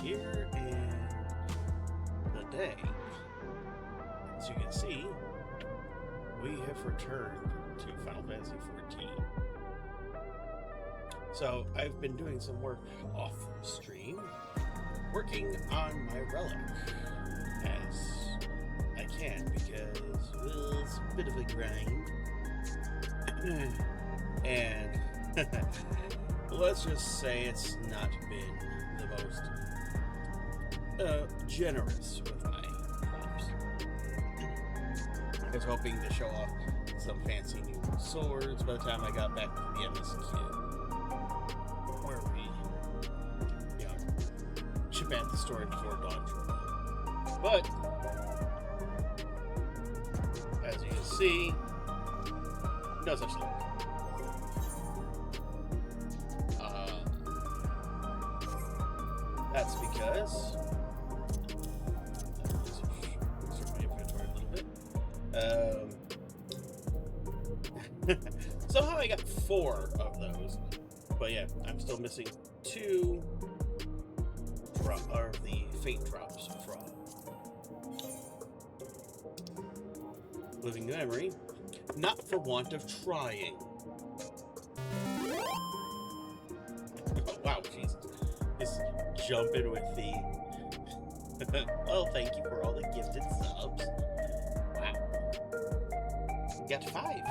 here, and the day. As you can see, we have returned to Final Fantasy XIV. So I've been doing some work off stream, working on my relic as I can, because, well, it's a bit of a grind. And let's just say it's not been the most generous with my props. I was hoping to show off some fancy new swords by the time I got back to the MSQ, where we, ship at the storage for DawnTrail. But as you can see, no such luck. That's because sort my inventory a little bit. Somehow I got 4 of those, but yeah, I'm still missing 2 of the fate drops from Living Memory, not for want of trying. Oh, wow, Jesus. Just jumping with the well, thank you for all the gifted subs. Wow. You got 5.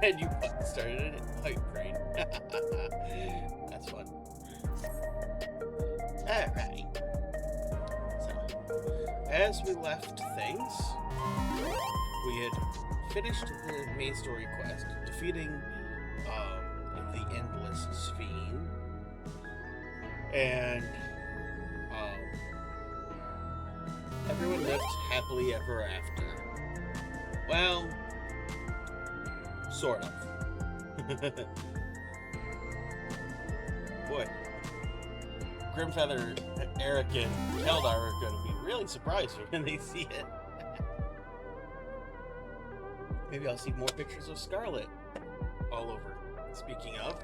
And you started a hype train. That's fun. Alright. So, as we left things, we had finished the main story quest, defeating the Endless Fiend, and everyone lived happily ever after. Well, sort of. Boy, Grimfeather, Eric, and Keldar are going to be really surprised when they see it. Maybe I'll see more pictures of Scarlet all over. Speaking of,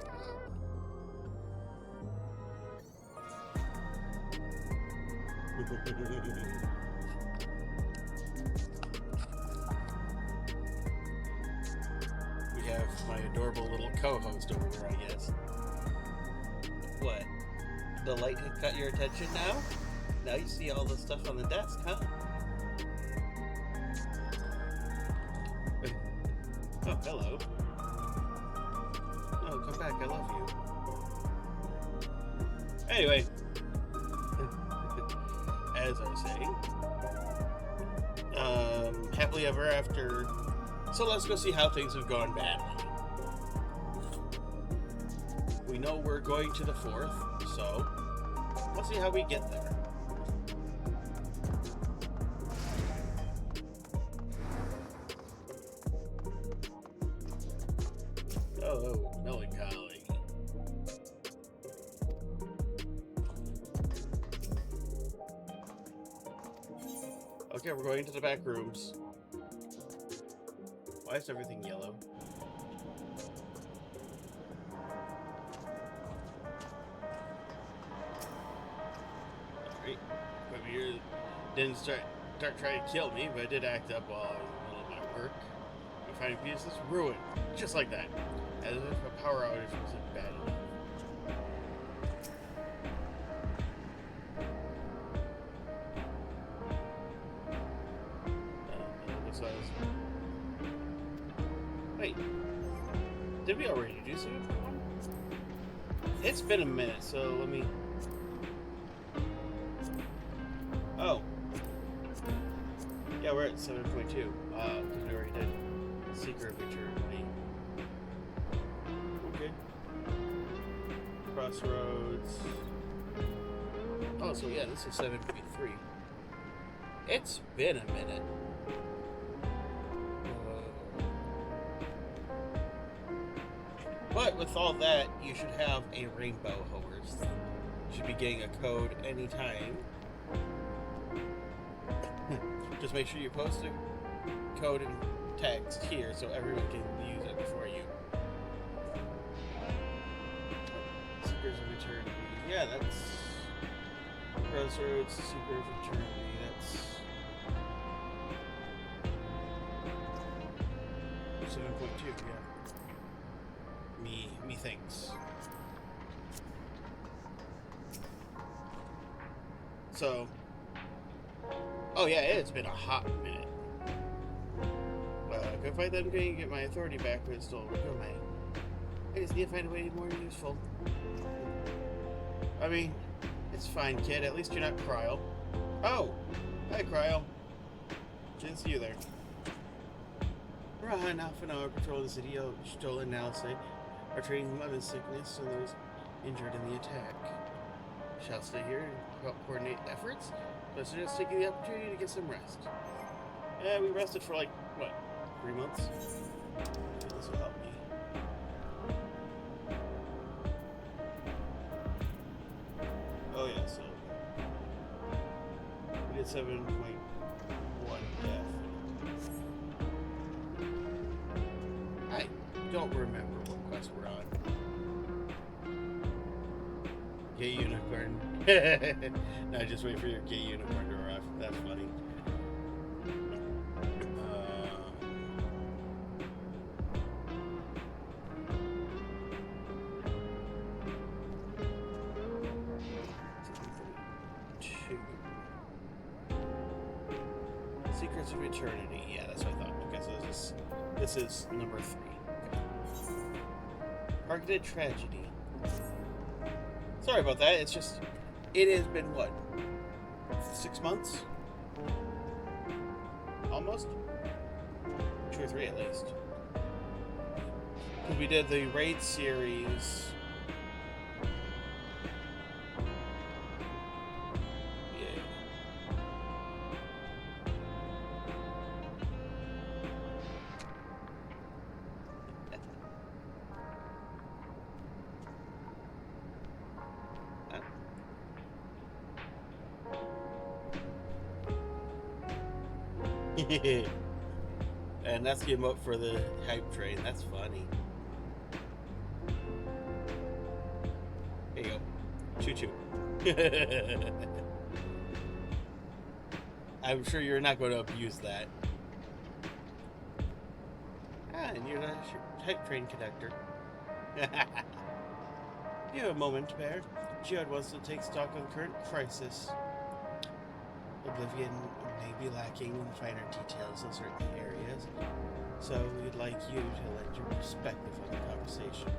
we have my adorable little co-host over here, I guess. What? The light has got your attention now? Now you see all the stuff on the desk, huh? Oh, hello. No, come back, I love you. Anyway, as I was saying, happily ever after. So let's go see how things have gone badly. We know we're going to the 4th, so let's see how we get there. Oh, melancholy. Okay, we're going to the back rooms. Why is everything yellow? Alright. Maybe didn't start trying to kill me, but it did act up while I was in the middle of my work. My finding pieces ruined. Just like that. As if a power outage wasn't bad enough. Wait, did we already do something? It's been a minute, so let me... Oh. Yeah, we're at 7.2. Because we already did Secret Maturity. Okay. Crossroads. Oh, so yeah, this is 7.3. It's been a minute. But with all that, you should have a rainbow horse. You should be getting a code anytime. Just make sure you post a code in text here so everyone can use it before you. Secrets of Eternity. Yeah, that's Crossroads, Secret of Eternity. That's 7.2. Yeah. Me thinks. So, oh yeah, it's been a hot minute. Go fight them, going to get my authority back, but it's still go my. I just need to find a way to be more useful. I mean, it's fine, kid. At least you're not Cryle. Oh, hi, Cryle. Didn't see you there. Run off an hour patrol the city of Stolen Nalsay are treating love and sickness and those injured in the attack. Shall stay here and help coordinate efforts, but suggest taking the opportunity to get some rest. Yeah, we rested for like, what, 3 months? This will help me. Oh yeah, so we did 7.1 F. I don't remember what quest we're on. Gay unicorn. No, just wait for your gay unicorn to arrive. That's funny. Secrets of Eternity. Yeah, that's what I thought. Okay, so this is number 3. Okay. Targeted Tragedy. Sorry about that. It's just, it has been what, 6 months? Almost? 2 or 3 at least. Because we did the raid series. And that's the emote for the hype train. That's funny. There you go. Choo choo. I'm sure you're not going to abuse that. Ah, and you're the hype train conductor. You have a moment, Bear. Geode wants to take stock of the current crisis. Oblivion may be lacking in the finer details of certain areas, so we'd like you to lend your perspective on the conversation.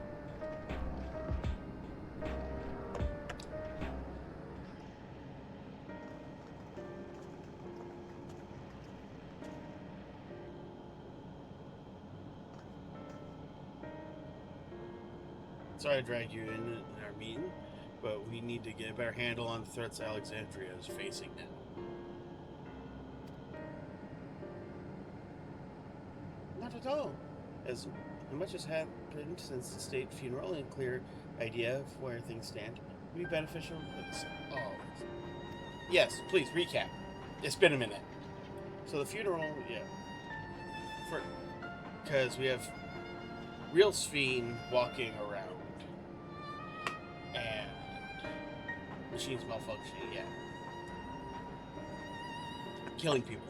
Sorry I dragged you in our meeting, but we need to get a better handle on the threats Alexandria is facing now. Not at all. As much has happened since the state funeral and a clear idea of where things stand would be beneficial. Oh. Yes, please, recap. It's been a minute. So the funeral, yeah. Because we have real Sphene walking around. And machines malfunctioning, yeah. Killing people.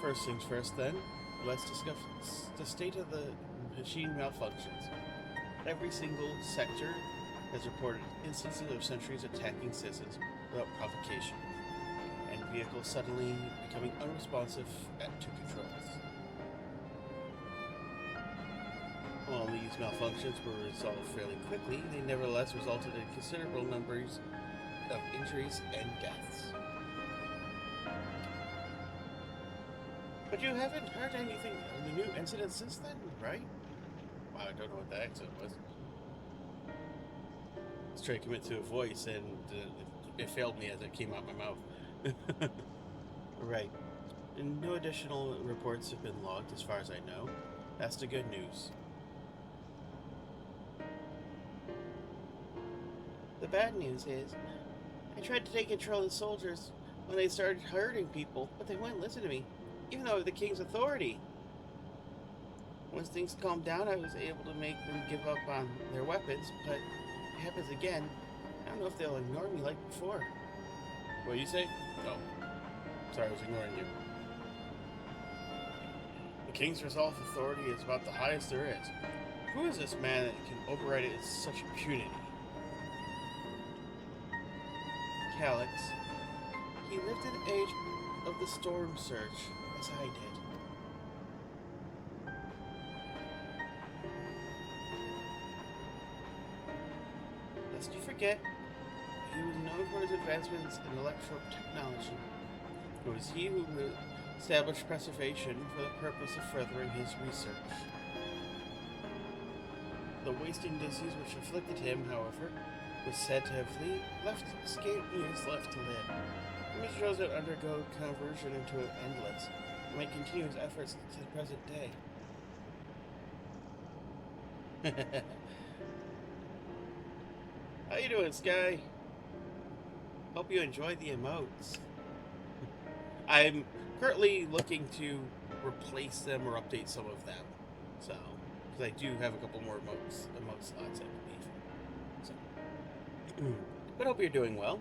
First things first, then, let's discuss the state of the machine malfunctions. Every single sector has reported instances of sentries attacking citizens without provocation, and vehicles suddenly becoming unresponsive to controls. While these malfunctions were resolved fairly quickly, they nevertheless resulted in considerable numbers of injuries and deaths. But you haven't heard anything of the new incident since then, right? Wow, I don't know what the accent was. Let's try to commit to a voice, and it failed me as it came out my mouth. Right. And no additional reports have been logged, as far as I know. That's the good news. The bad news is, I tried to take control of the soldiers when they started hurting people, but they wouldn't listen to me. Even though the king's authority. Once things calmed down, I was able to make them give up on their weapons, but happens again, I don't know if they'll ignore me like before. What do you say? Oh, sorry, I was ignoring you. The King's resolve authority is about the highest there is. Who is this man that can override it with such impunity? Calyx. He lived in the age of the Storm Surge, as I did. Lest you forget, he was known for his advancements in electro technology. It was he who established preservation for the purpose of furthering his research. The wasting disease which afflicted him, however, was said to have left scant years left to live. He was chosen to undergo conversion into an endless, and might continue his efforts to the present day. How you doing, Sky? Hope you enjoyed the emotes. I'm currently looking to replace them or update some of them. So, because I do have a couple more emote slots, I believe. So, but hope you're doing well.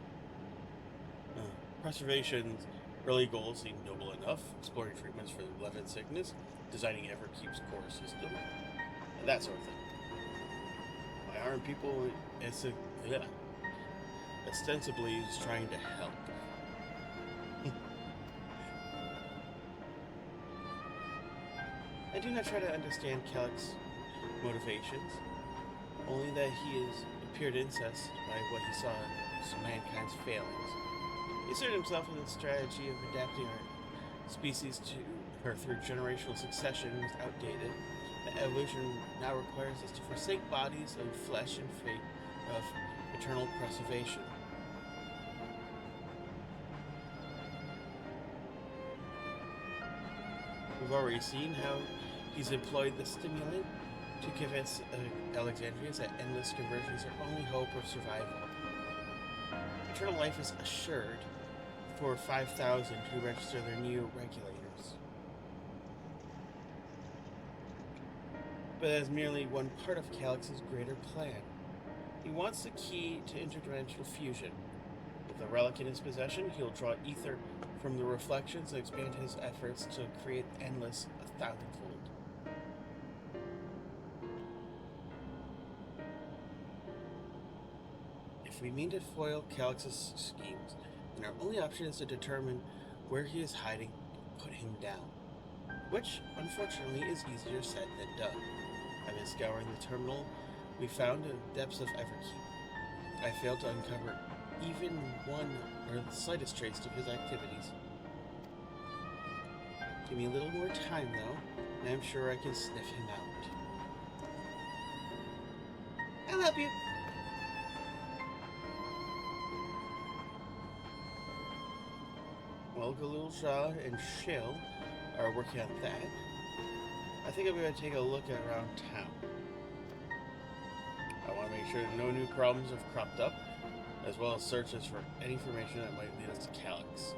Preservation's early goals seem noble enough: exploring treatments for leaven sickness, designing Everkeep's core system, and that sort of thing. By armed people, ostensibly is trying to help. I do not try to understand Calyx's motivations, only that he appeared incensed by what he saw as mankind's failings. He asserted himself in the strategy of adapting our species to her through generational succession was outdated. That evolution now requires us to forsake bodies of flesh in fate of eternal preservation. We've already seen how he's employed the stimulant to convince Alexandrians that endless conversion is their only hope of survival. Eternal life is assured for 5,000 who register their new regulators. But as merely one part of Calyx's greater plan. He wants the key to interdimensional fusion. With a relic in his possession, he'll draw ether from the reflections and expand his efforts to create endless 1,000-fold. If we mean to foil Calyx's schemes, then our only option is to determine where he is hiding and put him down. Which, unfortunately, is easier said than done. I've been scouring the terminal we found in the depths of Everkeep. I failed to uncover even one or the slightest trace of his activities. Give me a little more time, though, and I'm sure I can sniff him out. I'll help you. Well, Galul Shah and Shill are working on that. I think I'm going to take a look around town. I want to make sure no new problems have cropped up, as well as searches for any information that might lead us to Calyx.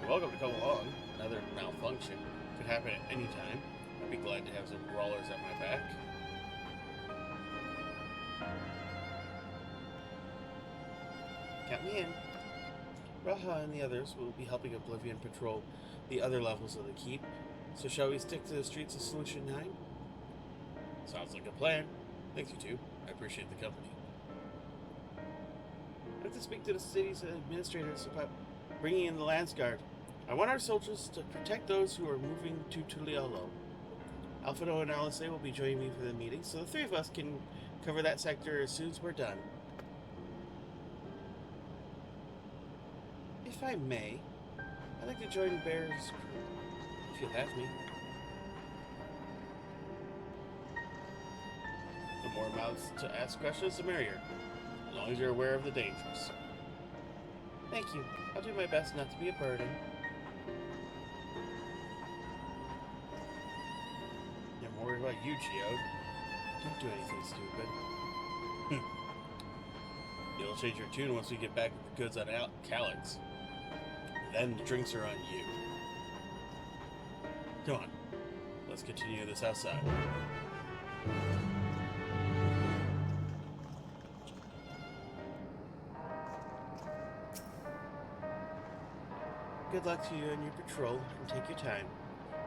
You're welcome to come along. Another malfunction could happen at any time. I'd be glad to have some brawlers at my back. Count me in. Raha and the others will be helping Oblivion patrol the other levels of the keep. So shall we stick to the streets of Solution 9? Sounds like a plan. Thanks, you two. I appreciate the company. I have to speak to the city's administrators about bringing in the Lance Guard. I want our soldiers to protect those who are moving to Tuliolo. Alfredo and Alice will be joining me for the meeting, so the three of us can cover that sector as soon as we're done. If I may, I'd like to join Bear's crew, if you'll have me. The more mouths to ask questions, the merrier, as long as you're aware of the dangers. Thank you. I'll do my best not to be a burden. I'm worried about you, Geode. Don't do anything stupid. You'll change your tune once we get back with the goods on Calyx. Then the drinks are on you. Come on. Let's continue this outside. good luck to you on your patrol, and take your time.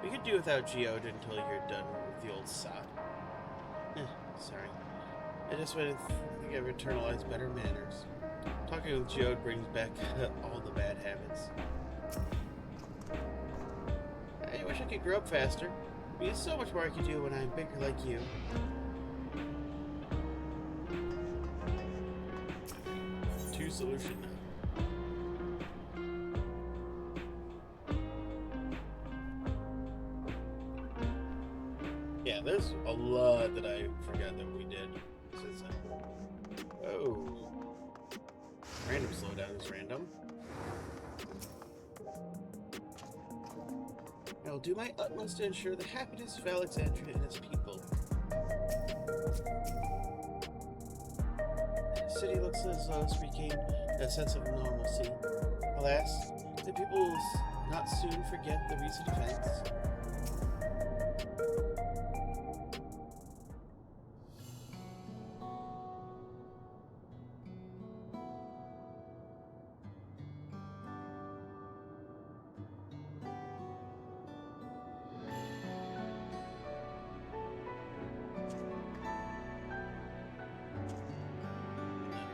We could do without Geode until you're done with the old sod. Sorry. I just went and think I've internalized better manners. Talking with Geode brings back all the bad habits. I wish I could grow up faster. There's so much more I could do when I'm bigger like you. Two solution. Yeah, there's a lot that I forgot that we did since then. Oh. Random slowdown is random. I will do my utmost to ensure the happiness of Alexandria and its people. The city looks as though it's regained a sense of normalcy. Alas, the people will not soon forget the recent events.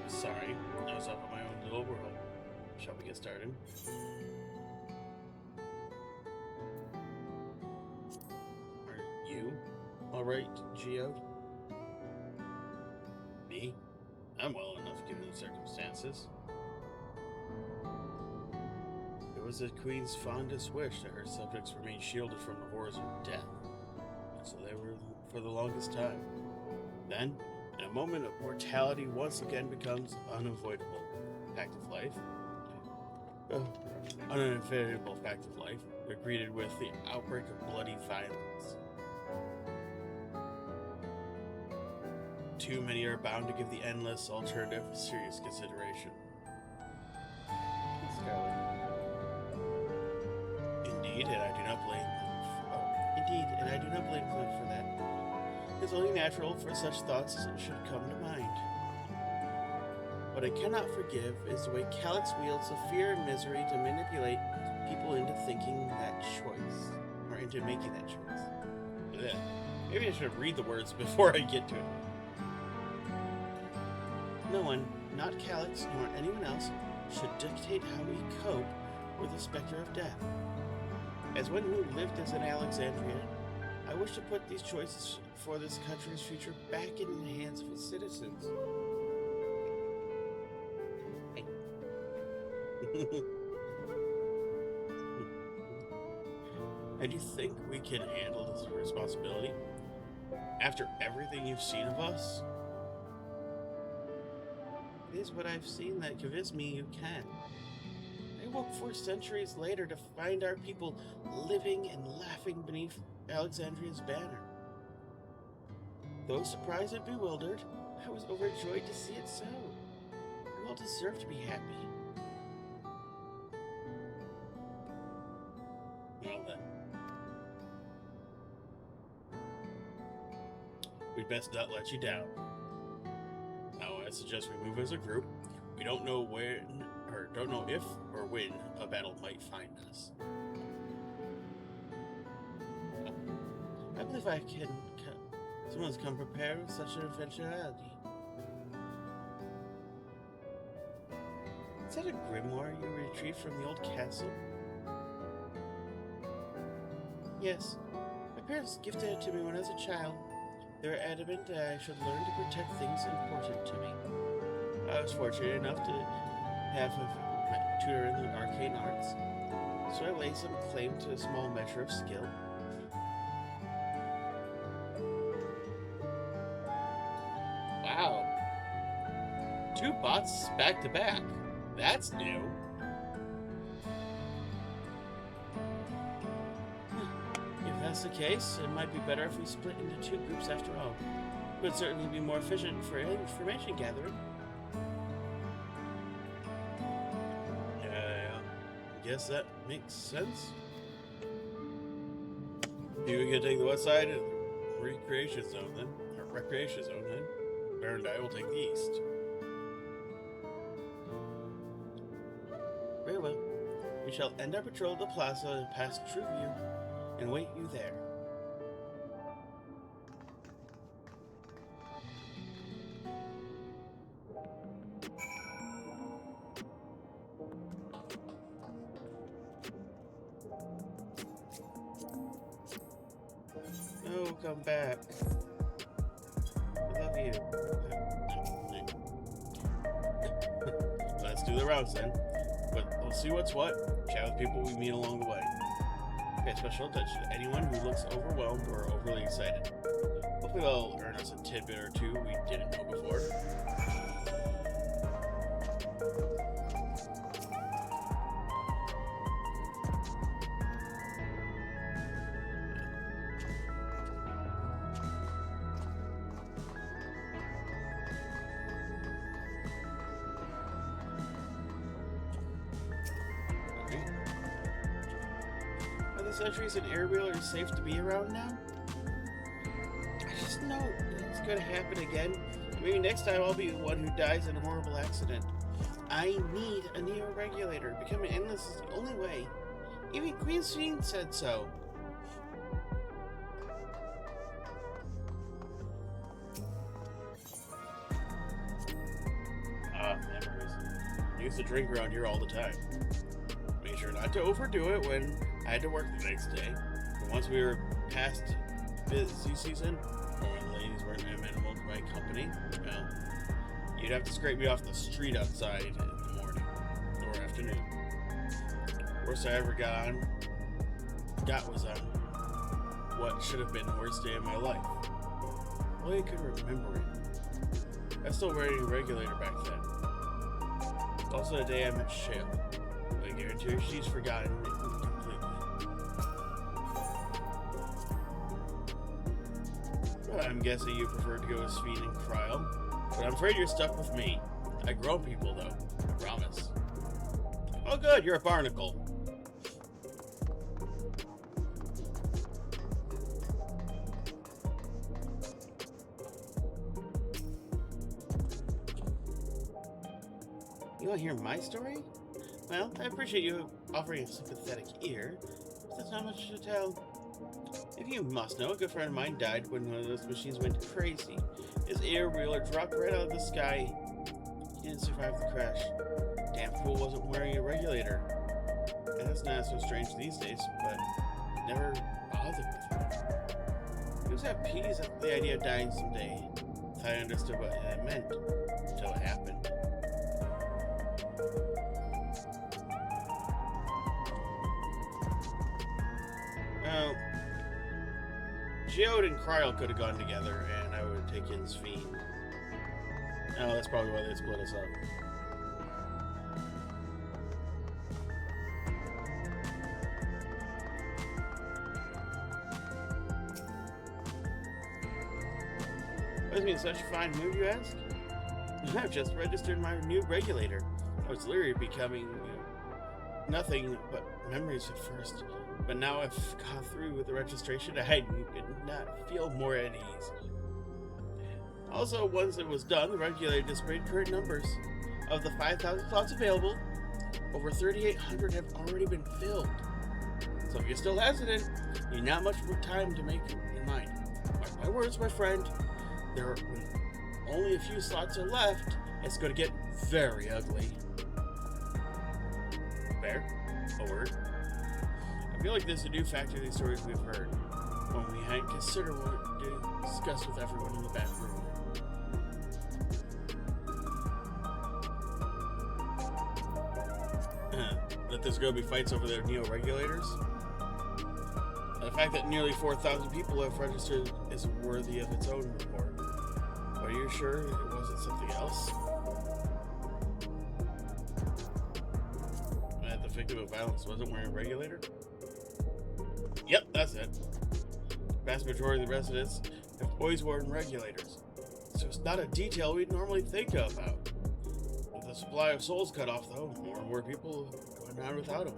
Sorry, I was off on my own little world. Shall we get started? Are you alright, Geode? Me? I'm well enough given the circumstances. It was the Queen's fondest wish that her subjects remain shielded from the horrors of death. So they were for the longest time. Then, in a moment of mortality once again becomes unavoidable fact of life. Unavoidable fact of life. We're greeted with the outbreak of bloody violence. Too many are bound to give the endless alternative serious consideration. Indeed, and I do not blame them for that. It's only natural for such thoughts should come to mind. What I cannot forgive is the way Calyx wields the fear and misery to manipulate people into thinking that choice, or into making that choice. Ugh. Maybe I should read the words before I get to it. No one, not Calyx nor anyone else, should dictate how we cope with the specter of death. As one who lived as an Alexandrian, I wish to put these choices for this country's future back in the hands of its citizens. And you think we can handle this responsibility? After everything you've seen of us? It is what I've seen that convinced me you can. I woke 4 centuries later to find our people living and laughing beneath Alexandria's banner. Though surprised and bewildered, I was overjoyed to see it so. We all deserve to be happy. Well then. We'd best not let you down. Now I suggest we move as a group. We don't know if or when a battle might find us. I believe I can someone's come prepared with such an eventuality. Is that a grimoire you retrieved from the old castle? Yes. My parents gifted it to me when I was a child. They were adamant that I should learn to protect things important to me. I was fortunate enough to have a tutor in the arcane arts, so I laid some claim to a small measure of skill. Wow. 2 bots back to back. That's new. If that's the case, it might be better if we split into 2 groups after all. It would certainly be more efficient for information gathering. Yeah, I guess that makes sense. You can take the west side of the recreation zone then, or recreation zone then. Bear and I will take the east. Very well. We shall end our patrol of the plaza and pass Trueview and wait you there. Oh, come back. I love you. Let's do the routes then. But let's see what's what. Chat with people we meet along the way. Pay special attention to anyone who looks overwhelmed or overly excited. Hopefully they'll earn us a tidbit or two we didn't know before. Sentries and air wheelers safe to be around now? I just know it's gonna happen again. Maybe next time I'll be the one who dies in a horrible accident. I need a neo-regulator. Becoming endless is the only way. Even Queen Sheen said so. Memories. I used to drink around here all the time. Made sure not to overdo it when I had to work the next day. But once we were past busy season, or when the ladies weren't amenable to my company, well, you'd have to scrape me off the street outside in the morning or afternoon. Worst I ever got was on what should have been the worst day of my life. Only I could remember it. I was still wearing a regulator back then. Also the day I met Shale. I guarantee her she's forgotten it completely. Well, I'm guessing you prefer to go with Speed and Cryle, but I'm afraid you're stuck with me. I grow people, though. I promise. Oh good, you're a barnacle. You want to hear my story? Well, I appreciate you offering a sympathetic ear, but there's not much to tell. If you must know, a good friend of mine died when one of those machines went crazy. His air wheeler dropped right out of the sky. He didn't survive the crash. Damn fool wasn't wearing a regulator. And that's not so strange these days, but it never bothered with him. He was at peace at the idea of dying someday. I understood what that meant until it happened. Well, Geode and Cryle could have gone together, and I would have taken Sphene. Oh, that's probably why they split us up. What is such a fine move, you ask? I've just registered my new regulator. I was literally becoming nothing but memories at first. But now I've gone through with the registration, I could not feel more at ease. Also, once it was done, the regulator displayed current numbers. Of the 5,000 slots available, over 3,800 have already been filled. So if you're still hesitant, you need not much more time to make your mind. Mark my words, my friend, there are only a few slots are left. It's going to get very ugly. Fair? A word? I feel like this is a new factor to these stories we've heard. One we hadn't considered what to discuss with everyone in the back room. That there's going to be fights over their neo-regulators? The fact that nearly 4,000 people have registered is worthy of its own report. Are you sure it wasn't something else? That the victim of violence wasn't wearing a regulator? Yep, that's it. The vast majority of the residents have always worn regulators, so it's not a detail we'd normally think about. With the supply of souls cut off, though, more and more people are going on without them.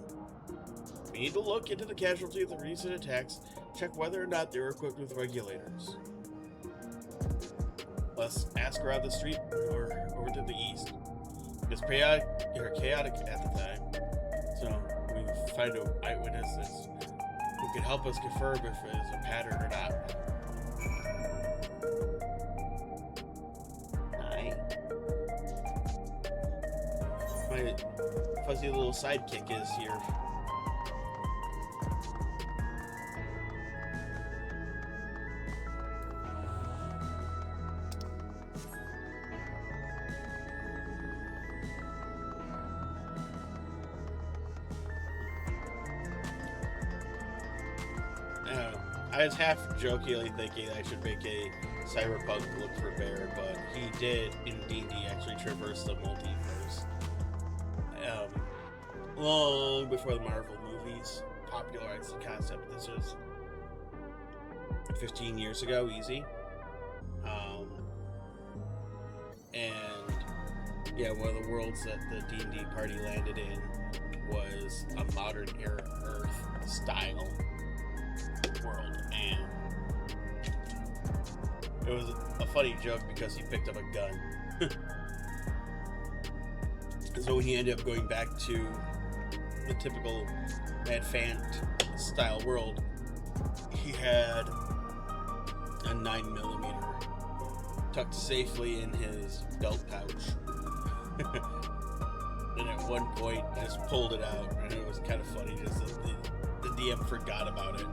We need to look into the casualty of the recent attacks, check whether or not they were equipped with regulators. Let's ask around the street or over to the east. It's chaotic at the time, so we find an eyewitness who can help us confirm if it's a pattern or not. Hi. My fuzzy little sidekick is here. I was half jokingly thinking I should make a cyberpunk look for Bear, but he did in D&D actually traverse the multiverse. Long before the Marvel movies popularized the concept. This was 15 years ago, easy. And yeah, one of the worlds that the D&D party landed in was a modern era Earth style world, and it was a funny joke because he picked up a gun. So when he ended up going back to the typical Mad Fant style world, he had a 9mm tucked safely in his belt pouch. And at one point just pulled it out, and it was kind of funny just that the DM forgot about it.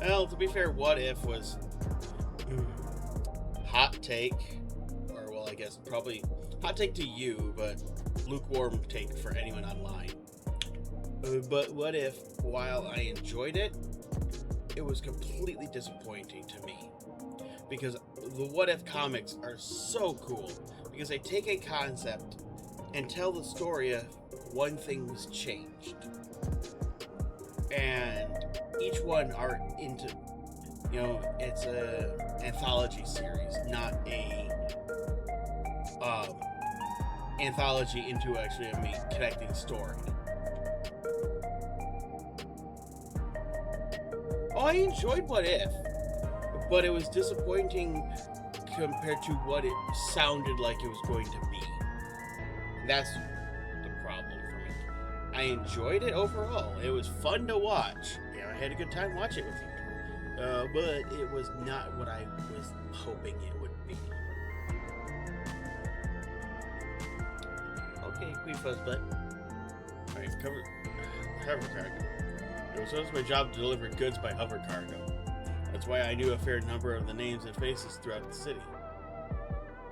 Well, to be fair, What If was hot take, or well, I guess probably hot take to you, but lukewarm take for anyone online. But What If, while I enjoyed it, it was completely disappointing to me. Because the What If comics are so cool, because they take a concept and tell the story of one thing was changed. And each one are into, it's a anthology series, not a anthology into actually a main connecting story. Oh, I enjoyed What If, but it was disappointing compared to what it sounded like it was going to be. That's the problem for me. I enjoyed it overall. It was fun to watch. I had a good time watching it with you. But it was not what I was hoping it would be. Okay, Queefuzz butt. Alright, hover cargo. It was always my job to deliver goods by hover cargo. That's why I knew a fair number of the names and faces throughout the city.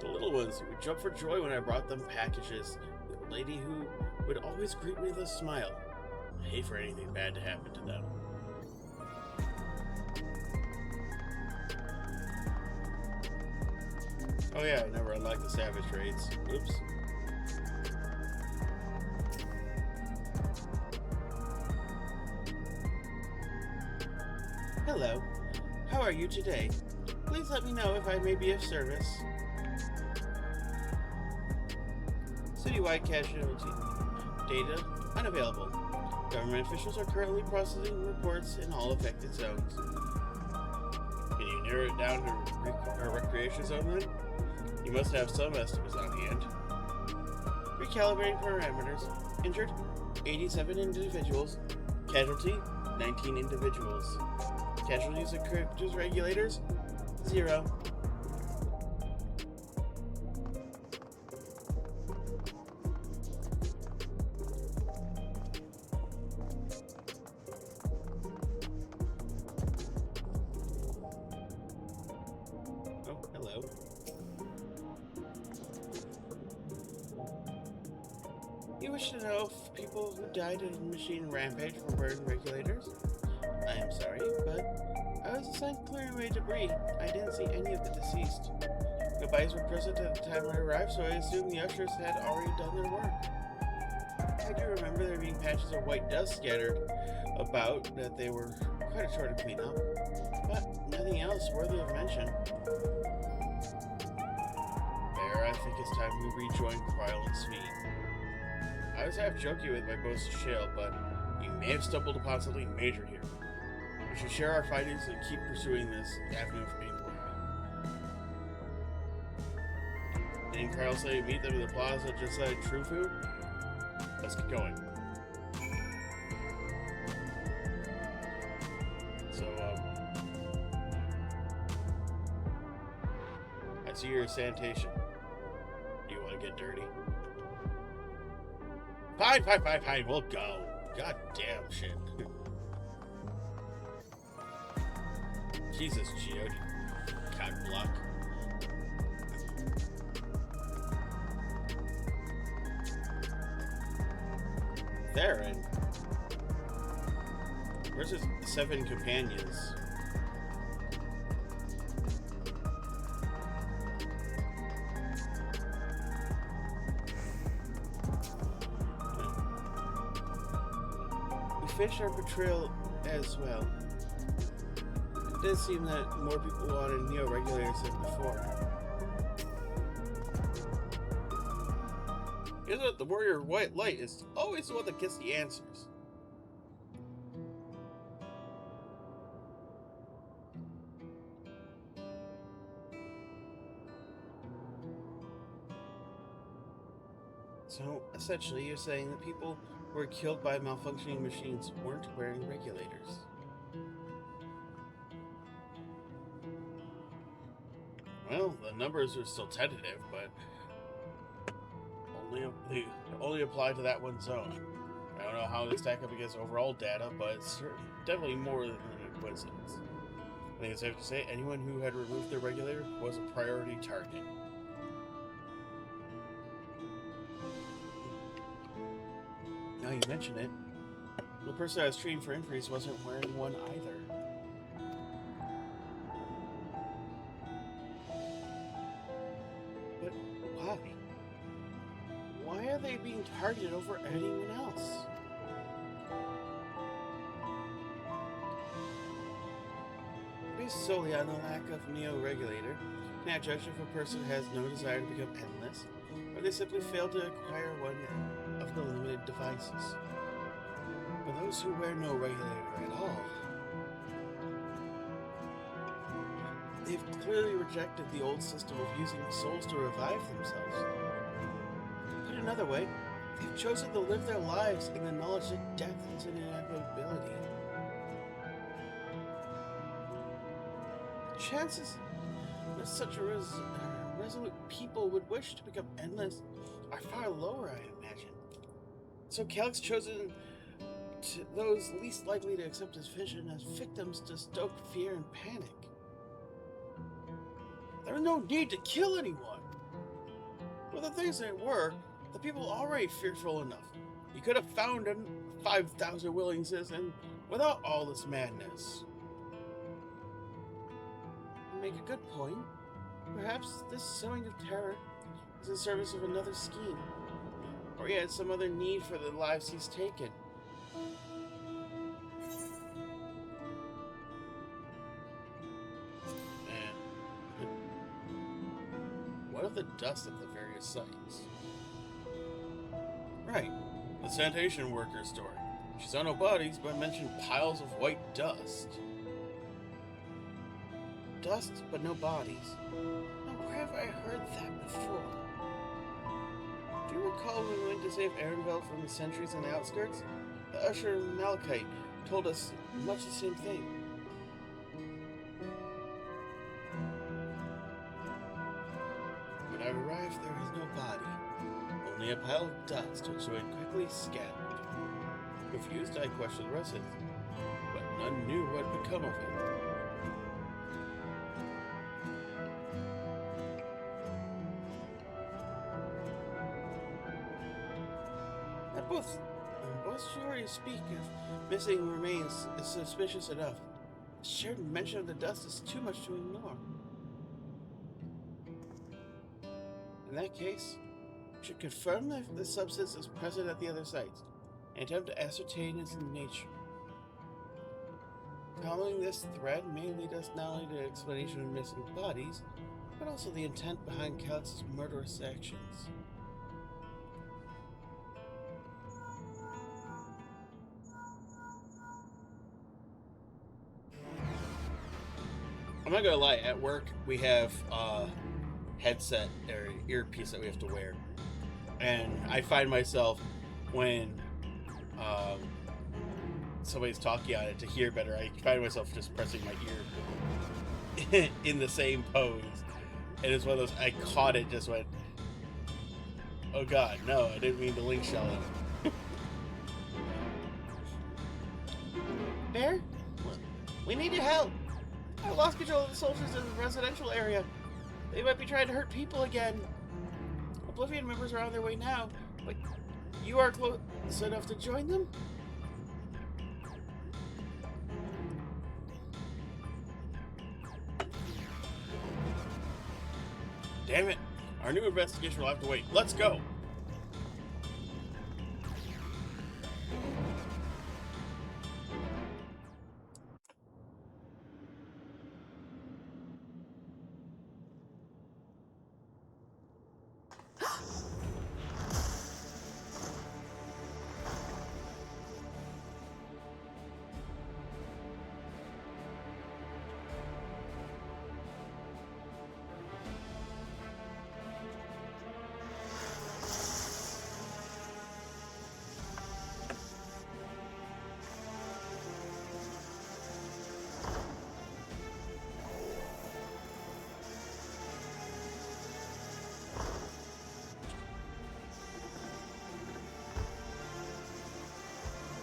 The little ones would jump for joy when I brought them packages. The lady who would always greet me with a smile. I hate for anything bad to happen to them. Oh yeah, I never unlocked the savage raids. Oops. Hello. How are you today? Please let me know if I may be of service. Citywide casualty data unavailable. Government officials are currently processing reports in all affected zones. Can you narrow it down to a recreation zone then? You must have some estimates on hand. Recalibrating parameters. Injured, 87 individuals. Casualty, 19 individuals. Casualties of cryptos regulators, 0. Oh, hello. You wish to know if people who died in a machine rampage were burned regulators? I am sorry, but I was assigned clearing away debris. I didn't see any of the deceased. No bodies were present at the time I arrived, so I assumed the ushers had already done their work. I do remember there being patches of white dust scattered about that they were quite a chore to clean up, but nothing else worthy of mention. There, I think it's time we rejoin Cryle and Sweet. I was half joking with my boast of Shale, but you may have stumbled upon something major here. We should share our findings and keep pursuing this avenue of inquiry. and Carl say meet them in the plaza just like True Food. Let's get going. So, I see your sanitation. Do you want to get dirty? Fine, we'll go. God damn shit. Jesus, Geode, you cock block. Theron? Where's his 7 companions? We finished our patrol as well. It does seem that more people wanted neo-regulators than before. Isn't it the warrior white light is always the one that gets the answers? So, essentially, you're saying that people who were killed by malfunctioning machines weren't wearing regulators. Well, the numbers are still tentative, but they only apply to that one zone. I don't know how they stack up against overall data, but it's definitely more than a coincidence. I think it's safe to say anyone who had removed their regulator was a priority target. Now you mention it, the person I was treating for injuries wasn't wearing one either. But why? Why are they being targeted over anyone else? Based solely on the lack of neo-regulator, can I judge if a person has no desire to become endless, or they simply fail to acquire one of the limited devices? For those who wear no regulator at all, they've clearly rejected the old system of using souls to revive themselves. Put another way, they've chosen to live their lives in the knowledge that death is an inevitability. The chances that such a resolute people would wish to become endless are far lower, I imagine. So Calyx chosen those least likely to accept his vision as victims to stoke fear and panic. There was no need to kill anyone. Well, the things that were, the people already fearful enough. You could have found 5,000 willing citizens without all this madness. You make a good point. Perhaps this sowing of terror is in service of another scheme, or he had some other need for the lives he's taken. What of the dust at the various sites? Right, the sanitation worker story. She saw no bodies, but mentioned piles of white dust. Dust, but no bodies. Now, where have I heard that before? Do you recall when we went to save Erenville from the sentries on the outskirts? The usher Malachite told us much the same thing. When I arrived, there was no body, only a pile of dust which had quickly scattered. Confused, I questioned residents, but none knew what had become of it. Both stories speak of missing remains is suspicious enough. The shared mention of the dust is too much to ignore. In that case, we should confirm if the substance is present at the other sites and attempt to ascertain its nature. Following this thread may lead us not only to the explanation of missing bodies, but also the intent behind Calyx's murderous actions. I'm not gonna lie, at work we have headset or earpiece that we have to wear. And I find myself when somebody's talking on it to hear better, I find myself just pressing my ear in the same pose. And it's one of those, I caught it, just went, oh god, no, I didn't mean to link shell him. Bear? We need your help. I lost control of the soldiers in the residential area. They might be trying to hurt people again. Oblivion members are on their way now, but you are close enough to join them? Damn it. Our new investigation will have to wait. Let's go.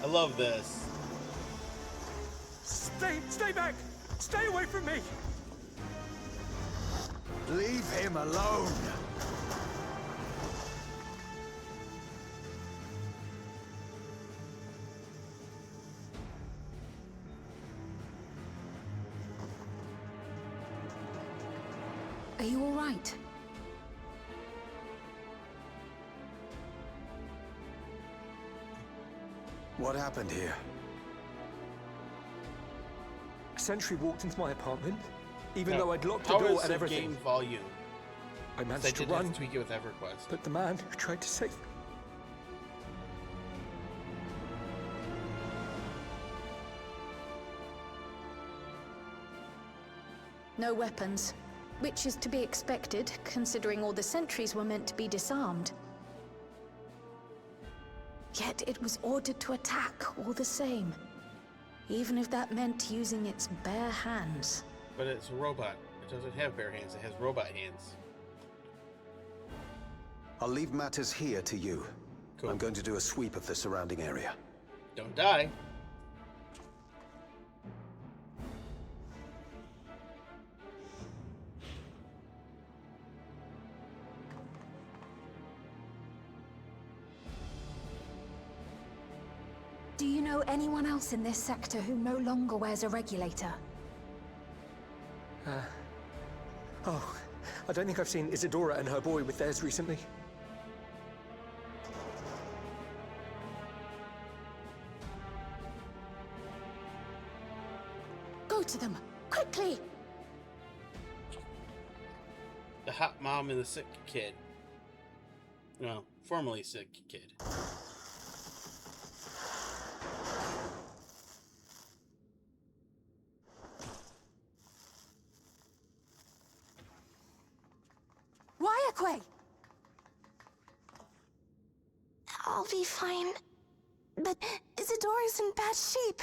I love this. Stay back! Stay away from me! Leave him alone! Are you all right? What happened here? A sentry walked into my apartment, even No. though I'd locked the How door is and the everything. game volume? I I managed to did have run, to tweak it with EverQuest. but the man who tried to save me... No weapons, which is to be expected, considering all the sentries were meant to be disarmed. Yet it was ordered to attack all the same, even if that meant using its bare hands. But it's a robot. It doesn't have bare hands. It has robot hands. I'll leave matters here to you. Cool. I'm going to do a sweep of the surrounding area. Don't die. Do you know anyone else in this sector who no longer wears a regulator? Oh, I don't think I've seen Isadora and her boy with theirs recently. Go to them, quickly! The hot mom and the sick kid. Well, formerly sick kid. Wyaquay! I'll be fine. But Isadora's in bad shape.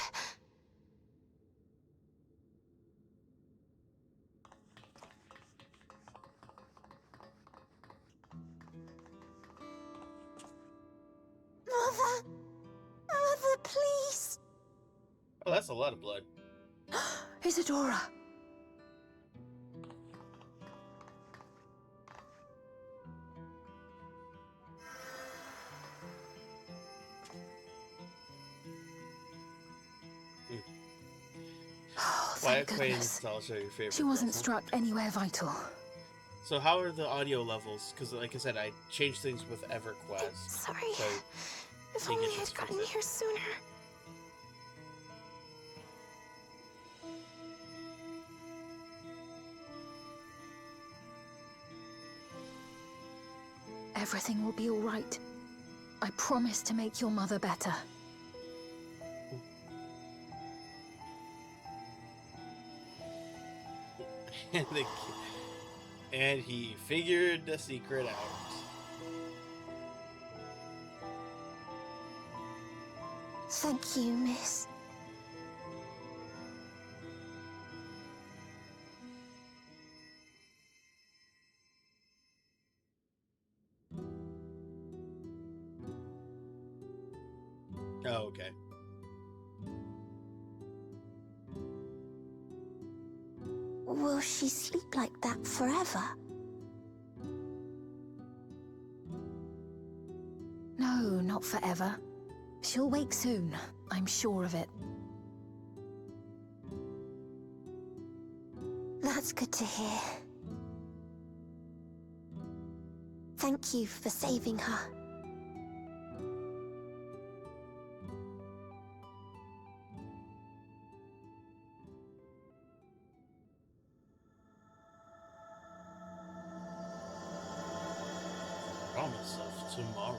Mother! Mother, please! Oh, that's a lot of blood. Isadora! Oh, Why thank goodness. nostalgia your favorite? She wasn't person? struck anywhere vital. So how are the audio levels? Because like I said, I changed things with EverQuest. Sorry. So If think only it I'd just gotten fixes it. here sooner. Everything will be all right. I promise to make your mother better. and, And he figured the secret out. Thank you, miss. Oh, okay. Will she sleep like that forever? No, not forever. She'll wake soon, I'm sure of it. That's good to hear. Thank you for saving her. Promise of tomorrow.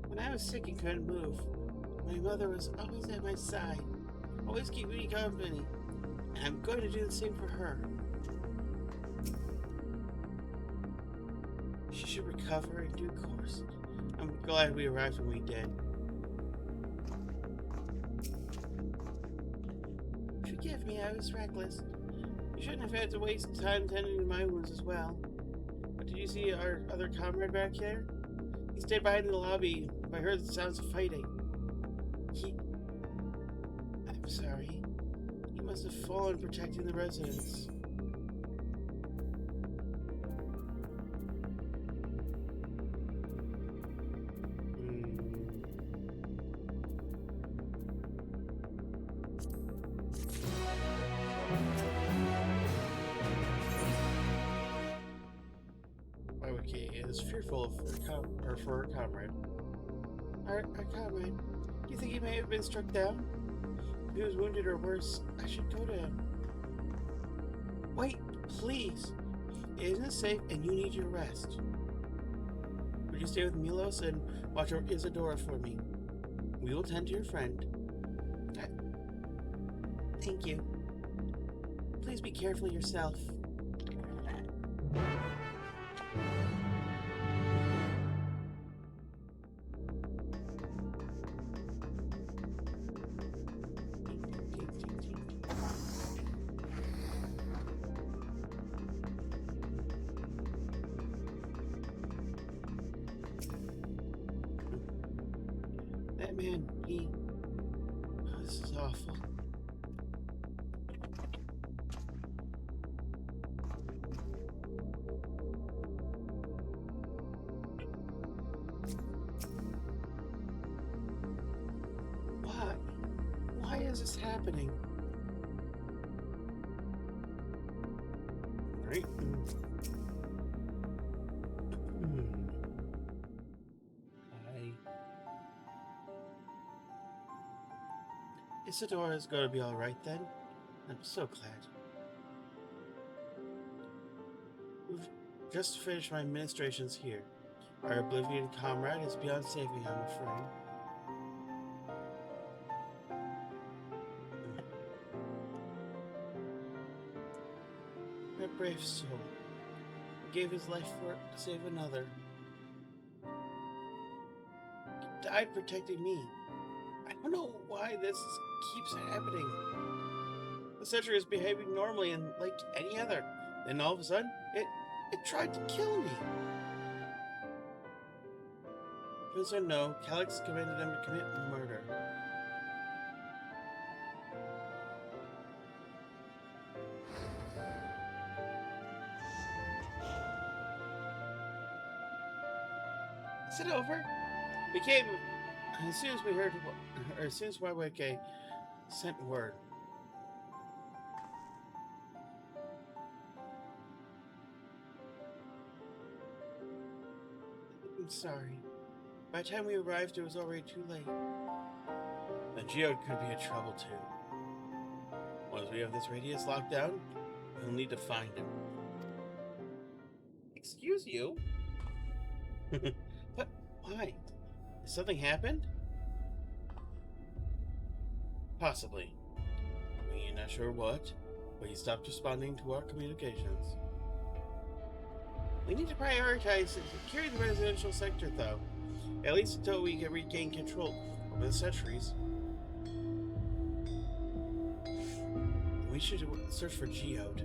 When I was sick and couldn't move, my mother was always at my side, always keeping me company, and I'm going to do the same for her. She should recover in due course. I'm glad we arrived when we did. Forgive me, I was reckless. You shouldn't have had to waste time tending to my wounds as well. But did you see our other comrade back there? He stayed behind in the lobby. I heard the sounds of fighting. I'm sorry. He must have fallen protecting the residents. Okay, is fearful for her comrade. Our comrade, do you think he may have been struck down? If he was wounded or worse, I should go to him. Wait, please. It isn't safe and you need your rest. Would you stay with Milos and watch over Isadora for me? We will tend to your friend. Thank you. Please be careful yourself. That man, oh, this is awful. Why? Why is this happening? Right? Isadora's gonna be alright then? I'm so glad. We've just finished my administrations here. Our Oblivion comrade is beyond saving, I'm afraid. My brave soul. He gave his life to save another. He died protecting me. I don't know why this keeps happening. The sentry is behaving normally and like any other. Then all of a sudden, it tried to kill me. Yes or no, Calyx commanded him to commit murder. Is it over? We came as soon as we heard, or as soon as Waiweke sent word. I'm sorry. By the time we arrived, it was already too late. The geode could be in trouble too. Once we have this radius locked down, we'll need to find him. Excuse you? But why? Has something happened? Possibly. We're not sure what, but he stopped responding to our communications. We need to prioritize securing the residential sector, though. At least until we can regain control over the sentries. We should search for Geode.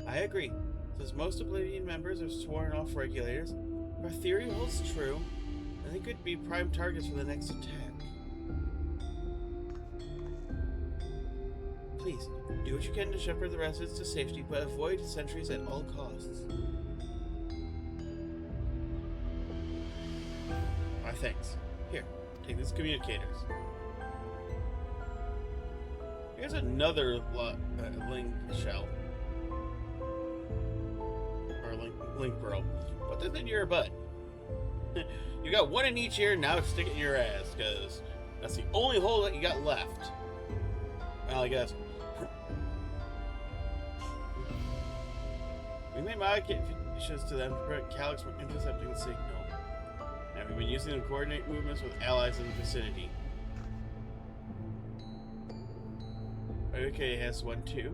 I agree. Since most Oblivion members are sworn off regulators, if our theory holds true, then they could be prime targets for the next attack. Please, do what you can to shepherd the residents to safety, but avoid sentries at all costs. Our thanks. Here, take these communicators. Here's another link shell. Or link pearl. Put this in your butt. You got one in each ear, now stick it in your ass, because that's the only hole that you got left. Well, I guess. We made modifications to them to prevent Calyx from intercepting the signal. And we've been using them to coordinate movements with allies in the vicinity. Okay, has one too.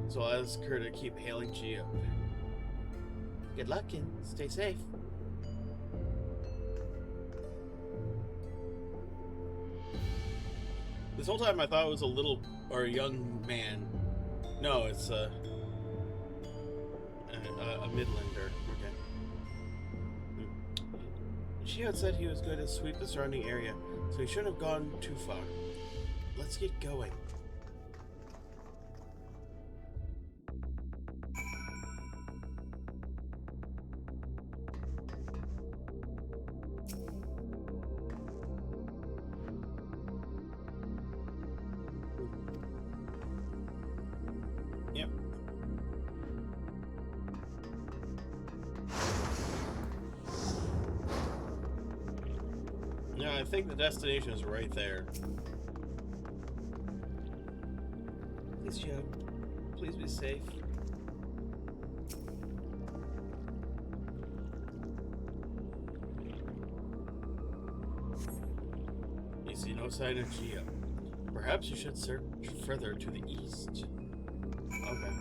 So I'll ask her to keep hailing Geo. Good luck and stay safe. This whole time I thought it was a little or a young man. No, it's a Midlander. Okay. Geo said he was going to sweep the surrounding area, so he shouldn't have gone too far. Let's get going. Yep. No, I think the destination is right there. Please, Joe. Please be safe. You see no sign of Geo. Perhaps you should search further to the east. Okay.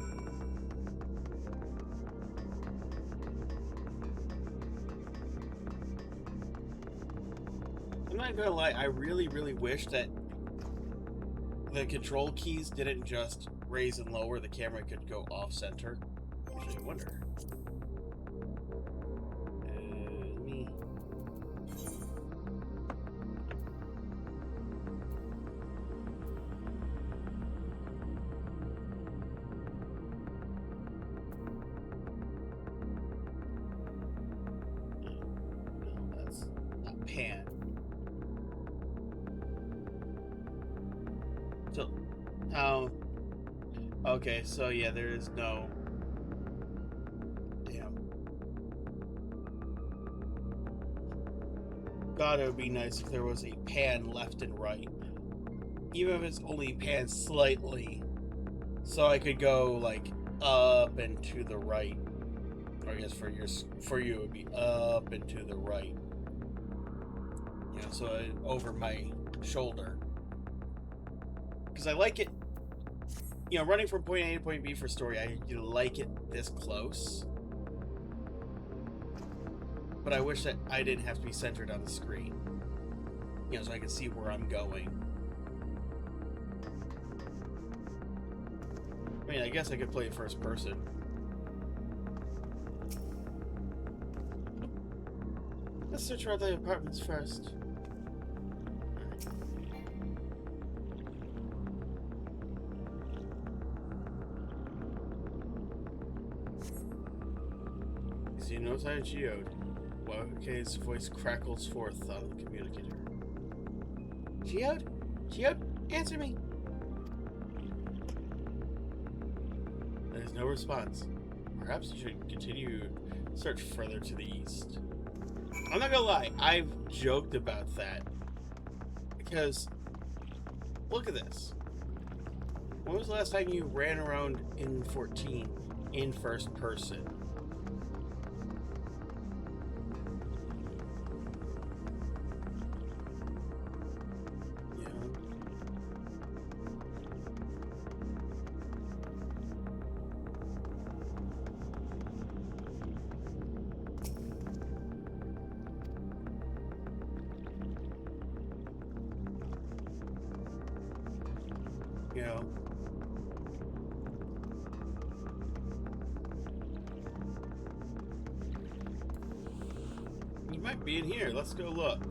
I'm not gonna lie, I really wish that the control keys didn't just raise and lower, the camera could go off center. Actually, I wonder. Me. No, that's not pan. So, okay, so yeah, there is no. Damn. God, it would be nice if there was a pan left and right. Even if it's only pan slightly. So I could go, like, up and to the right. Or I guess for you it would be up and to the right. You know, so over my shoulder. Because I like it, you know, running from point A to point B for story, I like it this close. But I wish that I didn't have to be centered on the screen. You know, so I can see where I'm going. I mean, I guess I could play it first person. Let's search around the apartments first. See no sign of Geode. His voice crackles forth on the communicator. Geode? Geode? Answer me! There's no response. Perhaps you should continue search further to the east. I'm not gonna lie, I've joked about that. Because look at this. When was the last time you ran around in 14 in first person? You know, you might be in here. Let's go look.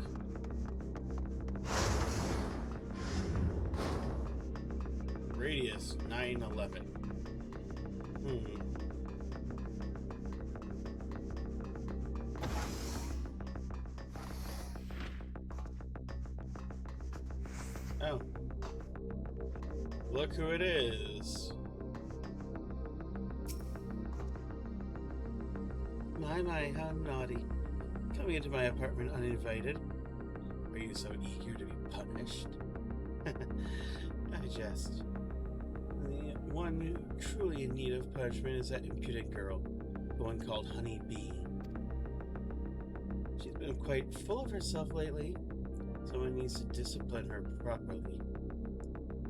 Radius 911. Oh. Look who it is. My, how naughty. Coming into my apartment uninvited. Are you so eager to be punished? I jest. The one truly in need of punishment is that impudent girl, the one called Honey Bee. She's been quite full of herself lately. Someone needs to discipline her properly.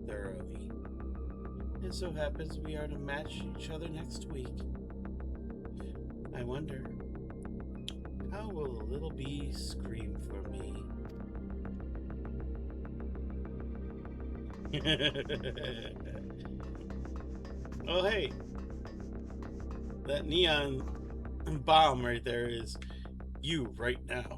Thoroughly. It so happens we are to match each other next week. I wonder, how will the little bee scream for me? Oh hey, that neon bomb right there is you right now.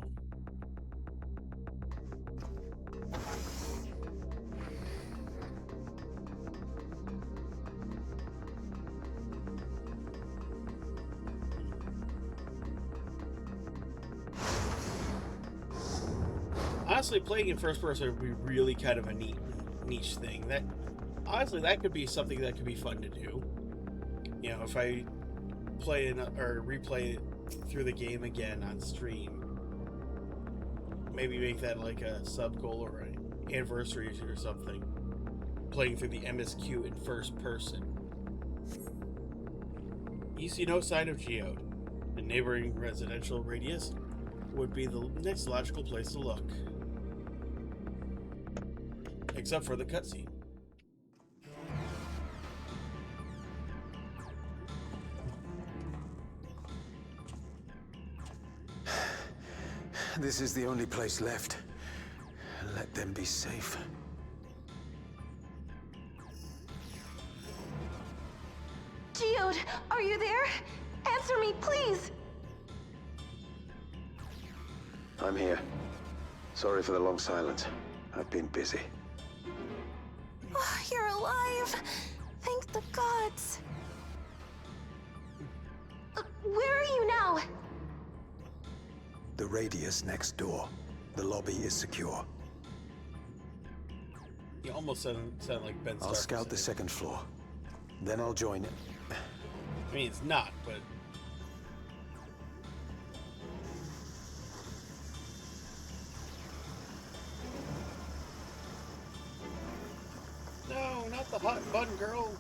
Honestly, playing in first person would be really kind of a niche thing. That honestly, that could be something that could be fun to do. You know, if I play or replay it through the game again on stream, maybe make that like a sub goal or an anniversary or something. Playing through the MSQ in first person. You see no sign of Geode. The neighboring residential radius would be the next logical place to look. Except for the cutscene. This is the only place left. Let them be safe. Geode, are you there? Answer me, please! I'm here. Sorry for the long silence. I've been busy. Oh, you're alive! Thank the gods! Where are you now? The radius next door. The lobby is secure. You almost sound like Ben Stark. I'll scout the second floor. Then I'll join it. I mean, it's not, but... No, not the hot bun girl.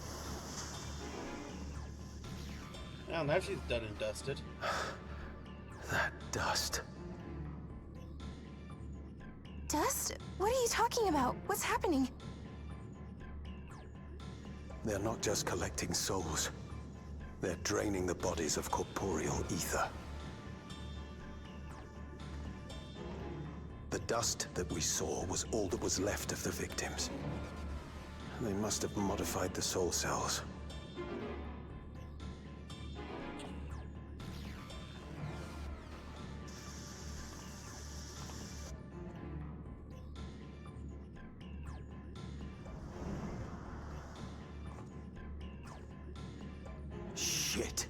Oh, now she's done and dusted. That dust. Dust? What are you talking about? What's happening? They're not just collecting souls. They're draining the bodies of corporeal ether. The dust that we saw was all that was left of the victims. They must have modified the soul cells. Shit.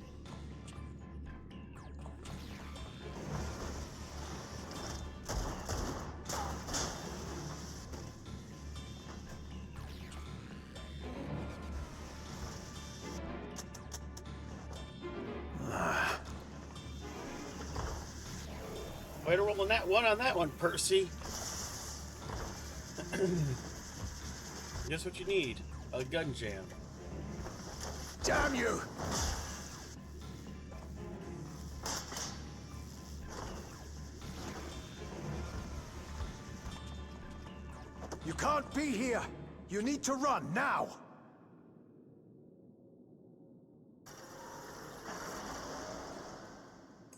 Way to roll on that one, Percy. Just what you need. A gun jam. Damn you! You can't be here! You need to run, now!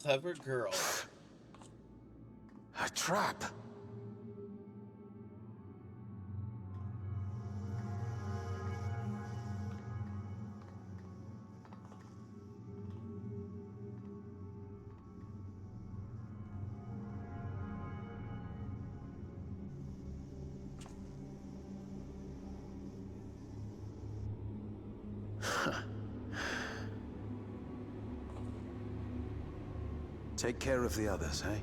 Clever girl. A trap! Take care of the others, eh?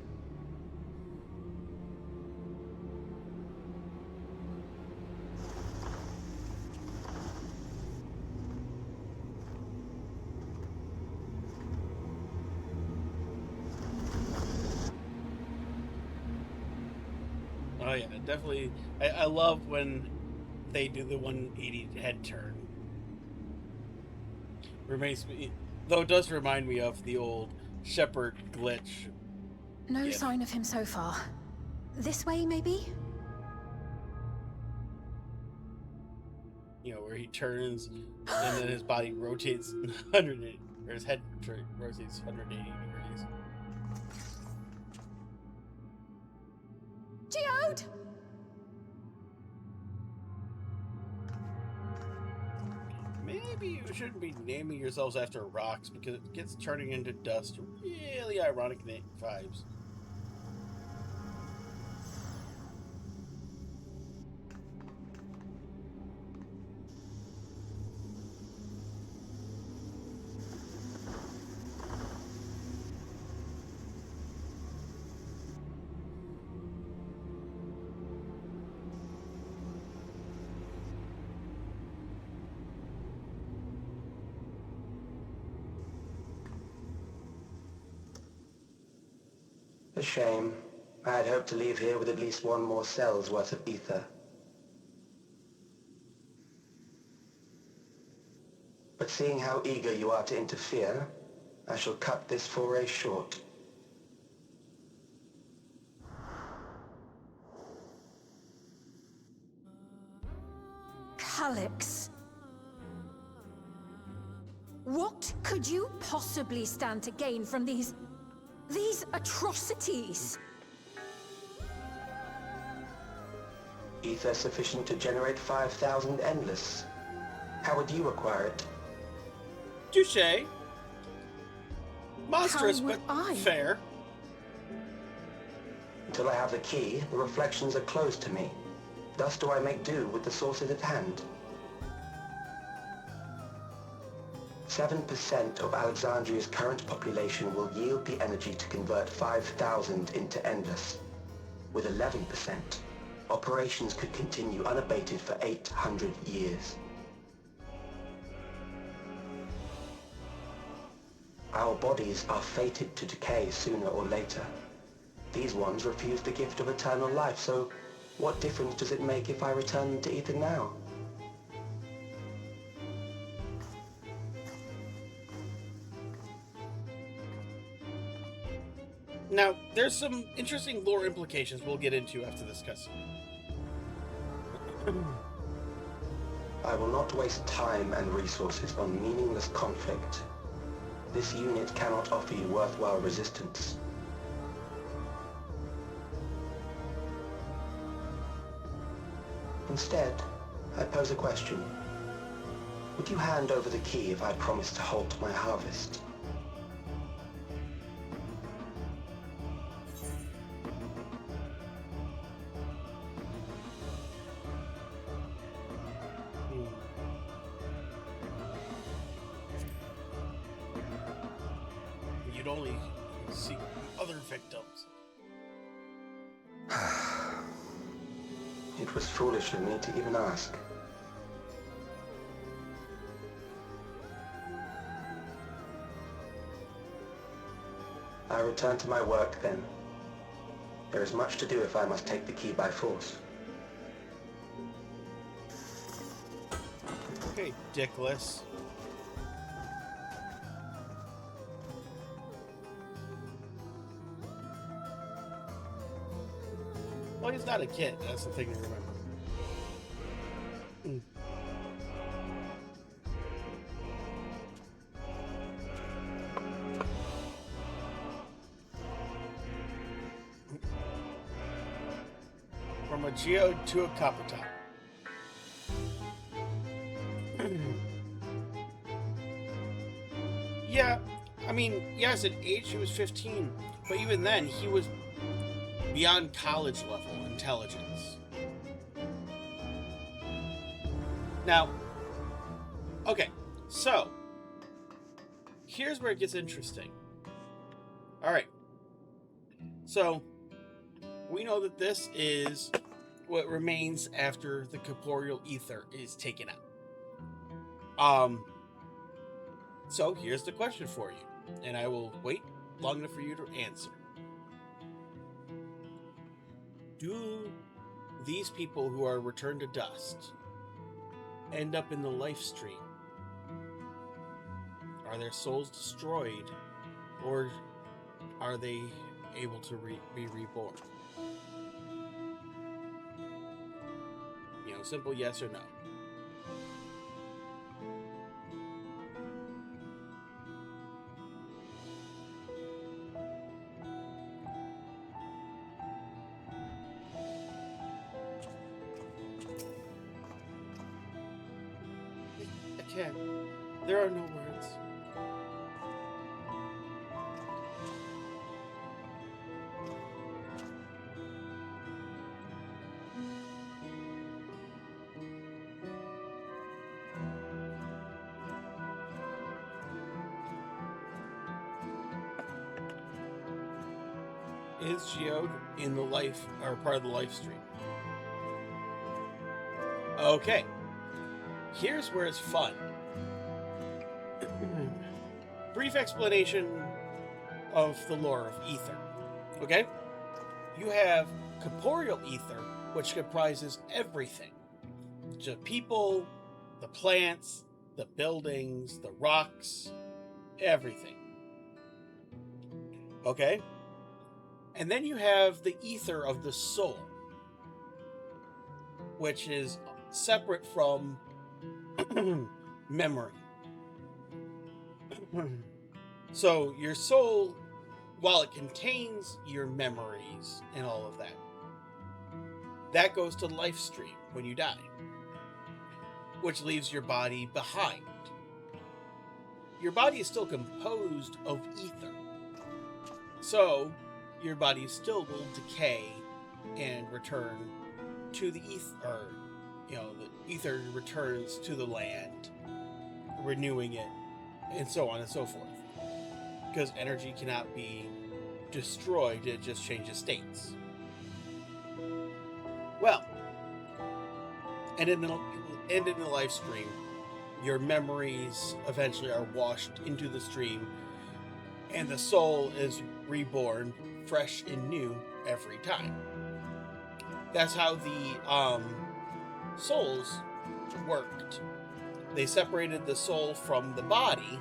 Oh yeah, definitely. I love when they do the 180 head turn. Reminds me, though it does remind me of the old Shepherd glitch. No Yeah. sign of him so far. This way, maybe? You know, where he turns and then his body rotates 180, or his head rotates 180 degrees. Geode! Maybe you shouldn't be naming yourselves after rocks because it gets turning into dust. Really ironic vibes. A shame. I had hoped to leave here with at least one more cell's worth of ether. But seeing how eager you are to interfere, I shall cut this foray short. Calyx. What could you possibly stand to gain from these atrocities? Ether sufficient to generate 5,000 endless. How would you acquire it? Touche. Monstrous, How but would I? fair. Until I have the key, the reflections are closed to me. Thus do I make do with the sources at hand. 7% of Alexandria's current population will yield the energy to convert 5,000 into endless. With 11%, operations could continue unabated for 800 years. Our bodies are fated to decay sooner or later. These ones refuse the gift of eternal life, so what difference does it make if I return them to ether now? Now, there's some interesting lore implications we'll get into after this cutscene. I will not waste time and resources on meaningless conflict. This unit cannot offer you worthwhile resistance. Instead, I pose a question. Would you hand over the key if I promised to halt my harvest? You'd only seek other victims. It was foolish of me to even ask. I return to my work then. There is much to do if I must take the key by force. Dickless. Well, he's not a kid. That's the thing to remember. From a geode to a Kapata. Yeah, I mean, yes, at age he was 15, but even then, he was beyond college level intelligence. Now, okay, so here's where it gets interesting. All right, so we know that this is what remains after the corporeal ether is taken out. So here's the question for you, and I will wait long enough for you to answer. Do these people who are returned to dust end up in the life stream? Are their souls destroyed, or are they able to be reborn? You know, simple yes or no. I can't. There are no words. Is Geode in the life, or part of the life stream? Okay. Here's where it's fun. Brief explanation of the lore of ether. Okay? You have corporeal ether, which comprises everything. The people, the plants, the buildings, the rocks, everything. Okay? And then you have the ether of the soul, which is separate from memory. So your soul, while it contains your memories and all of that, that goes to life stream when you die, which leaves your body behind. Your body is still composed of ether, so your body still will decay and return to the ether. You know, the ether returns to the land, renewing it, and so on and so forth. Because energy cannot be destroyed, it just changes states. Well, and in the life stream, your memories eventually are washed into the stream, and the soul is reborn fresh and new every time. That's how the souls worked. They separated the soul from the body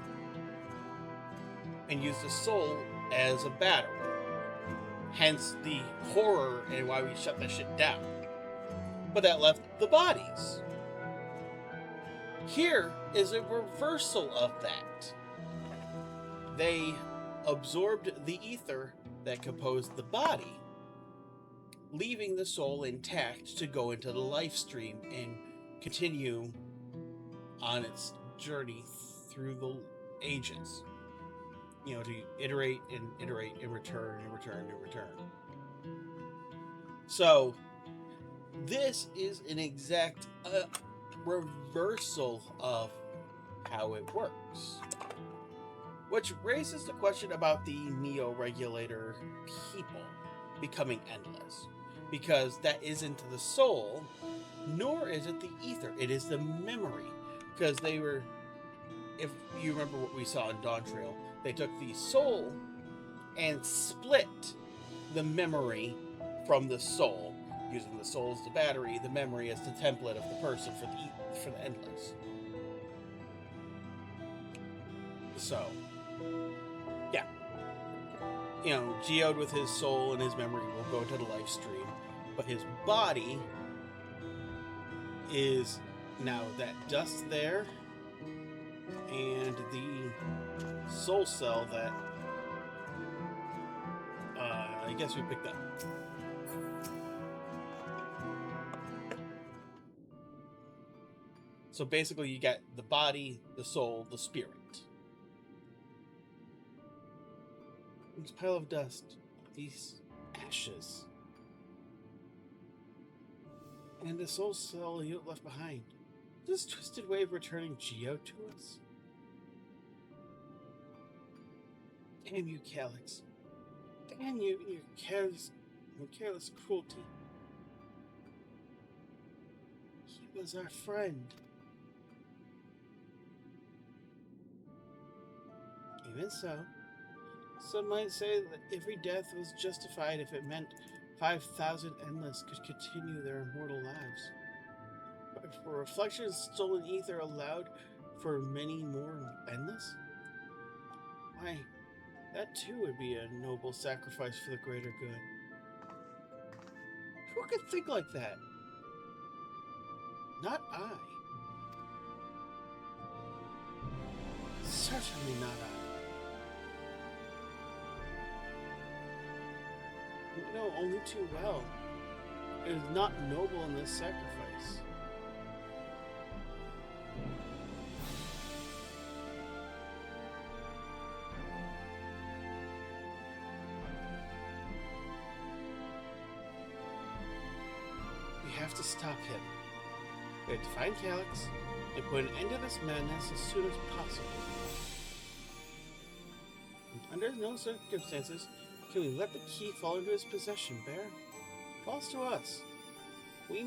and used the soul as a battery. Hence the horror and why we shut that shit down. But that left the bodies. Here is a reversal of that. They absorbed the ether that composed the body, leaving the soul intact to go into the life stream and continue on its journey through the ages. You know, to iterate and return and return and return. So, this is an exact reversal of how it works. Which raises the question about the Neo-Regulator people becoming endless. Because that isn't the soul, nor is it the ether. It is the memory. Because they were, if you remember what we saw in DawnTrail, they took the soul and split the memory from the soul, using the soul as the battery, the memory as the template of the person for the endless. So, yeah. You know, Geode with his soul and his memory will go to the live stream, but his body is now that dust there, and the soul cell that I guess we picked up. So basically you got the body, the soul, the spirit. This pile of dust, these ashes, and the soul cell you left behind. This twisted way of returning Geo to us? Damn you, Calyx. Damn you and your careless cruelty. He was our friend. Even so, some might say that every death was justified if it meant 5,000 Endless could continue their immortal lives. But for reflections, stolen ether allowed for many more Endless? Why, that too would be a noble sacrifice for the greater good. Who could think like that? Not I. Certainly not I. You know only too well. It is not noble in this sacrifice. We have to stop him. We have to find Calyx and put an end to this madness as soon as possible. And under no circumstances can we let the key fall into his possession, Bear. It falls to us. We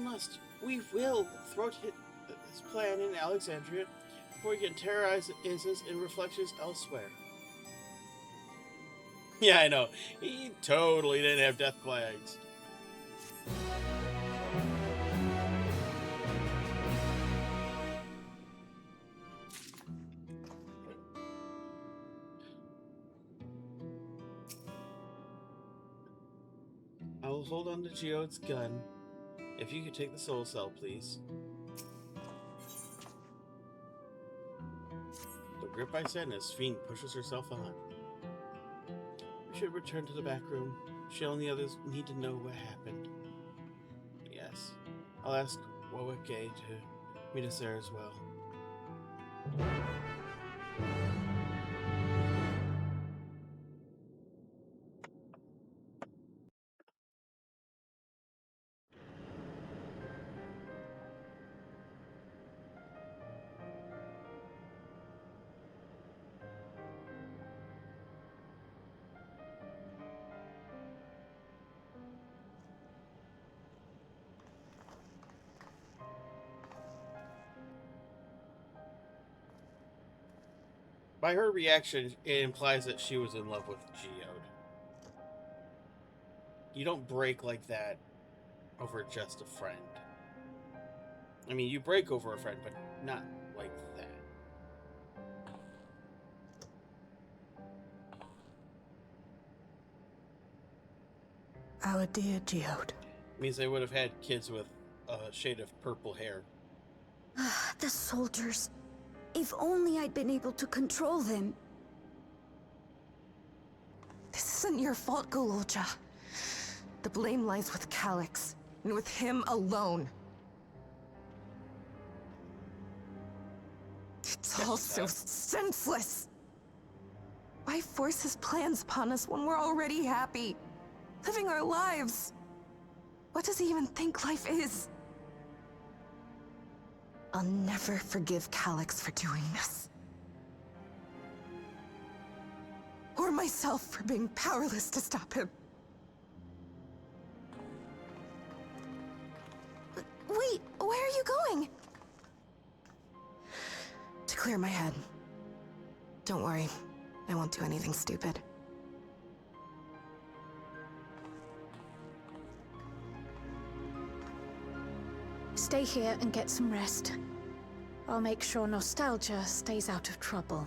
will thwart his plan in Alexandria before we can terrorize the Izzas and reflections elsewhere. Yeah, I know. He totally didn't have death flags. I will hold on to Geode's gun. If you could take the soul cell, please. The grip I send as Fiend pushes herself on. We should return to the back room. Shell and the others need to know what happened. Yes, I'll ask Wawake to meet us there as well. By her reaction, it implies that she was in love with Geode. You don't break like that over just a friend. I mean, you break over a friend, but not like that. Our dear Geode. Means they would have had kids with a shade of purple hair. The soldiers. If only I'd been able to control them. This isn't your fault, Gololja. The blame lies with Calyx, and with him alone. It's all so senseless. Why force his plans upon us when we're already happy, living our lives? What does he even think life is? I'll never forgive Calyx for doing this. Or myself for being powerless to stop him. Wait, where are you going? To clear my head. Don't worry, I won't do anything stupid. Stay here and get some rest. I'll make sure Nostalgia stays out of trouble.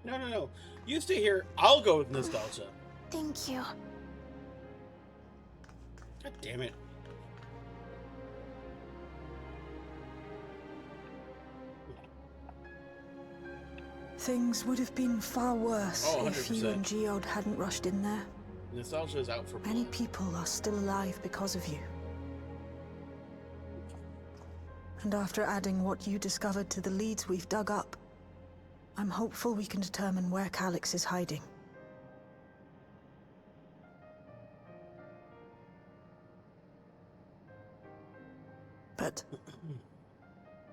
No, no, no. You stay here. I'll go with nostalgia. Thank you. God damn it. Things would have been far worse Oh, if you 100%. and Geode hadn't rushed in there. Nostalgia is out for Many blood. people are still alive because of you. And after adding what you discovered to the leads we've dug up, I'm hopeful we can determine where Calyx is hiding. But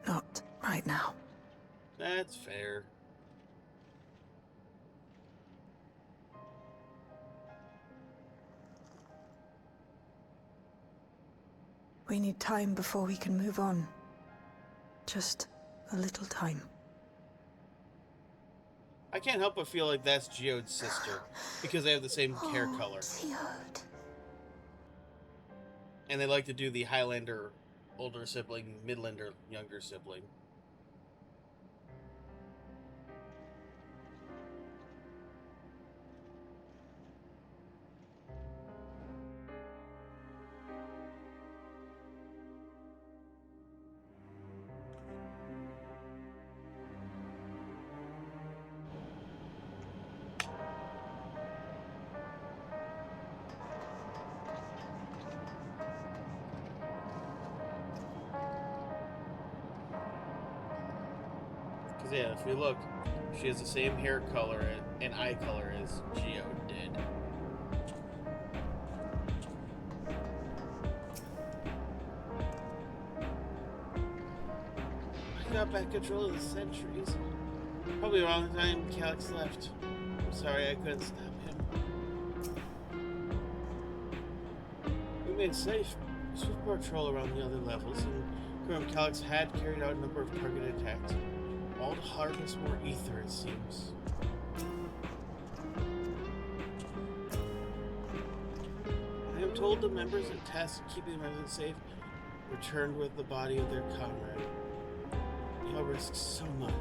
not right now. That's fair. We need time before we can move on. Just a little time. I can't help but feel like that's Geode's sister because they have the same hair color. Geode. And they like to do the Highlander older sibling, Midlander younger sibling. Because, yeah, if we look, she has the same hair color and eye color as Geode did. I got back control of the sentries. Probably around the time Calyx left. I'm sorry I couldn't stop him. We made safe swift patrol around the other levels, and Colonel Calyx had carried out a number of targeted attacks. All to harvest more ether, it seems. I am told the members tasked with keeping the residents safe returned with the body of their comrade. They all risked so much.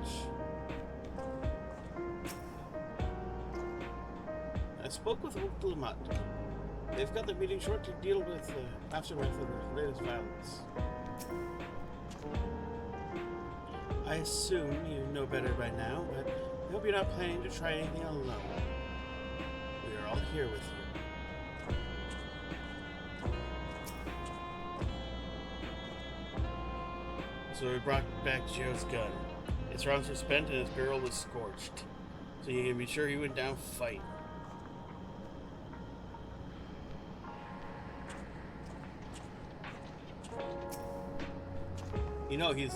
I spoke with Lamont. They've got the meeting short to deal with the aftermath of the latest violence. I assume you know better by now, but I hope you're not planning to try anything alone. We are all here with you. So we brought back Joe's gun. Its rounds were spent and his barrel was scorched. So you can be sure he went down fighting. You know, he's...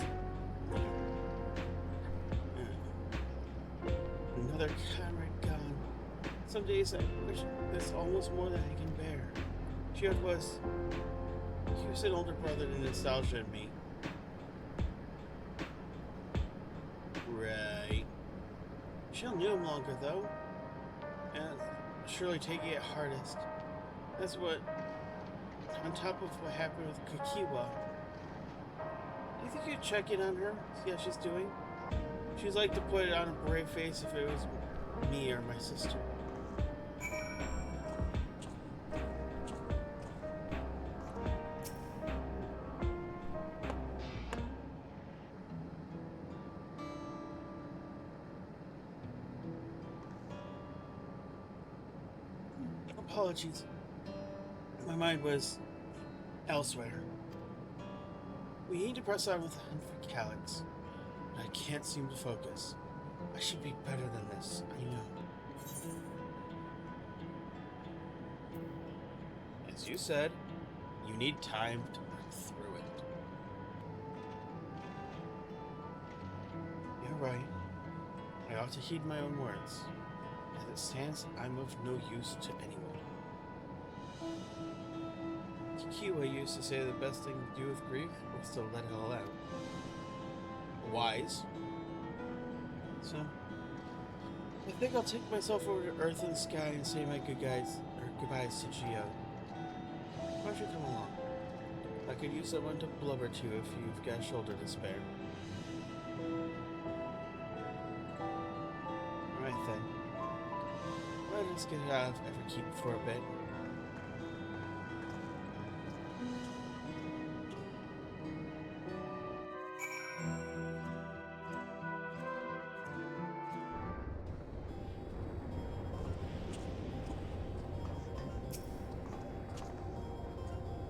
Another comrade gone. Some days I wish this almost more than I can bear. Geode was... He was an older brother to Nostalgia and me. Right. She'll knew him longer, though. And surely taking it hardest. That's what... On top of what happened with Kukiwa. Do you think you'd check in on her? See how she's doing? She'd like to put it on a brave face if it was me or my sister. Apologies. My mind was elsewhere. We need to press on with the hunt for Calyx, but I can't seem to focus. I should be better than this, I know. As you said, you need time to work through it. You're right. I ought to heed my own words. As it stands, I'm of no use to anyone. Kikiwa used to say the best thing to do with grief was to let it all out. Wise. So, I think I'll take myself over to Earth and Sky and say my goodbyes to Geo. Why don't you come along? I could use someone to blubber to if you've got a shoulder to spare. Alright then. Let's get it out of Everkeep for a bit.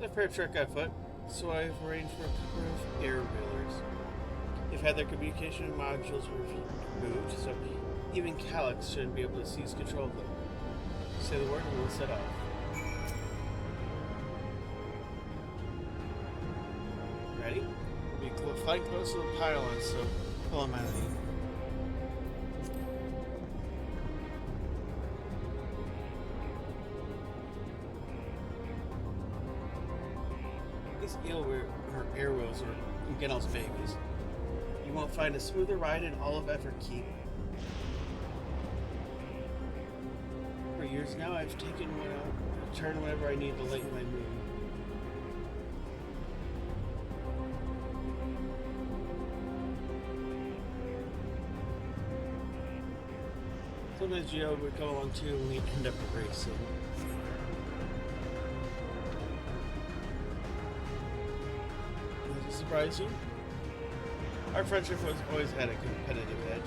The fair trek afoot, so I've arranged for a couple of air wheelers. They've had their communication modules removed, so even Calyx shouldn't be able to seize control of them. Say the word and we'll set off. Ready? We'll be flying close to the pylon, so pull them out of the... These air wheels are Genel's babies. You won't find a smoother ride in all of Everkeep. For years now, I've taken one out, a turn whenever I need to lighten my mood. Sometimes Geo would come along too, and we'd end up racing. Does it surprise you? Our friendship was always had a competitive edge.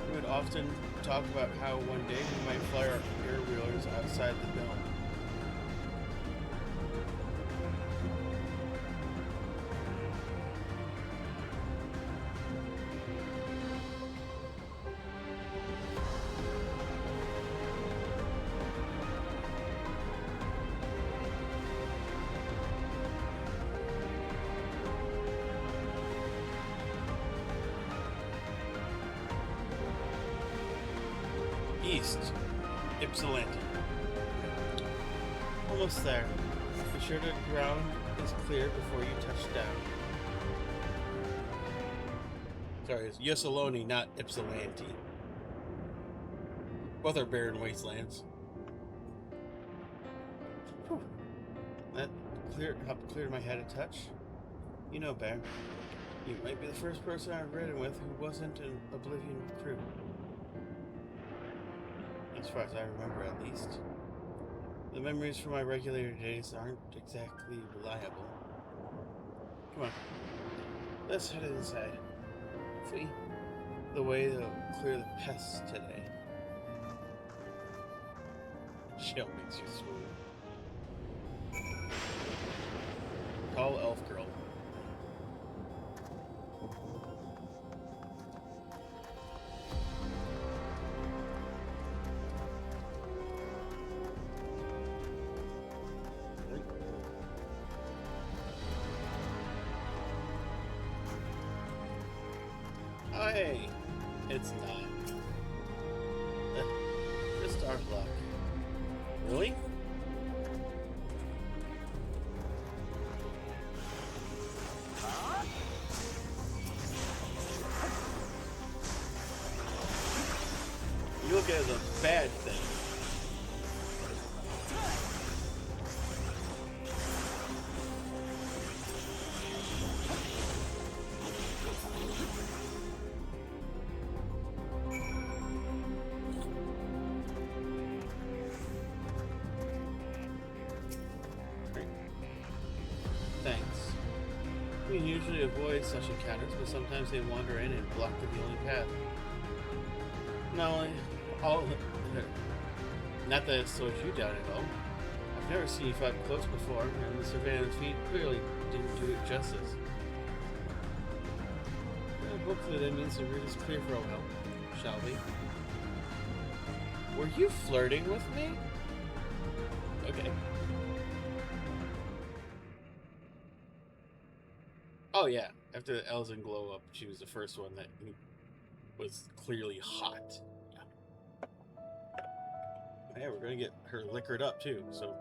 We would often talk about how one day we might fly our air wheelers outside the dome. East, Ypsilanti. Almost there. Be sure the ground is clear before you touch down. Sorry, it's Ypsilanti, not Ypsilanti. Both are barren wastelands. Whew. That helped clear my head a touch. You know, Bear, you might be the first person I've ridden with who wasn't an Oblivion recruit. As far as I remember, at least. The memories from my regulator days aren't exactly reliable. Come on. Let's head inside. See? The way to clear the pests today. Chill makes you swoon. Call Elf Girl. Oh, hey, it's not. Just our luck. Really? You look at it as a bad thing. Thanks. We usually avoid such encounters, but sometimes they wander in and block the only path. Not that it slows you down at all. I've never seen you fight close before, and the surveillance feed clearly didn't do it justice. Hopefully that means the route is clear for a while, shall we? Were you flirting with me? Okay. Oh yeah, after the Elzen glow up, she was the first one that was clearly hot. Yeah, we're gonna get her liquored up too, so.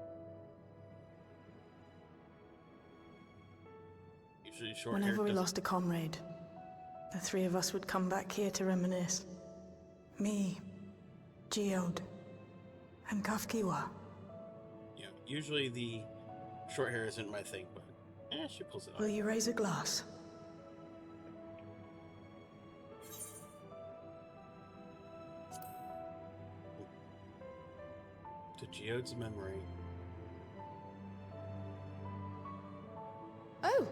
Usually short hair Whenever we doesn't- lost a comrade, the three of us would come back here to reminisce. Me, Geode, and Kafkiwa. Yeah, usually the short hair isn't my thing, but She pulls it Will off. you raise a glass? To Geode's memory. Oh!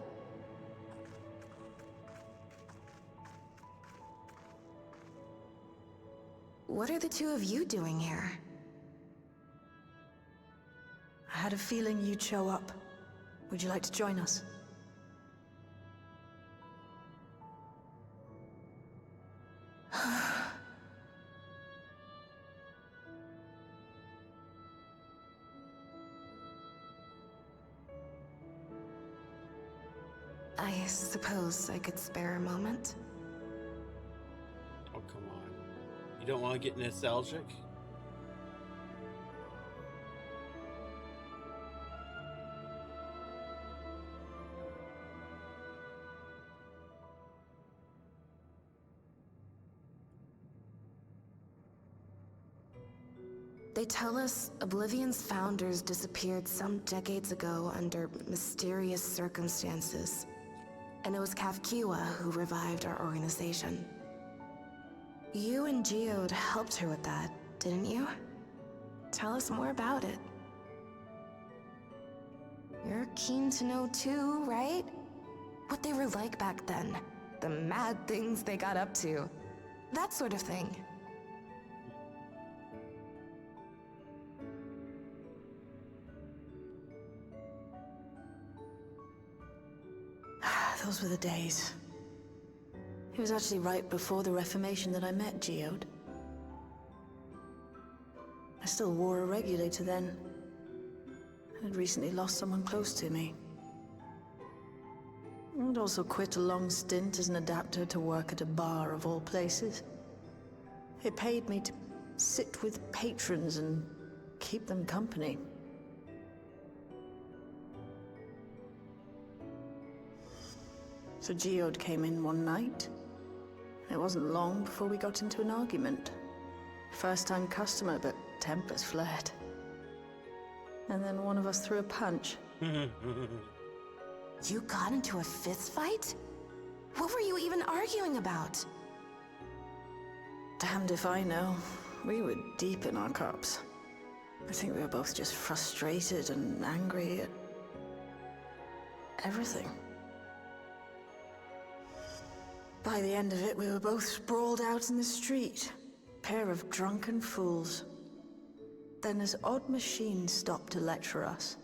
What are the two of you doing here? I had a feeling you'd show up. Would you like to join us? I suppose I could spare a moment. Oh, come on. You don't want to get nostalgic? They tell us Oblivion's founders disappeared some decades ago under mysterious circumstances. And it was Kafkiwa who revived our organization. You and Geode helped her with that, didn't you? Tell us more about it. You're keen to know too, right? What they were like back then. The mad things they got up to. That sort of thing. Those were the days. It was actually right before the Reformation that I met Geode. I still wore a regulator then. I'd recently lost someone close to me. I'd also quit a long stint as an adapter to work at a bar of all places. It paid me to sit with patrons and keep them company. So Geode came in one night. It wasn't long before we got into an argument. First-time customer, but tempers flared. And then one of us threw a punch. You got into a fist fight? What were you even arguing about? Damned if I know. We were deep in our cups. I think we were both just frustrated and angry at everything. By the end of it, we were both sprawled out in the street. Pair of drunken fools. Then this odd machine stopped to lecture us,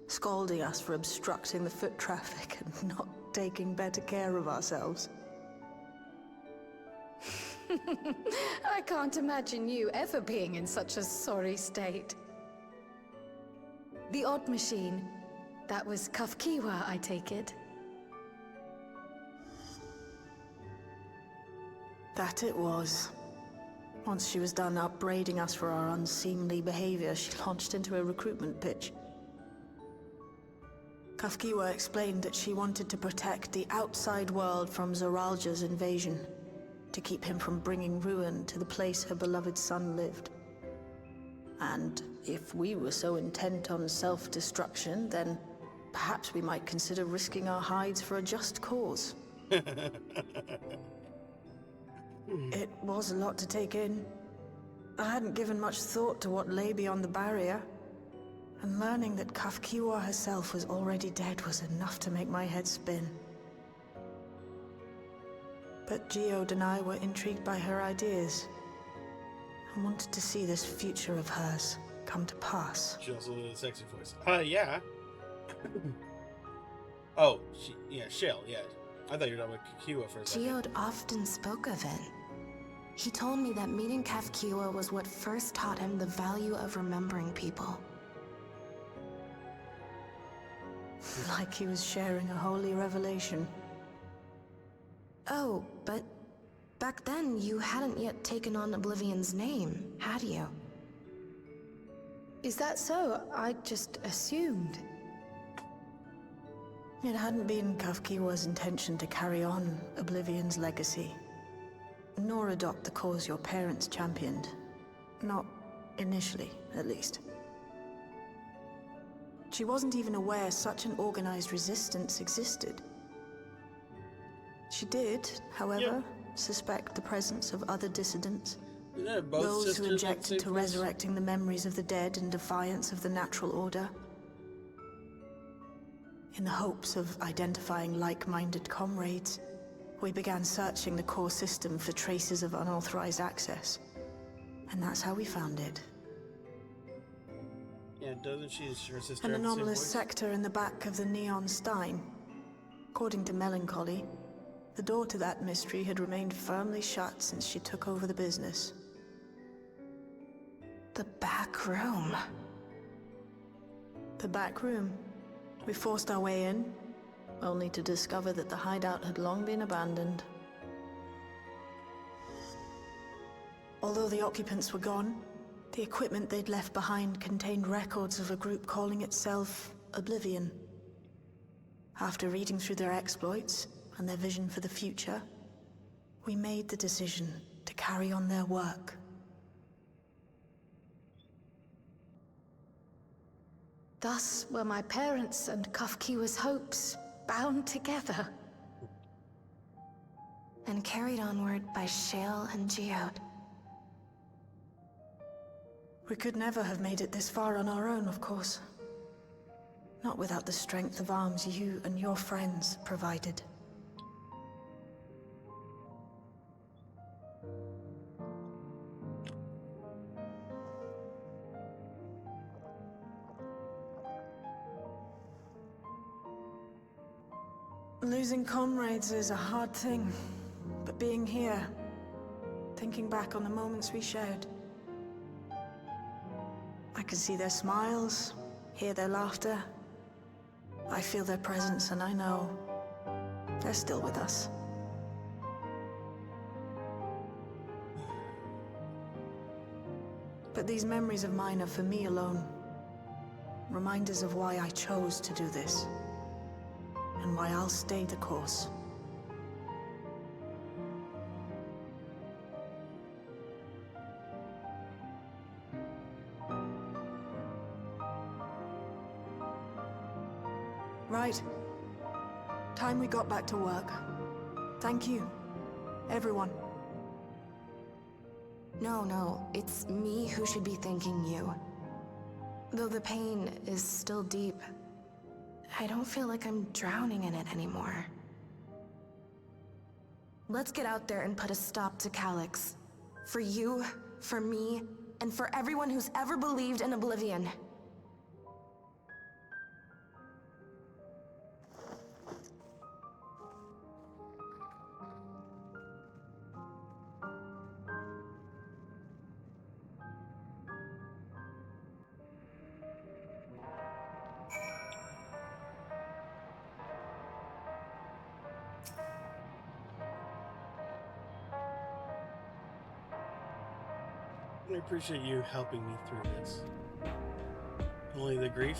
scolding us for obstructing the foot traffic and not taking better care of ourselves. I can't imagine you ever being in such a sorry state. The odd machine. That was Kafkiwa, I take it. That it was. Once she was done upbraiding us for our unseemly behavior, she launched into a recruitment pitch. Kafkiwa explained that she wanted to protect the outside world from Zoralja's invasion, to keep him from bringing ruin to the place her beloved son lived. And if we were so intent on self-destruction, then perhaps we might consider risking our hides for a just cause. It was a lot to take in. I hadn't given much thought to what lay beyond the barrier. And learning that Kafkiwa herself was already dead was enough to make my head spin. But Geode and I were intrigued by her ideas, and wanted to see this future of hers come to pass. She also did a sexy voice. Yeah. Oh, Shale, yeah. I thought you were talking about Kikiwa for a second. Geode often spoke of it. He told me that meeting Kafkiwa was what first taught him the value of remembering people. Like he was sharing a holy revelation. Oh, but back then you hadn't yet taken on Oblivion's name, had you? Is that so? I just assumed. It hadn't been Kafkiwa's intention to carry on Oblivion's legacy, nor adopt the cause your parents championed. Not initially, at least. She wasn't even aware such an organized resistance existed. She did, however, suspect the presence of other dissidents. Yeah, both Those who sisters on objected same to place? resurrecting the memories of the dead in defiance of the natural order. In the hopes of identifying like-minded comrades, we began searching the core system for traces of unauthorized access. And that's how we found it. Yeah, doesn't she? Her sister An have the same anomalous voice? sector in the back of the Neon Stein. According to Melancholy, the door to that mystery had remained firmly shut since she took over the business. The back room. The back room. We forced our way in, only to discover that the hideout had long been abandoned. Although the occupants were gone, the equipment they'd left behind contained records of a group calling itself Oblivion. After reading through their exploits and their vision for the future, we made the decision to carry on their work. Thus were my parents' and Kafkiwa's hopes bound together. And carried onward by Shale and Geode. We could never have made it this far on our own, of course. Not without the strength of arms you and your friends provided. Losing comrades is a hard thing, but being here, thinking back on the moments we shared, I can see their smiles, hear their laughter. I feel their presence, and I know they're still with us. But these memories of mine are for me alone. Reminders of why I chose to do this. And why I'll stay the course. Right. Time we got back to work. Thank you, everyone. No, it's me who should be thanking you. Though the pain is still deep, I don't feel like I'm drowning in it anymore. Let's get out there and put a stop to Calyx. For you, for me, and for everyone who's ever believed in Oblivion. I appreciate you helping me through this. Only the grief.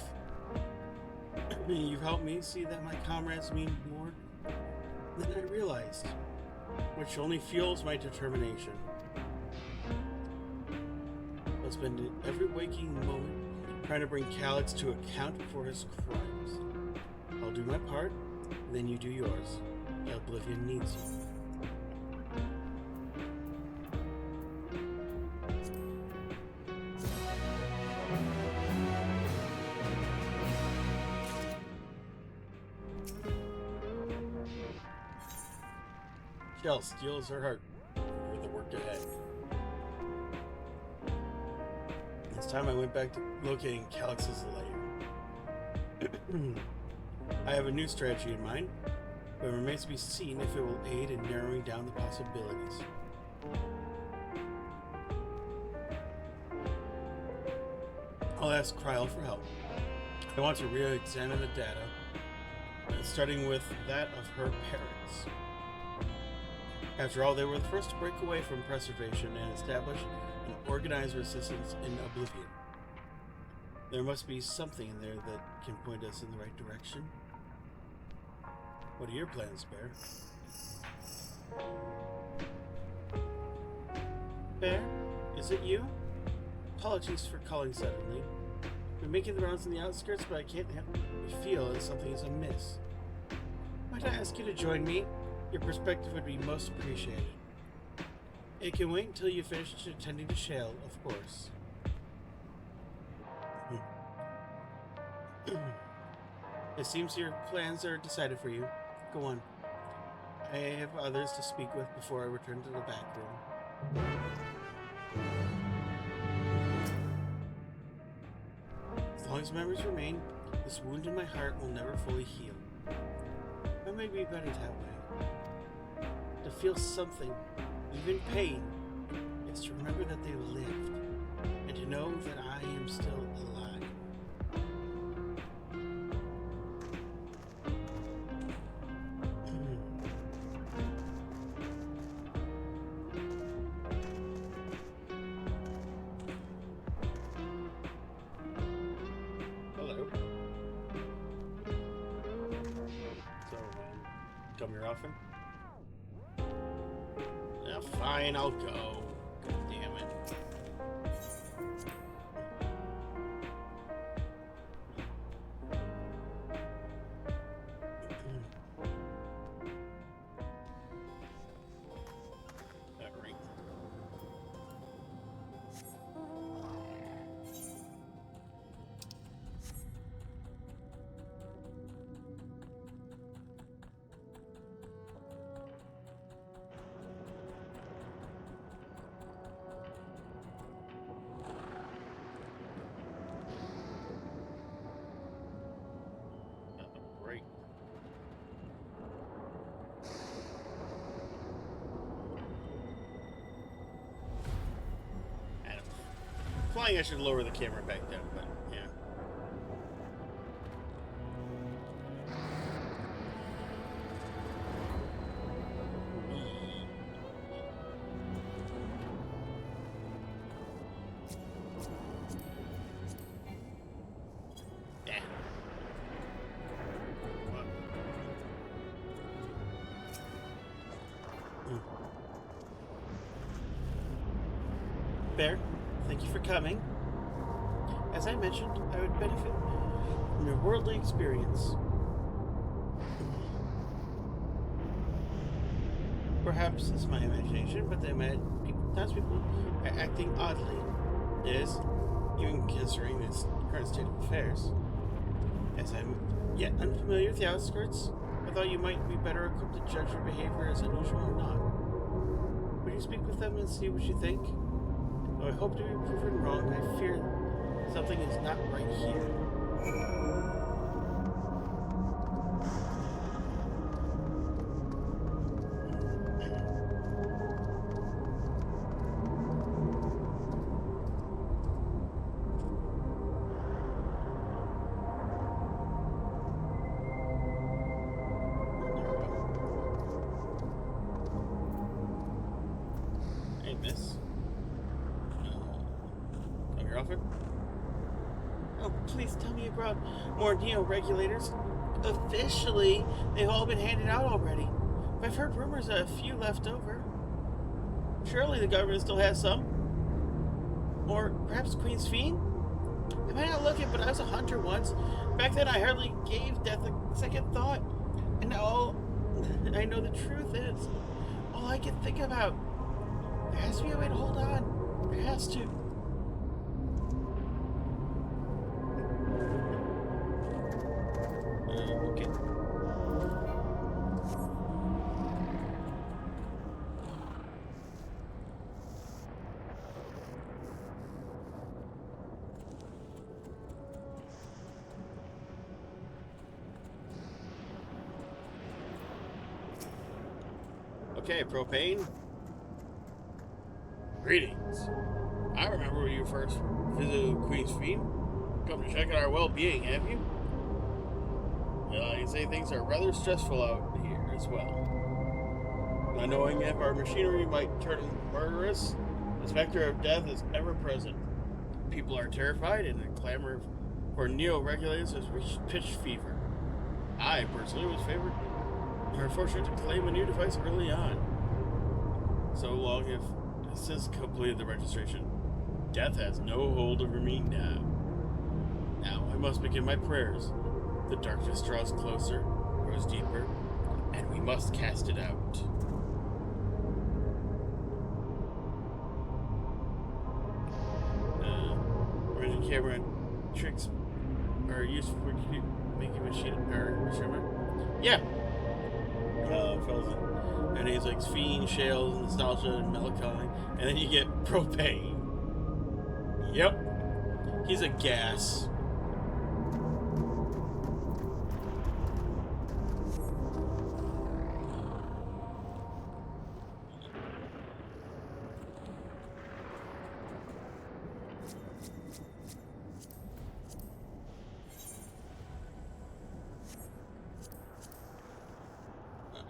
You've helped me see that my comrades mean more than I realized, which only fuels my determination. I'll spend every waking moment trying to bring Calyx to account for his crimes. I'll do my part, then you do yours. Oblivion needs you. Shell steals her heart for the work ahead. This time I went back to locating Calyx's lair. I have a new strategy in mind, but it remains to be seen if it will aid in narrowing down the possibilities. I'll ask Kryl for help. I want to re-examine the data, starting with that of her parents. After all, they were the first to break away from preservation and establish an organized resistance in Oblivion. There must be something in there that can point us in the right direction. What are your plans, Bear? Bear? Is it you? Apologies for calling suddenly. been making the rounds in the outskirts, but I can't help but feel that something is amiss. Might I ask you to join me? Your perspective would be most appreciated. It can wait until you finish attending to Shale, of course. It seems your plans are decided for you. Go on. I have others to speak with before I return to the back room. As long as memories remain, this wound in my heart will never fully heal. It may be better that way. To feel something, even pain, is to remember that they lived, and to know that I am still alive. Hello. So, come here often? Yeah, fine, I'll go. God damn it. Alright. Great. Adam. Flying, I should lower the camera back down, but yeah. Yeah. Bear, thank you for coming. As I mentioned, I would benefit from your worldly experience. Perhaps it's my imagination, but townspeople are acting oddly. Yes, even considering this current state of affairs. As I'm yet unfamiliar with the outskirts, I thought you might be better equipped to judge your behavior as unusual or not. Would you speak with them and see what you think? Though I hope to be proven wrong, I fear something is not right here. Hey, miss. Come here often? Oh, please tell me about more Neo-regulators. Officially, they've all been handed out already. But I've heard rumors of a few left over. Surely the government still has some. Or perhaps Queen's Fiend? I might not look it, but I was a hunter once. Back then I hardly gave death a second thought. And now all I know the truth is, all I can think about. There has to be a way to hold on. There has to. Okay. Okay, propane. Greetings. I remember when you first visited Queen's Fiend. Come to check on our well-being, have you? Well, I can say things are rather stressful out here as well. Not knowing if our machinery might turn murderous, the specter of death is ever present. People are terrified, and the clamor for Neo-regulators has reached pitch fever. I personally was fortunate to claim a new device early on. So long if since completed the registration, death has no hold over me now. must begin my prayers. The darkness draws closer, grows deeper, and we must cast it out. Emerging camera tricks are used for making machine or instrument. Yeah. And he's like fiend, shales, nostalgia, and melancholy, and then you get propane. Yep. He's a gas.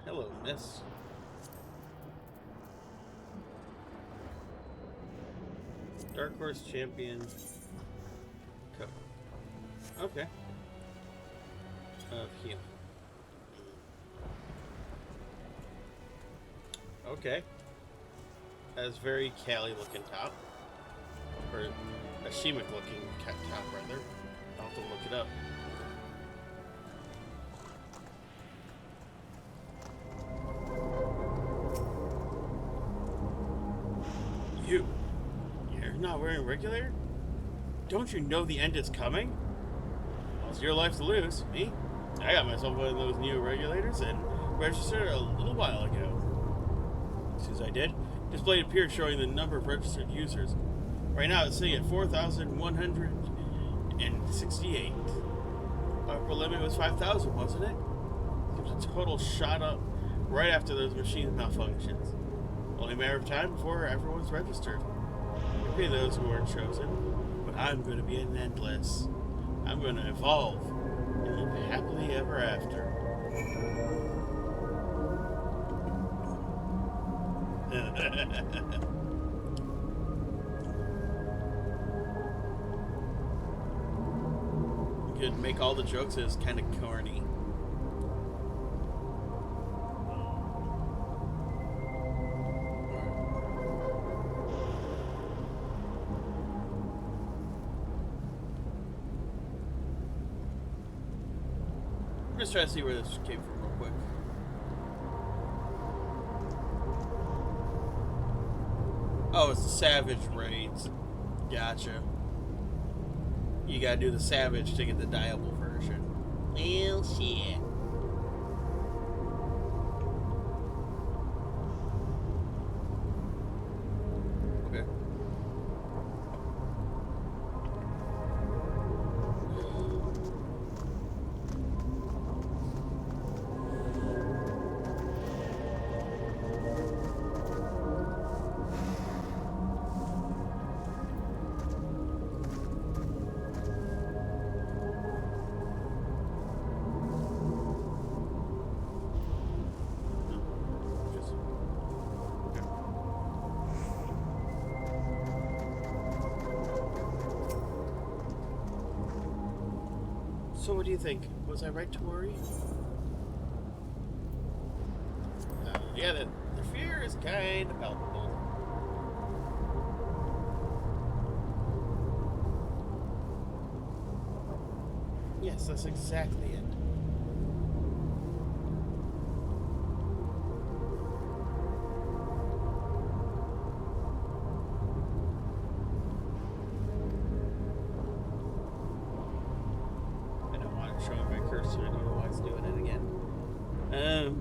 Hello, miss. Dark Horse Champion Cup. Okay. Of healing. Okay. That's very Cali looking top. Or a Shemic looking top, rather. I'll have to look it up. You're not wearing a regulator? Don't you know the end is coming? Well, it's your life to lose. Me? I got myself one of those new regulators and registered a little while ago. As soon as I did, display appeared showing the number of registered users. Right now it's sitting at 4,168. Upper limit was 5,000, wasn't it? It was a total shot up right after those machine malfunctions. Only a matter of time before everyone's registered. There'll be those who aren't chosen, but I'm going to be an endless. I'm going to evolve and live happily ever after. You could make all the jokes as kind of corny. Just try to see where this came from real quick. Oh, it's the Savage raids. Gotcha. You gotta do the Savage to get the diable version. Well, shit. Okay. So what do you think? Was I right to worry? Yeah, the fear is kind of palpable. Yes, that's exactly it. Showing my cursor, I don't know why it's doing it again. Oh,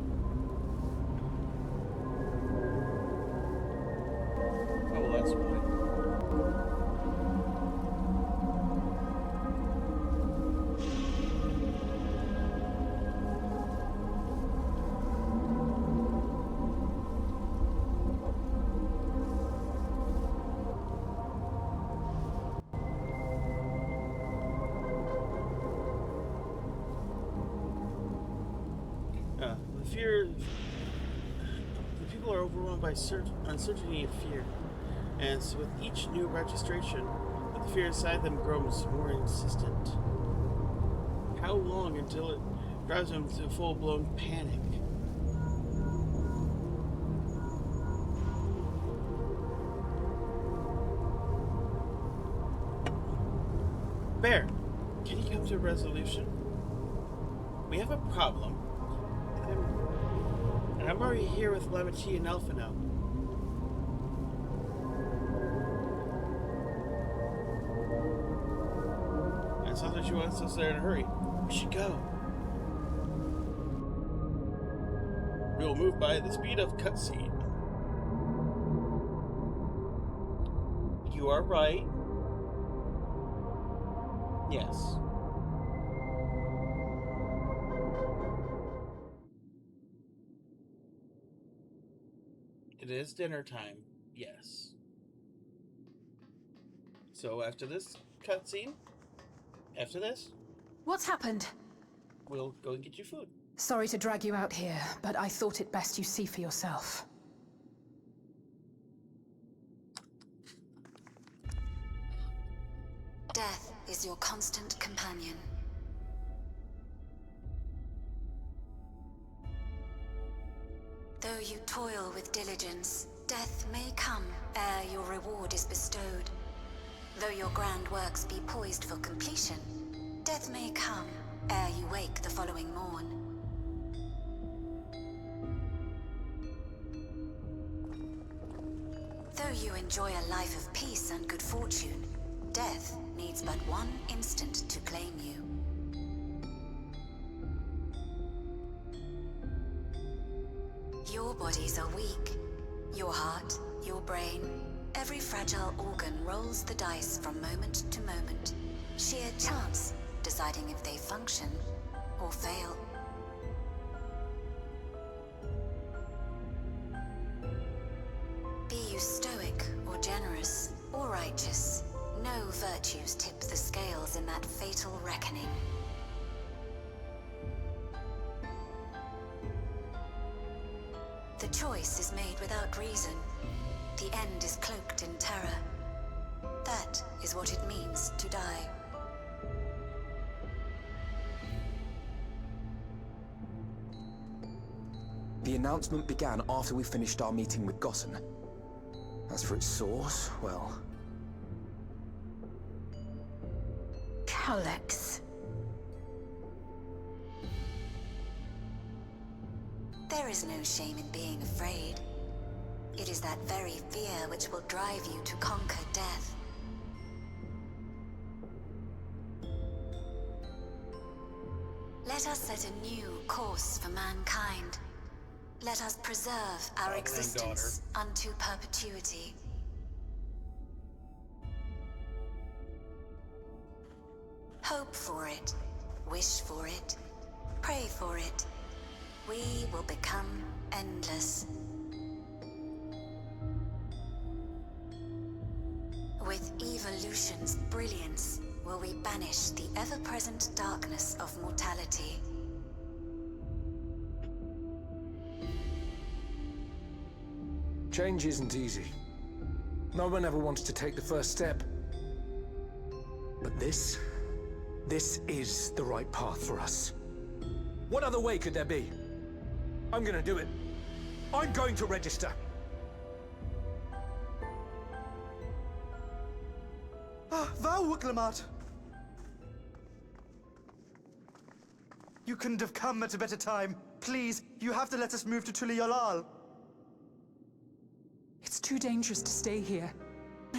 well, that's why. Fear. The people are overwhelmed by uncertainty and fear, and so with each new registration, the fear inside them grows more insistent. How long until it drives them to full-blown panic? Bear, Can you come to a resolution? We have a problem. And I'm already here with Levity and Alpha now. It sounds like she wants us there in a hurry. We should go. We will move by the speed of cutscene. You are right. Yes. It is dinner time. Yes. So after this cutscene, after this, What's happened? we'll go and get you food. Sorry to drag you out here, but I thought it best you see for yourself. Death is your constant companion. Though you toil with diligence, death may come ere your reward is bestowed. Though your grand works be poised for completion, death may come ere you wake the following morn. Though you enjoy a life of peace and good fortune, death needs but one instant to claim you. Your bodies are weak. Your heart, your brain, every fragile organ rolls the dice from moment to moment. Sheer chance deciding if they function or fail. Be you stoic or generous or righteous, no virtues tip the scales in that fatal reckoning. The choice is made without reason. The end is cloaked in terror. That is what it means to die. The announcement began after we finished our meeting with Gossen. As for its source, well... Alex. There is no shame in being afraid. It is that very fear which will drive you to conquer death. Let us set a new course for mankind. Let us preserve our existence unto perpetuity. Hope for it, wish for it, pray for it. We will become endless. With evolution's brilliance, will we banish the ever-present darkness of mortality. Change isn't easy. No one ever wants to take the first step. But this is the right path for us. What other way could there be? I'm gonna do it. I'm going to register. Wow, Wuklamart! You couldn't have come at a better time. Please, you have to let us move to Tuliyolal. It's too dangerous to stay here.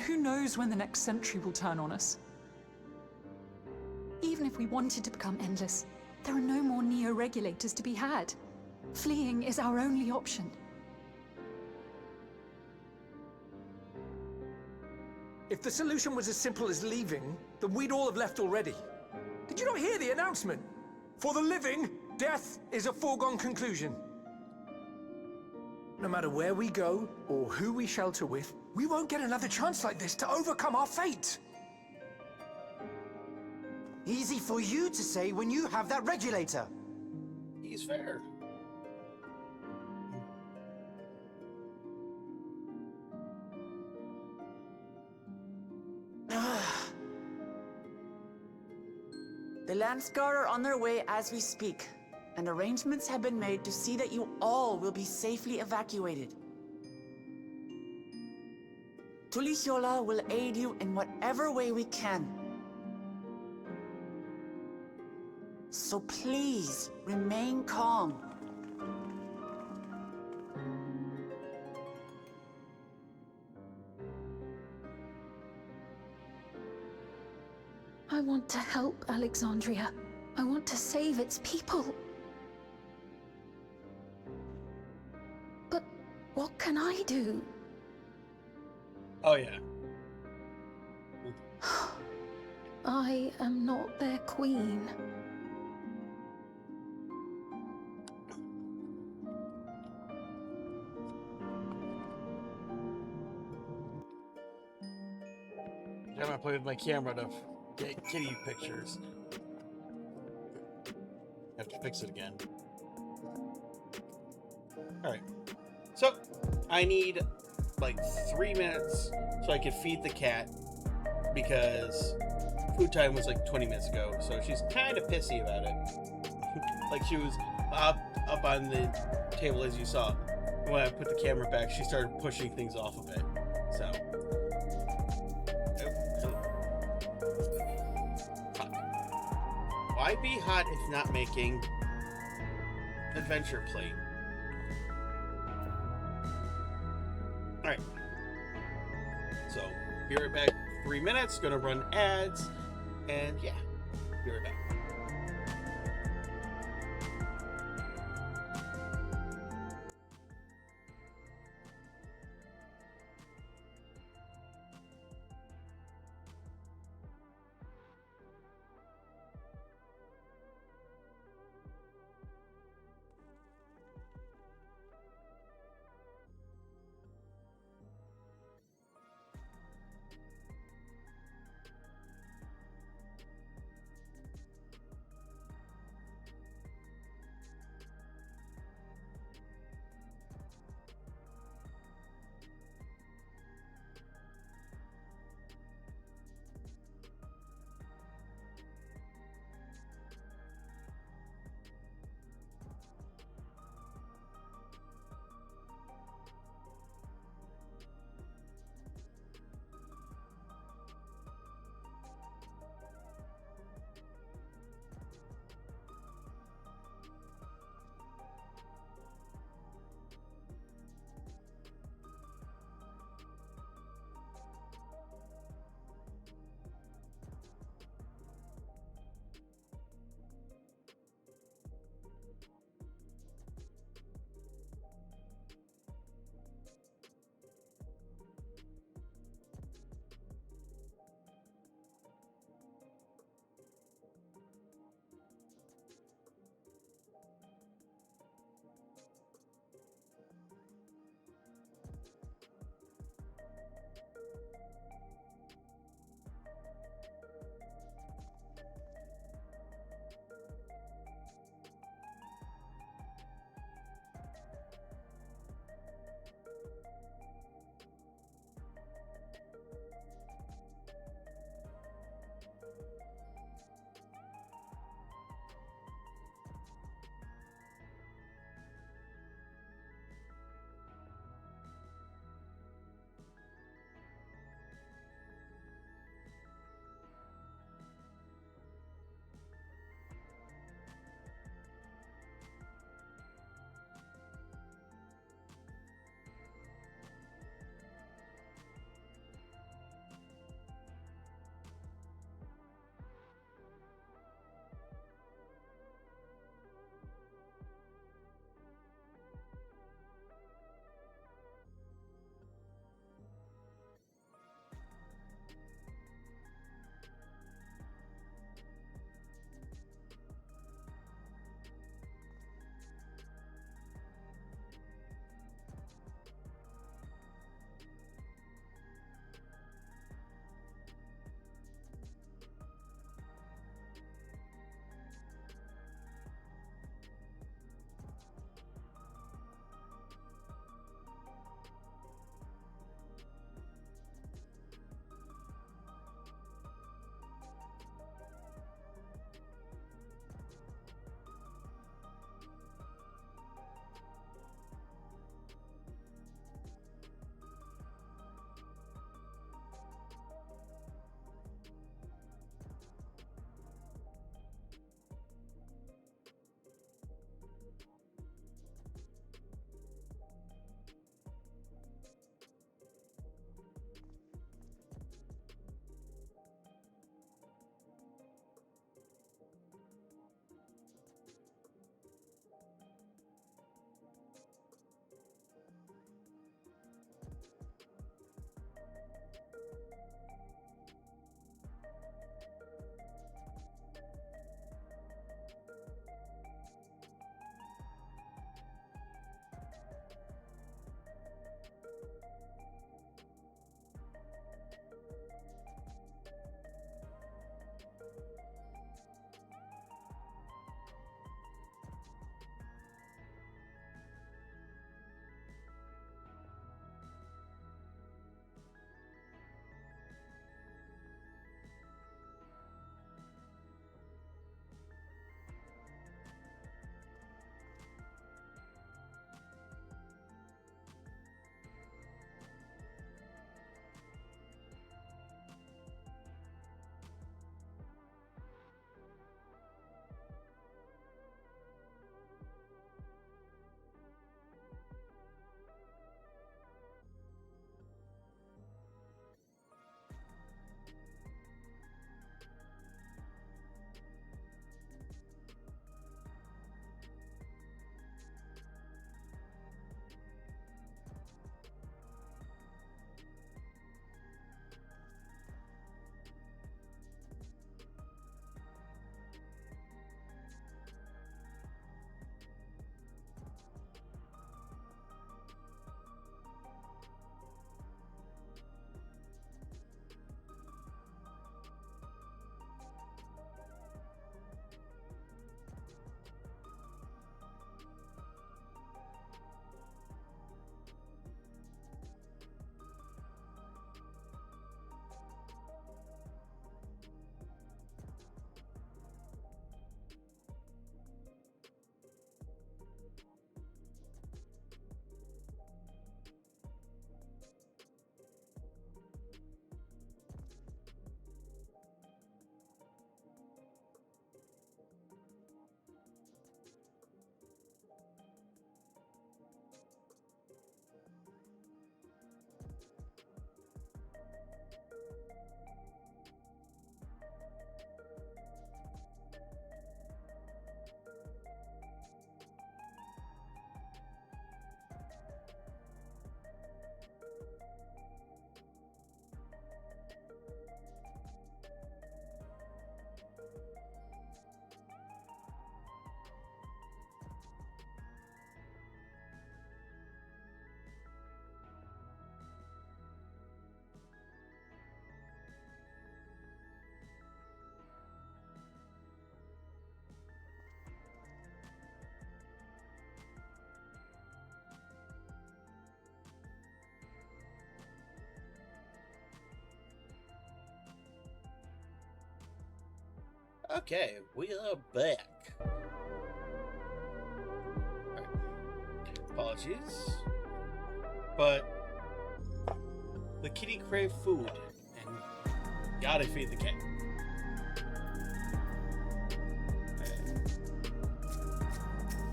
Who knows when the next century will turn on us? Even if we wanted to become endless, there are no more neo-regulators to be had. Fleeing is our only option. If the solution was as simple as leaving, then we'd all have left already. Did you not hear the announcement? For the living, death is a foregone conclusion. No matter where we go, or who we shelter with, we won't get another chance like this to overcome our fate. Easy for you to say when you have that regulator. He's fair. The Landsguard are on their way as we speak, and arrangements have been made to see that you all will be safely evacuated. Tulihiola will aid you in whatever way we can. So please, remain calm. I want to help Alexandria. I want to save its people. But what can I do? Oh, yeah. I am not their queen. I'm gonna play with my camera to get kitty pictures. Have to fix it again. Alright. So, I need like 3 minutes so I can feed the cat because food time was like 20 minutes ago, so she's kind of pissy about it. Like she was up on the table as you saw. When I put the camera back, she started pushing things off of it. So, fuck. Why be hot if not making adventure plate? Alright. So, be right back. 3 minutes, gonna run ads, and yeah, be right back. Okay, we are back. Right. Apologies, but the kitty craved food, and gotta feed the cat.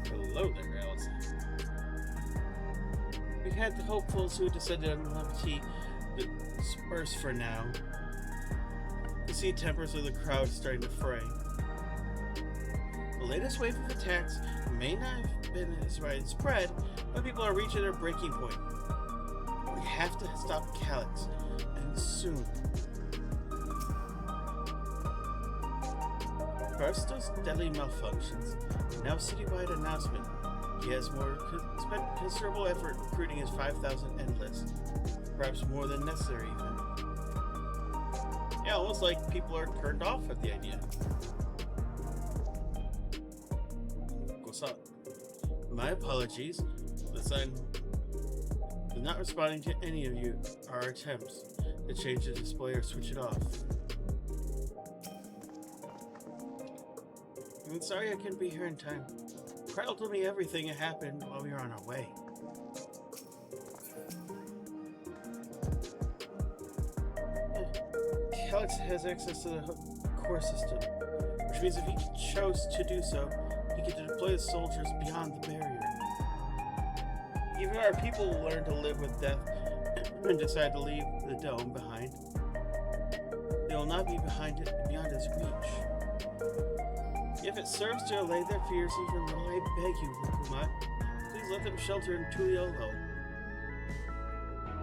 Hello there, Alice. We've had the hopefuls who descended on levity disperse for now. The sea tempers of the crowd starting to fray. The latest wave of attacks may not have been as widespread, but people are reaching their breaking point. We have to stop Calyx, and soon. First, those deadly malfunctions. Now, citywide announcement. He has spent considerable effort recruiting his 5,000 endless, perhaps more than necessary even. Yeah, almost like people are turned off at the idea. My apologies. The sun is not responding to any of our attempts to change the display or switch it off. I'm sorry I couldn't be here in time. Crowd told me everything that happened while we were on our way. Calyx has access to the core system, which means if he chose to do so, he could deploy the soldiers beyond the barrier. Even our people will learn to live with death and decide to leave the dome behind. They will not be beyond his reach. If it serves to allay their fears even more, I beg you, Rukumat, please let them shelter in Tuliolo.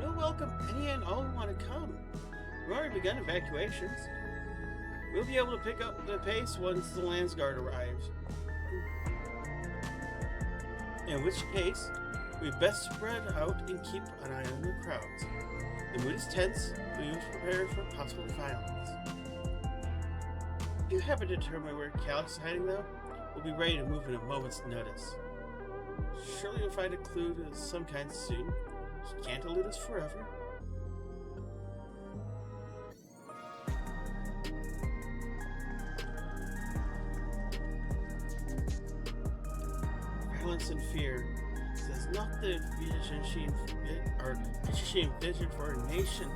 We'll welcome any and all who want to come. We've already begun evacuations. We'll be able to pick up the pace once the Landsguard arrives. In which case, we best spread out and keep an eye on the crowds. The mood is tense, we must prepare for possible violence. If you happen to determine where Calyx is hiding though, we'll be ready to move in a moment's notice. Surely you'll find a clue of some kind soon. He can't elude us forever. Violence and fear. That's not the vision she envisioned for our nation.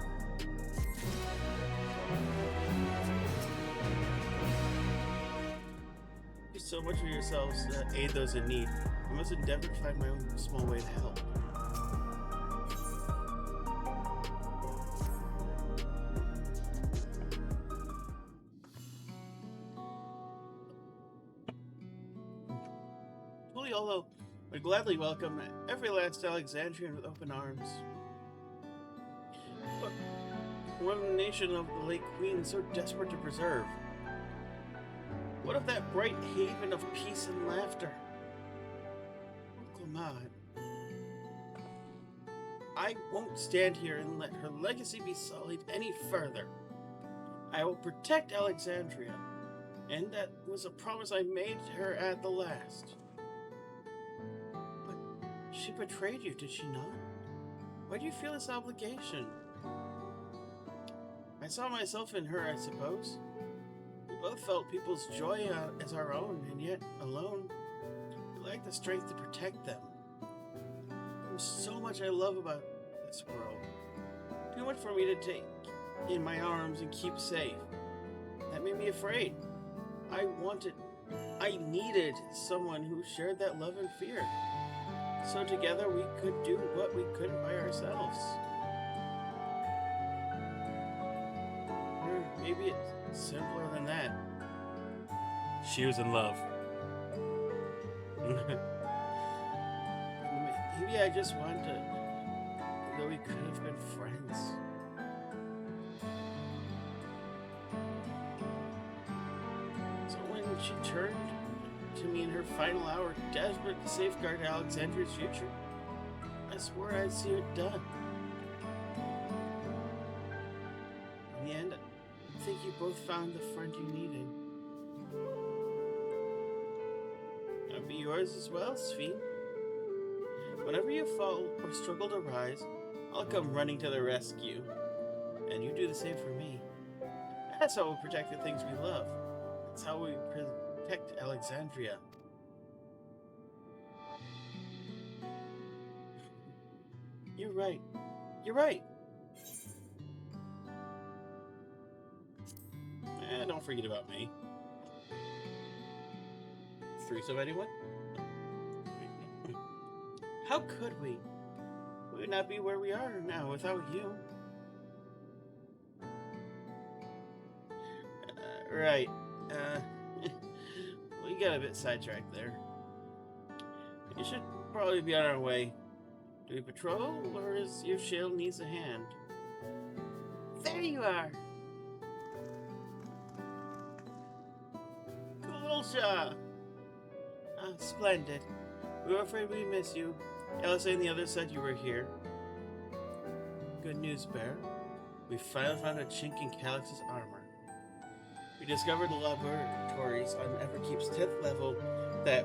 Do so much for yourselves to aid those in need. I must endeavor to find my own small way to help. Tuliolo would gladly welcome every last Alexandrian with open arms. But one nation of the late Queen so desperate to preserve. What of that bright haven of peace and laughter? Clamad. I won't stand here and let her legacy be sullied any further. I will protect Alexandria, and that was a promise I made her at the last. She betrayed you, did she not? Why do you feel this obligation? I saw myself in her, I suppose. We both felt people's joy as our own, and yet, alone, we lacked the strength to protect them. There's so much I love about this world. Too much for me to take in my arms and keep safe. That made me afraid. I needed someone who shared that love and fear. So together we could do what we couldn't by ourselves. Or maybe it's simpler than that. She was in love. Maybe I just wanted to, though we could have been friends. So when she turned to me in her final hour, desperate to safeguard Alexandria's future, I swore I'd see it done. In the end, I think you both found the friend you needed. I'll be yours as well, Sphene. Whenever you fall or struggle to rise, I'll come running to the rescue. And you do the same for me. That's how we'll protect the things we love. That's how we protect Alexandria. You're right. You're right. Don't forget about me. Threesome, anyone? How could we? We would not be where we are now without you. Right. We got a bit sidetracked there. You should probably be on our way. Do we patrol, or is your shield needs a hand? There you are! Cool shot! Ah, splendid. We were afraid we'd miss you. Elsa and the others said you were here. Good news, Bear. We finally found a chink in Calyx's armor. We discovered the laboratories on Everkeep's 10th level that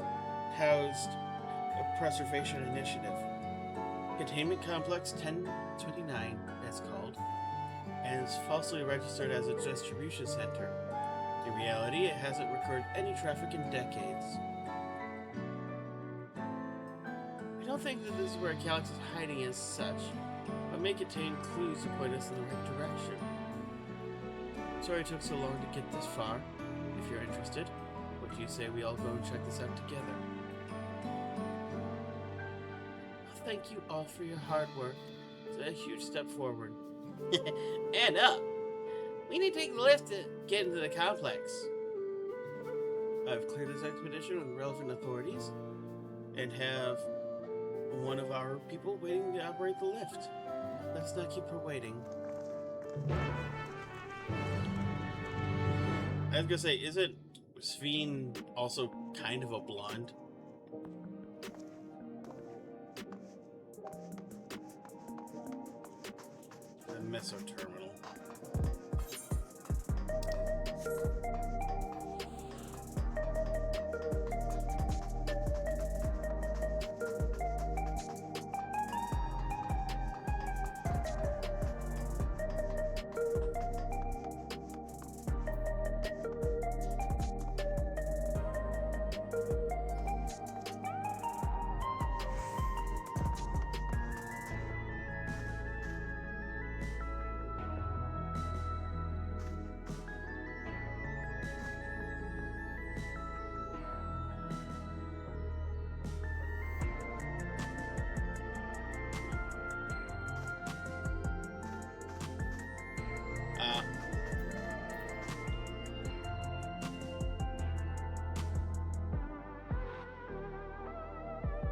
housed a preservation initiative. Containment Complex 1029, it's called, and is falsely registered as a distribution center. In reality, it hasn't recorded any traffic in decades. We don't think that this is where Calyx is hiding as such, but may contain clues to point us in the right direction. Sorry it took so long to get this far. If you're interested, what do you say we all go and check this out together? Thank you all for your hard work. It's a huge step forward. And up! We need to take the lift to get into the complex. I've cleared this expedition with relevant authorities and have one of our people waiting to operate the lift. Let's not keep her waiting. I was gonna say, isn't Sveen also kind of a blonde? The mesoterminal.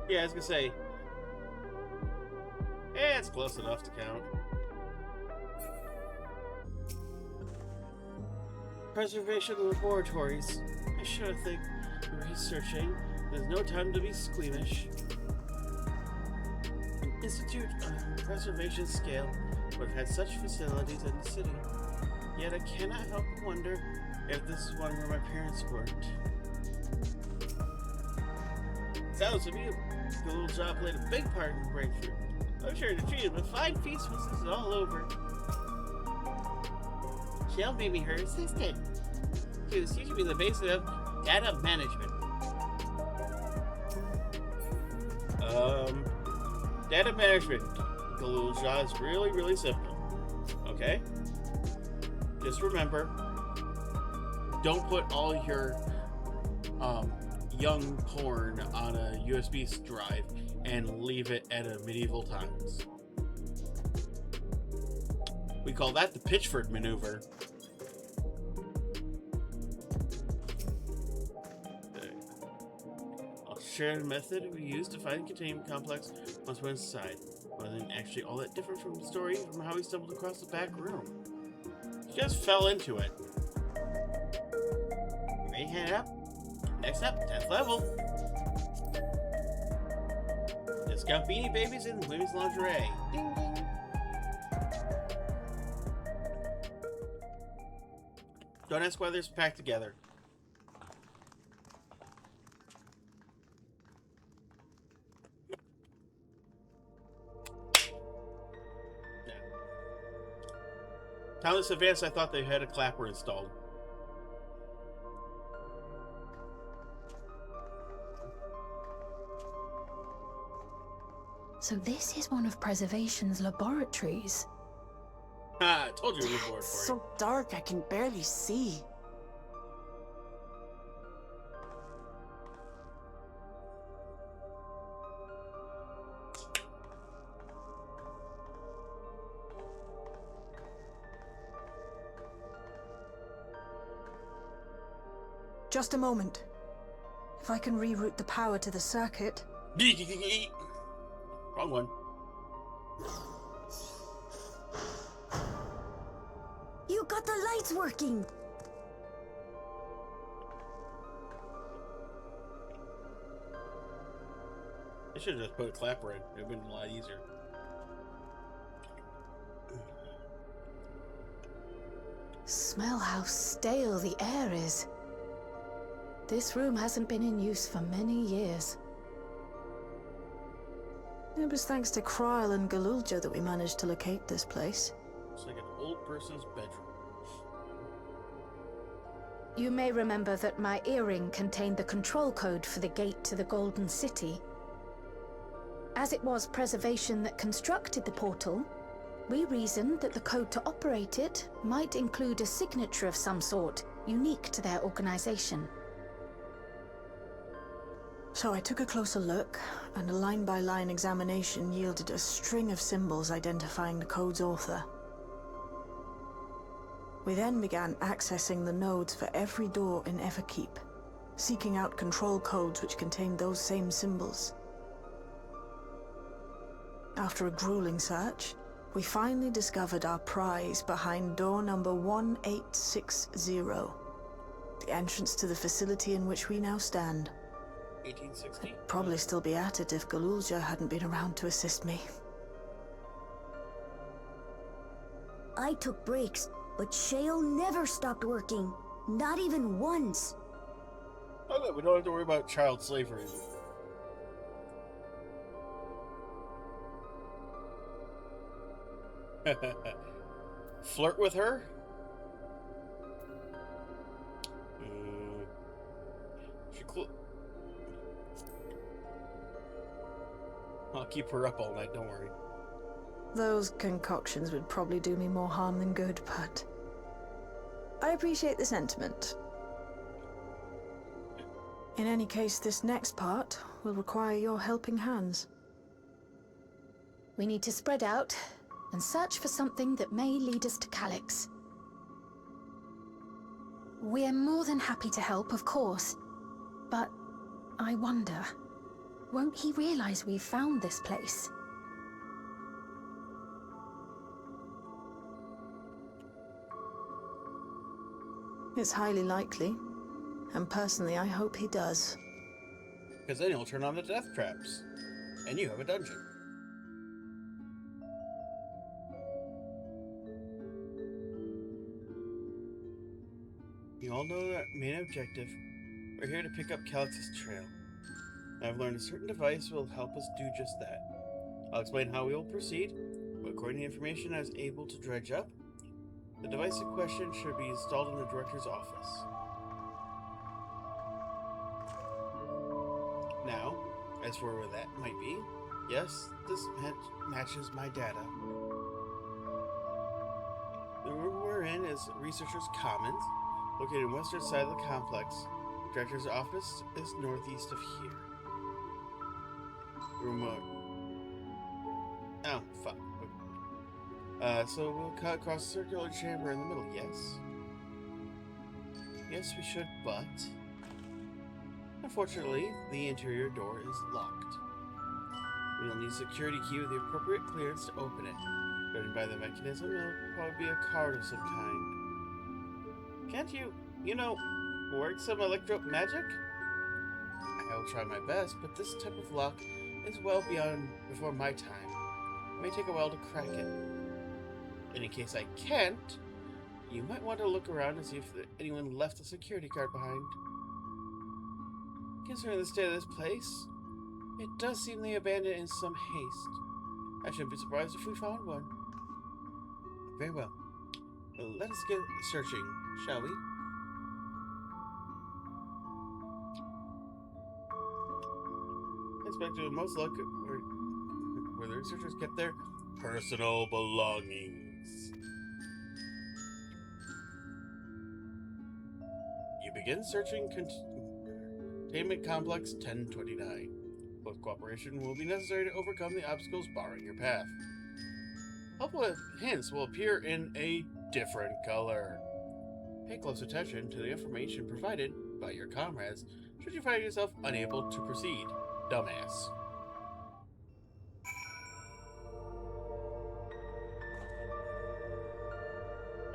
Yeah, I was gonna say, yeah, it's close enough to count. Preservation laboratories. I should think researching. There's no time to be squeamish. An institute on preservation scale would have had such facilities in the city. Yet I cannot help but wonder if this is one where my parents worked. Sounds to me the little job played a big part in the breakthrough. I'm sure to treat him a fine feast once this is all over. She'll made me her assistant. She was teaching me the basics of data management. Data management, Galuja, is really, really simple. Okay? Just remember, don't put all your young porn on a USB drive and leave it at a medieval times. We call that the Pitchford maneuver. I'll share the method we use to find the containment complex once we're inside. Wasn't actually all that different from the story from how we stumbled across the back room. She just fell into it. Ready, hand up. Next up, 10th level. Discount beanie babies and women's lingerie. Ding ding. Don't ask why they're packed together. Yeah. Time this advanced, I thought they had a clapper installed. So this is one of Preservation's laboratories. Ah, I told you we were bored It's for so dark I can barely see. Just a moment. If I can reroute the power to the circuit. it. Wrong one. You got the lights working! I should have just put a clapper in. It would have been a lot easier. Smell how stale the air is. This room hasn't been in use for many years. It was thanks to Kryl and Galulja that we managed to locate this place. It's like an old person's bedroom. You may remember that my earring contained the control code for the gate to the Golden City. As it was Preservation that constructed the portal, we reasoned that the code to operate it might include a signature of some sort, unique to their organization. So I took a closer look, and a line-by-line examination yielded a string of symbols identifying the code's author. We then began accessing the nodes for every door in Everkeep, seeking out control codes which contained those same symbols. After a grueling search, we finally discovered our prize behind door number 1860, the entrance to the facility in which we now stand. 1860? I'd probably still be at it if Galulja hadn't been around to assist me. I took breaks, but Shale never stopped working. Not even once. Oh, no, we don't have to worry about child slavery. Flirt with her? I'll keep her up all night, don't worry. Those concoctions would probably do me more harm than good, but I appreciate the sentiment. In any case, this next part will require your helping hands. We need to spread out and search for something that may lead us to Calyx. We're more than happy to help, of course, but I wonder, won't he realize we've found this place? It's highly likely, and personally I hope he does. Because then he'll turn on the death traps, and you have a dungeon. You all know our main objective. We're here to pick up Calyx's trail. I've learned a certain device will help us do just that. I'll explain how we will proceed, but according to the information I was able to dredge up, the device in question should be installed in the director's office. Now, as for where that might be, yes, this matches my data. The room we're in is Researchers' Commons, located on the western side of the complex. The director's office is northeast of here. Remote. Oh, fuck. So we'll cut across the circular chamber in the middle, yes? Yes, we should, but unfortunately, the interior door is locked. We'll need a security key with the appropriate clearance to open it. Judging by the mechanism, it'll probably be a card of some kind. Can't you know, work some electro magic? I will try my best, but this type of lock is well before my time. It may take a while to crack it. And in case I can't, you might want to look around and see if anyone left a security guard behind. Considering the state of this place, it does seemingly abandoned in some haste. I shouldn't be surprised if we found one. Very well. Let us get searching, shall we? I expect with most luck, where the researchers kept their personal belongings. You begin searching Containment Complex 1029. Both cooperation will be necessary to overcome the obstacles barring your path. Helpful hints will appear in a different color. Pay close attention to the information provided by your comrades should you find yourself unable to proceed, dumbass.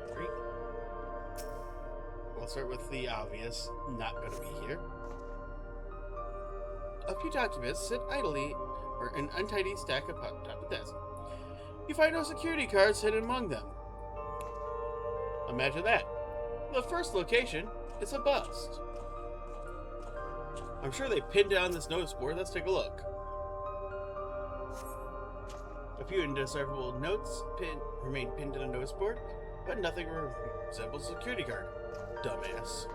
Alright. We'll start with the obvious, not going to be here. A few documents sit idly or an untidy stack upon top of the desk. You find no security cards hidden among them. Imagine that. The first location is a bust. I'm sure they pinned down this notice board. Let's take a look. A few indecipherable notes remain pinned to the notice board, but nothing resembles a security card. Dumbass.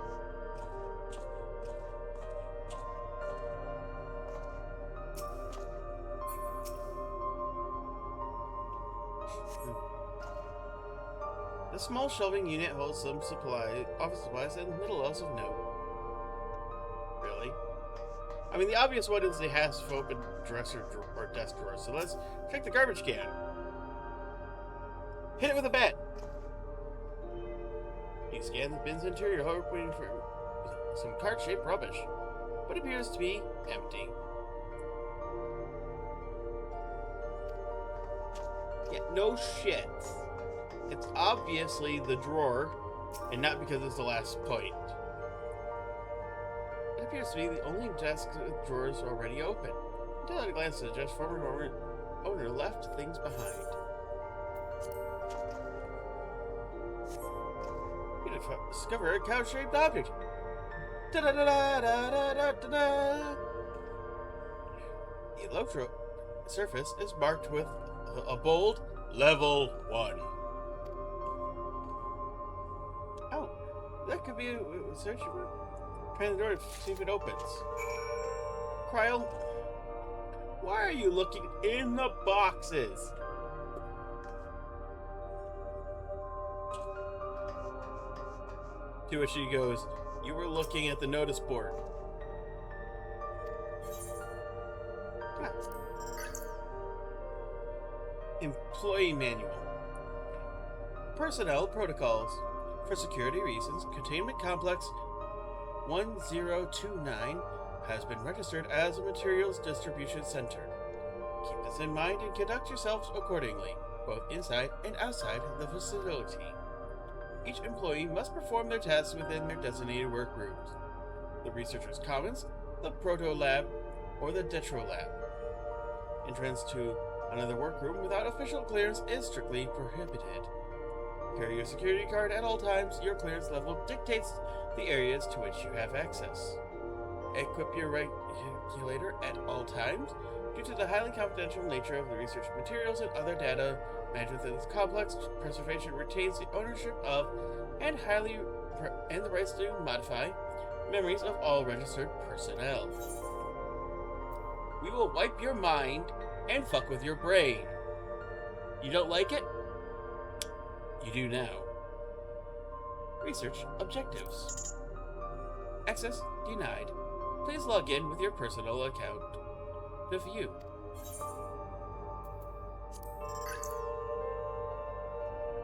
The small shelving unit holds some office supplies, and little else of note. Really? I mean, the obvious one is the half-open dresser or desk drawer, so let's check the garbage can. Hit it with a bat! You scan the bin's interior, hoping for some cart-shaped rubbish, but it appears to be empty. Yeah, no shit. It's obviously the drawer, and not because it's the last point. It appears to be the only desk with drawers already open. Until at a glance suggests former owner left things behind. You discover a cow-shaped object. Da-da-da-da-da-da-da-da-da. The low surface is marked with a bold Level 1. Oh, that could be a search. Try the door to see if it opens. Cryle, why are you looking in the boxes? To which she goes, you were looking at the notice board. Ah. Employee Manual. Personnel Protocols. For security reasons, Containment Complex 1029 has been registered as a materials distribution center. Keep this in mind and conduct yourselves accordingly, both inside and outside the facility. Each employee must perform their tasks within their designated work rooms. The Researcher's Commons, the Proto Lab, or the Detro Lab. Entrance to another workroom without official clearance is strictly prohibited. Carry your security card at all times. Your clearance level dictates the areas to which you have access. Equip your regulator at all times. Due to the highly confidential nature of the research materials and other data management within this complex, preservation retains the ownership of and the rights to modify memories of all registered personnel. We will wipe your mind and fuck with your brain. You don't like it? You do now. Research objectives. Access denied. Please log in with your personal account to view.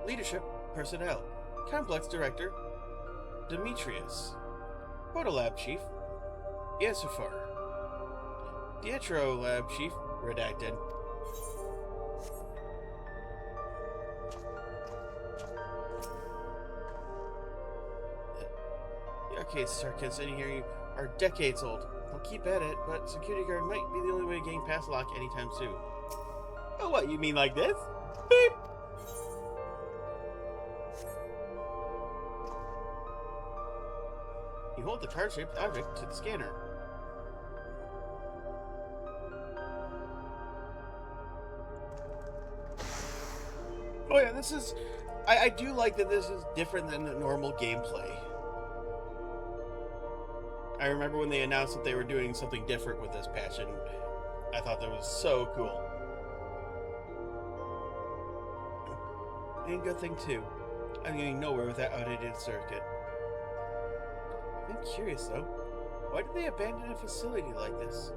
Leadership personnel. Complex Director Demetrius. Protolab Chief Yasufar. Dietro Lab Chief Redacted. Okay, Sarkis, sitting here, you are decades old. I'll keep at it, but security guard might be the only way to gain past lock anytime soon. Oh, what, you mean like this? Beep! You hold the card-shaped object to the scanner. Oh yeah, this is... I do like that this is different than the normal gameplay. I remember when they announced that they were doing something different with this patch, and I thought that was so cool. And good thing too. I'm getting nowhere with that outdated circuit. I'm curious though, why did they abandon a facility like this?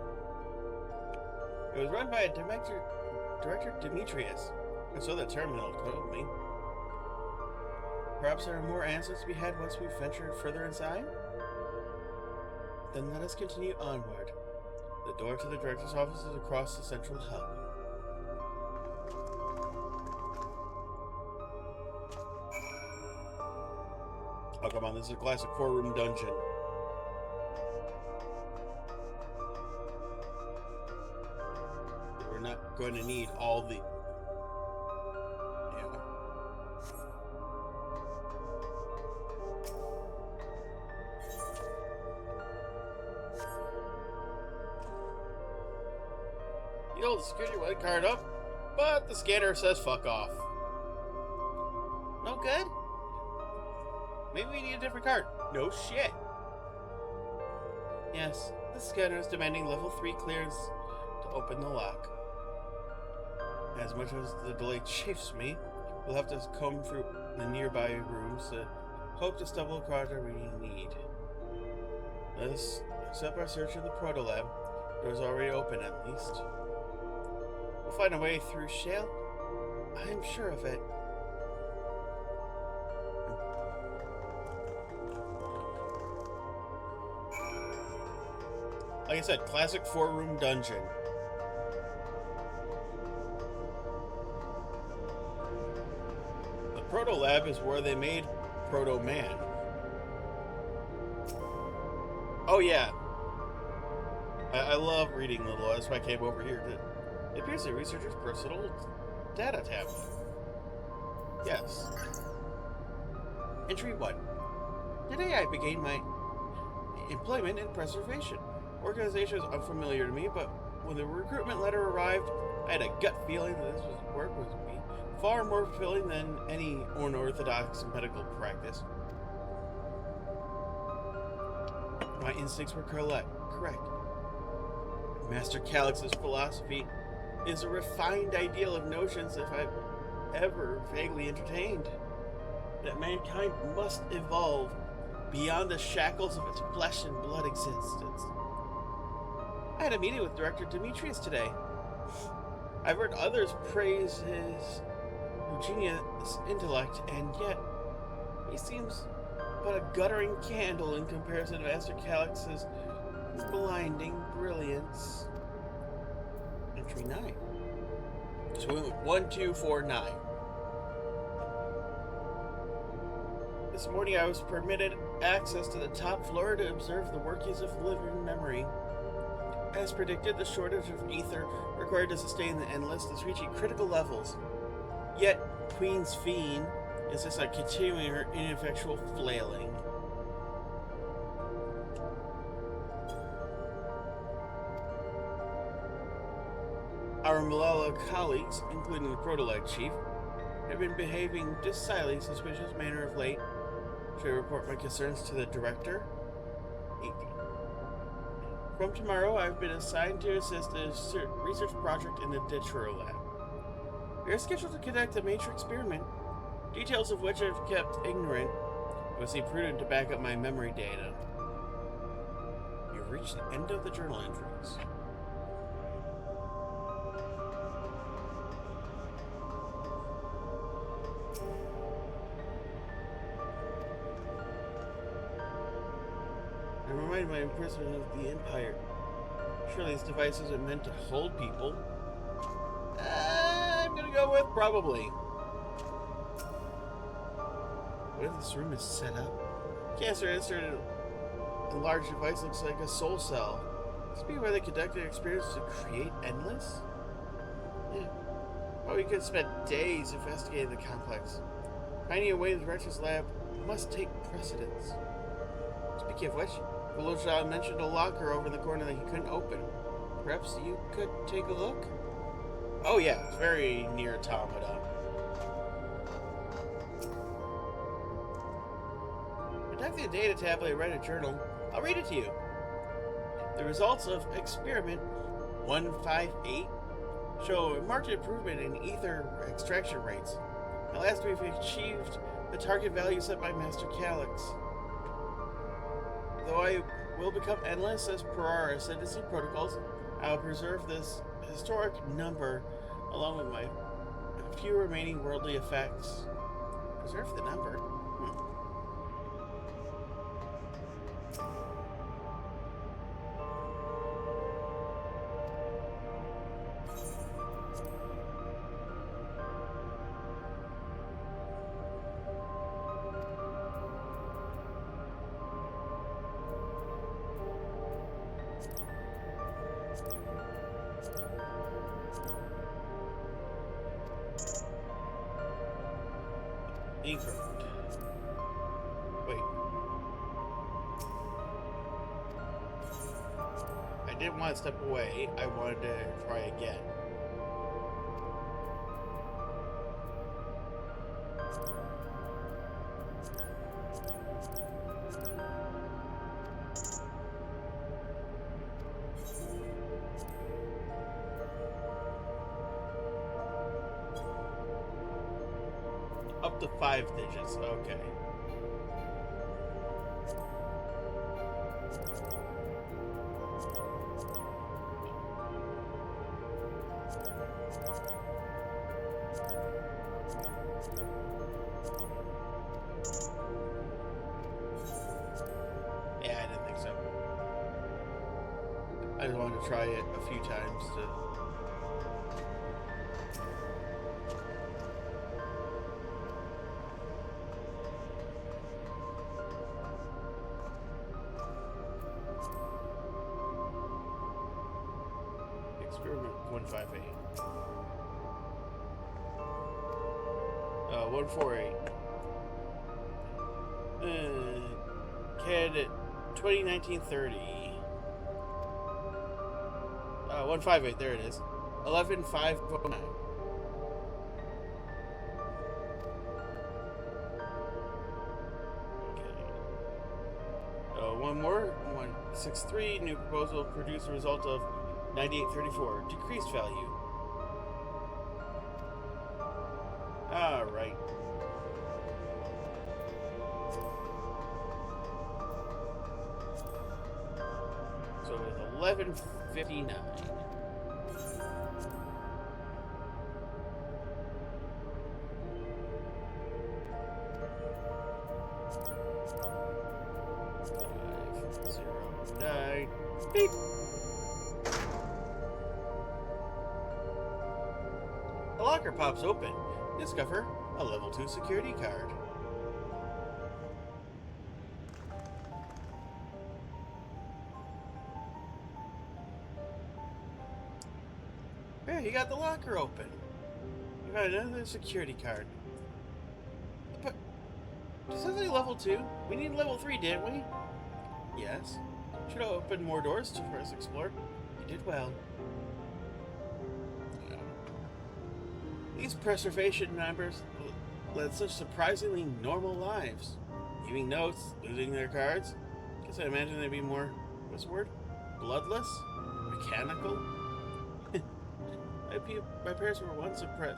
It was run by a Director Demetrius, or so the terminal told me. Perhaps there are more answers to be had once we venture further inside? Then let us continue onward. The door to the director's office is across the central hub. Oh, come on, this is a classic 4-room dungeon. We're not going to need all the... Yeah. You hold the security white card up, but the scanner says fuck off. No good? Maybe we need a different card. No shit. Yes, the scanner is demanding level 3 clearance to open the lock. As much as the delay chafes me, we'll have to comb through the nearby rooms to hope to stumble across what we need. Let us accept our search in the proto-lab. Door's already open at least. We'll find a way through Shale. I'm sure of it. Like I said, classic 4-room dungeon. The proto-lab is where they made Proto-Man. Oh yeah. I love reading the lore, that's why I came over here. It appears the researcher's personal data tab. Yes. Entry 1. Today I began my employment in preservation. Organization is unfamiliar to me, but when the recruitment letter arrived, I had a gut feeling that this work would be far more fulfilling than any unorthodox medical practice. My instincts were correct. Master Calix's philosophy is a refined ideal of notions if I've ever vaguely entertained. That mankind must evolve beyond the shackles of its flesh and blood existence. I had a meeting with Director Demetrius today. I've heard others praise his ingenious intellect, and yet he seems but a guttering candle in comparison to Master Calix's blinding brilliance. Entry 9. So we went with 1, 2, 4, 9. This morning I was permitted access to the top floor to observe the workings of living memory. As predicted, the shortage of ether required to sustain the Endless is reaching critical levels. Yet, Queen's Fiend insists on continuing her ineffectual flailing. Our Malala colleagues, including the Proto-Lab Chief, have been behaving decidedly suspicious manner of late. Should I report my concerns to the Director? 18. From tomorrow, I've been assigned to assist a research project in the DawnTrail lab. We are scheduled to conduct a major experiment, details of which I've kept ignorant. It would seem prudent to back up my memory data. You've reached the end of the journal entries. I'm reminded of my imprisonment of the Empire. Surely this device isn't meant to hold people. I'm gonna go with probably. What if this room is set up? Cancer inserted a large device looks like a soul cell. This be where they conducted experience to create Endless? Yeah. Well, we could spend days investigating the complex. Finding a way to the Director's lab must take precedence. Speaking of which, Willow mentioned a locker over in the corner that he couldn't open. Perhaps you could take a look? Oh yeah, it's very near Automata. Conduct the data tablet, write a journal. I'll read it to you. The results of experiment 158 show a marked improvement in ether extraction rates. At last we've achieved the target value set by Master Calyx. Though I will become endless as per our ascendancy protocols, I will preserve this historic number along with my few remaining worldly effects. Preserve the number? Incorrect. Wait. I didn't want to step away. I wanted to try again. Up to 5 digits, okay. Yeah, I didn't think so. I just wanted to try it a few times to... Experiment 158. 148. Candidate 2019-30. 158, there it is. 11-5-9. Okay. One more. 163. New proposal produce a result of 9834. Decreased value. Alright. So with 1159. Beep. The locker pops open. Discover a level 2 security card. Yeah, you got the locker open. You got another security card. But does that say level 2? We need level 3, didn't we? Yes. Should have opened more doors to first explore. You did well. These preservation members led such surprisingly normal lives. Leaving notes, losing their cards. Guess I imagine they'd be more, what's the word? Bloodless? Mechanical? My parents were once a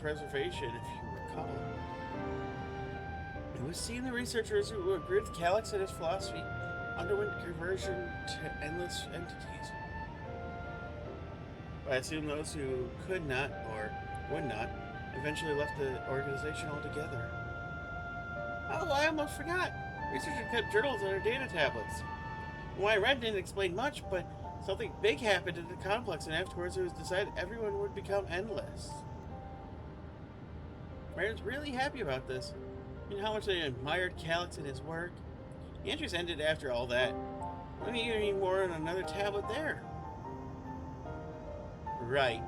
preservation, if you recall. It was seen the researchers who agreed with Calyx and his philosophy underwent conversion to endless entities. But I assume those who could not, or would not, eventually left the organization altogether. Oh, I almost forgot. Researchers kept journals on their data tablets. What I read didn't explain much, but something big happened in the complex, and afterwards it was decided everyone would become endless. Marin's really happy about this. You know how much they admired Calyx and his work? The entries ended after all that. Let me hear more on another tablet there. Right.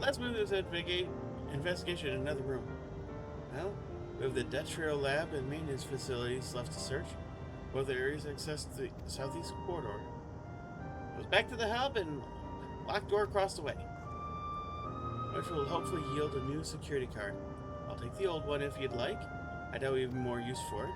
Let's move this investigation in another room. Well, we have the DawnTrail lab and maintenance facilities left to search. Both areas access the southeast corridor. Goes back to the hub and locked door across the way, which will hopefully yield a new security card. I'll take the old one if you'd like. I doubt we have more use for it.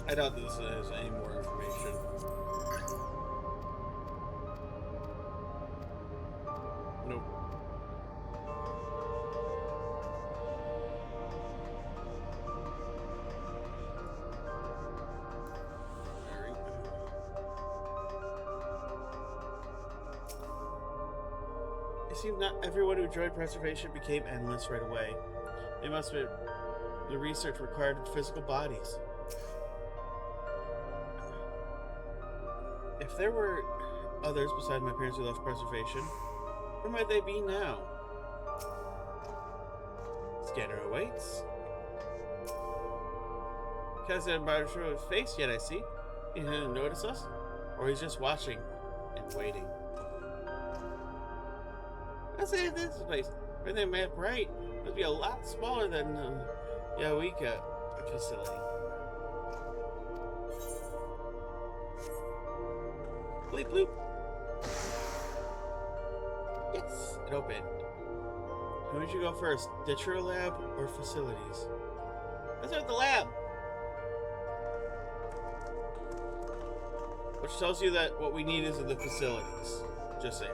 I doubt this has any more information. Nope. Alright. It seems not everyone who joined preservation became endless right away. It must have been the research required physical bodies. If there were others besides my parents who left preservation, where might they be now? Scanner awaits. Hasn't show his face yet, I see. He didn't notice us? Or he's just watching and waiting. Let's say this place, where they map right, must be a lot smaller than the Yawika facility. Bleep bloop. Yes, it opened. Who would you go first? DawnTrail lab or facilities? Let's start with the lab. Which tells you that what we need is in the facilities. Just saying.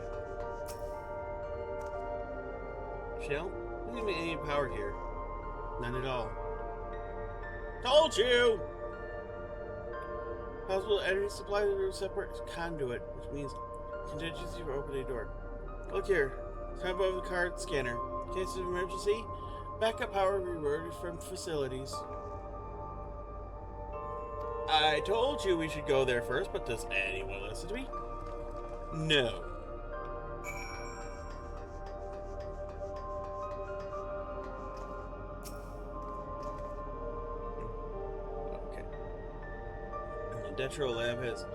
Shell? We didn't make any power here. None at all. Told you! Possible energy supply through a separate conduit, which means contingency for opening a door. Look here. Time above the card scanner. In case of emergency, backup power rerouted from facilities. I told you we should go there first, but does anyone listen to me? No. Okay. And the DawnTrail lab has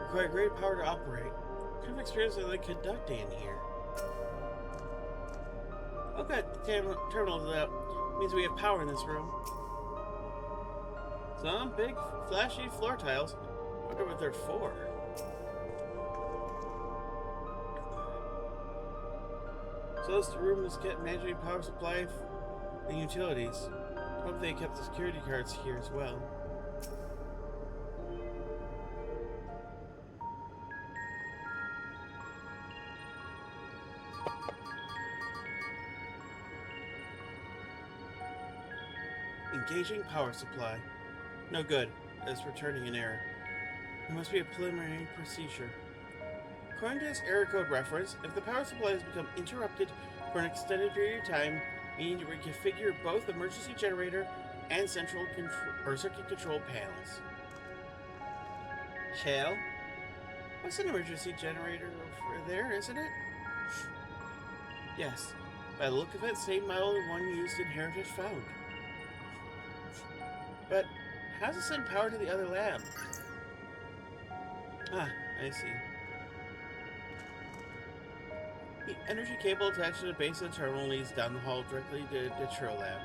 required great power to operate. What kind of experience are they conducting in here? Okay, the terminal is up. Means we have power in this room. Some big, flashy floor tiles. I wonder what they're for. So this room is managing power supply and utilities. Hope they kept the security cards here as well. Engaging power supply. No good. It's returning an error. It must be a preliminary procedure. According to this error code reference, if the power supply has become interrupted for an extended period of time, we need to reconfigure both the emergency generator and central circuit control panels. Shell? What's an emergency generator over there, isn't it? Yes. By the look of it, same model as one used in Heritage Found. But how does it send power to the other lab? Ah, I see. The energy cable attached to the base of the terminal leads down the hall directly to the DawnTrail lab.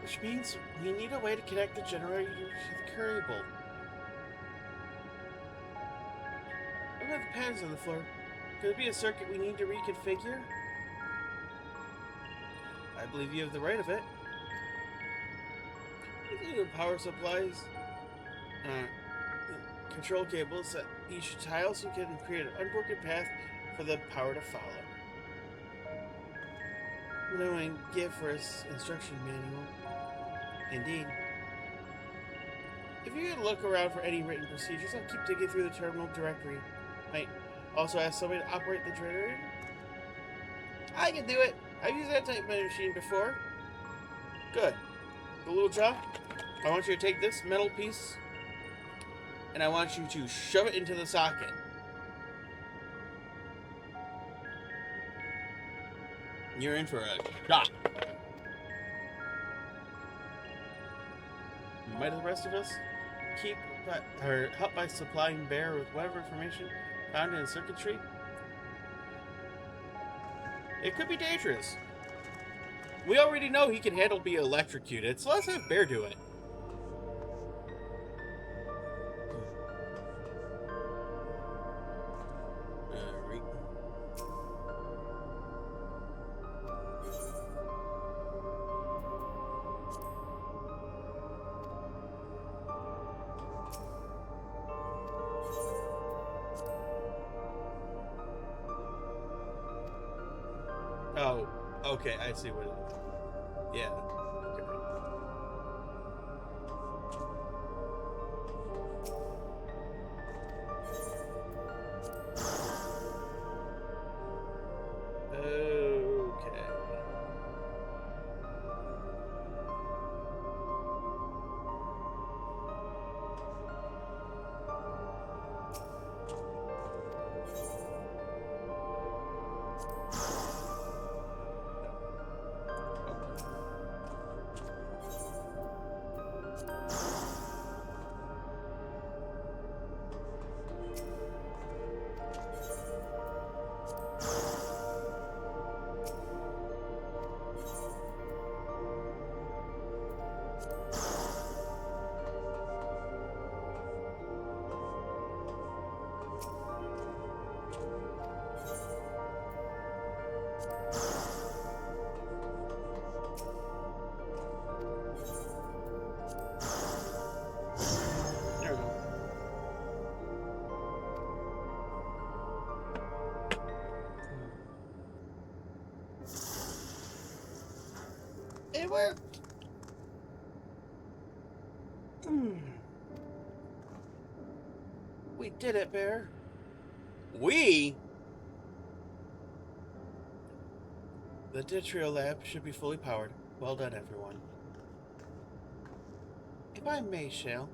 Which means we need a way to connect the generator to the cable. What about the panels on the floor? Could it be a circuit we need to reconfigure? I believe you have the right of it. The power supplies, control cables at each tile so you can create an unbroken path for the power to follow. What do I give for his instruction manual? Indeed. If you could look around for any written procedures, I'll keep digging through the terminal directory. Might also ask somebody to operate the generator. I can do it. I've used that type of machine before. Good. The little job. I want you to take this metal piece and I want you to shove it into the socket. You're in for a shock. Might the rest of us help by supplying Bear with whatever information found in the circuitry? It could be dangerous. We already know he can handle being electrocuted, so let's have Bear do it. Oh, okay, I see what it is. Yeah. Okay. Okay. There we go. It worked. We did it, Bear. We? The DawnTrail lab should be fully powered. Well done, everyone. If I may, Shale,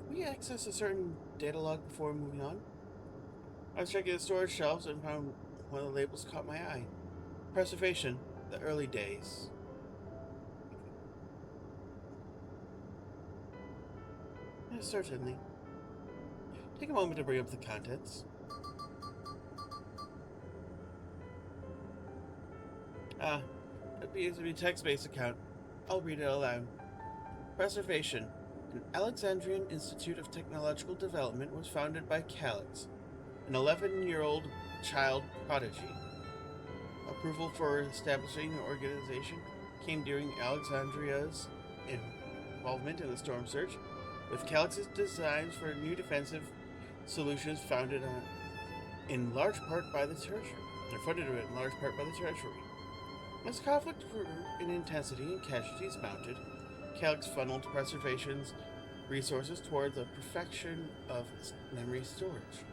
will you access a certain data log before moving on? I was checking the storage shelves and found one of the labels caught my eye. Preservation, the early days. Certainly. Take a moment to bring up the contents. It appears to be a text-based account. I'll read it aloud. Preservation. An Alexandrian Institute of Technological Development was founded by Calix, an 11-year-old child prodigy. Approval for establishing the organization came during Alexandria's involvement in the storm surge, with Calix's designs for new defensive solutions founded in large part by the Treasury. They're funded in large part by the Treasury. As conflict grew in intensity and casualties mounted, Calix funneled Preservation's resources toward the perfection of memory storage.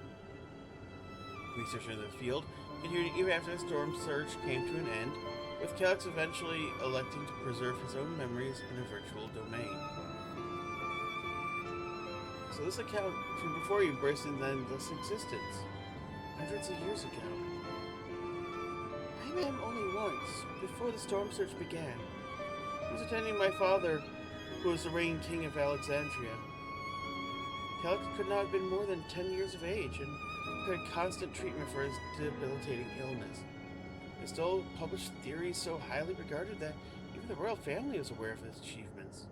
Research in the field continued even after the storm surge came to an end, with Calix eventually electing to preserve his own memories in a virtual domain. So this account from before you embraced an endless existence, hundreds of years ago. I met him only once, before the storm surge began. He was attending my father, who was the reigning king of Alexandria. Calix could not have been more than 10 years of age, and had constant treatment for his debilitating illness. He still published theories so highly regarded that even the royal family was aware of his achievements.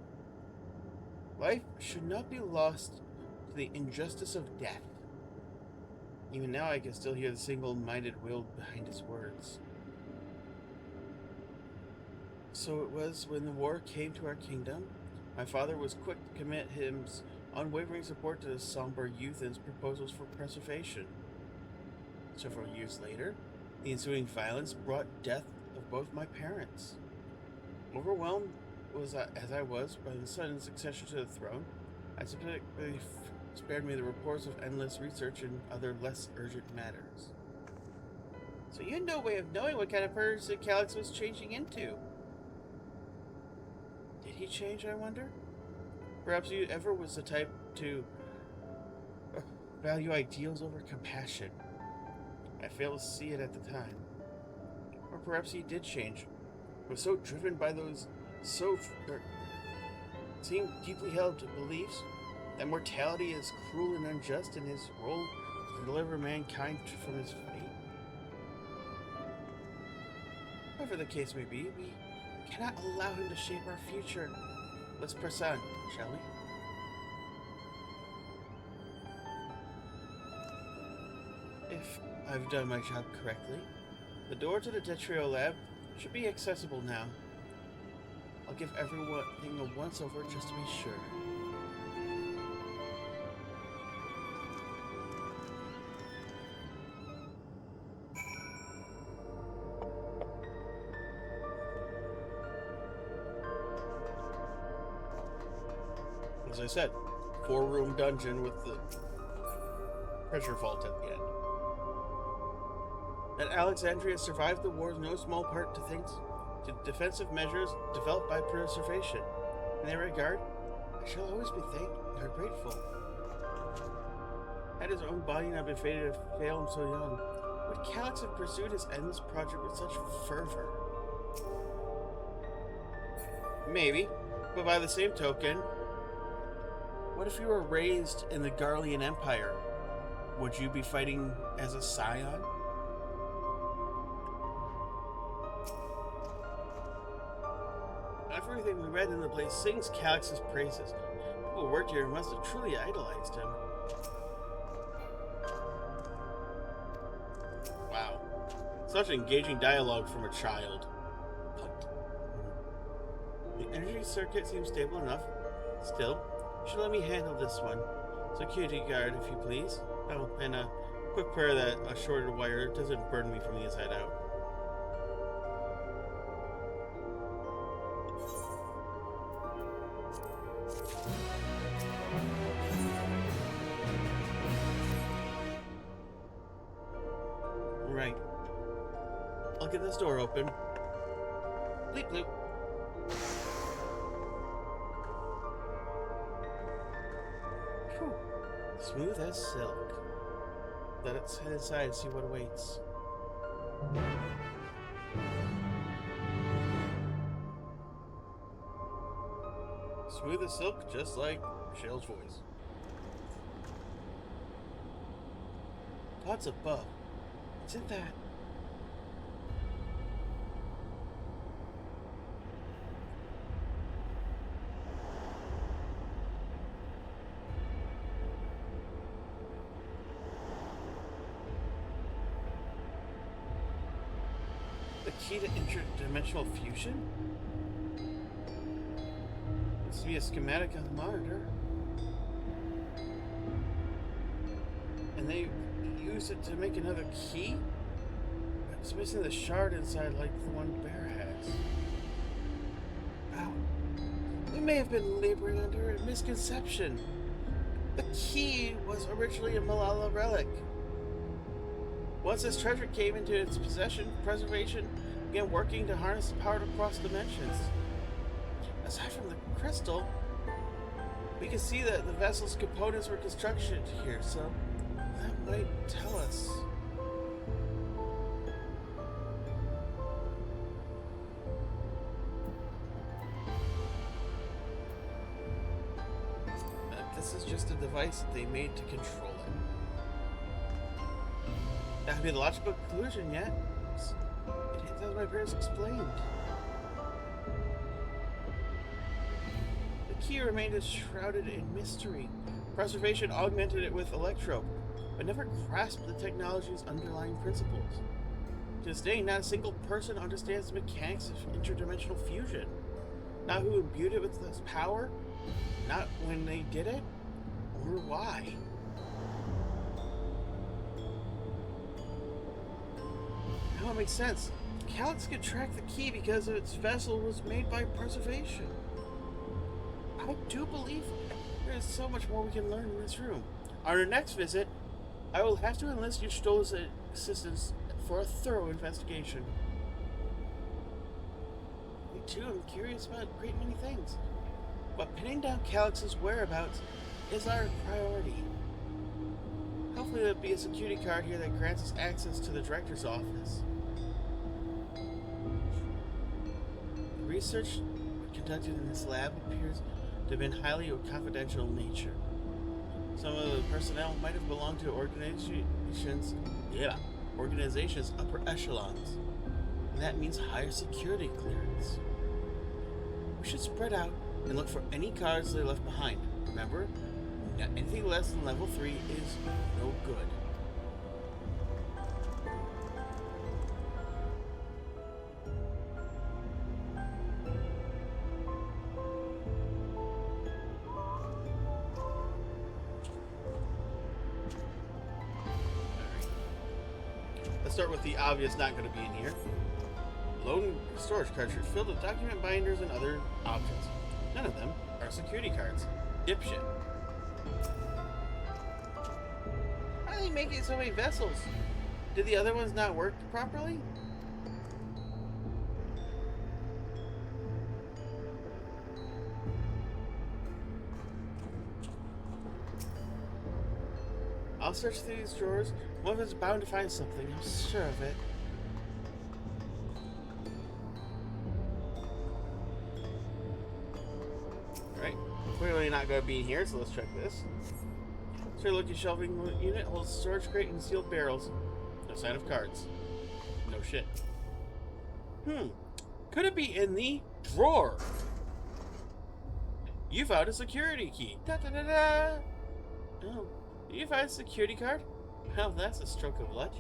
Life should not be lost to the injustice of death. Even now I can still hear the single-minded will behind his words. So it was when the war came to our kingdom, my father was quick to commit his unwavering support to the somber youth and his proposals for preservation. Several years later, the ensuing violence brought death of both my parents. Overwhelmed as I was by the sudden succession to the throne, I specifically spared me the reports of endless research and other less urgent matters. So you had no way of knowing what kind of person Calix was changing into. Did he change, I wonder? Perhaps he ever was the type to value ideals over compassion. I failed to see it at the time. Or perhaps he did change, was so driven by those seemed deeply held beliefs that mortality is cruel and unjust, and his role to deliver mankind from his fate. Whatever the case may be, we cannot allow him to shape our future. Let's press on, shall we? If I've done my job correctly, the door to the DawnTrail lab should be accessible now. I'll give everything a once-over just to be sure. I said, 4-room dungeon with the treasure vault at the end. That Alexandria survived the war is no small part to thanks to defensive measures developed by preservation. In that regard, I shall always be thankful or grateful. Had his own body not been fated to fail him so young, would Calix have pursued his endless project with such fervor? Maybe, but by the same token, what if you were raised in the Garlean Empire? Would you be fighting as a scion? Everything we read in the place sings Calix's praises. People who worked here must have truly idolized him. Wow. Such engaging dialogue from a child. The energy circuit seems stable enough. Still, you should let me handle this one. Security guard, if you please. Oh, and a quick prayer that a shorter wire doesn't burn me from the inside out. Right. I'll get this door open. Bleep bloop. Whew. Smooth as silk. Let's head inside and see what awaits. Smooth as silk, just like Michelle's voice. What's above? Isn't that? The key to interdimensional fusion? Seems to be a schematic on the monitor. And they use it to make another key? It's missing the shard inside like the one Bear has. Wow. We may have been laboring under a misconception. The key was originally a Malala relic. Once this treasure came into its possession, preservation began working to harness the power to cross dimensions. Aside from the crystal, we can see that the vessel's components were constructed here, so that might tell us. This is just a device that they made to control it. That would be the logical conclusion, yet it is as my parents explained. The key remained shrouded in mystery. Preservation augmented it with electro, but never grasped the technology's underlying principles. To this day, not a single person understands the mechanics of interdimensional fusion. Not who imbued it with this power, not when they did it, or why. Now it makes sense. Calix could track the key because its vessel was made by preservation. I do believe there is so much more we can learn in this room. On our next visit, I will have to enlist Y'shtola's assistance for a thorough investigation. Me too, I'm curious about a great many things. But pinning down Calix's whereabouts is our priority. Hopefully there'll be a security card here that grants us access to the director's office. The research conducted in this lab appears to have been highly confidential in nature. Some of the personnel might have belonged to organizations upper echelons, and that means higher security clearance. We should spread out and look for any cards they left behind. Remember, anything less than level 3 is no good. Let's start with the obvious not going to be in here. Lone storage cartridge filled with document binders and other objects. None of them are security cards. Dipshit. How are they making so many vessels? Did the other ones not work properly? I'll search through these drawers. One of us is bound to find something. I'm sure of it. Alright. Clearly not going to be in here, so let's check this. Sure looking shelving unit holds storage crate and sealed barrels. No sign of cards. No shit. Could it be in the drawer? You found a security key. Da da da da. Oh. Did you find a security card? Well, that's a stroke of luck.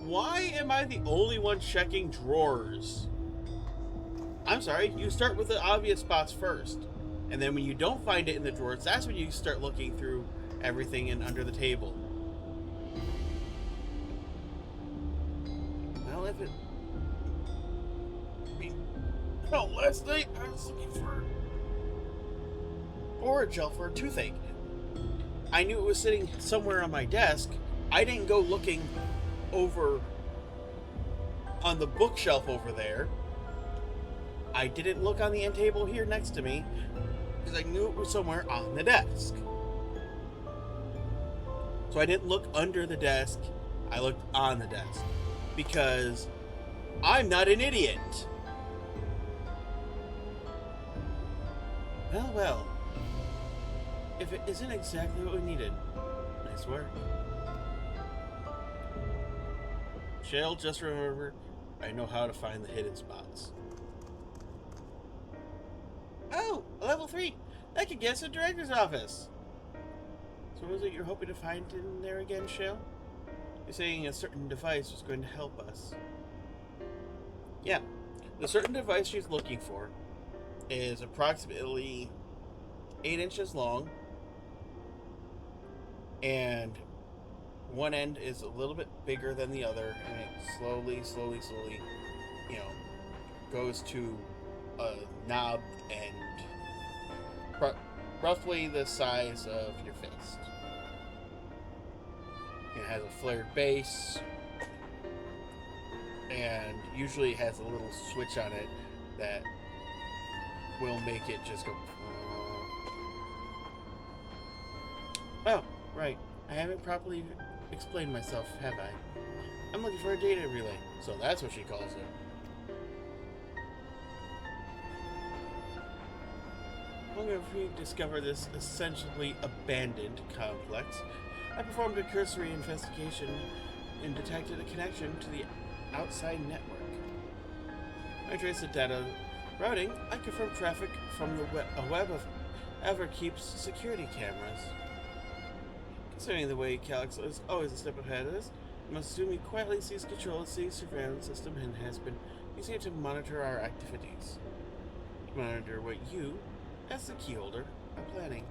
Why am I the only one checking drawers? I'm sorry, you start with the obvious spots first. And then when you don't find it in the drawers, that's when you start looking through everything and under the table. Well, if it... Oh, last night I was looking for orange gel for a toothache. I knew it was sitting somewhere on my desk. I didn't go looking over on the bookshelf over there. I didn't look on the end table here next to me because I knew it was somewhere on the desk. So I didn't look under the desk. I looked on the desk because I'm not an idiot. Well, well. If it isn't exactly what we needed, nice work. Shale, just remember, I know how to find the hidden spots. Oh, level 3. That could get us to the director's office. So what was it you're hoping to find in there again, Shale? You're saying a certain device was going to help us. Yeah, the certain device she's looking for is approximately 8 inches long, and one end is a little bit bigger than the other, and it slowly, you know, goes to a knob and roughly the size of your fist. It has a flared base, and usually it has a little switch on it that will make it just go. Oh, right. I haven't properly explained myself, have I? I'm looking for a data relay, so that's what she calls it. Long after we discovered this essentially abandoned complex, I performed a cursory investigation and detected a connection to the outside network. I traced the data routing. I confirmed traffic from a web of Everkeep's security cameras. Considering the way Calyx is always a step ahead of us, I must assume he quietly seized control of the surveillance system and has been using it to monitor our activities. To monitor what you, as the keyholder, are planning.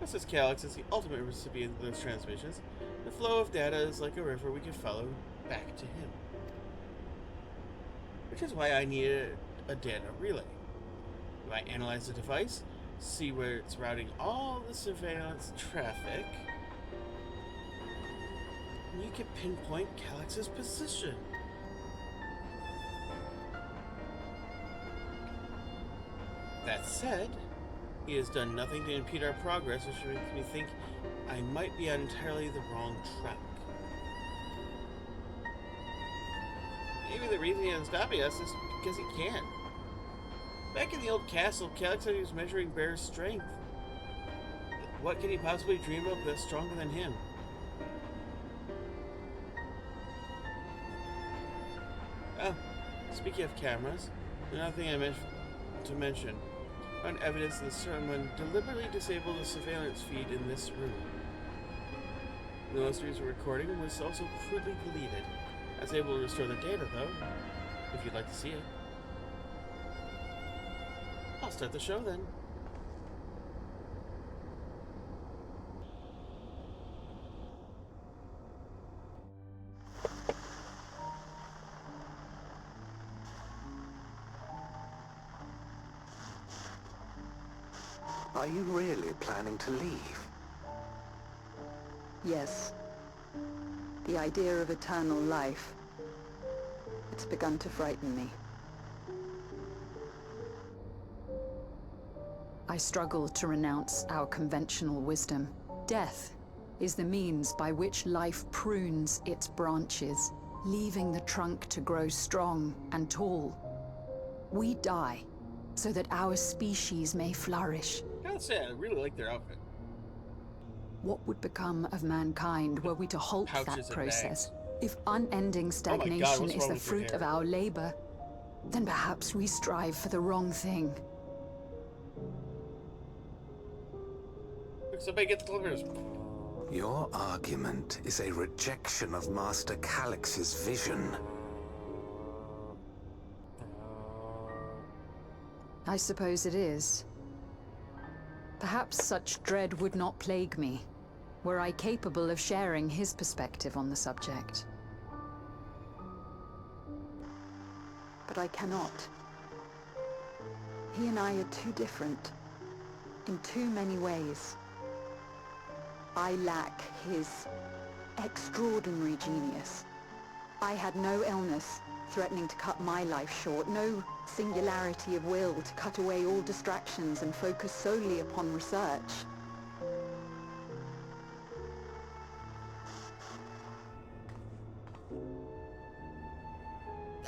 Since Calyx is the ultimate recipient of those transmissions, the flow of data is like a river we can follow back to him. Which is why I needed a data relay. If I analyze the device, see where it's routing all the surveillance traffic, and you can pinpoint Calyx's position. That said, he has done nothing to impede our progress, which makes me think I might be on entirely the wrong track. Maybe the reason he isn't stopping us is because he can. Back in the old castle, Calyx said he was measuring Bear's strength. What can he possibly dream of that's stronger than him? Oh, speaking of cameras, another thing I meant to mention. Found evidence that someone deliberately disabled the surveillance feed in this room. The most recent recording was also crudely deleted. I was able to restore the data, though, if you'd like to see it. I'll start the show then. Are you really planning to leave? Yes. The idea of eternal life. It's begun to frighten me. I struggle to renounce our conventional wisdom. Death is the means by which life prunes its branches, leaving the trunk to grow strong and tall. We die so that our species may flourish. I gotta say, I really like their outfit. What would become of mankind were we to halt Pouches that and process? If unending stagnation what's is wrong the with your fruit of hair? our labor, then perhaps we strive for the wrong thing. Somebody get the clippers. Your argument is a rejection of Master Calix's vision. I suppose it is. Perhaps such dread would not plague me, were I capable of sharing his perspective on the subject. But I cannot. He and I are too different, in too many ways. I lack his extraordinary genius. I had no illness threatening to cut my life short, no singularity of will to cut away all distractions and focus solely upon research.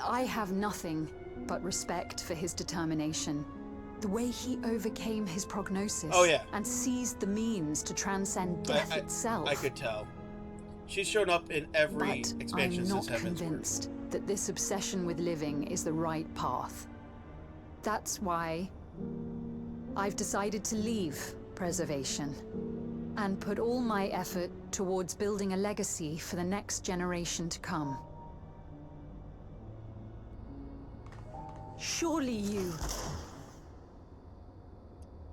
I have nothing but respect for his determination. The way he overcame his prognosis and seized the means to transcend death itself. I could tell. She's shown up in every But expansion I'm since not Heaven's Word. convinced that this obsession with living is the right path. That's why I've decided to leave preservation and put all my effort towards building a legacy for the next generation to come. Surely you...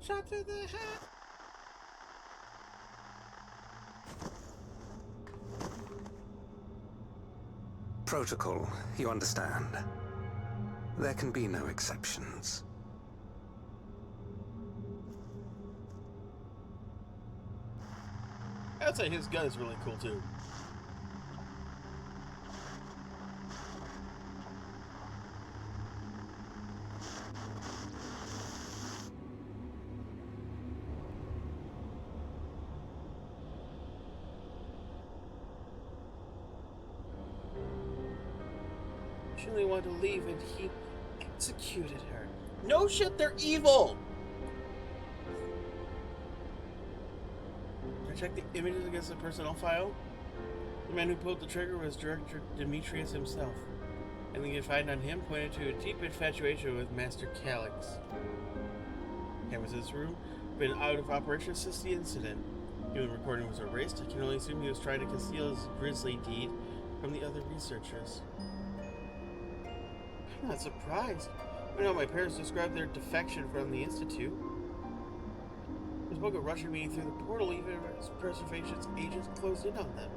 Shot to the head. Protocol, you understand. There can be no exceptions. I'd say his gun is really cool too. She only wanted to leave and he executed her. No shit, they're evil! I checked the images against the personnel file. The man who pulled the trigger was Director Demetrius himself. Anything you could find on him pointed to a deep infatuation with Master Calix. Cameras in this room have been out of operation since the incident. Human recording was erased. I can only assume he was trying to conceal his grisly deed from the other researchers. I'm not surprised. You know, my parents described their defection from the Institute. They spoke of rushing me through the portal even as Preservation's agents closed in on them.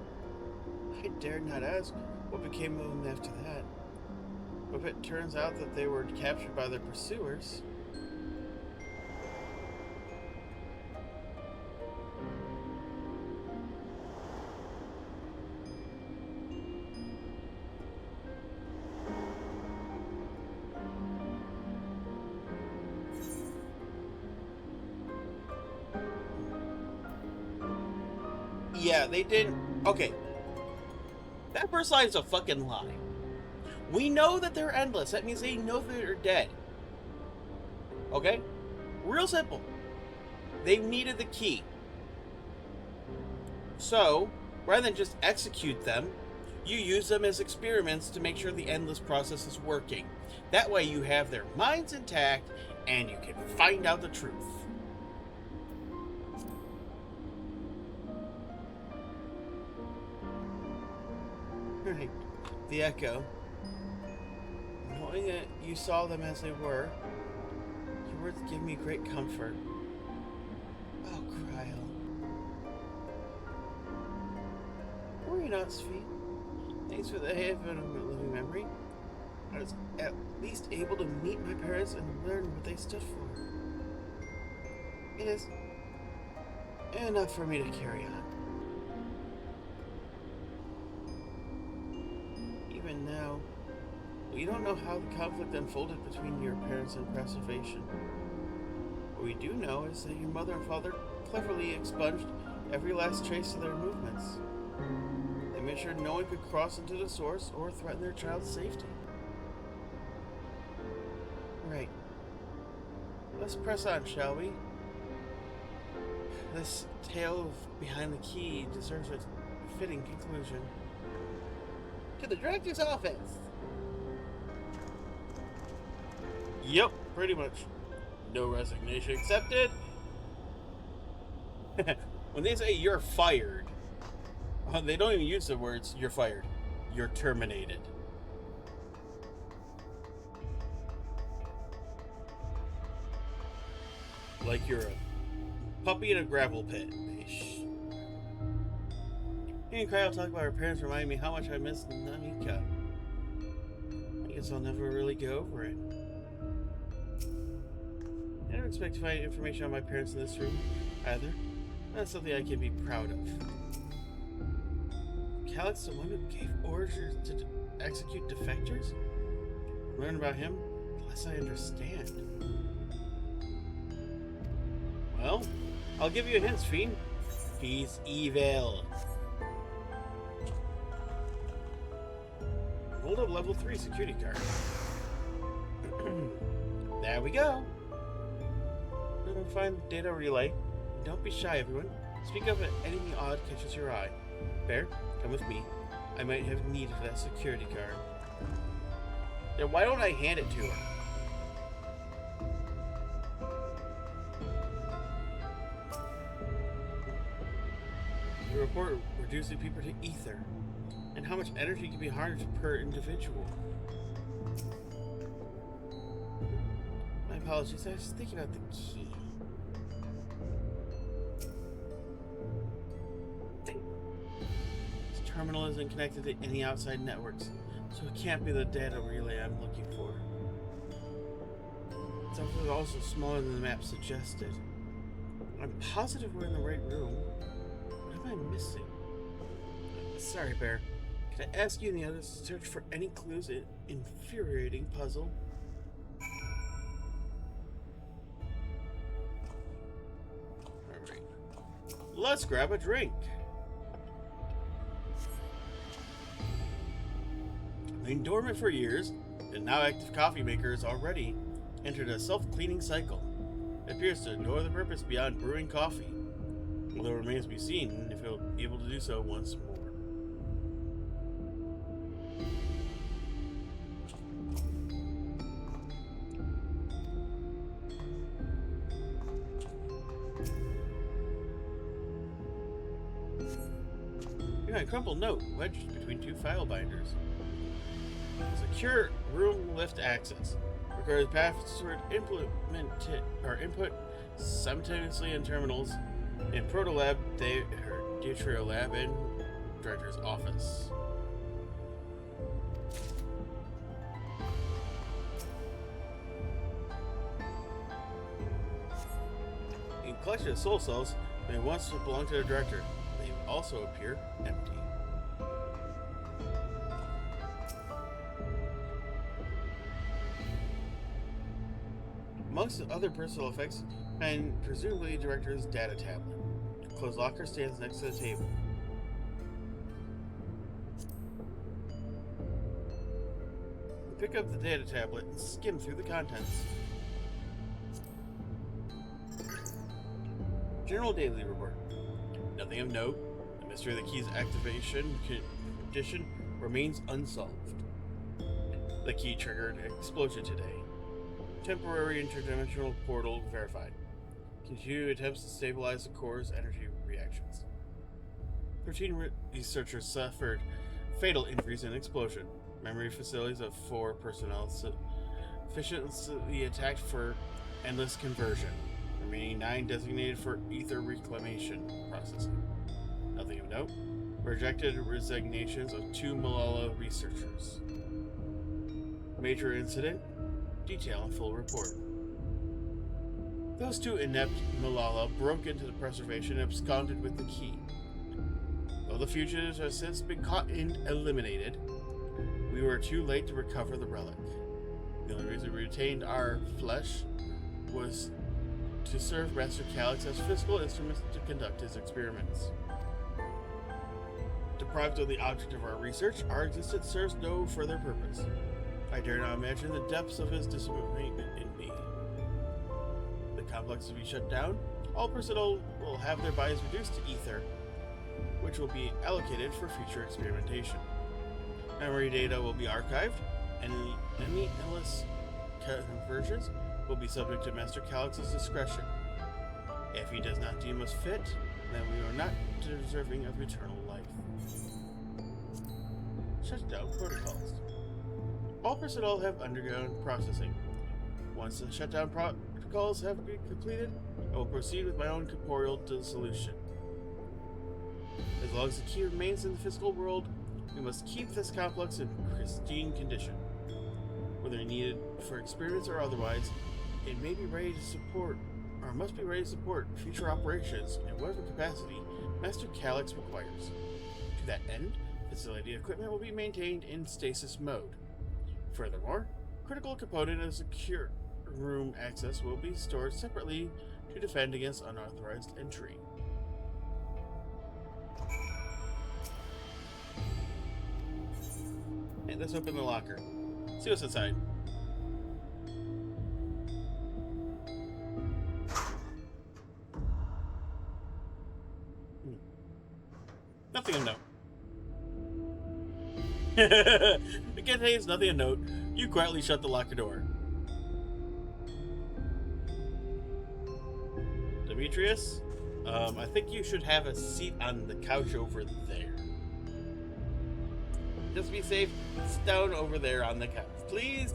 I dared not ask what became of them after that. But if it turns out that they were captured by their pursuers... Yeah, they didn't... Okay. That first line is a fucking lie. We know that they're endless. That means they know they're dead. Okay? Real simple. They needed the key. So, rather than just execute them, you use them as experiments to make sure the endless process is working. That way you have their minds intact and you can find out the truth. Right. The Echo. Knowing that you saw them as they were, your words give me great comfort. Oh, Kryl. Were you not, Svi? Thanks for the haven of my living memory. I was at least able to meet my parents and learn what they stood for. It is enough for me to carry on. Even now, we don't know how the conflict unfolded between your parents and preservation. What we do know is that your mother and father cleverly expunged every last trace of their movements. They made sure no one could cross into the source or threaten their child's safety. Right. Let's press on, shall we? This tale of behind the key deserves a fitting conclusion. To the director's office! Yep, pretty much. No resignation accepted. When they say you're fired, they don't even use the words you're fired. You're terminated. Like you're a puppy in a gravel pit. Me and Kyle talk about our parents remind me how much I miss Namika. I guess I'll never really get over it. I don't expect to find information on my parents in this room, either. That's something I can be proud of. Calix, the one who gave orders to execute defectors? Learn about him, the less I understand. Well, I'll give you a hint, Fiend. He's evil. Hold up level 3 security card. There we go. Find data relay. Don't be shy, everyone. Speak up if anything odd catches your eye. Bear, come with me. I might have need of that security card. Then why don't I hand it to her? The report reducing people to ether, and how much energy can be harnessed per individual. My apologies, I was thinking about the key. This terminal isn't connected to any outside networks, so it can't be the data relay I'm looking for. It's also smaller than the map suggested. I'm positive we're in the right room. What am I missing? Sorry, Bear. Can I ask you and the others to search for any clues in infuriating puzzle? Alright. Let's grab a drink. Been dormant for years, and now active coffee maker has already entered a self-cleaning cycle. It appears to ignore the purpose beyond brewing coffee, although it remains to be seen if it'll be able to do so once more. A crumpled note wedged between two file binders. Secure room lift access. Requires password input simultaneously in terminals in Proto Lab, DawnTrail Lab, and Director's office. In collection of soul cells may once belong to the Director. They also appear empty. Amongst the other personal effects, find presumably Director's data tablet. Closed locker stands next to the table. Pick up the data tablet and skim through the contents. General Daily Report. Nothing of note. The mystery of the key's activation condition remains unsolved. The key triggered an explosion today. Temporary interdimensional portal verified. Continued attempts to stabilize the core's energy reactions. 13 researchers suffered fatal injuries in explosion. Memory facilities of 4 personnel sufficiently attacked for endless conversion. Remaining 9 designated for ether reclamation processing. Nothing of note. Rejected resignations of 2 Malala researchers. Major incident. Detail and full report. Those two inept Malala broke into the preservation and absconded with the key. Though the fugitives have since been caught and eliminated, we were too late to recover the relic. The only reason we retained our flesh was to serve Master Calyx as physical instruments to conduct his experiments. Deprived of the object of our research, our existence serves no further purpose. I dare not imagine the depths of his disappointment in me. The complex will be shut down. All personnel will have their bodies reduced to ether, which will be allocated for future experimentation. Memory data will be archived, and any endless conversions will be subject to Master Calyx's discretion. If he does not deem us fit, then we are not deserving of eternal life. Shutdown protocols. All personnel have undergone processing. Once the shutdown protocols have been completed, I will proceed with my own corporeal dissolution. As long as the key remains in the physical world, we must keep this complex in pristine condition. Whether needed for experiments or otherwise, it may be ready to support, or must be ready to support, future operations in whatever capacity Master Calyx requires. To that end, facility equipment will be maintained in stasis mode. Furthermore, critical component of secure room access will be stored separately to defend against unauthorized entry. And let's open the locker. See what's inside. Nothing of note. It contains nothing of note. You quietly shut the locker door. Demetrius, I think you should have a seat on the couch over there. Just to be safe, sit down over there on the couch, please.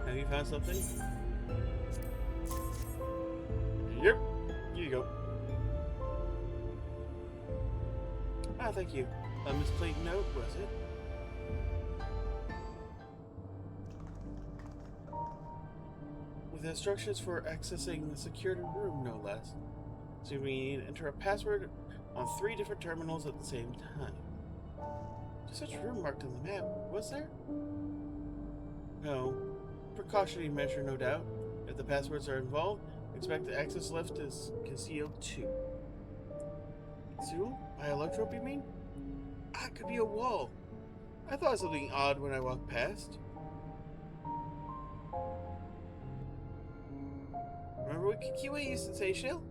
Have you found something? Yep. Here you go. Ah, thank you. A misplaced note, was it? With instructions for accessing the secured room, no less. So we need to enter a password on 3 different terminals at the same time. There's such a room marked on the map, was there? No. Precautionary measure, no doubt. If the passwords are involved, expect the access lift is concealed too. Concealed? By electrope, you mean? Ah, it could be a wall. I thought something odd when I walked past. Remember what Kikiwa used to say, Shill?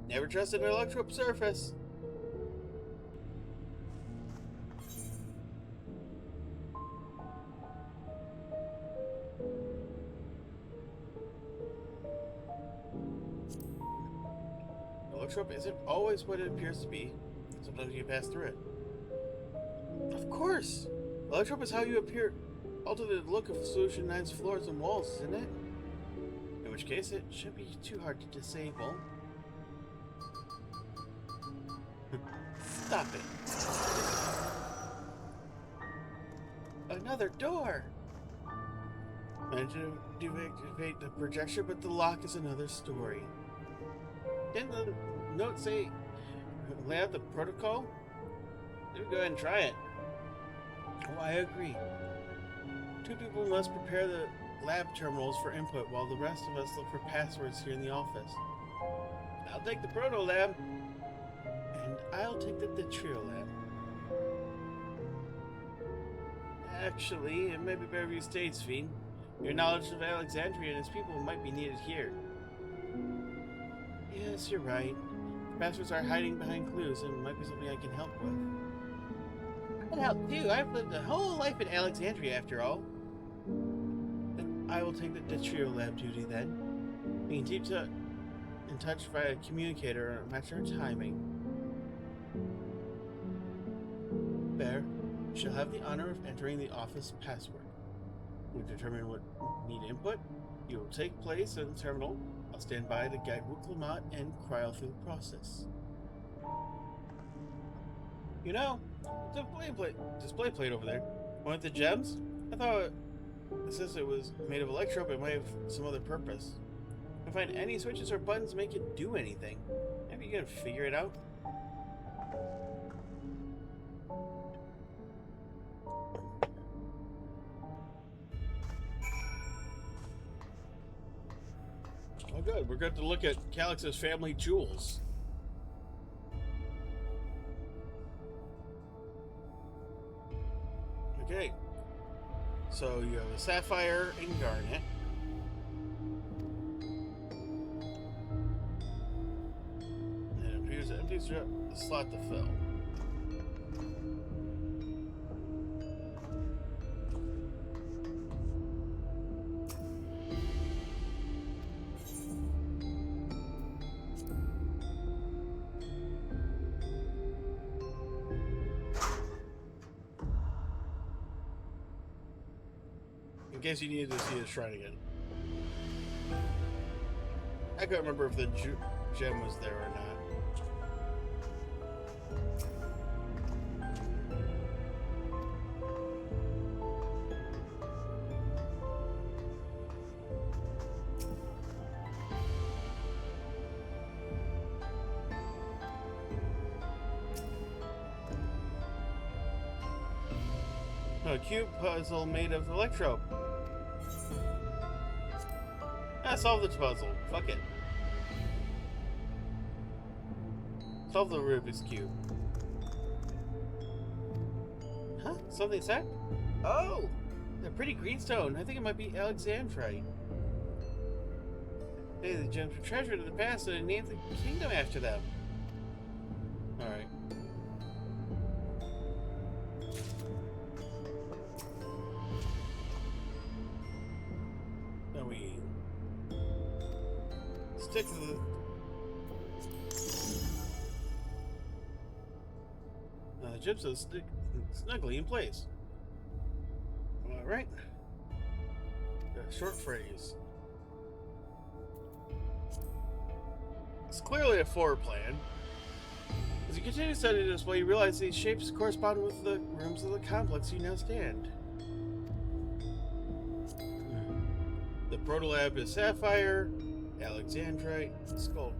Never trust an electrope surface. Electrope isn't always what it appears to be. Sometimes you pass through it. Of course! Electrope is how you appear. Alter the look of Solution 9's floors and walls, isn't it? In which case, it shouldn't be too hard to disable. Stop it. Another door! Managed to deactivate the projection, but the lock is another story. Didn't the note say lay out the protocol? Let me go ahead and try it. Oh, I agree. 2 people must prepare the lab terminals for input while the rest of us look for passwords here in the office. I'll take the proto lab. And I'll take the DawnTrail lab. Actually, it might be better if you stayed, Sven. Your knowledge of Alexandria and its people might be needed here. Yes, you're right. The passwords are hiding behind clues, and it might be something I can help with. I can help too. I've lived a whole life in Alexandria, after all. Then I will take the DawnTrail lab duty then. We can keep in touch via communicator and match our timing. Bear, you shall have the honor of entering the office password. We determine what need input. You will take place in the terminal. I'll stand by to guide Wuklamat and Cryo through the process. You know, the display plate over there. One with the gems? I thought It says it was made of electro, but it might have some other purpose. If I find any switches or buttons make it do anything. Maybe you can figure it out. Oh good, we're good to look at Calyx's family jewels. Okay. So you have a sapphire and garnet. And it appears it empties the slot to fill. In case you needed to see the shrine again. I couldn't remember if the gem was there or not. A cube puzzle made of electro. Solve the puzzle. Fuck it. Solve the Rubik's Cube. Huh? Something said? Oh! The pretty greenstone. I think it might be Alexandrite. Hey, the gems were treasured in the past, so they named the kingdom after them. Alright. Stick to the gems are snugly in place. All right. A short phrase. It's clearly a forward plan. As you continue to study the display, you realize these shapes correspond with the rooms of the complex you now stand. The protolab is sapphire. Alexandrite, skull.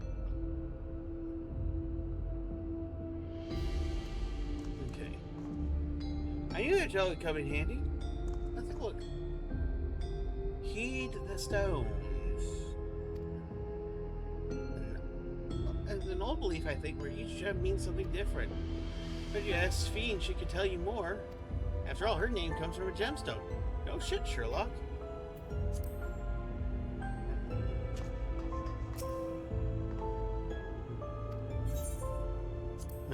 Okay. I knew that gel would come in handy. Let's take a look. Heed the stones. As an old belief, I think, where each gem means something different. But you ask Fiend, she could tell you more. After all, her name comes from a gemstone. No shit, Sherlock.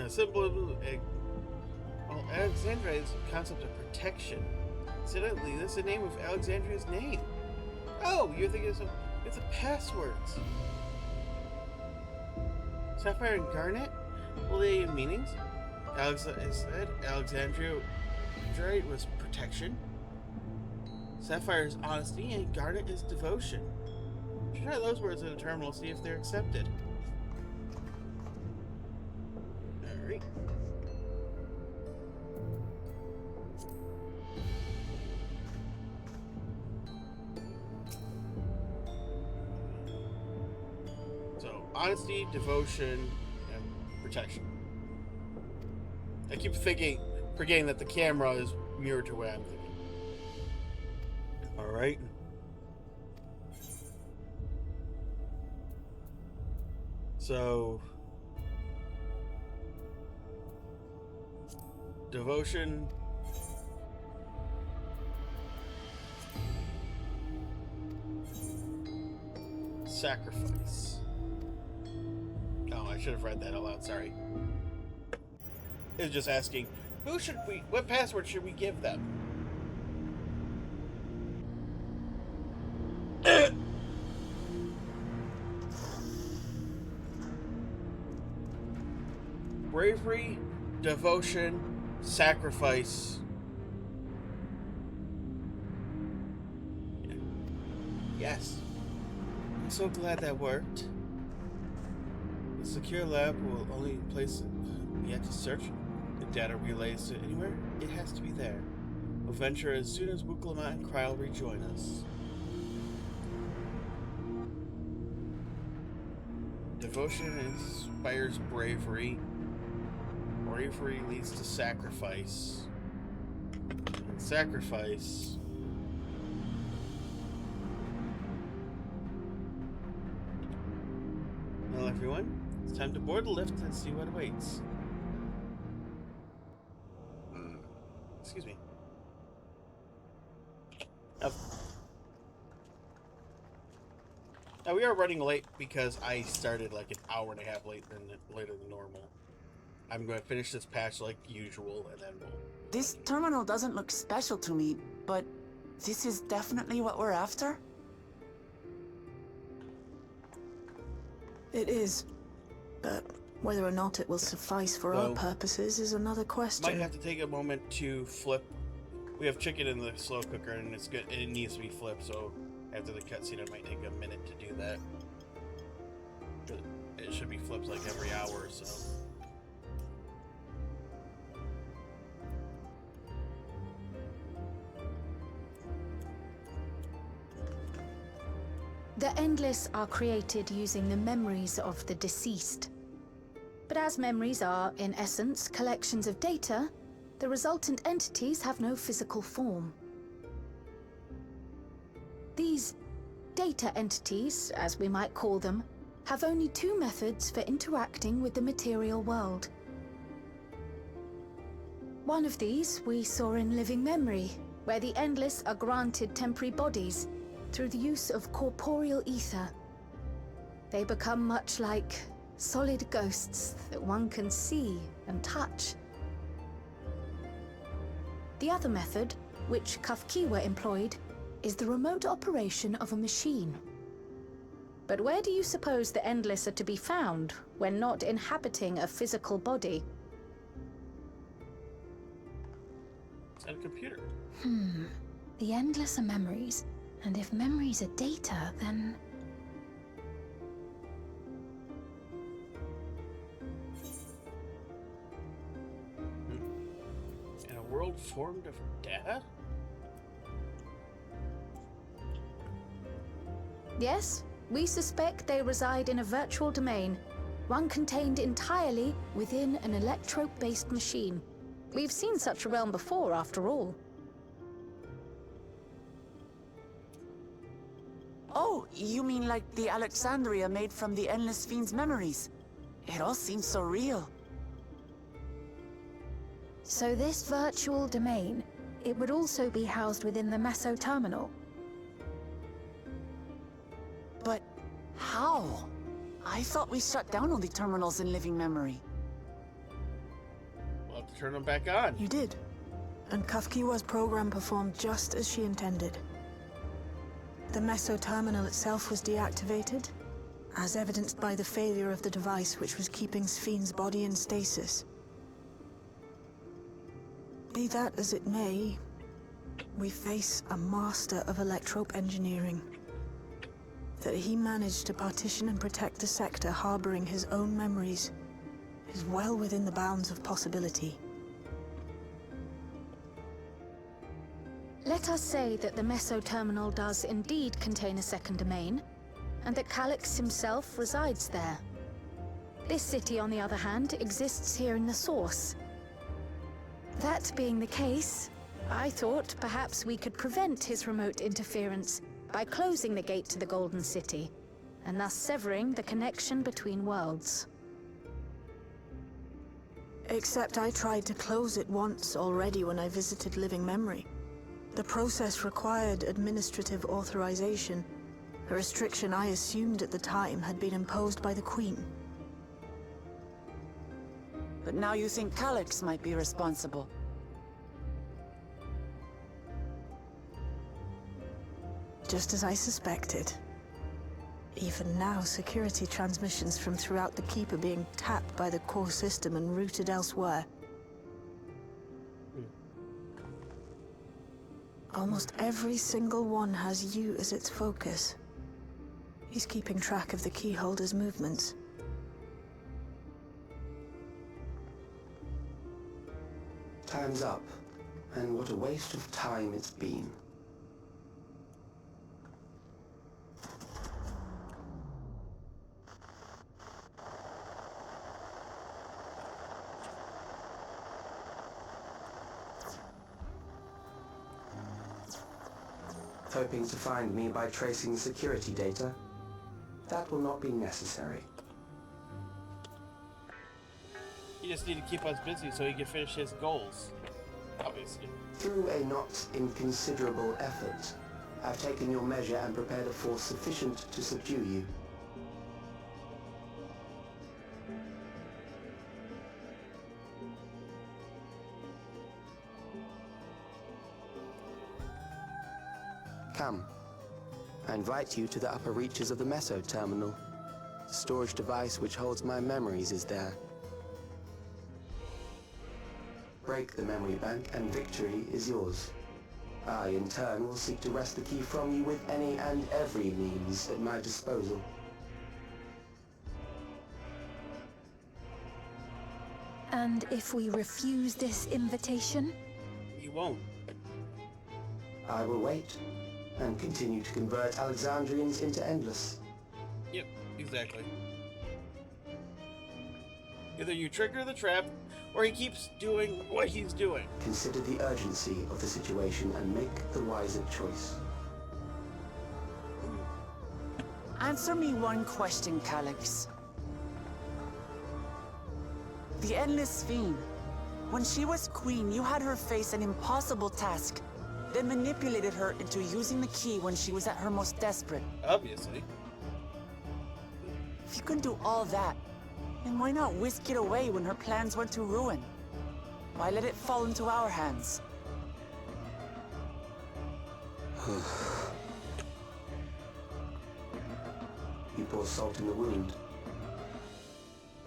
Symbol Alexandria is a concept of protection. Incidentally, this is the name of Alexandria's name. Oh, you're thinking it's the passwords. Sapphire and garnet? Well, they have meanings. Alexandria was protection. Sapphire is honesty, and garnet is devotion. Try those words in a terminal, see if they're accepted. Alright. So, honesty, devotion, and protection. I keep forgetting that the camera is mirrored to what I'm thinking. Alright. So, devotion, sacrifice. Oh, I should have read that out loud, sorry. It was just asking, what password should we give them? Bravery, devotion, sacrifice. Yes. I'm so glad that worked. The secure lab will only place we have to search. The data relays to anywhere, it has to be there. We'll venture as soon as Wuklamat and Kryl rejoin us. Devotion inspires bravery. Bravery leads to sacrifice. And sacrifice... Well, everyone, it's time to board the lift and see what awaits. Excuse me. Now we are running late because I started like an hour and a half later than normal. I'm going to finish this patch like usual, and then we'll... This terminal doesn't look special to me, but this is definitely what we're after? It is. But whether or not it will suffice for our purposes is another question. Might have to take a moment to flip. We have chicken in the slow cooker, and it's good. It needs to be flipped, so after the cutscene, it might take a minute to do that. But it should be flipped like every hour or so. The Endless are created using the memories of the deceased. But as memories are, in essence, collections of data, the resultant entities have no physical form. These data entities, as we might call them, have only two methods for interacting with the material world. One of these we saw in Living Memory, where the Endless are granted temporary bodies through the use of corporeal ether. They become much like solid ghosts that one can see and touch. The other method, which Kafkiwa employed, is the remote operation of a machine. But where do you suppose the Endless are to be found when not inhabiting a physical body? It's on a computer. The Endless are memories, and if memories are data, then... In a world formed of data? Yes, we suspect they reside in a virtual domain, one contained entirely within an electrope-based machine. We've seen such a realm before, after all. Oh, you mean like the Alexandria made from the Endless Fiend's memories? It all seems so real. So this virtual domain, it would also be housed within the Meso terminal. But how? I thought we shut down all the terminals in Living Memory. We'll have to turn them back on. You did. And Kafkiwa's program performed just as she intended. The Meso terminal itself was deactivated, as evidenced by the failure of the device which was keeping Sphne's body in stasis. Be that as it may, we face a master of electrope engineering. That he managed to partition and protect the sector harboring his own memories is well within the bounds of possibility. Let us say that the Meso terminal does indeed contain a second domain, and that Calyx himself resides there. This city, on the other hand, exists here in the source. That being the case, I thought perhaps we could prevent his remote interference by closing the gate to the Golden City, and thus severing the connection between worlds. Except I tried to close it once already when I visited Living Memory. The process required administrative authorization, a restriction I assumed at the time had been imposed by the Queen. But now you think Calyx might be responsible. Just as I suspected. Even now, security transmissions from throughout the Keep are being tapped by the core system and routed elsewhere. Almost every single one has you as its focus. He's keeping track of the keyholder's movements. Time's up. And what a waste of time it's been. Hoping to find me by tracing security data? That will not be necessary. You just need to keep us busy so he can finish his goals. Obviously. Through a not inconsiderable effort, I've taken your measure and prepared a force sufficient to subdue you. Come. I invite you to the upper reaches of the Meso Terminal. The storage device which holds my memories is there. Break the memory bank and victory is yours. I, in turn, will seek to wrest the key from you with any and every means at my disposal. And if we refuse this invitation? You won't. I will wait and continue to convert Alexandrians into Endless. Yep, exactly. Either you trigger the trap, or he keeps doing what he's doing. Consider the urgency of the situation and make the wiser choice. Answer me one question, Calyx. The Endless Fiend. When she was queen, you had her face an impossible task, then manipulated her into using the key when she was at her most desperate. Obviously. If you can do all that, then why not whisk it away when her plans went to ruin? Why let it fall into our hands? You pour salt in the wound.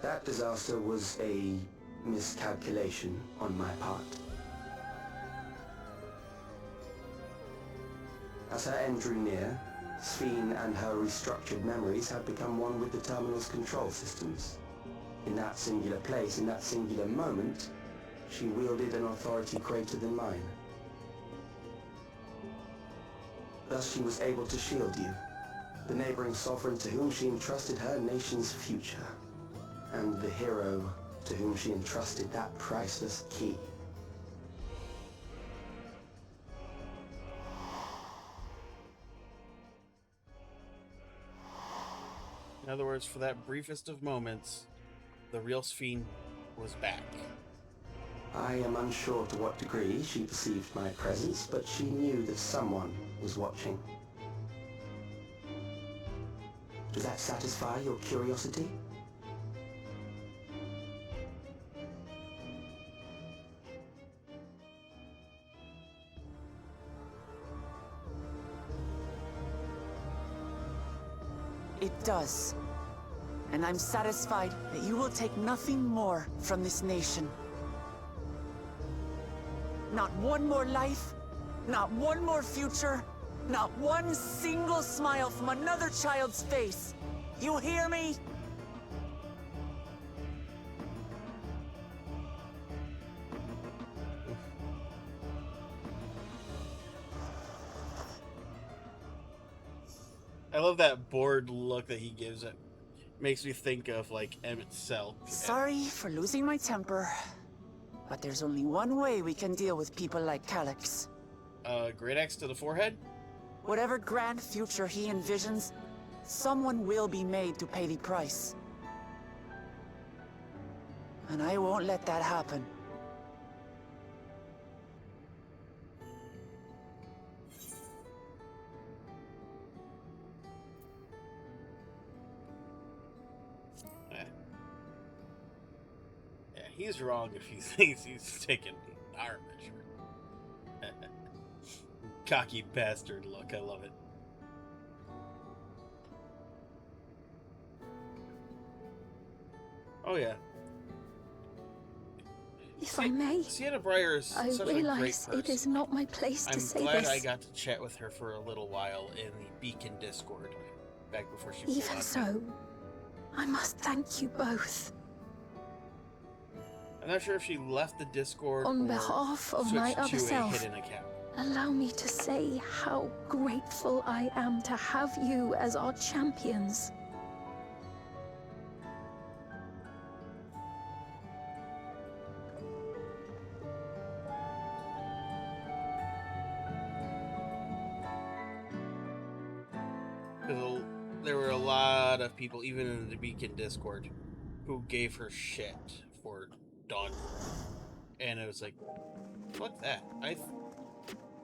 That disaster was a miscalculation on my part. As her end drew near, Sphene and her restructured memories had become one with the terminal's control systems. In that singular place, in that singular moment, she wielded an authority greater than mine. Thus she was able to shield you, the neighboring sovereign to whom she entrusted her nation's future, and the hero to whom she entrusted that priceless key. In other words, for that briefest of moments, the real Sphene was back. I am unsure to what degree she perceived my presence, but she knew that someone was watching. Does that satisfy your curiosity? It does. And I'm satisfied that you will take nothing more from this nation. Not one more life, not one more future, not one single smile from another child's face. You hear me? I love that bored look that he gives it. Makes me think of, like, Emmett Cell. Sorry for losing my temper, but there's only one way we can deal with people like Calyx. Great axe to the forehead? Whatever grand future he envisions, someone will be made to pay the price. And I won't let that happen. Yeah, he's wrong if he thinks he's taking our measure. Cocky bastard look, I love it. Oh yeah. If I may, Sienna Briar is I such a great realize person. it is not my place to say I'm glad this. I got to chat with her for a little while in the Beacon Discord, back before she Even so, I must thank you both. I'm not sure if she left the Discord On or behalf of my switched other to a self, hidden account. allow me to say how grateful I am to have you as our champions. Because there were a lot of people, even in the Beacon Discord, who gave her shit for DawnTrail. And it was like, fuck that.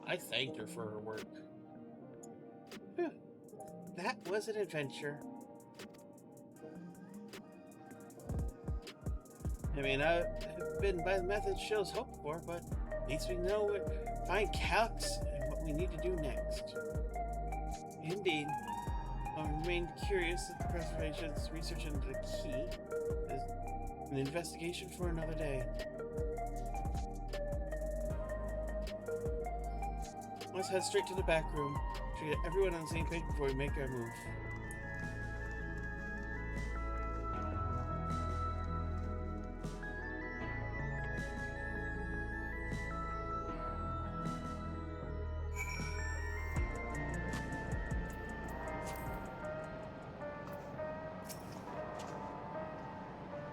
I thanked her for her work. Whew. That was an adventure. I mean, I've been by the methods shows hope for, but at least we know what find Calx and what we need to do next. Indeed. I remain curious at the preservation's research into the key is an investigation for another day. Let's head straight to the back room to get everyone on the same page before we make our move.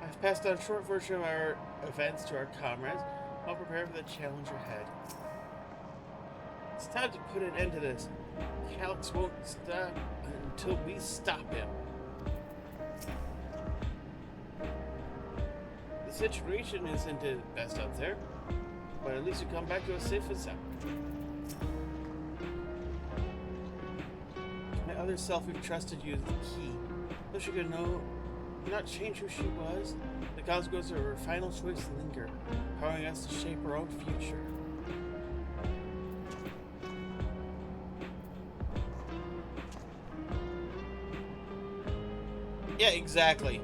I've passed on a short version of our events to our comrades while preparing for the challenge ahead. It's time to put an end to this. Calx won't stop until we stop him. The situation isn't the best out there, but at least we come back to us safe and sound. My other self who trusted you is the key. So she could not change who she was. The consequences of her final choice linger, empowering us to shape our own future. Yeah, exactly.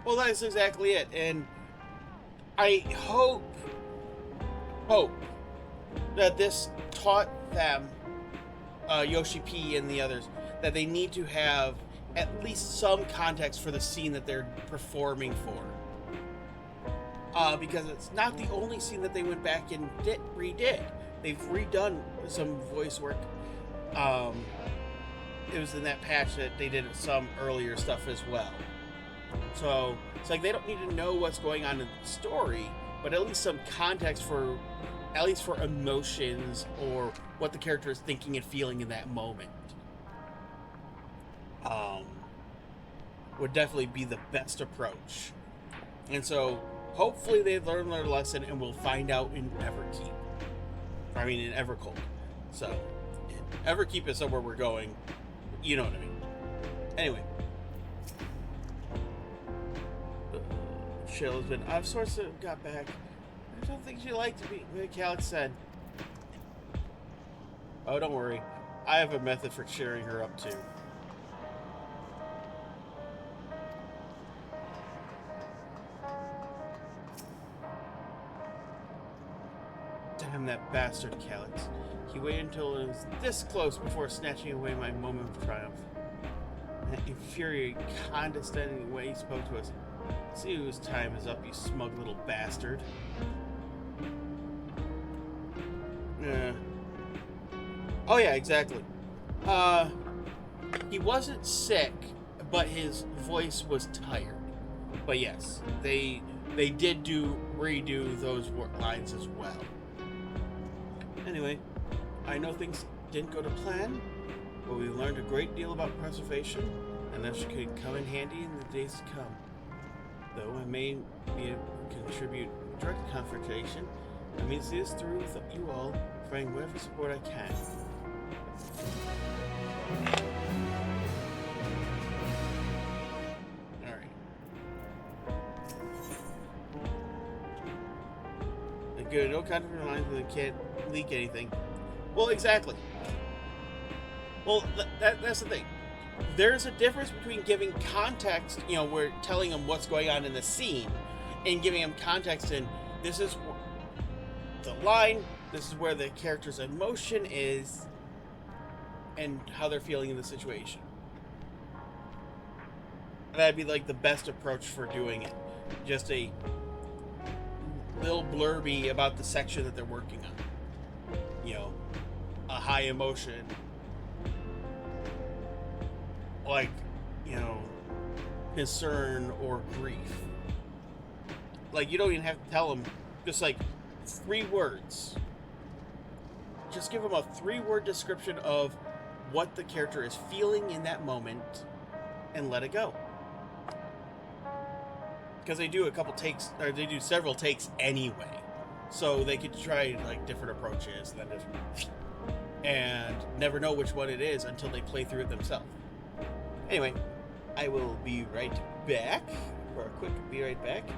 Well, that's exactly it. And I hope that this taught them, Yoshi P and the others, that they need to have at least some context for the scene that they're performing for. Because it's not the only scene that they went back and redid. They've redone some voice work. It was in that patch that they did some earlier stuff as well. So it's like they don't need to know what's going on in the story, but at least some context for, at least for emotions or what the character is thinking and feeling in that moment. Would definitely be the best approach. And so hopefully they've learned their lesson and we'll find out in Everkeep. I mean in Evercold. So Everkeep is somewhere we're going. You know what I mean. Anyway. Chill has been I've sort of got back. I don't think she liked to be Calix said. Oh, don't worry. I have a method for cheering her up too. Damn that bastard Calix. He waited until it was this close before snatching away my moment of triumph. That infuriating, condescending way he spoke to us. See whose time is up, you smug little bastard. Oh yeah, exactly. He wasn't sick, but his voice was tired. But yes, they did redo those lines as well. Anyway, I know things didn't go to plan, but we learned a great deal about preservation, and that could come in handy in the days to come. Though I may be able to contribute direct confrontation, I mean to see this through with you all, providing whatever support I can. Alright. Good, no conflict lines that can't leak anything. Well, exactly. Well, that's the thing. There's a difference between giving context, you know, we're telling them what's going on in the scene, and giving them context in, this is the line, this is where the character's emotion is, and how they're feeling in the situation. That'd be like the best approach for doing it. Just a little blurby about the section that they're working on. You know, a high emotion, like, you know, concern or grief. Like, you don't even have to tell them, just like 3 words. Just give them a 3-word description of what the character is feeling in that moment and let it go. Because they do a couple takes, or they do several takes anyway. So they could try like different approaches and then just, and never know which one it is until they play through it themselves. Anyway, I will be right back for a quick be right back.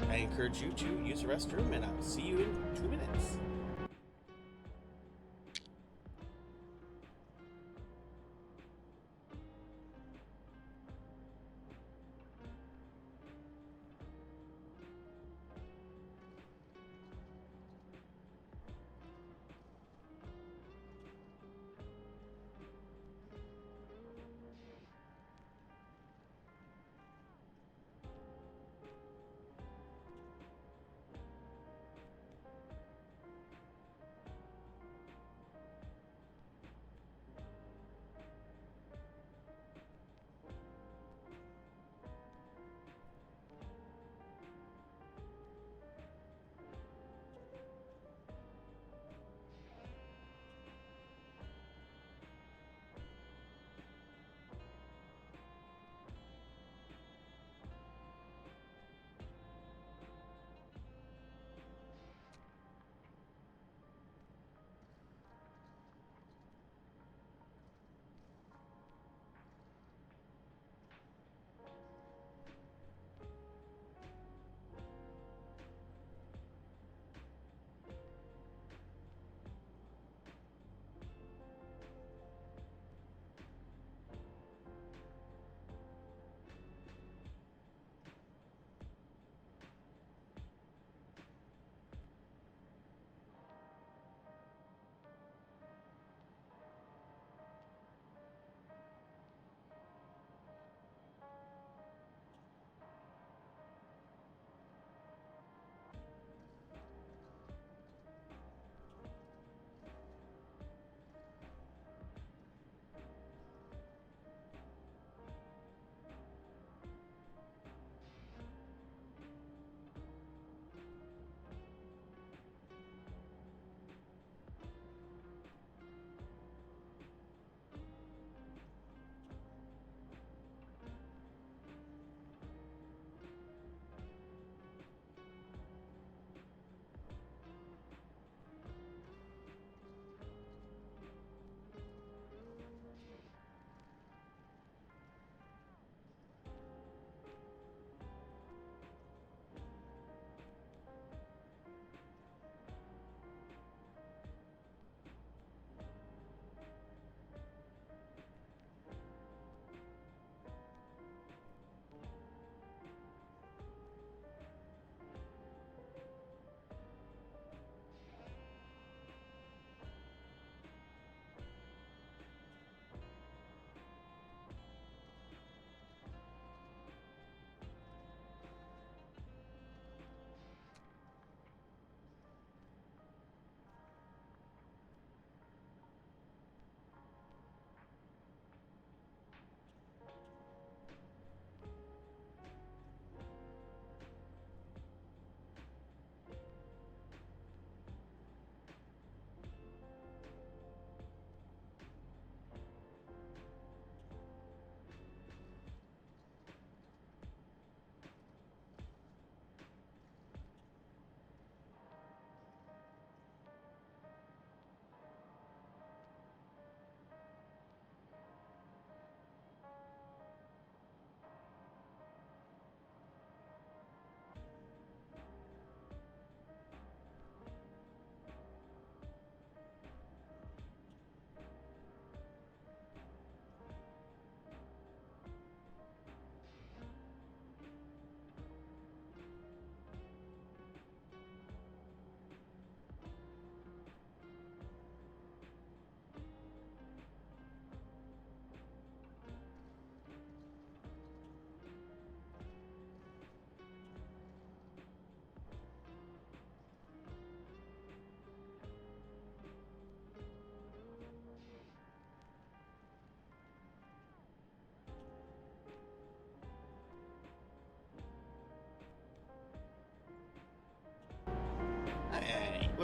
I encourage you to use the restroom, and I'll see you in 2 minutes.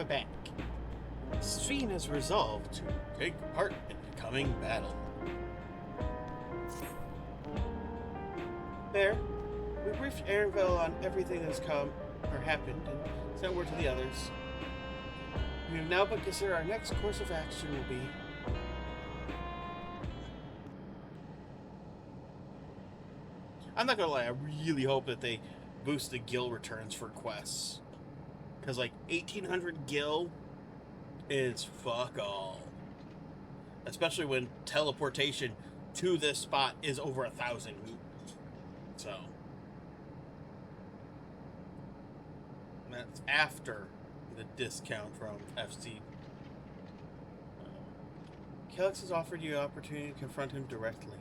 we're back. Sphene has resolved to take part in the coming battle. There, we briefed Aaronville on everything that's come or happened and sent word to the others. We have now but consider our next course of action will be... I'm not gonna lie, I really hope that they boost the gil returns for quests. Because, like, 1,800 gil is fuck all. Especially when teleportation to this spot is over 1,000. So. That's after the discount from FC. Calyx has offered you an opportunity to confront him directly.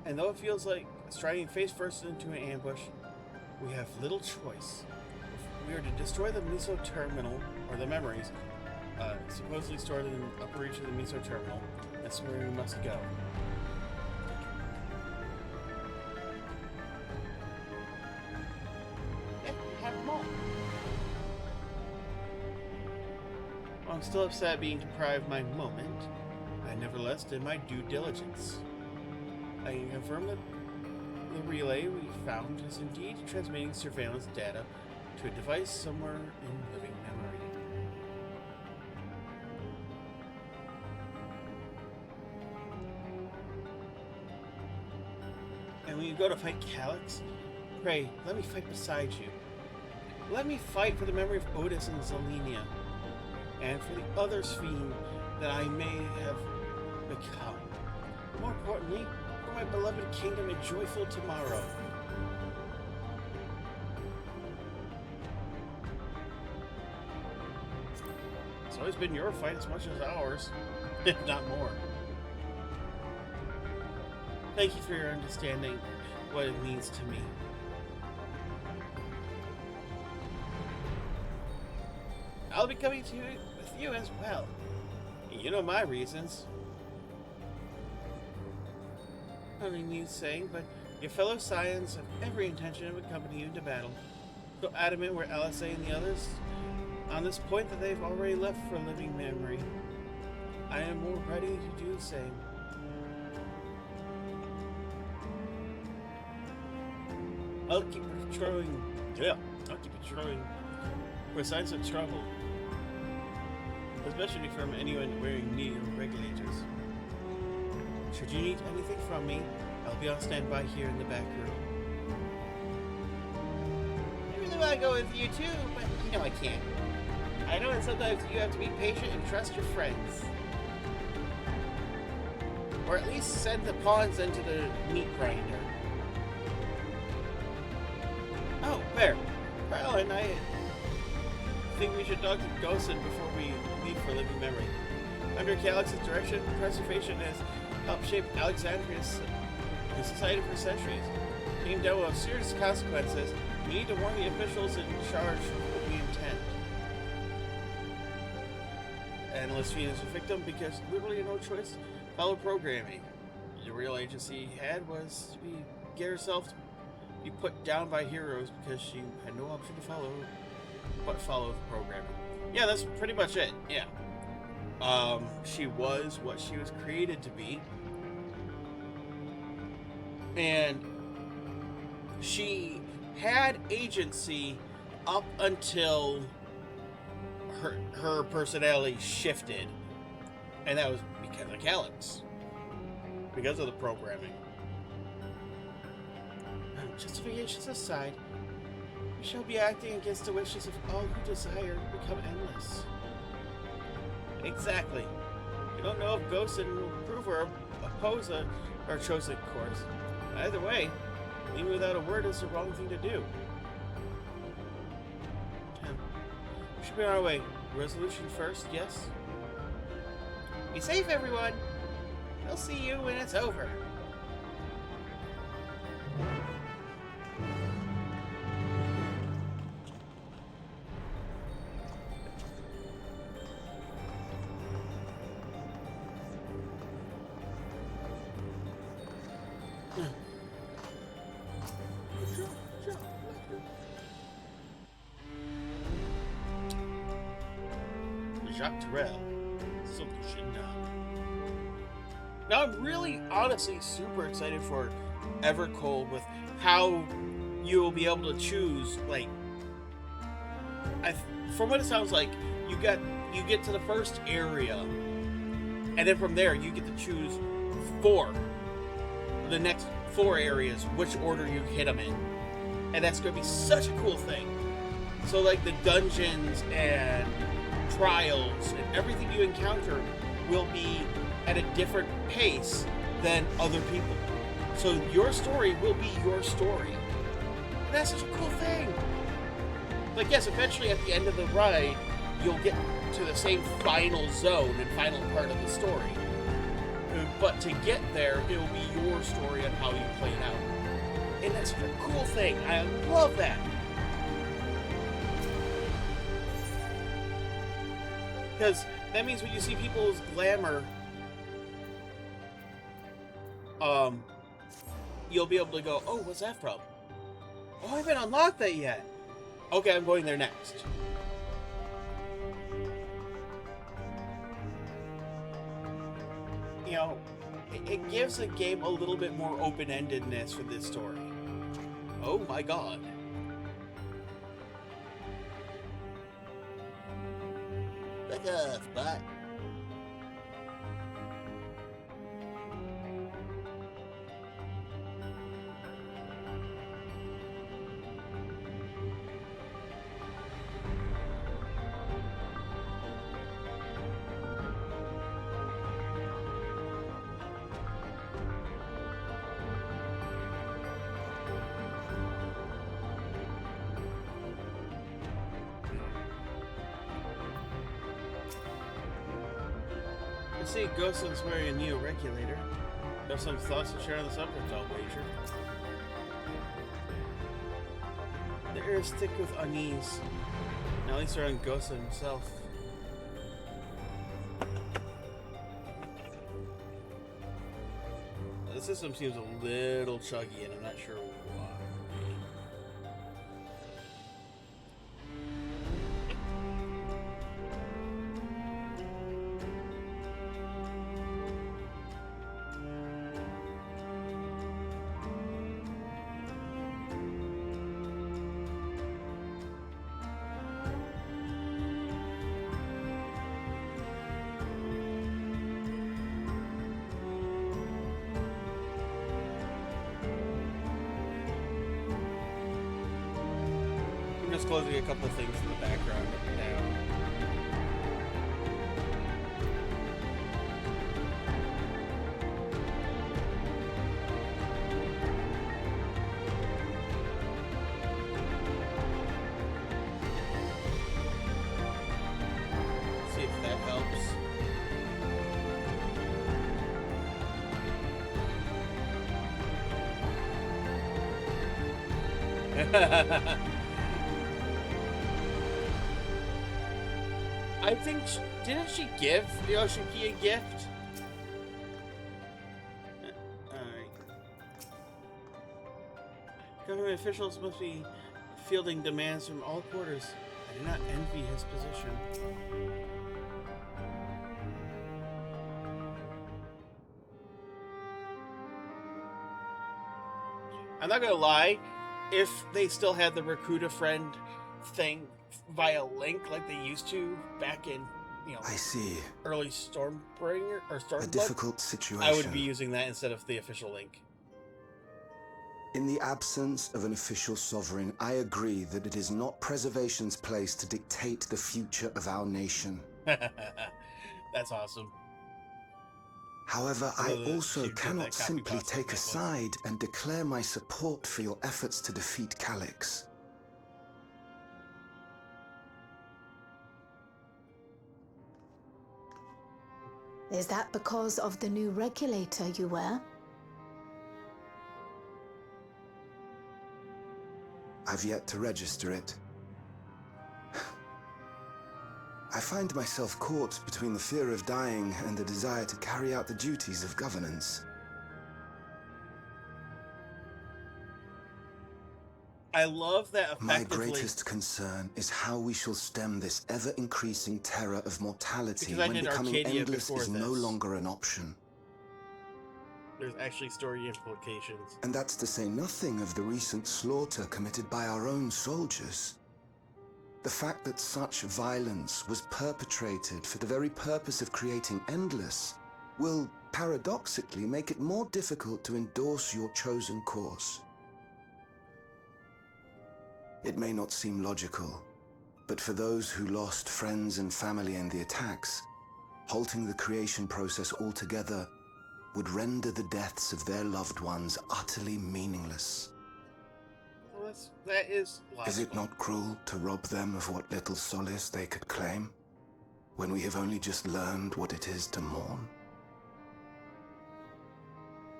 And though it feels like striding face first into an ambush, we have little choice. If we are to destroy the Miso Terminal, or the memories, supposedly stored in the upper reach of the Miso Terminal, that's where we must go. Have them all. While I'm still upset being deprived of my moment, I nevertheless did my due diligence. I can confirm that the relay we found is indeed transmitting surveillance data to a device somewhere in living memory. And when you go to fight Calyx, pray, let me fight beside you. Let me fight for the memory of Otis and Zelenia, and for the other Sphene that I may have become. More importantly, for my beloved kingdom a joyful tomorrow. It's always been your fight as much as ours, if not more. Thank you for your understanding what it means to me. I'll be coming to with you as well. You know my reasons. I don't need saying, but your fellow Scions have every intention of accompanying you into battle. So adamant were LSA and the others on this point that they've already left for living memory. I am more ready to do the same. I'll keep patrolling. Yeah, I'll keep patrolling for signs of trouble, especially from anyone wearing needle regulators. Should you need anything from me, I'll be on standby here in the back room. I really want to go with you too, but you know I can't. I know that sometimes you have to be patient and trust your friends. Or at least send the pawns into the meat grinder. Oh, there. Well, and I think we should talk to Gosen before we leave for living memory. Under Calyx's direction, preservation has helped shape Alexandria's society for centuries. Came down with serious consequences. We need to warn the officials in charge of what we intend. Analyst Sphene is a victim because literally no choice. Follow programming. The real agency had was to get herself to be put down by heroes because she had no option to follow the programming. Yeah, that's pretty much it. Yeah. She was what she was created to be. And she had agency up until her personality shifted. And that was because of Calyx. Because of the programming. Justifications aside, we shall be acting against the wishes of all who desire to become endless. Exactly. We don't know if Gosen will approve or oppose our chosen course. Either way, leaving without a word is the wrong thing to do. We should be on our way. Resolution first, yes? Be safe, everyone! I'll see you when it's over. DawnTrail. Solution now. Now I'm really, honestly, super excited for Evercold with how you will be able to choose. Like, from what it sounds like, you get to the first area, and then from there you get to choose the next 4 areas, which order you hit them in, and that's going to be such a cool thing. So like the dungeons and trials and everything you encounter will be at a different pace than other people. So your story will be your story. And that's such a cool thing. Like, yes, eventually at the end of the ride, you'll get to the same final zone and final part of the story. But to get there, it'll be your story on how you play it out. And that's such a cool thing. I love that. Because that means when you see people's glamour, you'll be able to go, oh, what's that from? Oh, I haven't unlocked that yet. Okay, I'm going there next. You know, it gives the game a little bit more open-endedness for this story. Oh my god. Back off, bot. I see Ghostland's wearing a new regulator. Have some thoughts to share on the subject, I'll wager. The air is thick with unease. Now at least around Ghostland himself. The system seems a little chuggy and I'm not sure why. Just closing a couple of things in the background now. See if that helps. I think, didn't she give the Ocean Key a gift? Alright. Government officials must be fielding demands from all quarters. I do not envy his position. I'm not gonna lie, if they still had the recruit a friend thing via link like they used to back in, you know, I see. Early Stormbringer or Stormblood, a difficult situation. I would be using that instead of the official link. In the absence of an official sovereign, I agree that it is not Preservation's place to dictate the future of our nation. That's awesome. However, I also cannot simply take a side and declare my support for your efforts to defeat Calyx. Is that because of the new regulator you wear? I've yet to register it. I find myself caught between the fear of dying and the desire to carry out the duties of governance. I love that My effectively. greatest concern is how we shall stem this ever-increasing terror of mortality Because I when did becoming Arcadia endless before is no this. longer an option. There's actually story implications. And that's to say nothing of the recent slaughter committed by our own soldiers. The fact that such violence was perpetrated for the very purpose of creating Endless will, paradoxically, make it more difficult to endorse your chosen course. It may not seem logical, but for those who lost friends and family in the attacks, halting the creation process altogether would render the deaths of their loved ones utterly meaningless. Well, that is logical. Is it not cruel to rob them of what little solace they could claim, when we have only just learned what it is to mourn?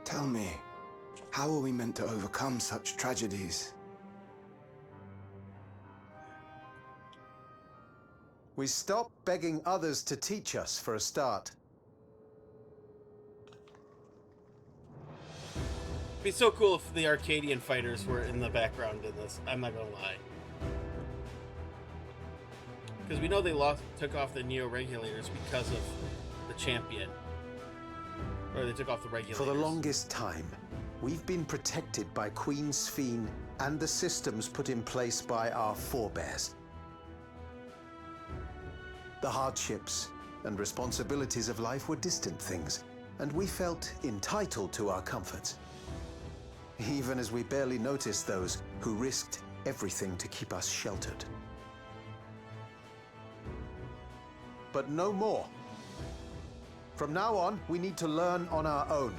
Tell me, how are we meant to overcome such tragedies? We stop begging others to teach us for a start. It'd be so cool if the Arcadian fighters were in the background in this. I'm not gonna lie. Because we know they took off the Neo-Regulators because of the champion. Or they took off the Regulators. For the longest time, we've been protected by Queen Sphene and the systems put in place by our forebears. The hardships and responsibilities of life were distant things, and we felt entitled to our comforts, even as we barely noticed those who risked everything to keep us sheltered. But no more. From now on, we need to learn on our own.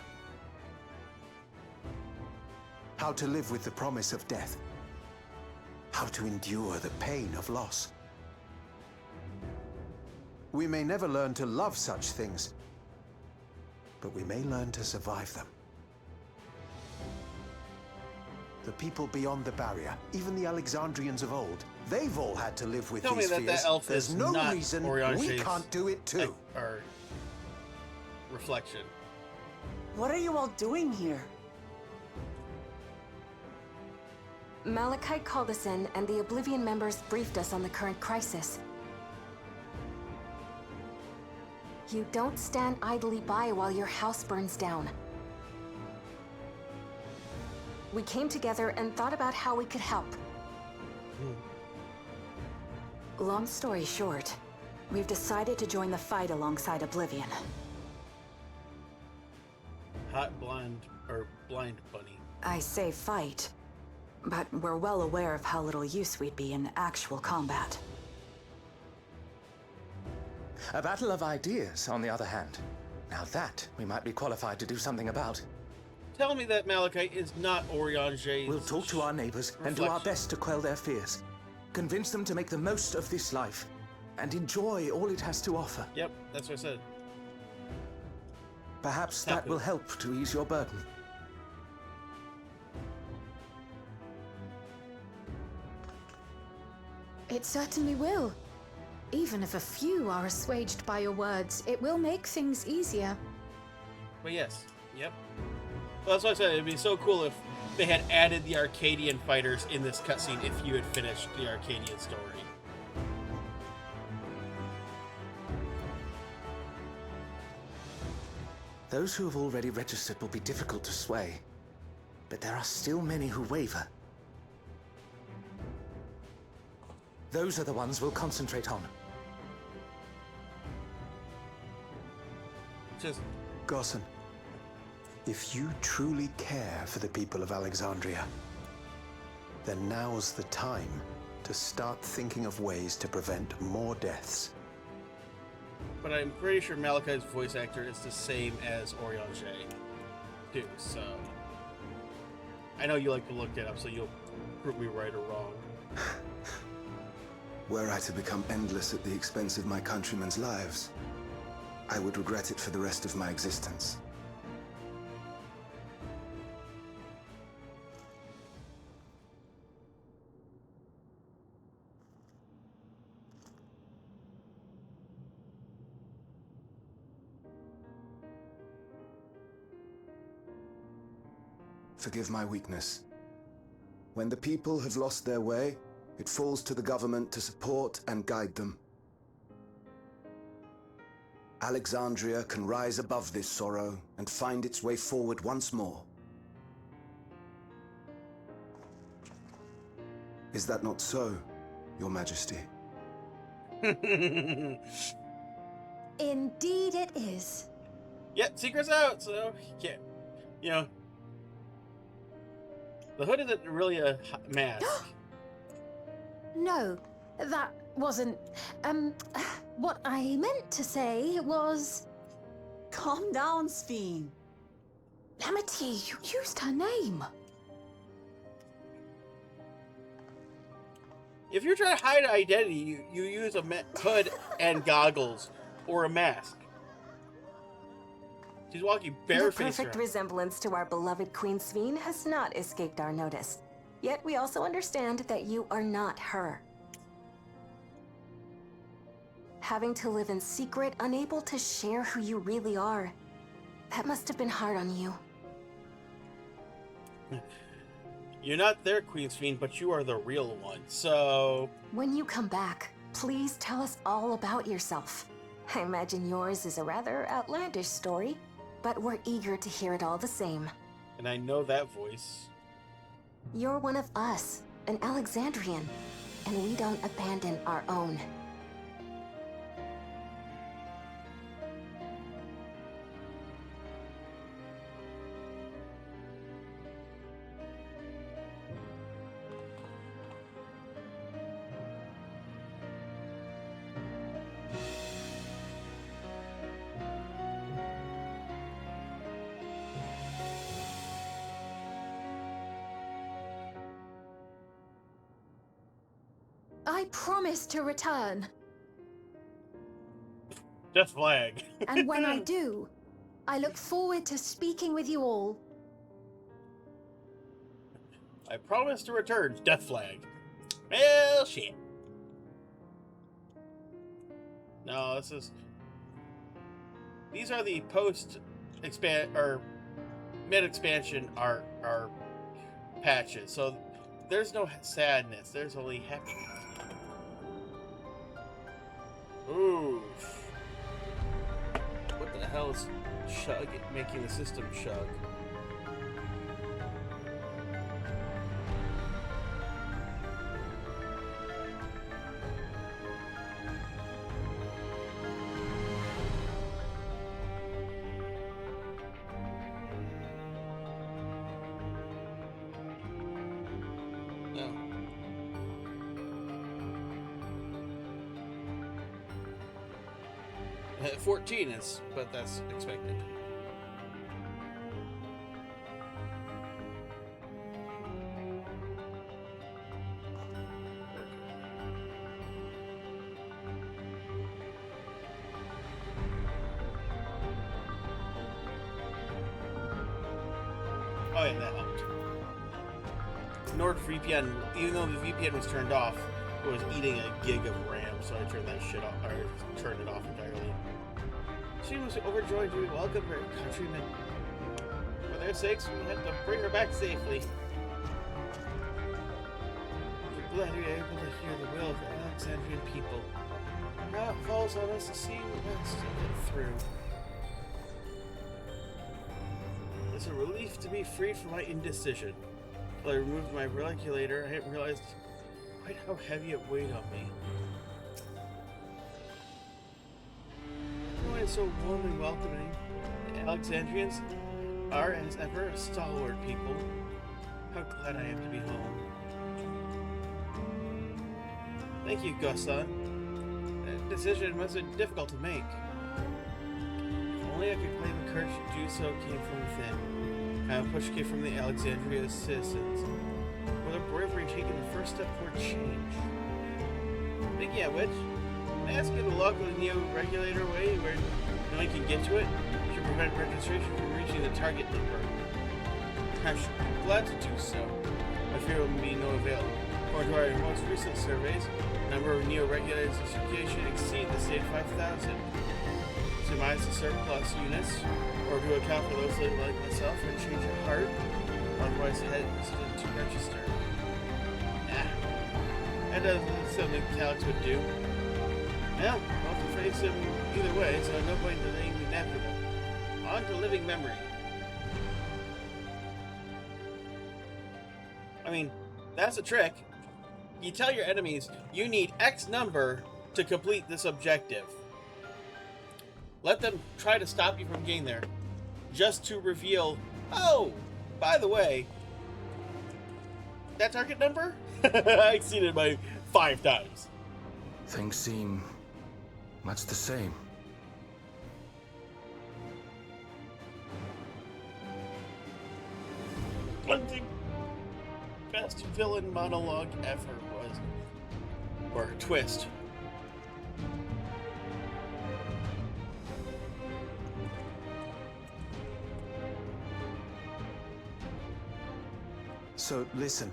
How to live with the promise of death. How to endure the pain of loss. We may never learn to love such things, but we may learn to survive them. The people beyond the barrier, even the Alexandrians of old, they've all had to live with Tell these me that fears. that elf There's is no not reason Orion we Shade's can't do it too. Or reflection. What are you all doing here? Malachite called us in, and the Oblivion members briefed us on the current crisis. You don't stand idly by while your house burns down. We came together and thought about how we could help. Long story short, we've decided to join the fight alongside Oblivion. Hot blind bunny. I say fight, but we're well aware of how little use we'd be in actual combat. A battle of ideas, on the other hand. Now that we might be qualified to do something about. Tell me that Malachite is not Orion Shade's. We'll talk to our neighbors and do our best to quell their fears. Convince them to make the most of this life and enjoy all it has to offer. Yep, that's what I said. Perhaps that will help to ease your burden. It certainly will. Even if a few are assuaged by your words, it will make things easier. But yes, yep. Well, that's why I said it'd be so cool if they had added the Arcadian fighters in this cutscene if you had finished the Arcadian story. Those who have already registered will be difficult to sway, but there are still many who waver. Those are the ones we'll concentrate on. Gossan, if you truly care for the people of Alexandria, then now's the time to start thinking of ways to prevent more deaths. But I'm pretty sure Malachite's voice actor is the same as Orion Shade, too, so... I know you like to look it up, so you'll prove me right or wrong. Were I to become endless at the expense of my countrymen's lives, I would regret it for the rest of my existence. Forgive my weakness. When the people have lost their way, it falls to the government to support and guide them. Alexandria can rise above this sorrow and find its way forward once more. Is that not so, Your Majesty? Indeed it is. Yep, secret's out, so you can't, you know. The hood isn't really a mask. No, that wasn't... what I meant to say was... Calm down, Sphene. Lamity, you used her name. If you're trying to hide an identity, you use a hood and goggles, or a mask. She's walking The barefaced perfect around. resemblance to our beloved Queen Sphene has not escaped our notice. Yet we also understand that you are not her. Having to live in secret, unable to share who you really are, that must have been hard on you. You're not their Queen Sphene, but you are the real one, so... When you come back, please tell us all about yourself. I imagine yours is a rather outlandish story, but we're eager to hear it all the same. And I know that voice. You're one of us, an Alexandrian, and we don't abandon our own. I promise to return. Death flag. And when I do, I look forward to speaking with you all. I promise to return. Death flag. Well, shit. No, this is... These are the post-expand... or mid-expansion are patches, so there's no sadness. There's only happiness. Ooh. What the hell is chug making the system chug? No. 14 is, but that's expected. Oh yeah, that helped. NordVPN, even though the VPN was turned off, it was eating a gig of RAM, so I turned that shit off, or turned it off entirely. She was overjoyed to be welcomed by her countrymen. For their sakes, we had to bring her back safely. We're glad we were able to hear the will of the Alexandrian people. Now it falls on us to see what else to get through. It's a relief to be freed from my indecision. While I removed my regulator, I hadn't realized quite how heavy it weighed on me. Everyone is so warm and welcoming. The Alexandrians are, as ever, a stalwart people. How glad I am to be home. Thank you, Gosan. That decision must have been difficult to make. If only I could claim the courage to do so came from within. A push came from the Alexandria citizens. Or their bravery taking the first step toward change. Speaking of which, can I ask you to log the Neo-regulator way where no one can get to it to prevent registration from reaching the target number? I'm glad to do so. I fear it will be no avail. According to our most recent surveys, the number of Neo-regulators in circulation exceed the state 5,000. Surmise the surplus units, or to account for those like myself and change of heart, otherwise hesitant to register. That doesn't something Calix would do. Well, we'll have to face him either way, so no point in delaying the inevitable. On to living memory. I mean, that's a trick. You tell your enemies you need X number to complete this objective. Let them try to stop you from getting there, just to reveal, oh, by the way, that target number? I exceeded it by 5 times. Things seem much the same. One best villain monologue ever was, or twist. So listen,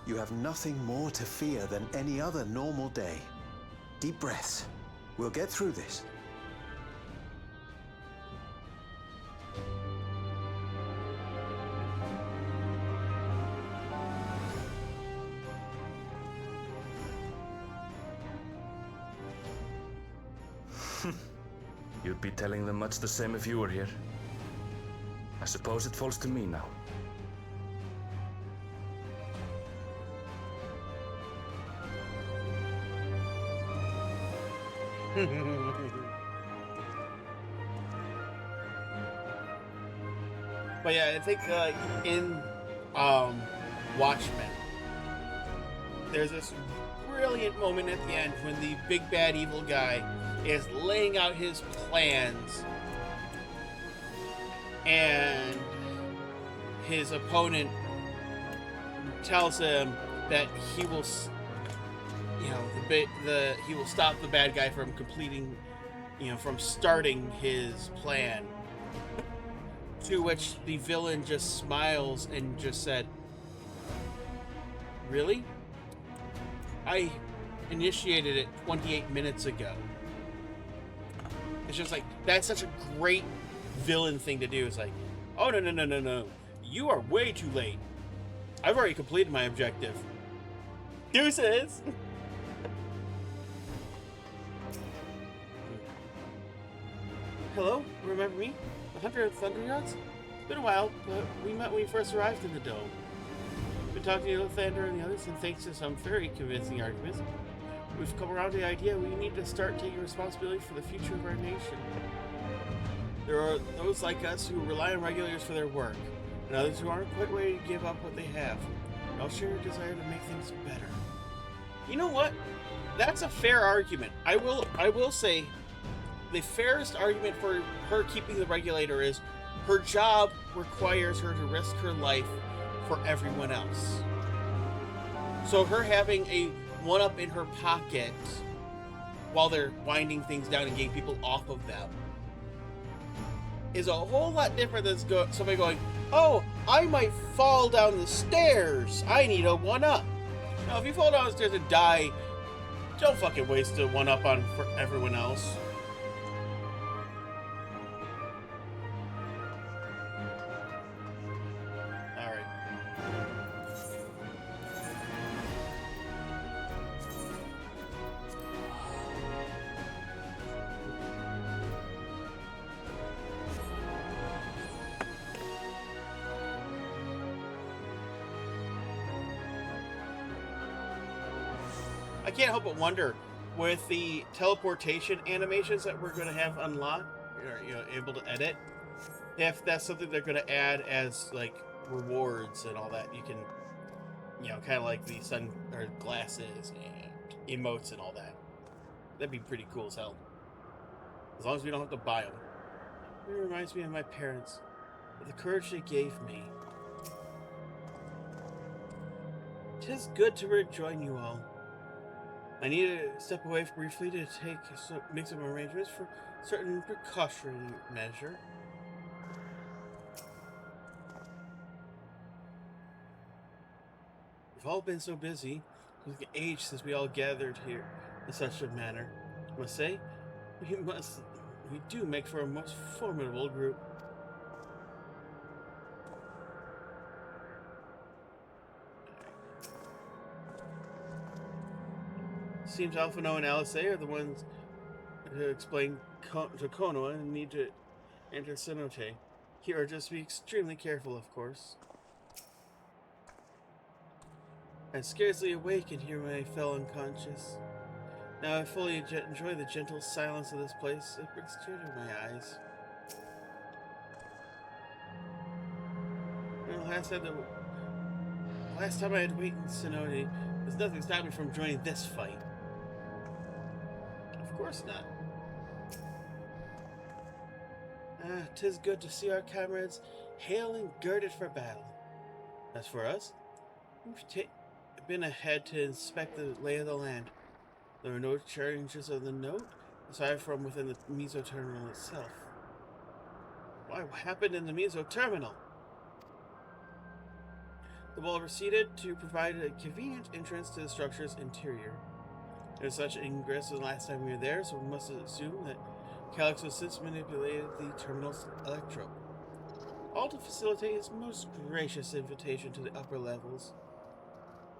you have nothing more to fear than any other normal day. Deep breaths. We'll get through this. You'd be telling them much the same if you were here. I suppose it falls to me now. But yeah, I think in Watchmen, there's this brilliant moment at the end when the big bad evil guy is laying out his plans and his opponent tells him that he will, you know, he will stop the bad guy from completing, you know, from starting his plan. To which the villain just smiles and just said, "Really? I initiated it 28 minutes ago." It's just like, that's such a great villain thing to do. It's like, oh, no. You are way too late. I've already completed my objective. Deuces! Hello? Remember me? The Hunter of Thunderyachts? It's been a while, but we met when we first arrived in the dome. Been talking to Thander and the others, and thanks to some very convincing arguments, we've come around to the idea we need to start taking responsibility for the future of our nation. There are those like us who rely on regulators for their work, and others who aren't quite ready to give up what they have. And I'll share a desire to make things better. You know what? That's a fair argument. I will say the fairest argument for her keeping the regulator is her job requires her to risk her life for everyone else. So her having a one-up in her pocket while they're winding things down and getting people off of them is a whole lot different than somebody going, oh, I might fall down the stairs. I need a one-up. Now, if you fall down the stairs and die, don't fucking waste a one-up on for everyone else. I can't help but wonder, with the teleportation animations that we're going to have unlocked, or, you know, able to edit, if that's something they're going to add as, like, rewards and all that. You can, you know, kind of like the sun or glasses and emotes and all that. That'd be pretty cool as hell. As long as we don't have to buy them. It reminds me of my parents, of the courage they gave me. 'Tis good to rejoin you all. I need to step away briefly to make some arrangements for certain precautionary measure. We've all been so busy. It's like age since we all gathered here in such a manner. I must say, we do make for a most formidable group. Seems Alphino and Alisaie are the ones to explain to Konoha and need to enter Cenote. Here, just be extremely careful, of course. I'm scarcely awake in here when I fell unconscious. Now I fully enjoy the gentle silence of this place. It brings tears to my eyes. Well, last time I had to wait in Cenote, there's nothing stopping me from joining this fight. Of course not. 'Tis good to see our comrades hale and girded for battle. As for us, we've been ahead to inspect the lay of the land. There are no changes of the note, aside from within the Meso terminal itself. Why, what happened in the Meso terminal? The wall receded to provide a convenient entrance to the structure's interior. There was such ingress as the last time we were there, so we must assume that Calyx has since manipulated the terminal's electrode. All to facilitate his most gracious invitation to the upper levels.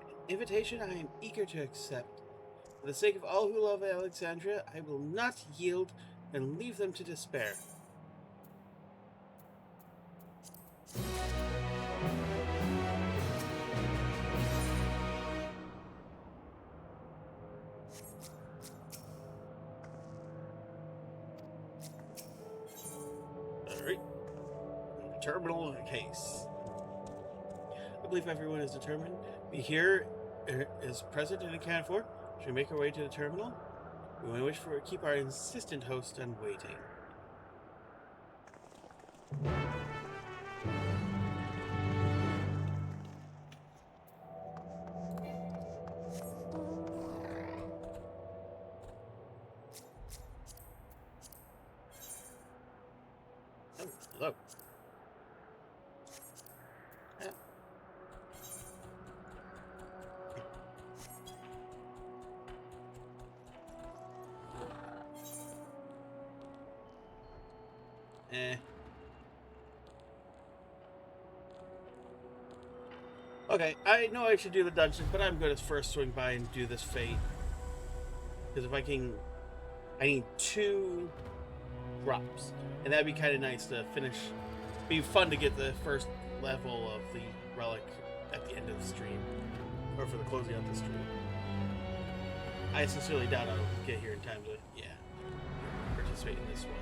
An invitation I am eager to accept. For the sake of all who love Alexandria, I will not yield and leave them to despair. Alright. Terminal case. I believe everyone is determined. Be here is present and accounted for. Should we make our way to the terminal? We only wish to keep our insistent host on waiting. Oh, hello. Yeah. Okay, I know I should do the dungeon, but I'm going to first swing by and do this fate. Because if I can... I need 2 drops. And that'd be kind of nice to finish. Be fun to get the first level of the relic at the end of the stream. Or for the closing of the stream. I sincerely doubt I'll get here in time to, participate in this one.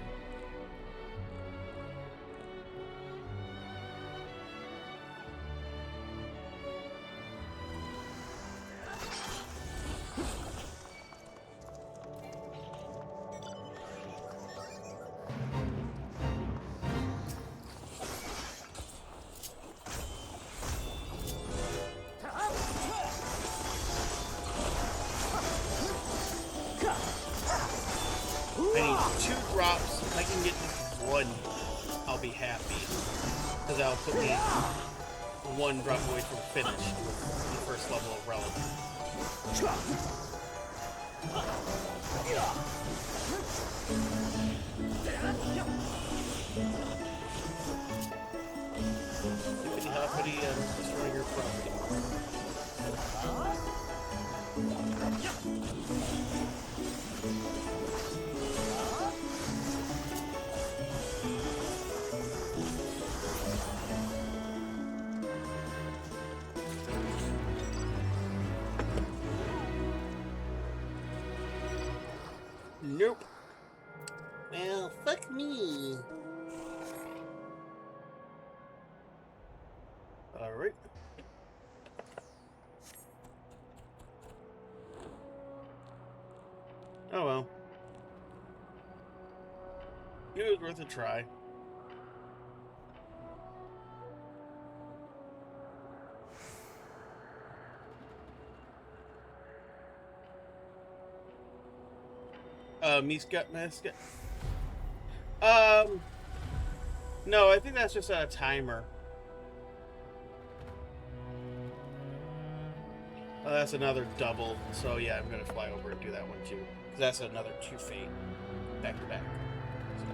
I need 2 drops. If I can get just 1, I'll be happy. Because that'll put me 1 drop away from finish the first level of relic. Hippity hoppity, destroying your property. Nope. Well, fuck me. Alright. Oh well. It was worth a try. Miska. No, I think that's just a timer. Oh, that's another double. So yeah, I'm gonna fly over and do that one too. Because that's another 2 fate. Back to back. So.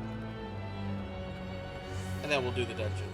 And then we'll do the dungeon.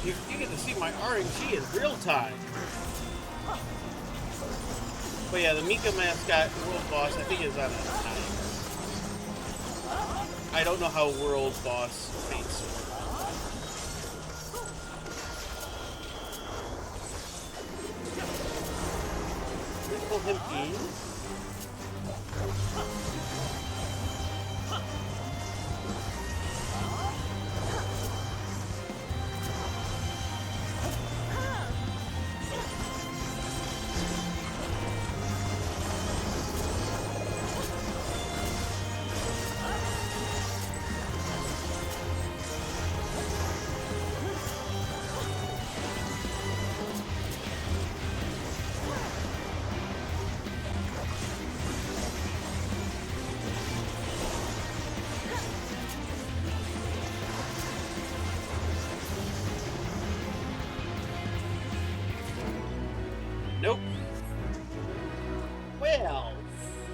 You get to see my RNG in real time. But yeah, the Mika mascot world boss, I think, is on a time. I don't know how world boss fates work. Can we pull him in? Nope. Well,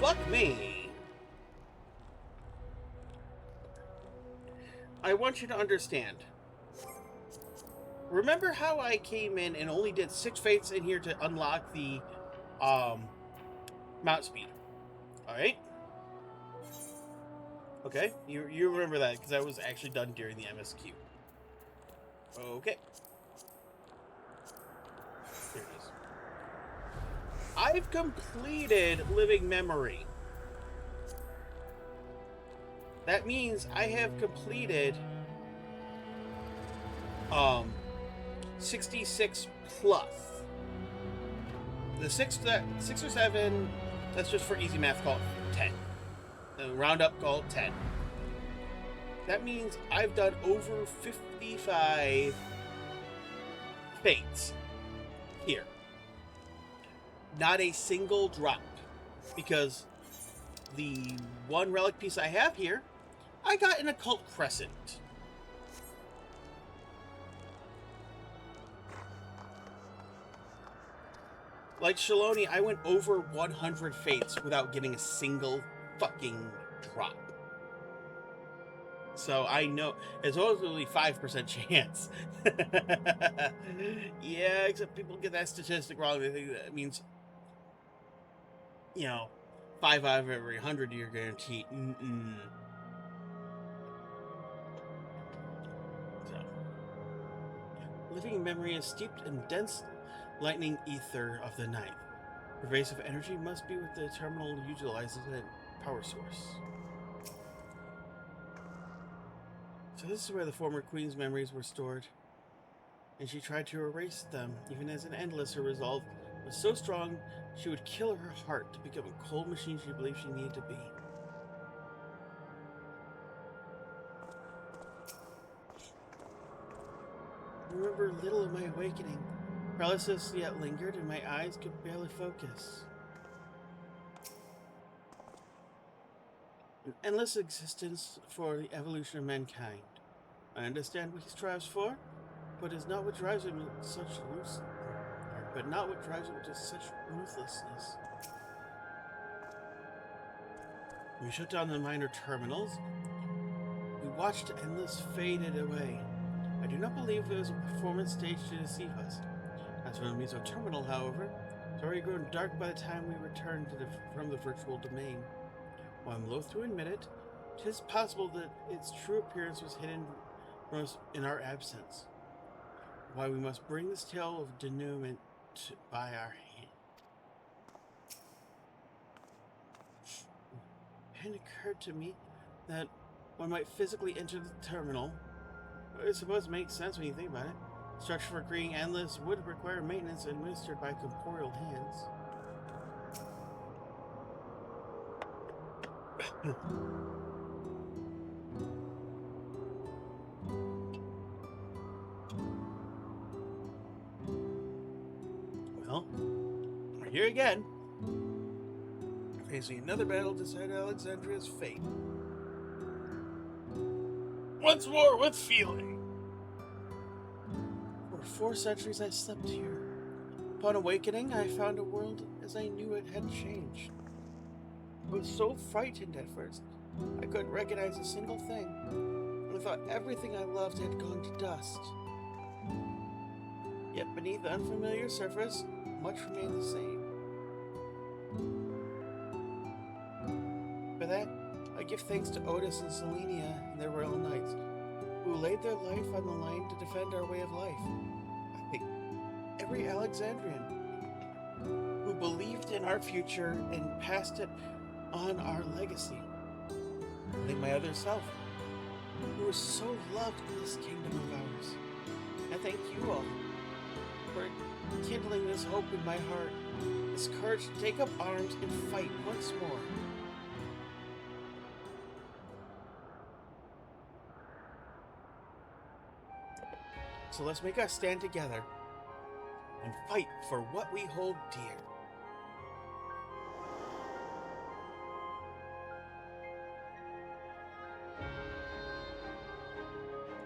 fuck me. I want you to understand. Remember how I came in and only did 6 fates in here to unlock the mount speed? Alright? Okay, you remember that because that was actually done during the MSQ. Okay. Here it is. I've completed Living Memory. That means I have completed 66 plus. The 6 or 7, that's just for easy math, call it 10. Round up, call it 10. That means I've done over 55 fates here. Not a single drop, because the one relic piece I have here, I got an Occult Crescent. Like Shaloni, I went over 100 fates without getting a single fucking drop. So I know it's only 5% chance. Yeah, except people get that statistic wrong. They think that means, you know, 5 out of every 100 you're guaranteed. So, living memory is steeped in dense lightning ether of the night. Pervasive energy must be what the terminal utilizes as a power source. So this is where the former queen's memories were stored. And she tried to erase them, even as an endless. Her resolve was so strong, she would kill her heart to become a cold machine she believed she needed to be. I remember little of my awakening. Paralysis yet lingered, and my eyes could barely focus. An endless existence for the evolution of mankind. I understand what he strives for, but is not what drives him to such ruthlessness. We shut down the minor terminals. We watched endless faded away. I do not believe it was a performance stage to deceive us. As for the Miso terminal, however, it's already grown dark by the time we returned from the virtual domain. While I'm loath to admit it, it is possible that its true appearance was hidden from us in our absence. Why we must bring this tale of denouement by our hand. It occurred to me that one might physically enter the terminal. I suppose it makes sense when you think about it. Structure for creating endless would require maintenance administered by corporeal hands. Well, we're here again, facing another battle to decide Alexandria's fate. Once more with feeling. For 4 centuries I slept here. Upon awakening, I found a world as I knew it had changed. I was so frightened at first, I couldn't recognize a single thing. I thought everything I loved had gone to dust. Yet beneath the unfamiliar surface, much remained the same. For that, I give thanks to Otis and Selenia and their royal knights, who laid their life on the line to defend our way of life. I thank every Alexandrian who believed in our future and passed it on our legacy. I thank my other self, who is so loved in this kingdom of ours. I thank you all for kindling this hope in my heart, this courage to take up arms and fight once more. So let's make our stand together and fight for what we hold dear.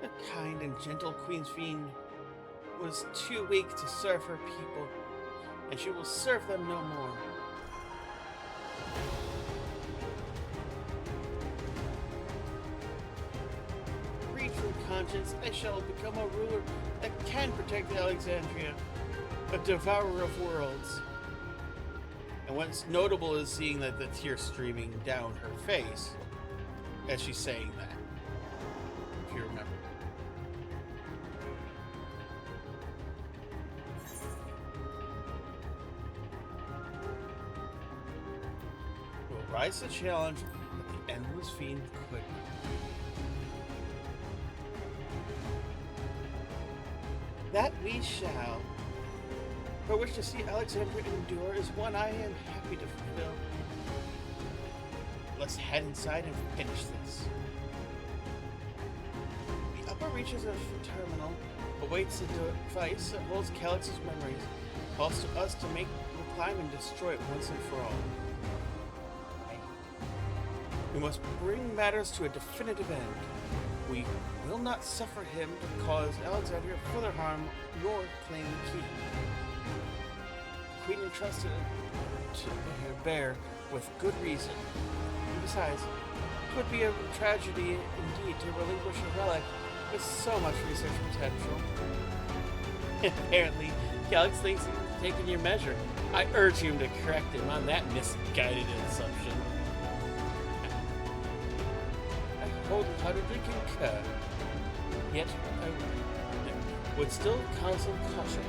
The kind and gentle Queen Fiend was too weak to serve her people, and she will serve them no more. Freed from conscience, I shall become a ruler that can protect Alexandria, a devourer of worlds. And what's notable is seeing that the tears streaming down her face as she's saying that, if you remember. We'll rise to the challenge that the Endless Fiend could. That we shall. For which to see Alexandria endure is one I am happy to fulfill. Let's head inside and finish this. The upper reaches of the terminal awaits the device that holds Calyx's memories. Calls to us to make the climb and destroy it once and for all. We must bring matters to a definitive end. We will not suffer him to cause Alexandria further harm nor claim the key. The Queen entrusted it to bear with good reason. And besides, it would be a tragedy indeed to relinquish a relic with so much research potential. Apparently, Calyx thinks he's taken your measure. I urge him to correct him on that misguided assumption. I wholeheartedly concur. Yet, I would still counsel caution.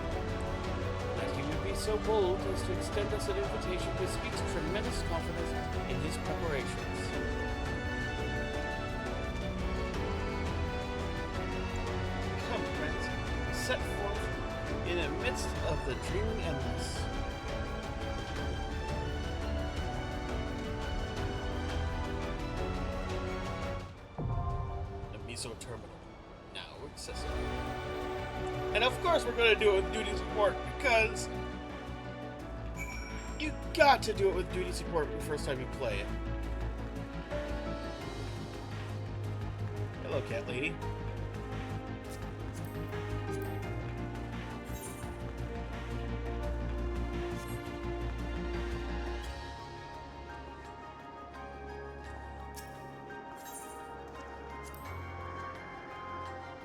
That he would be so bold as to extend us an invitation which speaks tremendous confidence in his preparations. Come, friends, set forth in the midst of the dreaming endless. Terminal, now accessible. And of course we're going to do it with duty support, because you got to do it with duty support the first time you play it. Hello, cat lady.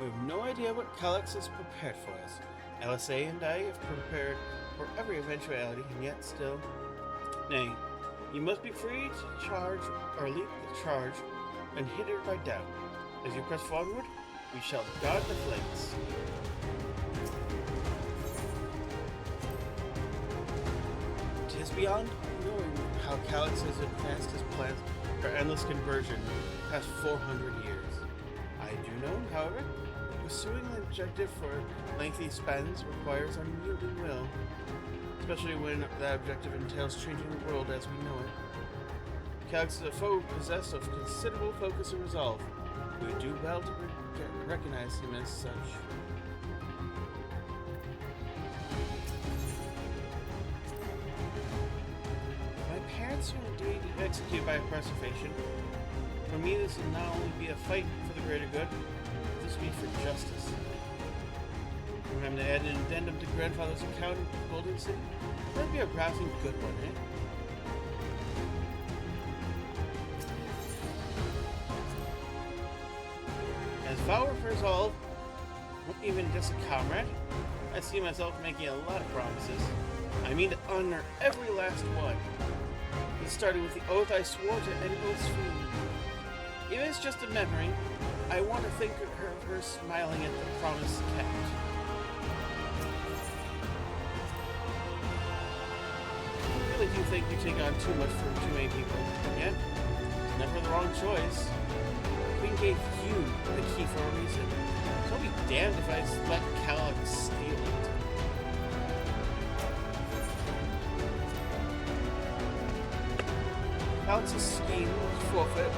We have no idea what Calyx has prepared for us. LSA and I have prepared for every eventuality, and yet still. Nay, you must be free to charge or lead the charge, unhindered by doubt. As you press forward, we shall guard the flanks. Tis beyond knowing how Calyx has advanced his plans for endless conversion past 400 years. I do know, however, pursuing the objective for lengthy spans requires unyielding will, especially when that objective entails changing the world as we know it. Calyx is a foe possessed of considerable focus and resolve. We would do well to recognize him as such. My parents were indeed executed by preservation. For me, this will not only be a fight for the greater good, this will be for justice. We're having to add an addendum to Grandfather's account in Golden City. That'd be a rousing good one, eh? As vow of resolve, won't even diss a comrade. I see myself making a lot of promises. I mean to honor every last one. It started with the oath I swore to Endless Fiend. If it's just a memory, I want to think of her smiling at the promise kept. I really do think you take on too much from too many people. Yet, it's never the wrong choice. Queen gave you the key for a reason. So I'll be damned if I let Calyx steal it. Calyx's scheme was forfeit.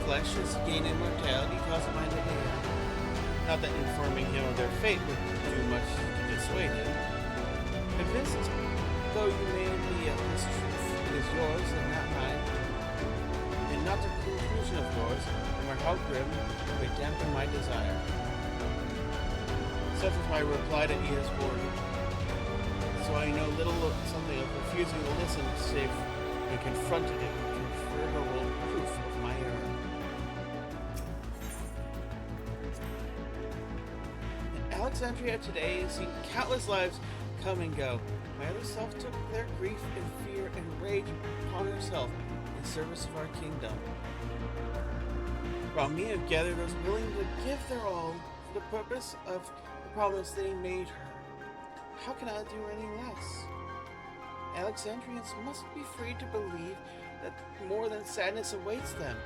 Flesh has gained immortality, causing mind to air. Not that informing him of their fate would do much to dissuade him. Convinced, though you may be of this truth, it is yours and not mine. And not the conclusion of yours, no matter how grim, may dampen my desire. Such is my reply to Ia's warning. So I know little of something of refusing to listen, save when confronted it with confirmable proof of my error. In Alexandria today has seen countless lives come and go. My other self took their grief and fear and rage upon herself in service of our kingdom. While me have gathered those willing to give their all for the purpose of the promise they made her. How can I do any less? Alexandrians must be free to believe that more than sadness awaits them.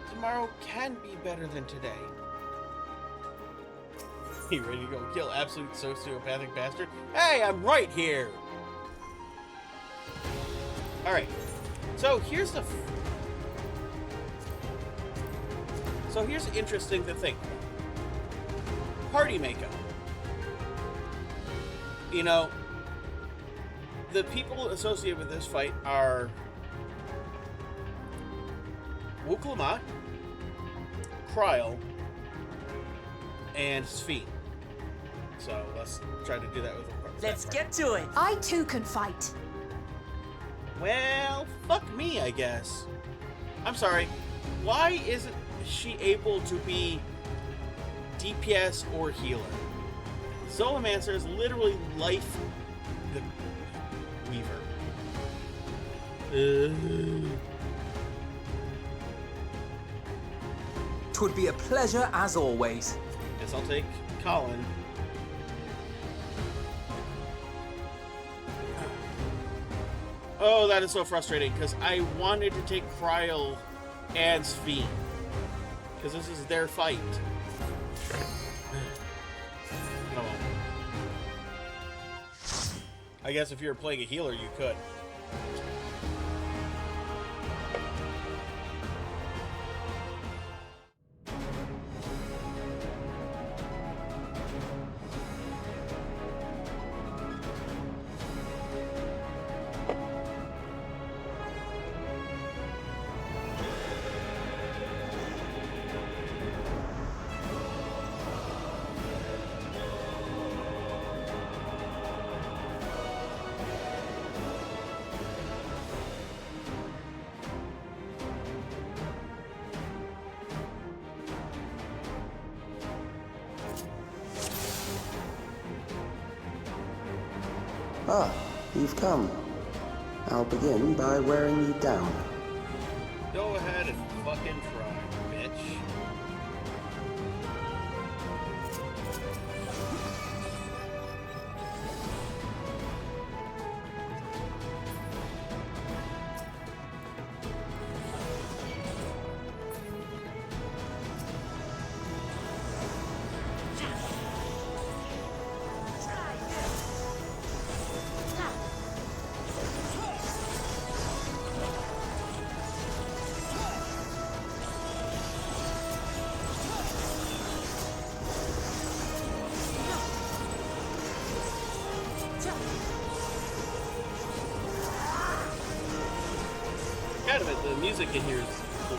Tomorrow can be better than today. You ready to go kill absolute sociopathic bastard? Hey, I'm right here! Alright, so here's the interesting thing. Party makeup. You know, the people associated with this fight are Wuklamat, Kryl, and Sphene. So let's try to do that with the Let's get to it! I too can fight. Well, fuck me, I guess. I'm sorry. Why isn't she able to be DPS or healer? Zolomancer is literally life the Weaver. Twould be a pleasure as always. Guess I'll take Colin. Oh, that is so frustrating, because I wanted to take Kryl and Sphene. Because this is their fight. Oh. I guess if you were playing a healer, you could. Ah, you've come. I'll begin by wearing you down. Go ahead and fucking try, bitch. Kind of it, the music in here is cool.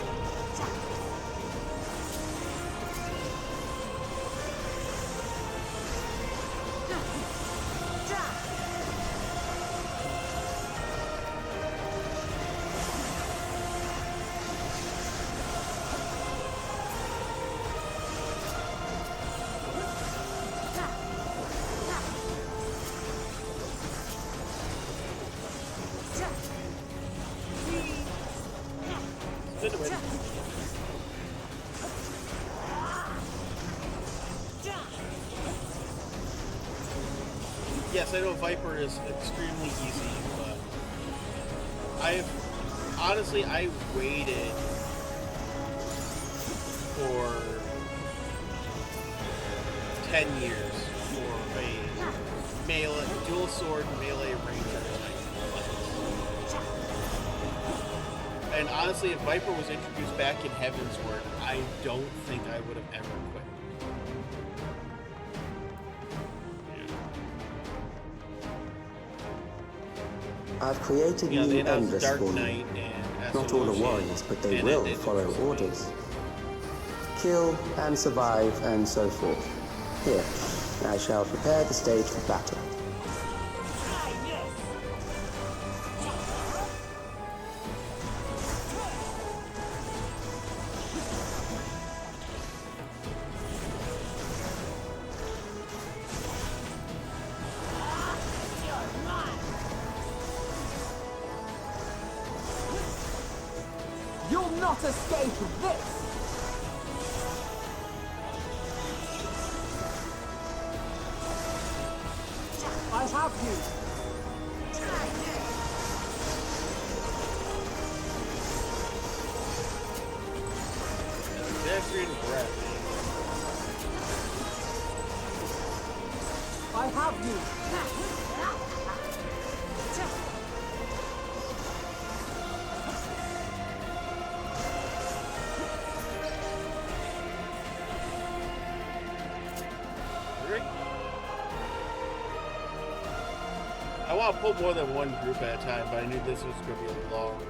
Yes, I know Viper is extremely easy, but I waited for 10 years for a melee, dual sword melee ranger type class. And honestly, if Viper was introduced back in Heavensward, I don't think I would have ever quit. I've created You know, new they announced endless Dark for you. Knight and Not all the Absolution, warriors, but they and will it follow was orders. Kill and survive and so forth. Here, I shall prepare the stage for battle. You'll not escape this! I have you! Pedestrian breath. I have you! I want to pull more than one group at a time, but I knew this was going to be a long pull.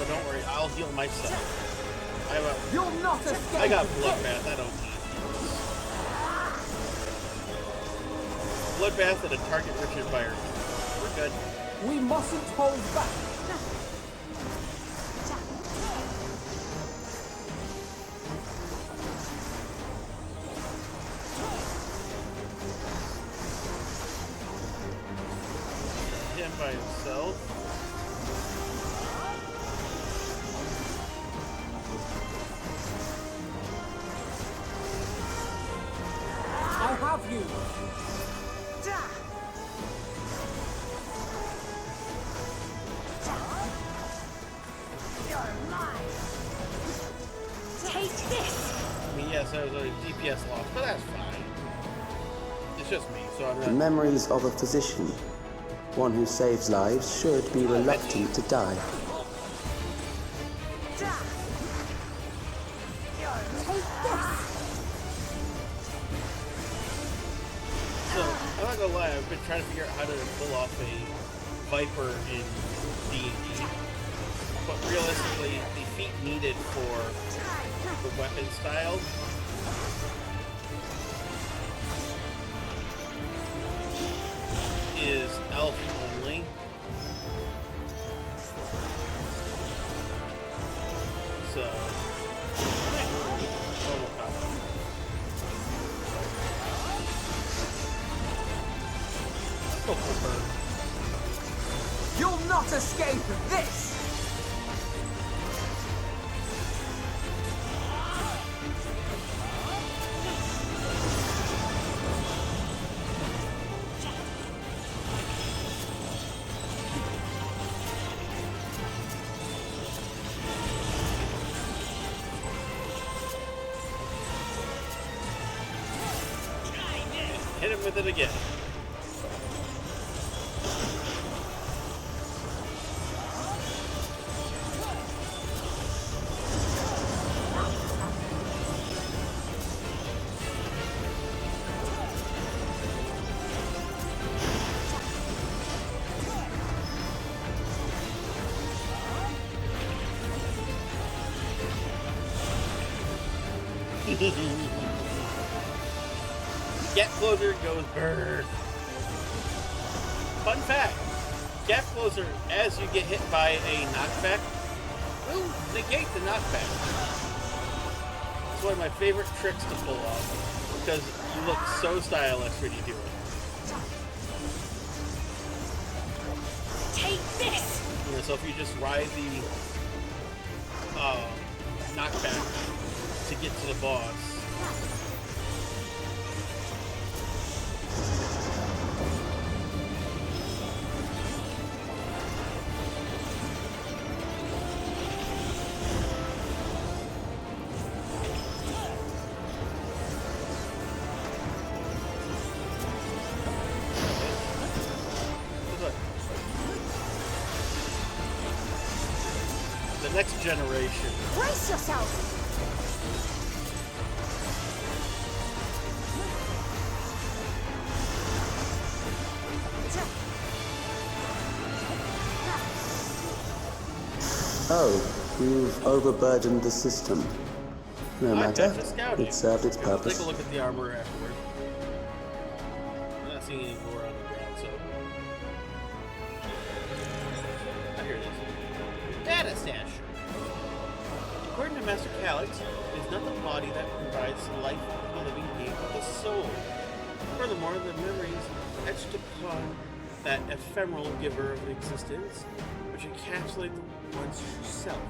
Don't worry, I'll heal myself. You'll not escape. I got Bloodbath, I don't need Bloodbath at a target-rich environment. We're good. We mustn't hold back. Him by himself. I have you! Take this! I mean, yes, that was a DPS loss, but that's fine. It's just me, so I'm The not... memories of a physician. One who saves lives should be reluctant to die. So, I'm not gonna lie, I've been trying to figure out how to pull off a Viper in D&D. But realistically, the feat needed for the weapon style is elf only. So, normal combat. Let's go full burn. You'll not escape this! Hit him with it again. Gap closer goes burn. Fun fact, gap closer, as you get hit by a knockback, will negate the knockback. It's one of my favorite tricks to pull off because you look so stylish when you do it. Take this! You know, so if you just ride the knockback to get to the boss. The next generation. Brace yourself! Oh, you've overburdened the system. No matter. It served its purpose. Take a look at the armor afterward. I'm not seeing any more on the ground, so. Ah, here it is. Data stash. According to Master Calyx, it is not the body that provides life to the living being, but the soul. Furthermore, the memories etched upon that ephemeral giver of existence, which encapsulate one's true self.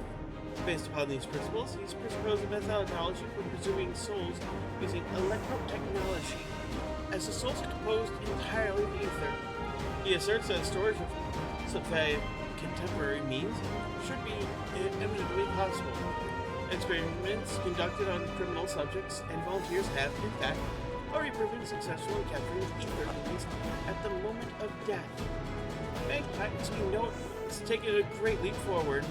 Based upon these principles, he's proposed a methodology for presuming souls using electrotechnology, as the souls are composed entirely of ether. He asserts that storage of such contemporary means should be eminently possible. Experiments conducted on criminal subjects and volunteers have, in fact, already proven successful in capturing ether means at the moment of death. Magpie, as we know, has taken a great leap forward.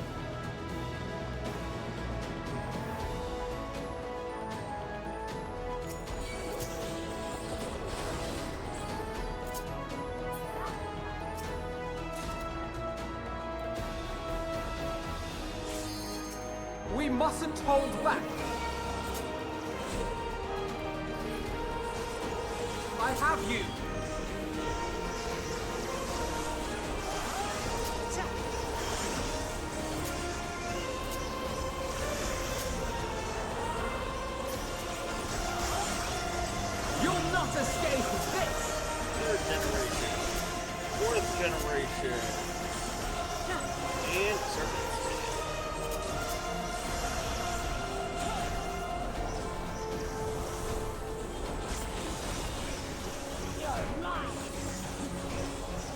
We mustn't hold back. I have you. You'll not escape this. Third generation, fourth generation, and serpents.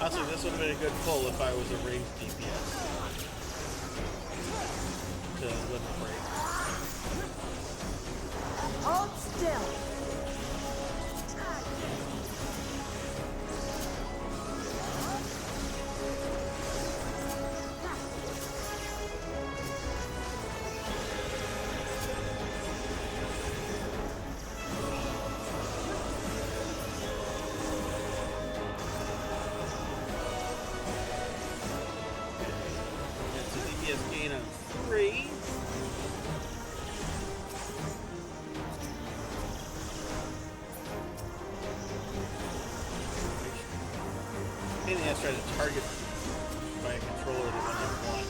Honestly, this would have been a good pull if I was a ranged DPS. To limit break. Hold still. It's a DPS gain of 3. Pain in the ass trying to target by a controller to one.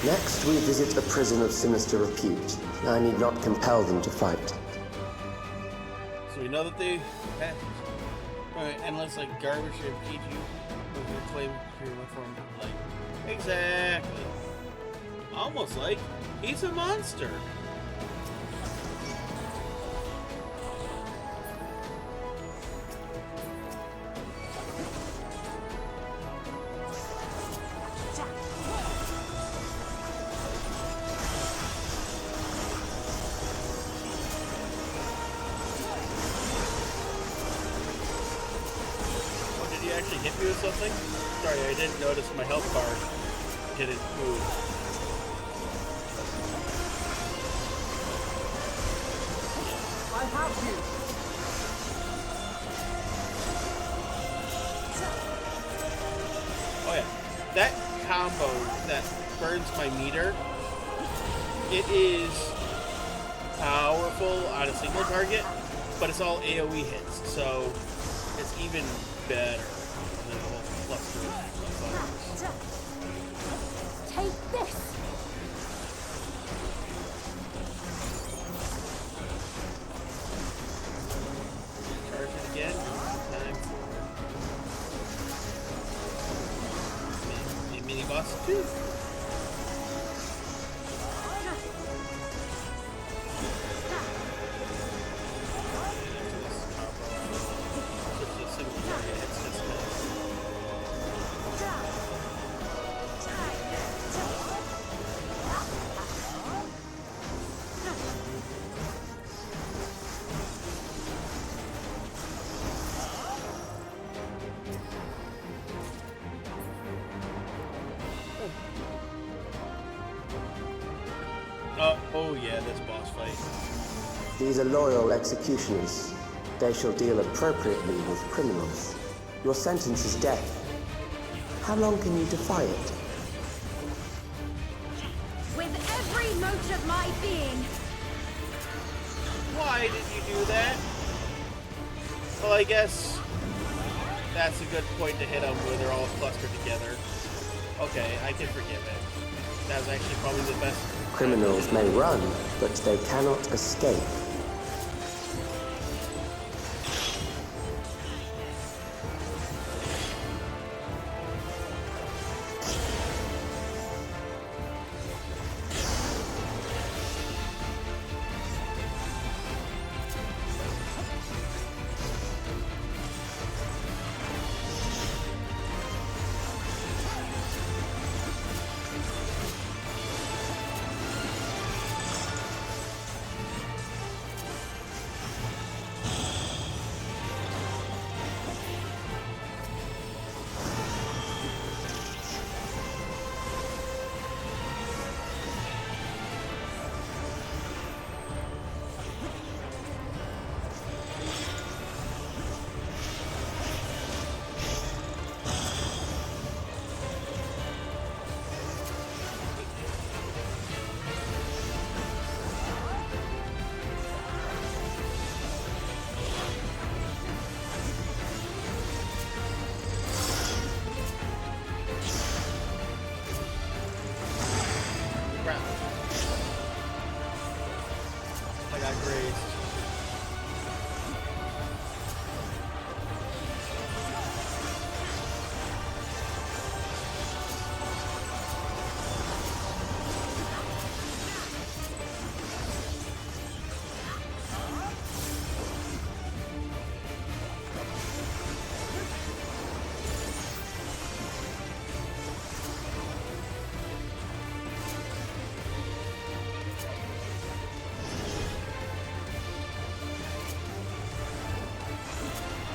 Next, we visit a prison of sinister repute. I need not compel them to fight. So we know that they have endless like garbage and PG with their claim here form like exactly. Almost like he's a monster. Actually hit me with something? Sorry, I didn't notice my health bar didn't move. I have you. Oh yeah, that combo that burns my meter, it is powerful on a single target, but it's all AoE hits, so it's even better than the whole cluster of bugs. Take this! Charge it again. Time for a mini boss too. Oh yeah, this boss fight. These are loyal executioners. They shall deal appropriately with criminals. Your sentence is death. How long can you defy it? With every mote of my being! Why did you do that? Well, I guess that's a good point to hit them where they're all clustered together. Okay, I can forgive it. That was actually probably the best. Criminals may run, but they cannot escape.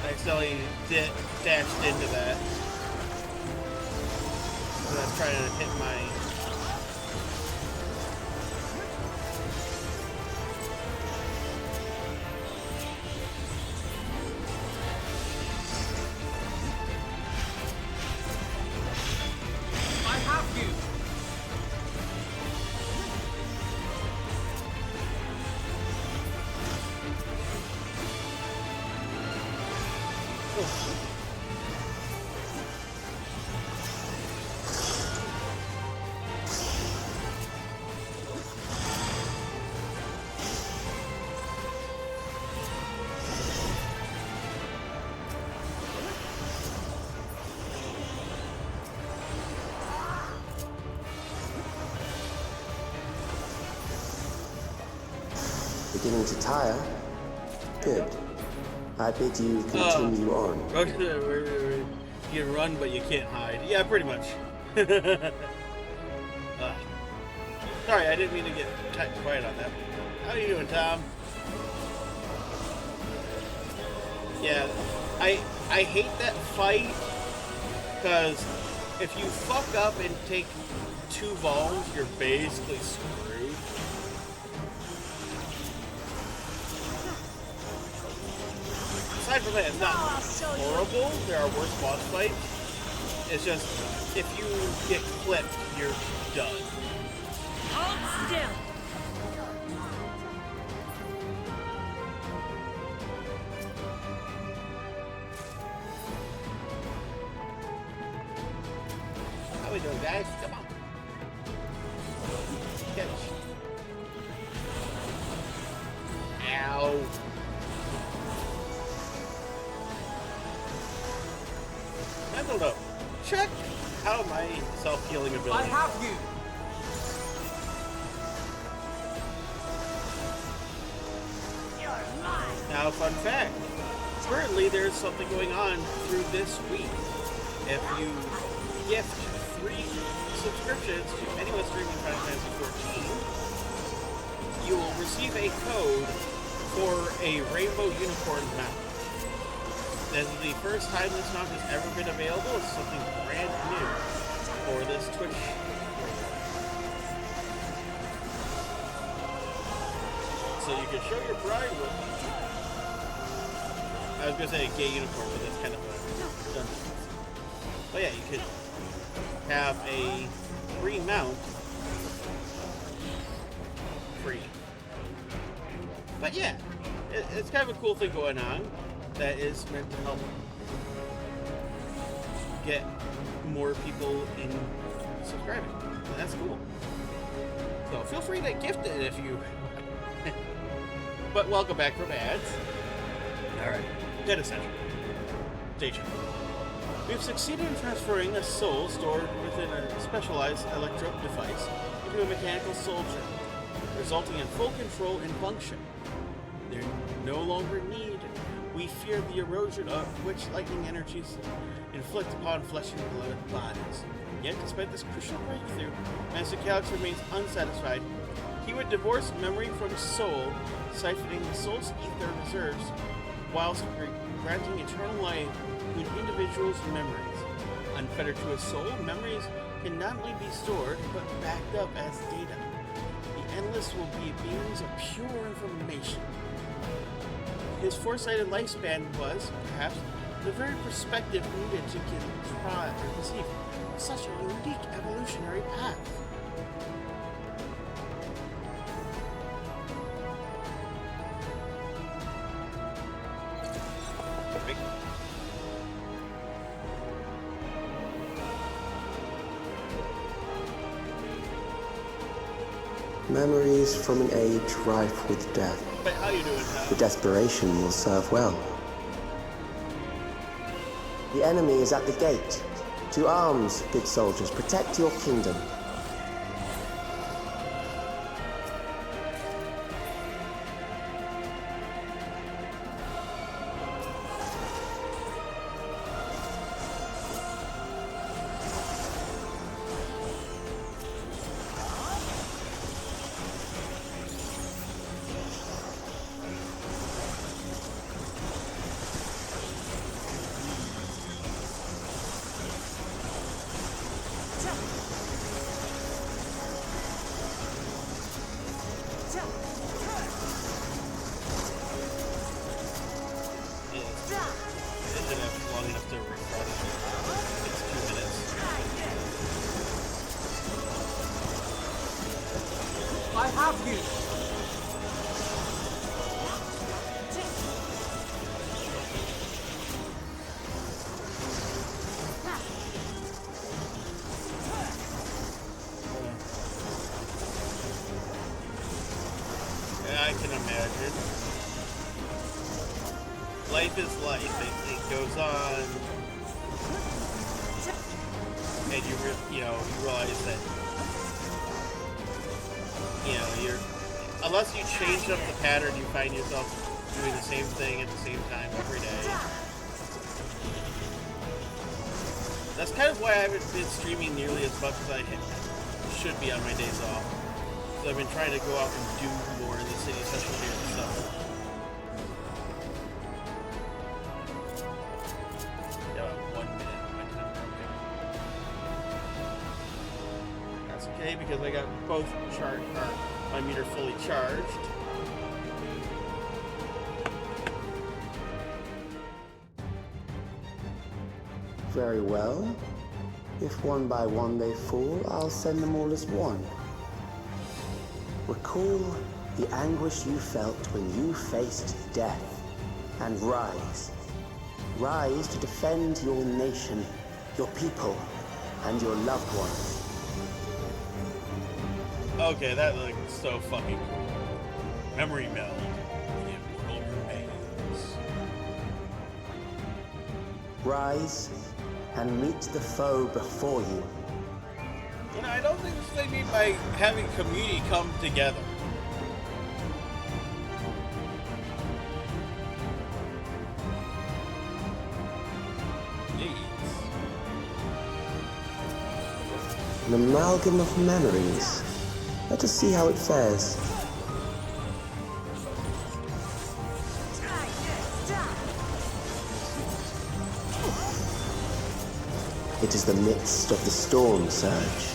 Accidentally dashed into that. And I'm trying to hit my. I have you! Beginning to tire? Good. I bid you continue on. You can run, but you can't hide. Yeah, pretty much. Sorry, I didn't mean to get quiet on that. How are you doing, Tom? Yeah, I hate that fight because if you fuck up and take 2 vols, you're basically screwed. Aside from that, it's not horrible. There are worse boss fights. It's just, if you get clipped, you're done. Hold still! we doing, guys? Come on. Catch. Ow. Mental note. Check out my self-healing ability. I have you! Now, fun fact. Currently, there's something going on through this week. If you gift 3 subscriptions to anyone streaming Final Fantasy XIV, you will receive a code for a Rainbow Unicorn mount. This is the first time this mount has ever been available. It's something brand new for this Twitch. So you can show your pride with it. I was gonna say a gay unicorn, but that's kind of a done. But yeah, you could have a free mount. Free. But yeah, it's kind of a cool thing going on that is meant to help get more people in subscribing. And that's cool. So feel free to gift it if you... But welcome back from ads. Alright, Dead Essential. Station. We've succeeded in transferring a soul stored within a specialized electrode device into a mechanical soul gem, resulting in full control and function. They're no longer need. We fear the erosion of which lightning energies inflict upon flesh and blood bodies. Yet, despite this crucial breakthrough, Master Calyx remains unsatisfied. He would divorce memory from soul, siphoning the soul's ether reserves, whilst granting eternal life to an individual's memories. Unfettered to a soul, memories can not only be stored, but backed up as data. The Endless will be beams of pure information. His foresighted lifespan was, perhaps, the very perspective needed to conceive such a unique evolutionary path. Memories from an age rife with death. But how you doing, Tom? The desperation will serve well. The enemy is at the gate. To arms, good soldiers. Protect your kingdom. I have you! Yeah, I can imagine. Life is life. It goes on, and you realize that unless you change up the pattern, you find yourself doing the same thing at the same time every day. That's kind of why I haven't been streaming nearly as much as I should be on my days off. So I've been trying to go out and do more in the city, especially here in the summer. Yeah, 1 minute. That's okay because I got both my meter fully charged. Very well. If one by one they fall, I'll send them all as one. Recall the anguish you felt when you faced death, and rise. Rise to defend your nation, your people, and your loved ones. Okay, that looks so fucking cool. Memory meld. The immortal remains. Rise and meet the foe before you. You know, I don't think this is what they mean by having community come together. An amalgam of memories. Let us see how it fares. It is the midst of the storm surge.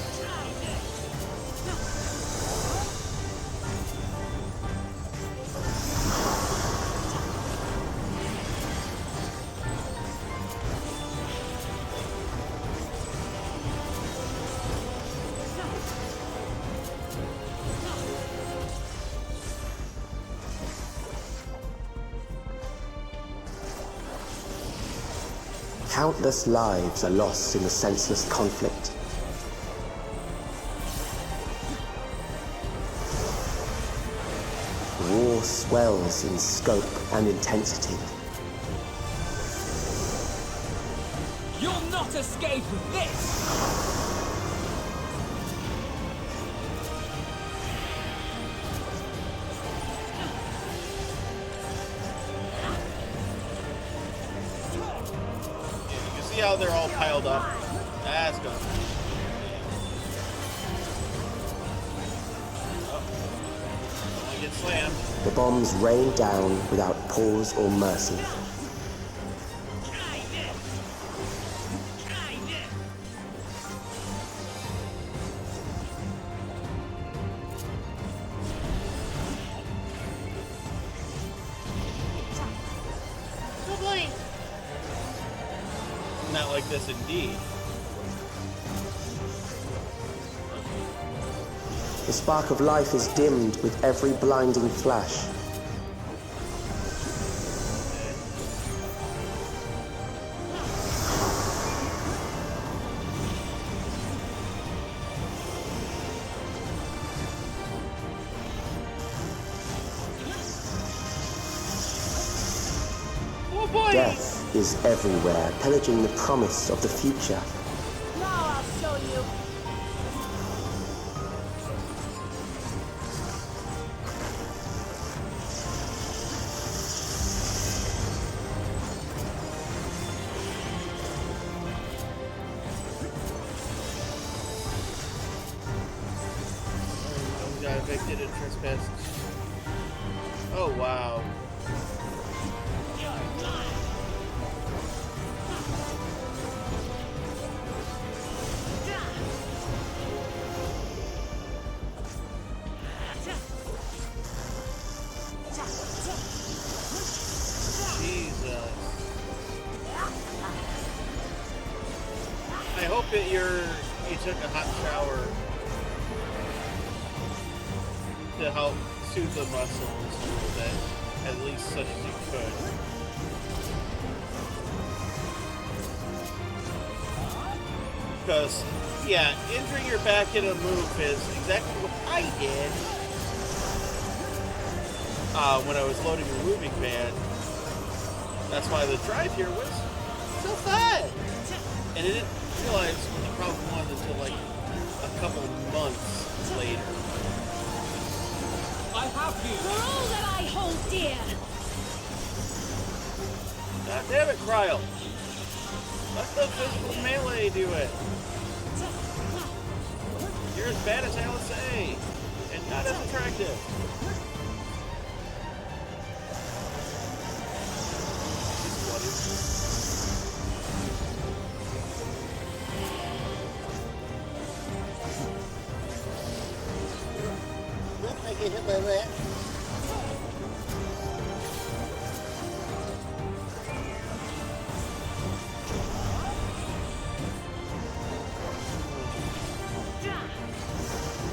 Countless lives are lost in the senseless conflict. War swells in scope and intensity. You'll not escape this! See how they're all piled up? That's good. Oh. I get slammed. The bombs rain down without pause or mercy. Not like this indeed. The spark of life is dimmed with every blinding flash. Oh boy! Death is everywhere, pillaging the promise of the future. Now I'll show you. Got evicted and trespassed. Oh wow. I hope that you took a hot shower to help soothe the muscles a little bit, at least such as you could. Because, yeah, injuring your back in a move is exactly what I did when I was loading a moving van. That's why the drive here was so fun! And I didn't realize what the problem was until like a couple months later. I have you! For all that I hold dear! God damn it, Cryle! Let the physical melee do it! You're as bad as Alice A, and not as attractive. I get hit by that.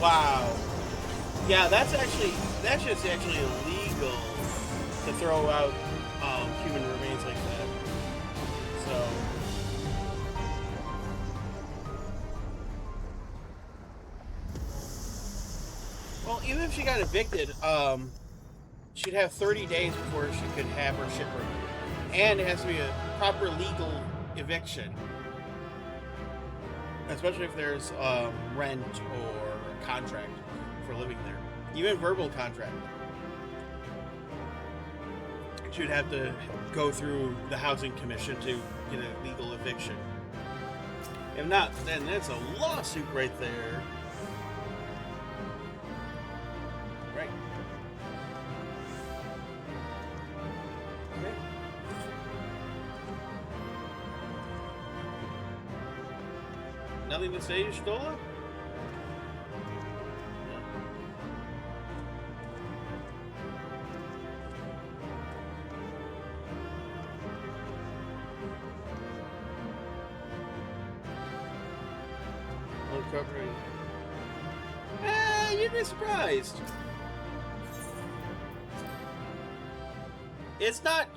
Wow. Yeah, that's just actually illegal to throw out human remains like that. So even if she got evicted, she'd have 30 days before she could have her shit removed. And it has to be a proper legal eviction. Especially if there's rent or a contract for living there. Even verbal contract. She'd have to go through the housing commission to get a legal eviction. If not, then that's a lawsuit right there. Right. Okay. Nothing to say, Stola? You'd be surprised. It's not.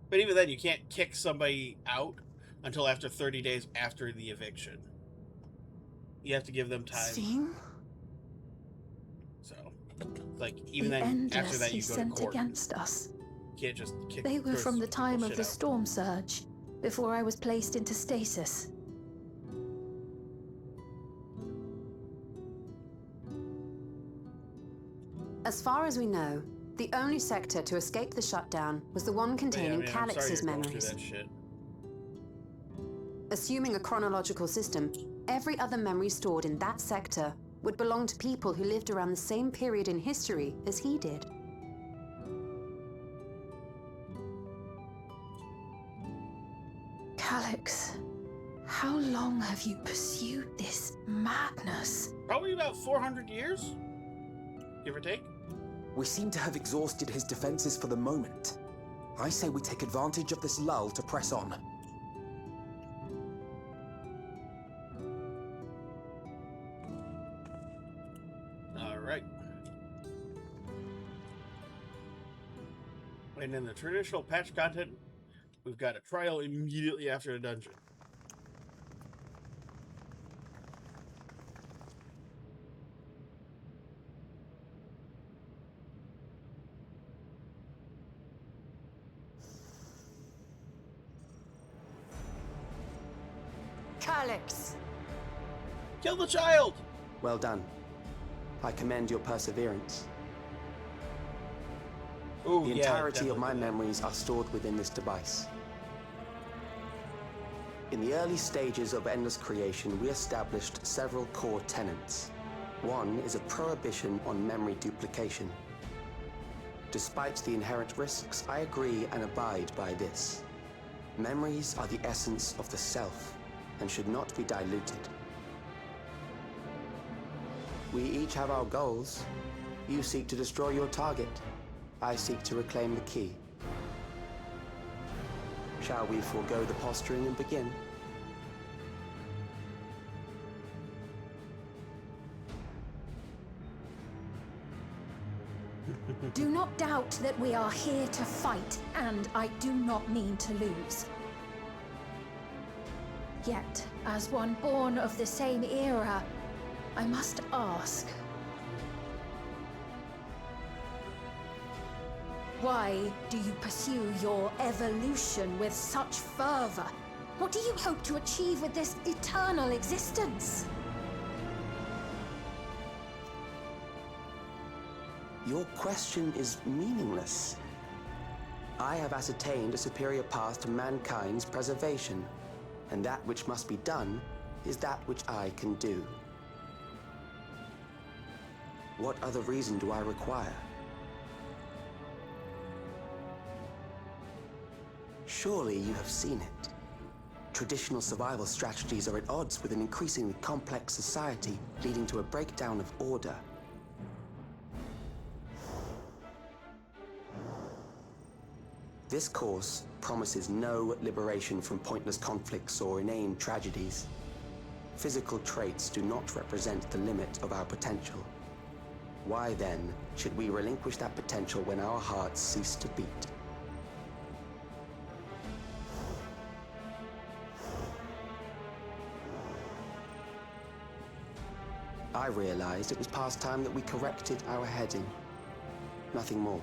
But even then, you can't kick somebody out until after 30 days after the eviction. You have to give them time. Steam? So, like, even the then, after endless that, he you go to sent court. against us. You can't just kick. They were from the time of shit the out. storm surge, before I was placed into stasis. As far as we know, the only sector to escape the shutdown was the one containing I'm sorry Calix's you're going through memories. that shit. Assuming a chronological system, every other memory stored in that sector would belong to people who lived around the same period in history as he did. Calix, how long have you pursued this madness? Probably about 400 years, give or take. We seem to have exhausted his defenses for the moment. I say we take advantage of this lull to press on. All right. And in the traditional patch content, we've got a trial immediately after a dungeon. Calix! Kill the child! Well done. I commend your perseverance. Ooh, the yeah, entirety of my memories are stored within this device. In the early stages of Endless Creation, we established several core tenets. One is a prohibition on memory duplication. Despite the inherent risks, I agree and abide by this. Memories are the essence of the self and should not be diluted. We each have our goals. You seek to destroy your target. I seek to reclaim the key. Shall we forego the posturing and begin? Do not doubt that we are here to fight, and I do not mean to lose. Yet, as one born of the same era, I must ask, why do you pursue your evolution with such fervor? What do you hope to achieve with this eternal existence? Your question is meaningless. I have ascertained a superior path to mankind's preservation, and that which must be done is that which I can do. What other reason do I require? Surely you have seen it. Traditional survival strategies are at odds with an increasingly complex society, leading to a breakdown of order. This course promises no liberation from pointless conflicts or inane tragedies. Physical traits do not represent the limit of our potential. Why then should we relinquish that potential when our hearts cease to beat? I realized it was past time that we corrected our heading. Nothing more.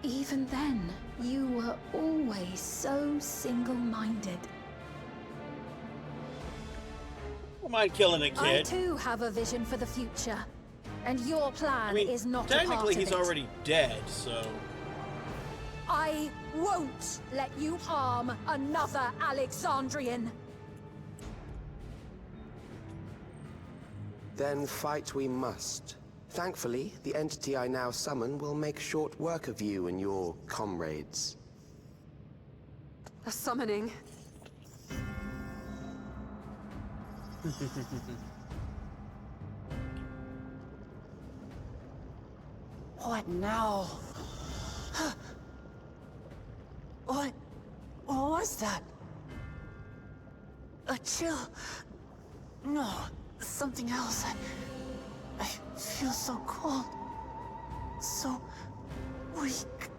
Even then, you were always so single-minded. Don't mind killing a I kid. too have a vision for the future, and your plan I mean, is not a part of technically he's it. already dead, so... I won't let you harm another Alexandrian. Then fight we must. Thankfully, the entity I now summon will make short work of you and your comrades. A summoning. What now? What was that? A chill? No, something else. I feel so cold. So weak.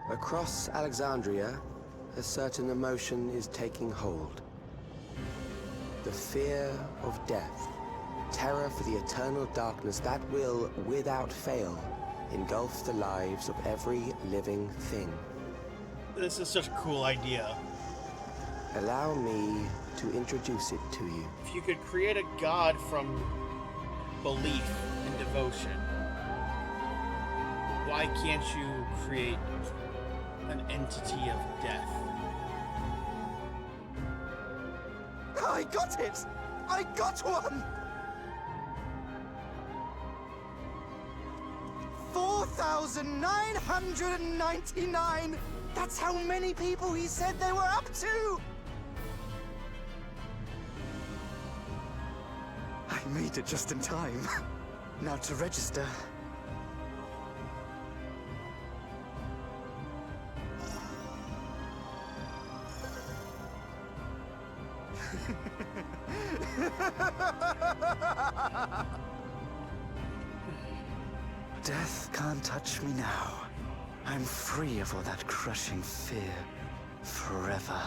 Across Alexandria, a certain emotion is taking hold. The fear of death. Terror for the eternal darkness that will, without fail, engulf the lives of every living thing. This is such a cool idea. Allow me to introduce it to you. If you could create a god from belief and devotion, why can't you create an entity of death? I got it! I got one! 4,999! That's how many people he said they were up to! I made it just in time. Now to register. Death can't touch me now. I'm free of all that crushing fear. Forever.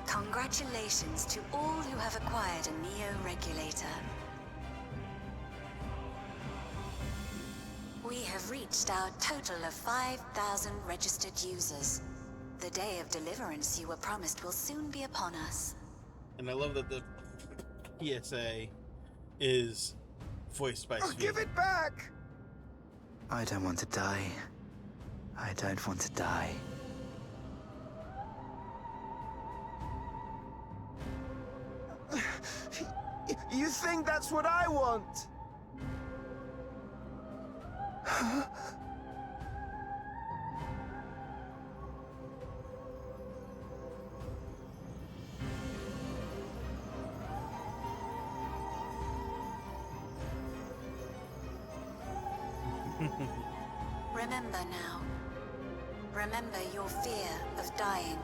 Congratulations to all who have acquired a Neo-Regulator. We have reached our total of 5,000 registered users. The day of deliverance you were promised will soon be upon us. And I love that the PSA is voiced by Sven. Give it back! I don't want to die. I don't want to die. You think that's what I want? Remember now. Remember your fear of dying.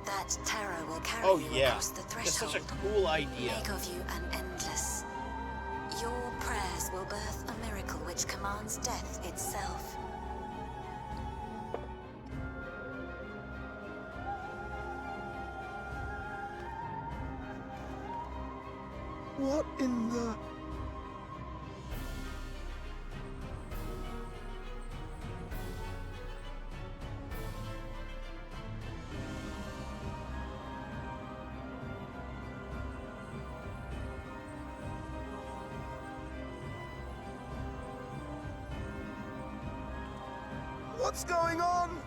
That terror will carry you across the threshold. That's such a cool idea. Make of you an endless. Your prayers will birth a miracle which commands death itself. What in the... What's going on?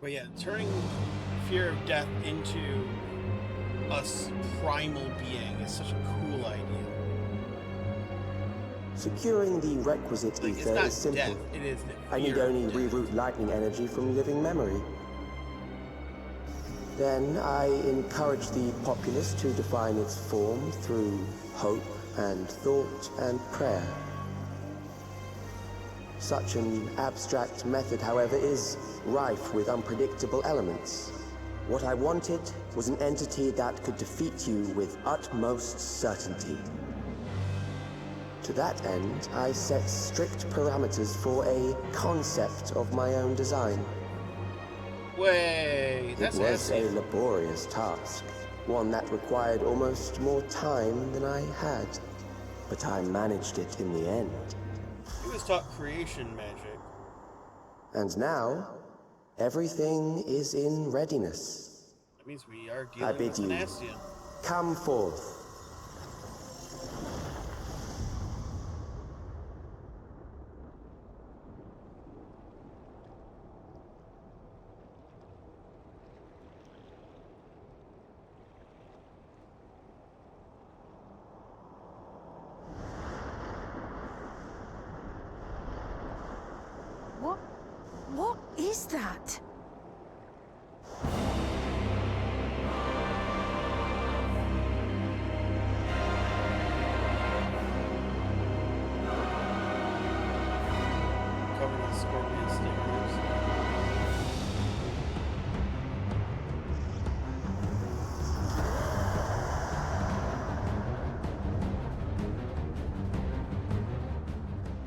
But yeah, turning fear of death into a primal being is such a cool idea. Securing the requisite Like, ether is simple. death, it is the I need fear only of death. reroute lightning energy from living memory. Then I encourage the populace to define its form through hope and thought and prayer. Such an abstract method, however, is rife with unpredictable elements. What I wanted was an entity that could defeat you with utmost certainty. To that end, I set strict parameters for a concept of my own design. Way, that's It was a laborious task, one that required almost more time than I had. But I managed it in the end. He was taught creation magic. And now, everything is in readiness. That means we are I dealing bid with you, an Astion. come forth. What is that? Covered in scorpion stingers.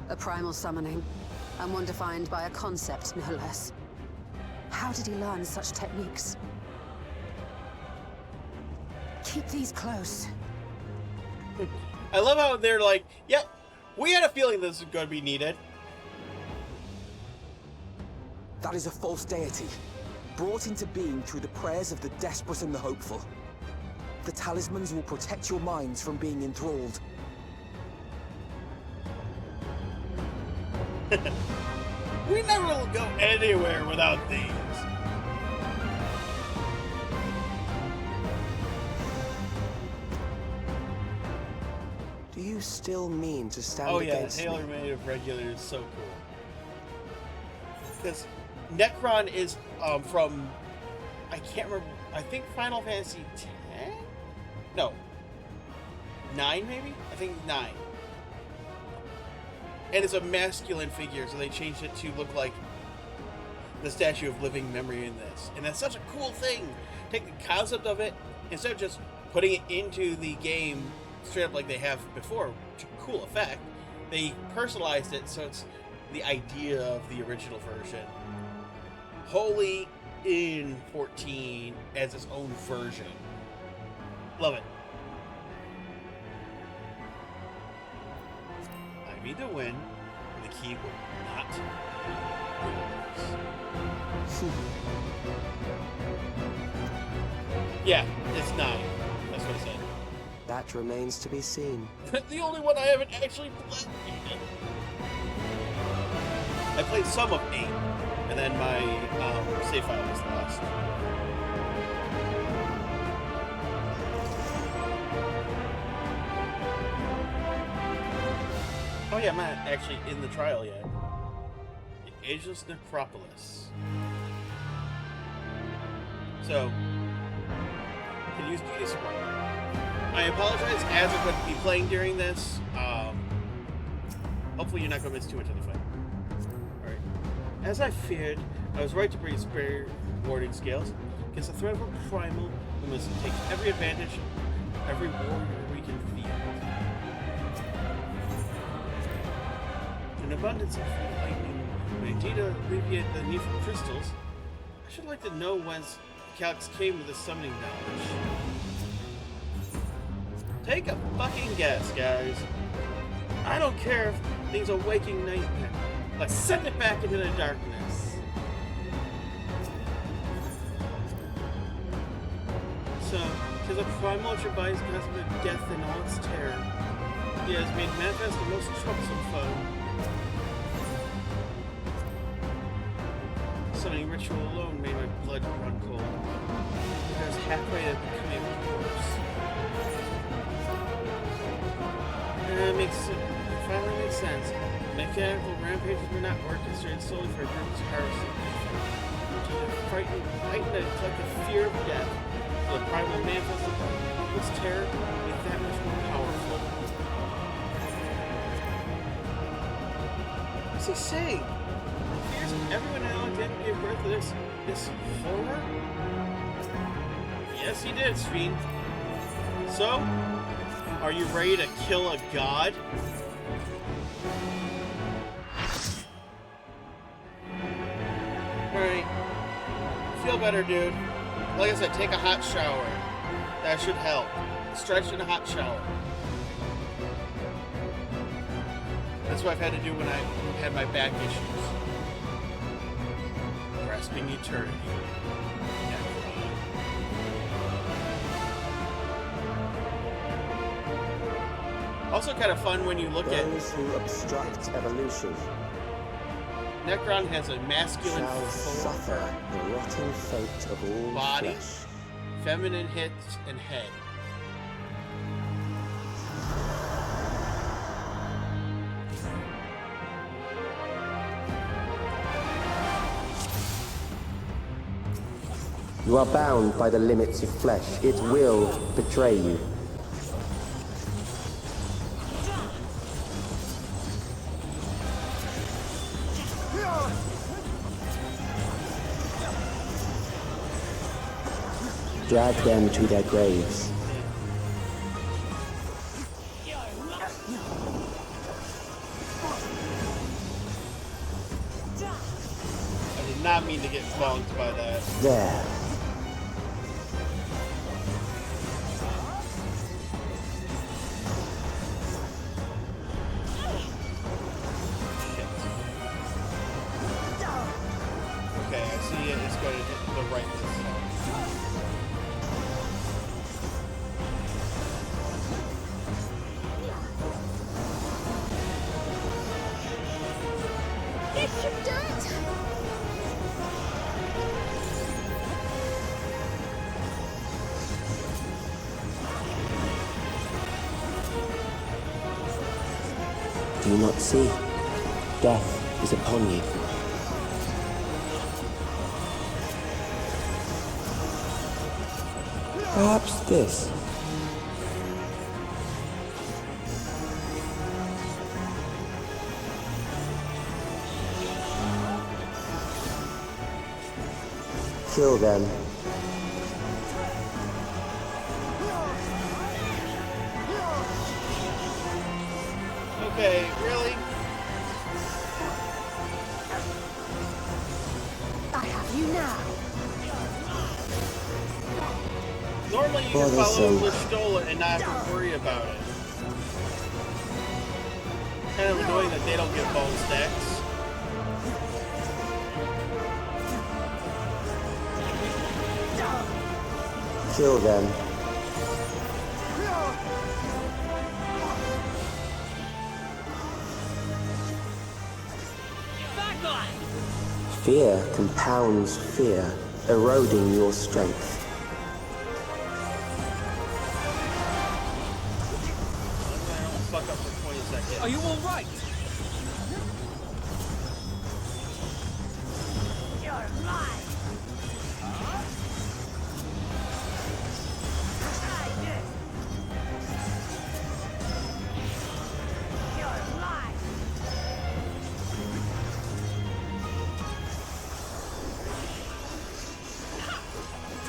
A primal summoning, and one defined by a concept, no less. How did he learn such techniques? Keep these close. I love how they're like, yep, we had a feeling this was going to be needed. That is a false deity, brought into being through the prayers of the desperate and the hopeful. The talismans will protect your minds from being enthralled. We never will go anywhere without these. Do you still mean to stand Oh yeah, against me? tailor-made of regular is so cool. Because Necron is from, I can't remember, I think Final Fantasy 10? No. 9 maybe? I think 9. And it's a masculine figure, so they changed it to look like the Statue of Living Memory in this. And that's such a cool thing. Take the concept of it, instead of just putting it into the game straight up like they have before, to cool effect, they personalized it so it's the idea of the original version. Wholly in 14 as its own version. Love it. I need to win, and the key will not lose. Yeah, it's 9. That's what I said. That remains to be seen. The only one I haven't actually played. I played some of 8, and then my save file was lost. Oh yeah, I'm not actually in the trial yet. The Ageless Necropolis. So, can you do this one? I apologize as I'm going to be playing during this. Hopefully you're not going to miss too much of the fight. Alright. As I feared, I was right to bring spare warding scales. Against the threat of a primal, we must take every advantage, every warrior we can field. An abundance of lightning may indeed alleviate the need for crystals. I should like to know whence Calix came with this summoning knowledge. Take a fucking guess, guys. I don't care if things are waking nightmare. Let's send it back into the darkness. So, tis a primal device cosmic of death and all its terror. He has made manifest the most troublesome foe. Summoning ritual alone made my blood run cold. I was halfway to becoming a corpse. It finally makes sense. Mechanical rampages were not orchestrated solely for a group's heresy. to heighten the collective fear of death. So the primal manifest of people's terror is that much more powerful. What's he saying? Fears everyone in Alexandria gave birth to this horror? Yes, he did, Sven. So, are you ready to kill a god? Alright. Feel better, dude. Like I said, take a hot shower. That should help. Stretch in a hot shower. That's what I've had to do when I had my back issues. Grasping eternity. Also kind of fun when you look at those who obstruct evolution. Necron has a masculine shall suffer the rotting fate of all body, flesh. feminine hips, and head. You are bound by the limits of flesh. It will betray you. Drag them to their graves. I did not mean to get bonked by that. There. Okay, I see it. It's going to hit the right this time. This should do it! Do you not see? Death is upon you. Perhaps this. Kill them. Okay, really? I have you now. Normally you For can the follow sake. Listola and not have to worry about it. Kind of annoying that they don't get bone stacks. Kill them. Fear compounds fear, eroding your strength. Fuck up for 20 seconds. Are you all right? You're mine.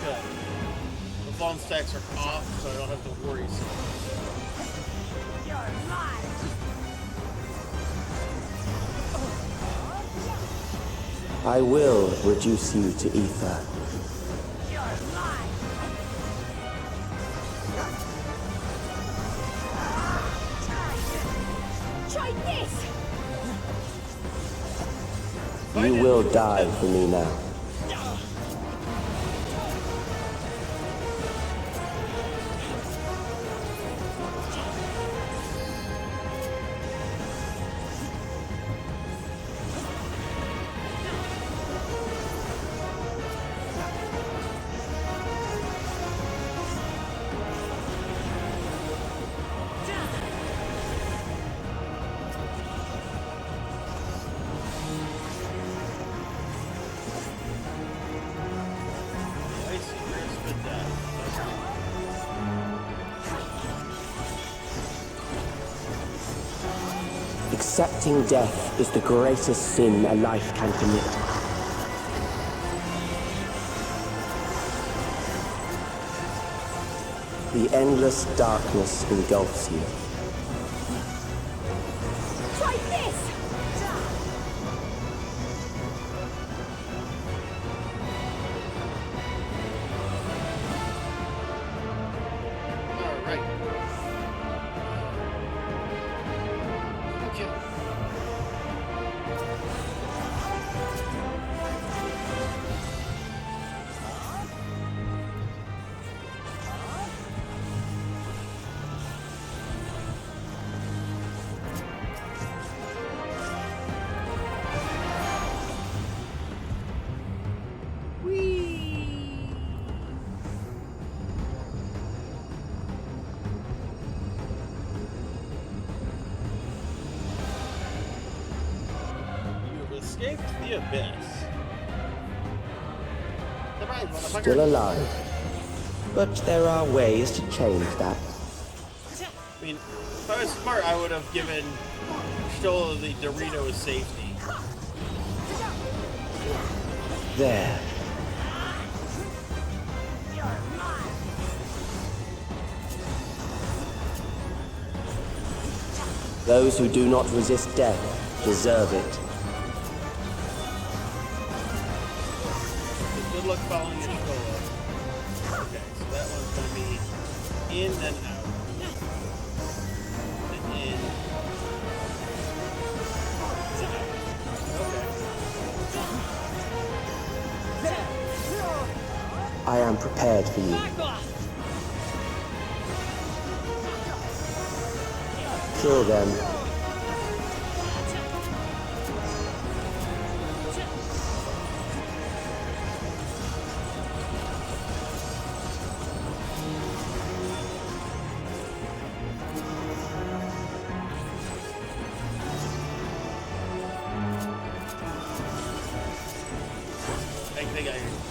Good. The bone stacks are off, so I don't have to worry so much. I will reduce you to ether. Try this! You will die for me now. Accepting death is the greatest sin a life can commit. The endless darkness engulfs you. Try this! Alright. Okay. You've escaped the abyss. Surprise, motherfucker. Still alive. But there are ways to change that. I mean, if I was smart, I would have given Stola the Dorito safety. There. Those who do not resist death deserve it. Good luck following your Stola. Okay, so that one's going to be in and out. And in. And out. Okay. I am prepared for you. Kill them.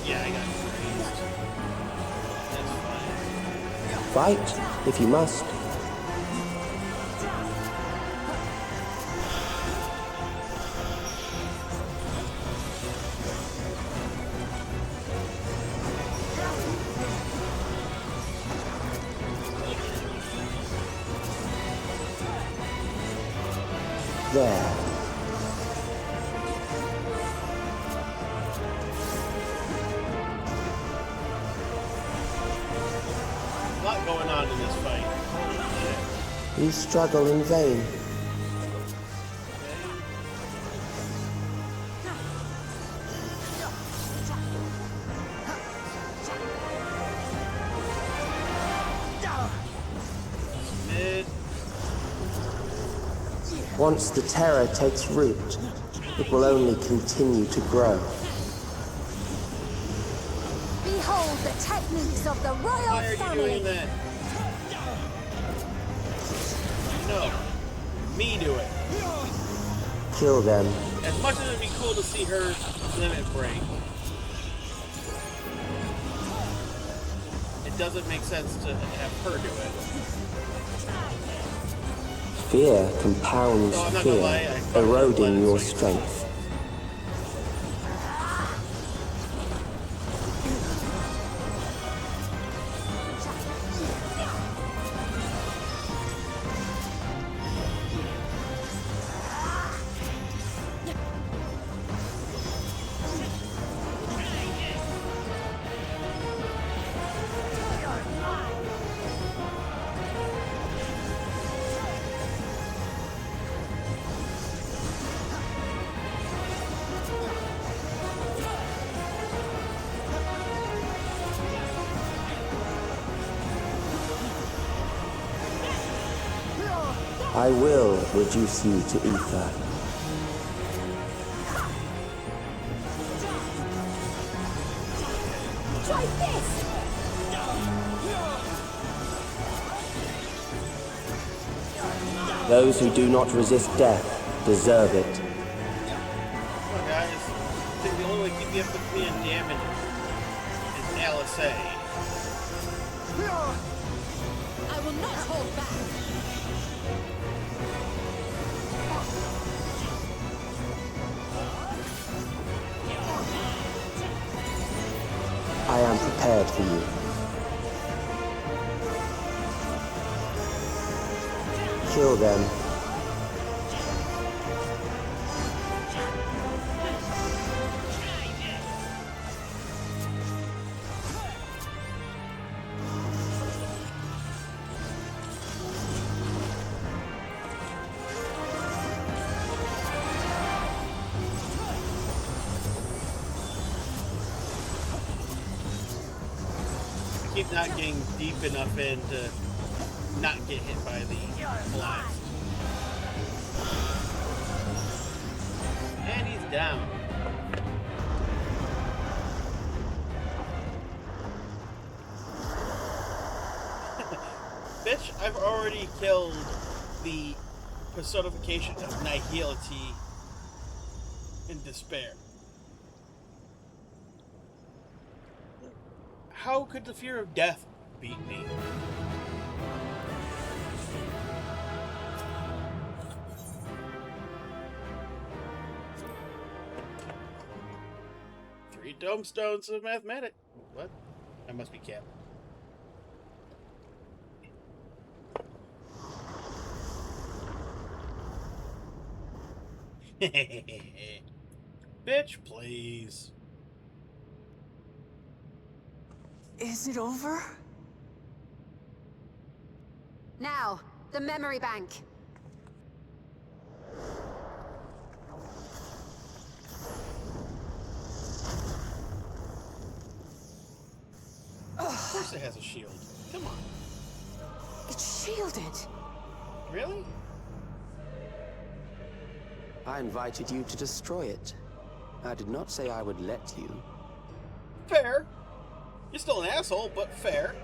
Yeah, I got crazed. That's fine. Fight, if you must. There. A lot going on in this fight. You struggle in vain. Mid. Once the terror takes root, it will only continue to grow. Behold the techniques of the royal Why are you family! doing that? No. Me do it. Kill them. As much as it'd be cool to see her limit break, it doesn't make sense to have her do it. Fear compounds No, I'm not gonna lie, fear, I fucking eroding love your it. strength. I will reduce you to ether. Try this! Those who do not resist death deserve it. Come on, guys. I think the only way to keep you up with me and damage is LSA. I will not hold back! prepared for you. Kill them. Keep not getting deep enough in to not get hit by the blast. And he's down. Bitch, I've already killed the personification of nihility and despair. How could the fear of death beat me? Three tomestones of mathematics. What? That must be Cap. Bitch, please. Is it over? Now, the memory bank. Of course it has a shield. Come on. It's shielded. Really? I invited you to destroy it. I did not say I would let you. Fair. You're still an asshole, but fair.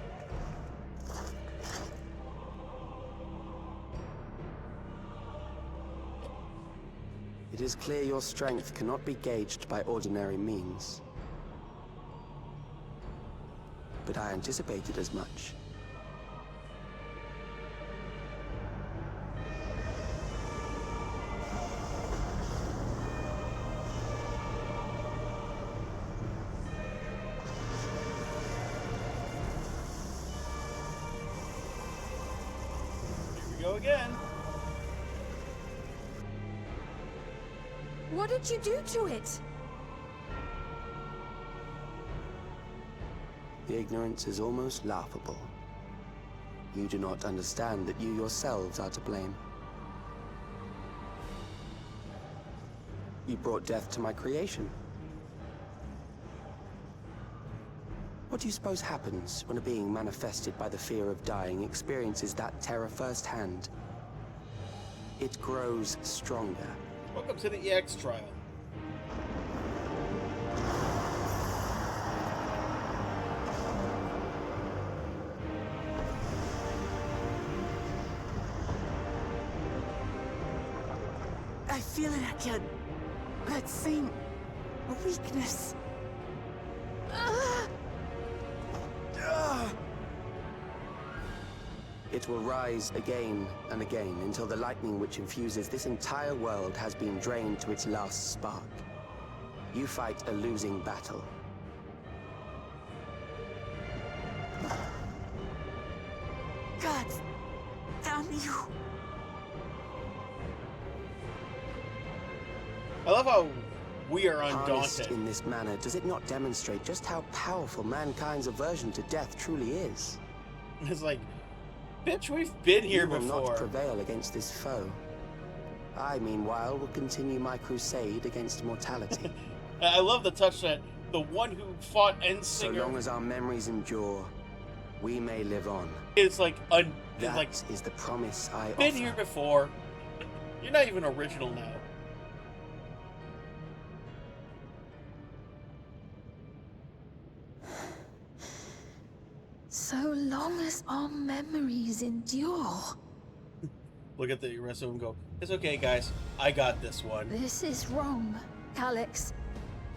It is clear your strength cannot be gauged by ordinary means. But I anticipated as much. Go again. What did you do to it? The ignorance is almost laughable. You do not understand that you yourselves are to blame. You brought death to my creation. What do you suppose happens when a being manifested by the fear of dying experiences that terror firsthand? It grows stronger. Welcome to the EX trial. I feel it again. That same weakness. It will rise again and again until the lightning which infuses this entire world has been drained to its last spark. You fight a losing battle. God damn you. I love how we are Harnessed undaunted. in this manner, does it not demonstrate just how powerful mankind's aversion to death truly is? It's like, bitch, we've been here You will before. not prevail against this foe. I, meanwhile, will continue my crusade against mortality. I love the touch that the one who fought Ensinger. So long as our memories endure, we may live on. It's like That is the promise I been offer. here before. You're not even original now. So long as our memories endure. Look at the rest of them go, it's okay, guys. I got this one. This is wrong, Alex.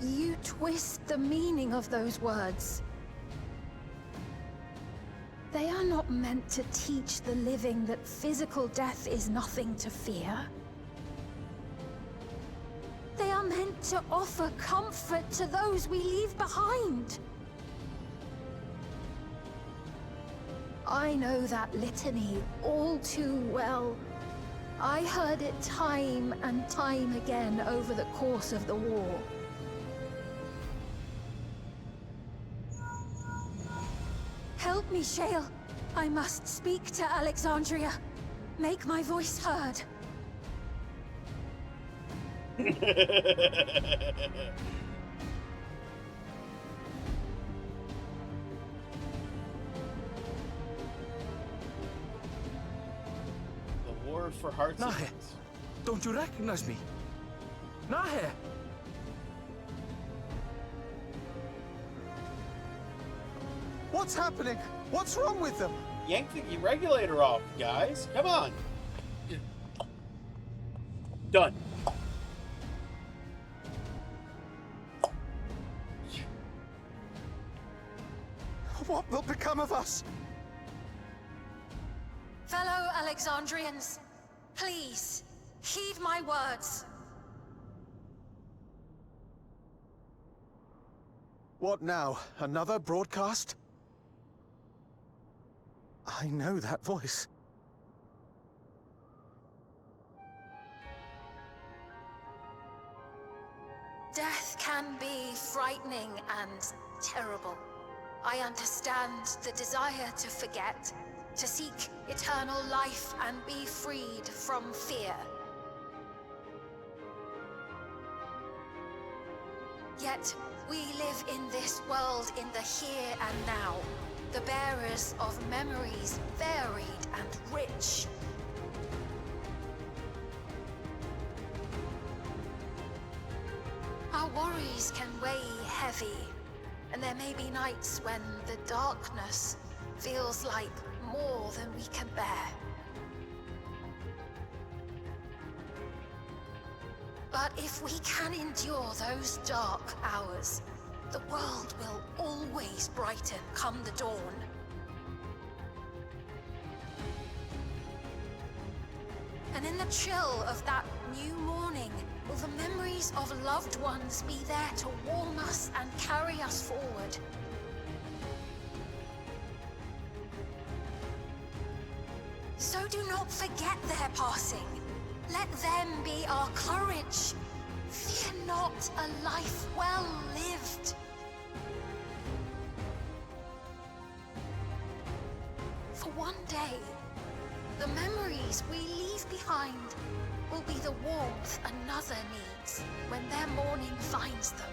You twist the meaning of those words. They are not meant to teach the living that physical death is nothing to fear. They are meant to offer comfort to those we leave behind. I know that litany all too well. I heard it time and time again over the course of the war. Help me, Shale. I must speak to Alexandria. Make my voice heard. The war for hearts. Nahe, don't you recognize me? Nahe! What's happening? What's wrong with them? Yank the regulator off, guys. Come on. Done. What will become of us? Fellow Alexandrians, please, heed my words. What now? Another broadcast? I know that voice. Death can be frightening and terrible. I understand the desire to forget, to seek eternal life and be freed from fear. Yet, we live in this world in the here and now, the bearers of memories varied and rich. Our worries can weigh heavy, and there may be nights when the darkness feels like more than we can bear. But if we can endure those dark hours, the world will always brighten come the dawn. And in the chill of that new morning, will the memories of loved ones be there to warm us and carry us forward? So do not forget their passing. Let them be our courage. Fear not a life well lived. For one day, the memories we leave behind will be the warmth another needs when their morning finds them.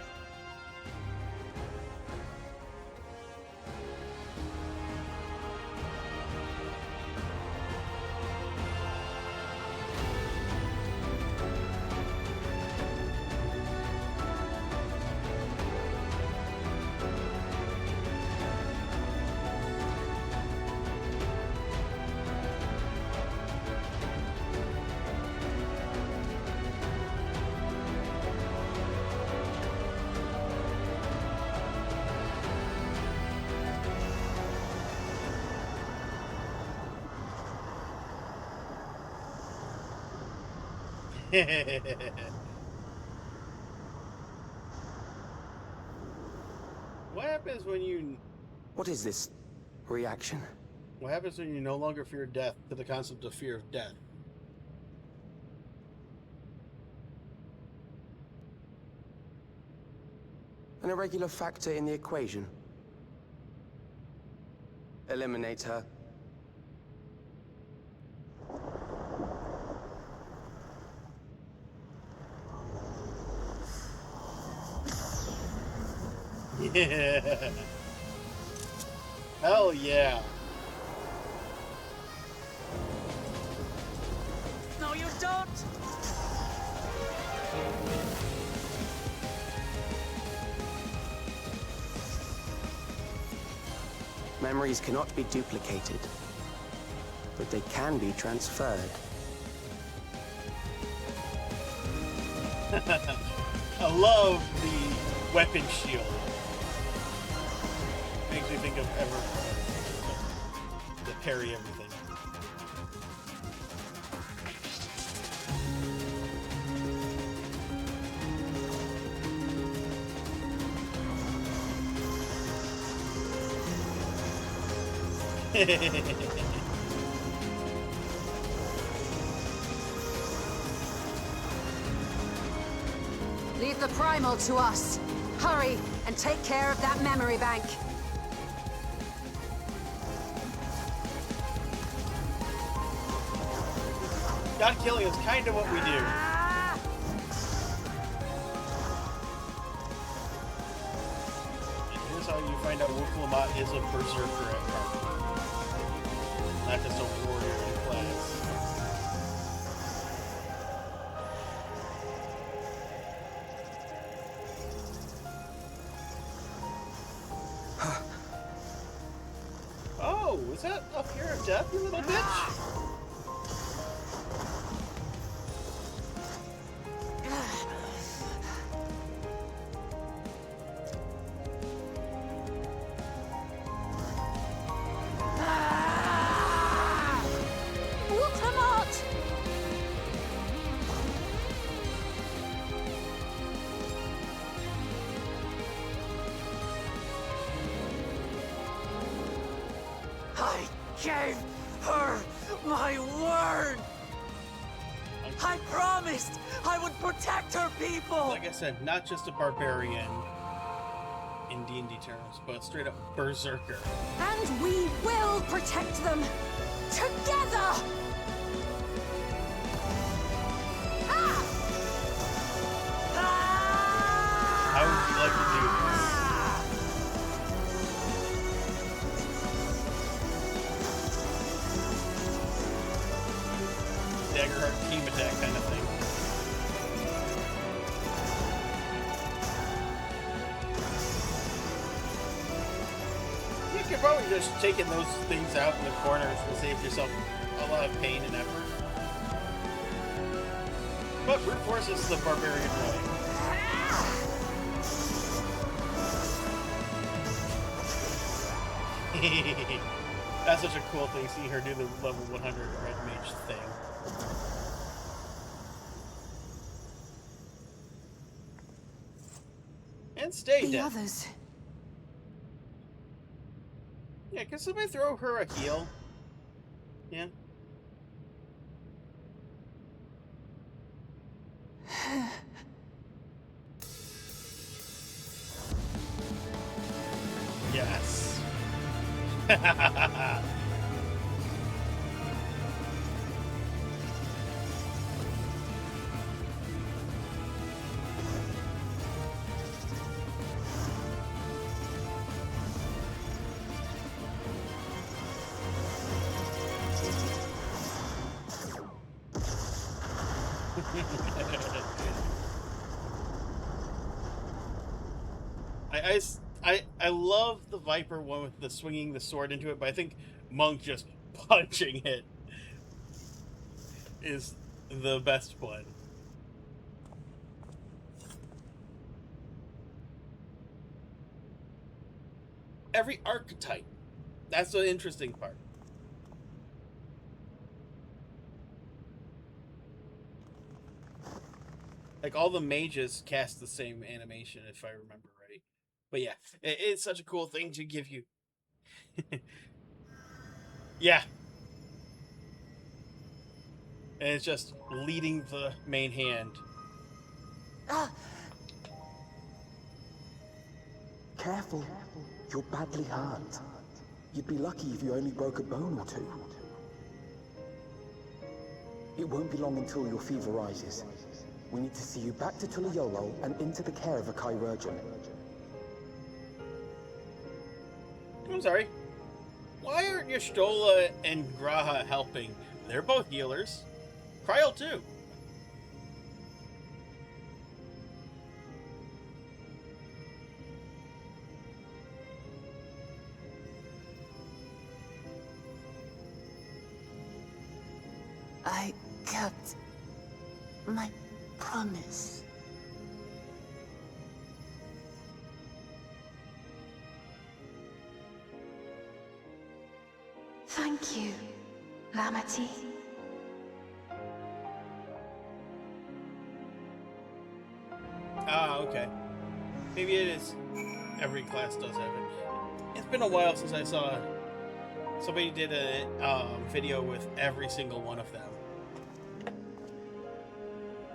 What happens when you... What is this reaction? What happens when you no longer fear death to the concept of fear of death? An irregular factor in the equation. Eliminate her. Yeah. Hell yeah. No, you don't! Memories cannot be duplicated, but they can be transferred. I love the weapon shield. Makes me think of the parry everything. Leave the primal to us. Hurry and take care of that memory bank. God killing is kind of what we do. And here's how you find out Wolf Lamont is a berserker at heart. Not just a warrior in class. Oh, is that a fear of death, you little bitch? I gave her my word! I promised I would protect her people! Like I said, not just a barbarian in D&D terms, but straight up berserker. And we will protect them together! How would you like to do this? Daggerheart team attack kind of thing. You could probably just taking those things out in the corners and save yourself a lot of pain and effort. But brute force is the barbarian way. That's such a cool thing, seeing her do the level 100 red mage thing. And stay The dead. others. Yeah, can somebody throw her a heal? Yeah. Yes. I love the Viper one with the swinging the sword into it, but I think Monk just punching it is the best one. Every archetype. That's the interesting part. Like, all the mages cast the same animation, if I remember right. But yeah, it's such a cool thing to give you. Yeah. And it's just leading the main hand. Careful. You're badly hurt. You'd be lucky if you only broke a bone or two. It won't be long until your fever rises. We need to see you back to Tulayolo and into the care of a chirurgeon. I'm sorry. Why aren't Y'shtola and Graha helping? They're both healers. Cryo too. I kept my promise. Thank you, Lamity. Ah, okay. Maybe it is. Every class does have it. It's been a while since I saw Somebody did a video with every single one of them.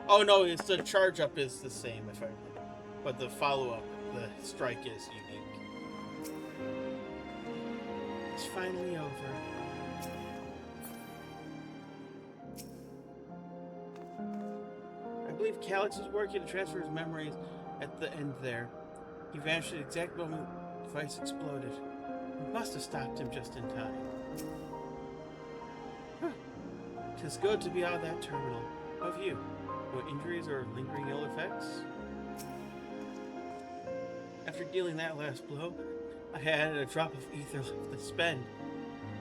Oh no, it's the charge up is the same, if I remember. But the follow up, the strike is unique. It's finally over. I believe Calyx was working to transfer his memories at the end there. He vanished at the exact moment the device exploded. We must have stopped him just in time. Huh. 'Tis good to be out of that terminal. How have you? No injuries or lingering ill effects? After dealing that last blow, I had a drop of ether left to spend.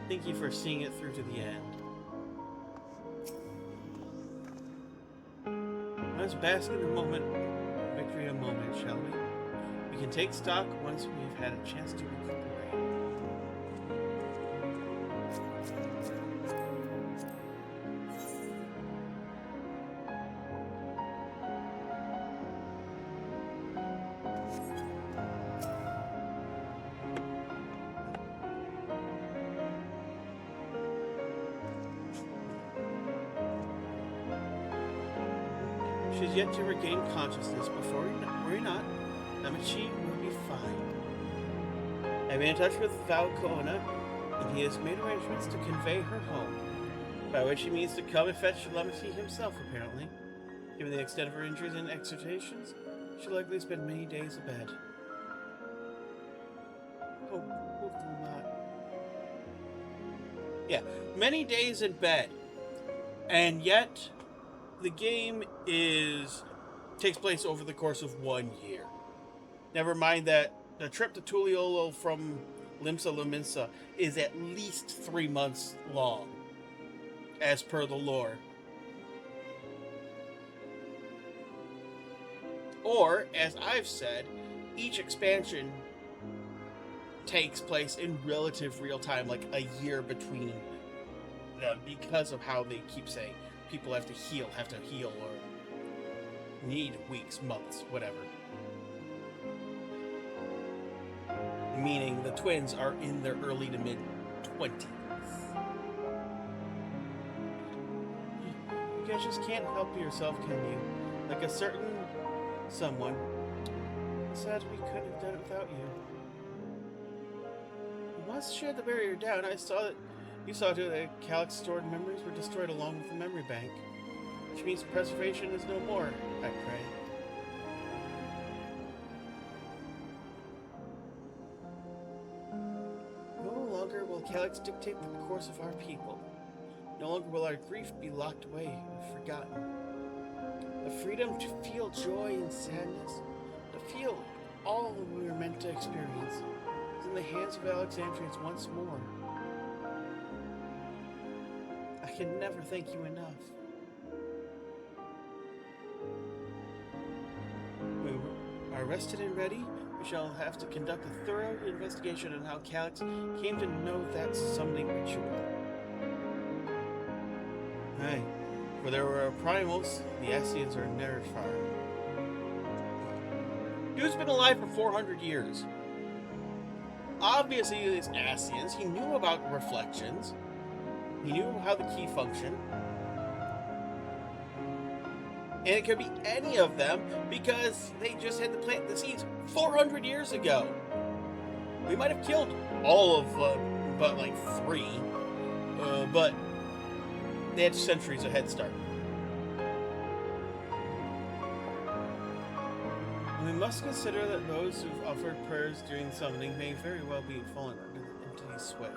Thank you for seeing it through to the end. Let's bask in the moment, victory a moment, shall we? We can take stock once we've had a chance to recuperate. She's yet to regain consciousness, but worry not. Namachi will be fine. I've been in touch with Valkona, and he has made arrangements to convey her home, by which he means to come and fetch Namachi himself, apparently. Given the extent of her injuries and exertions, she'll likely spend many days abed. Hopefully not. Yeah, many days in bed. And yet, the game takes place over the course of 1 year. Never mind that the trip to Tuliolo from Limsa Lominsa is at least 3 months long, as per the lore. Or, as I've said, each expansion takes place in relative real time, like a year between them, because of how they keep saying people have to heal, or need weeks, months, whatever. Meaning the twins are in their early to mid-20s. You guys just can't help yourself, can you? Like a certain someone said we couldn't have done it without you. Once she had the barrier down, I saw that you saw to that Calyx stored memories were destroyed along with the memory bank. Which means preservation is no more, I pray. No longer will Calyx dictate the course of our people. No longer will our grief be locked away or forgotten. The freedom to feel joy and sadness, to feel all we were meant to experience, is in the hands of Alexandrians once more. I can never thank you enough. When we are rested and ready, we shall have to conduct a thorough investigation on how Calyx came to know that summoning ritual. Aye, for there were primals, the Ascians are never far. Dude's been alive for 400 years. Obviously, these Ascians, he knew about reflections. He knew how the key functioned. And it could be any of them because they just had to plant the seeds 400 years ago. We might have killed all of them, but like 3. But they had centuries of head start. We must consider that those who've offered prayers during summoning may very well be fallen under the entity's sway.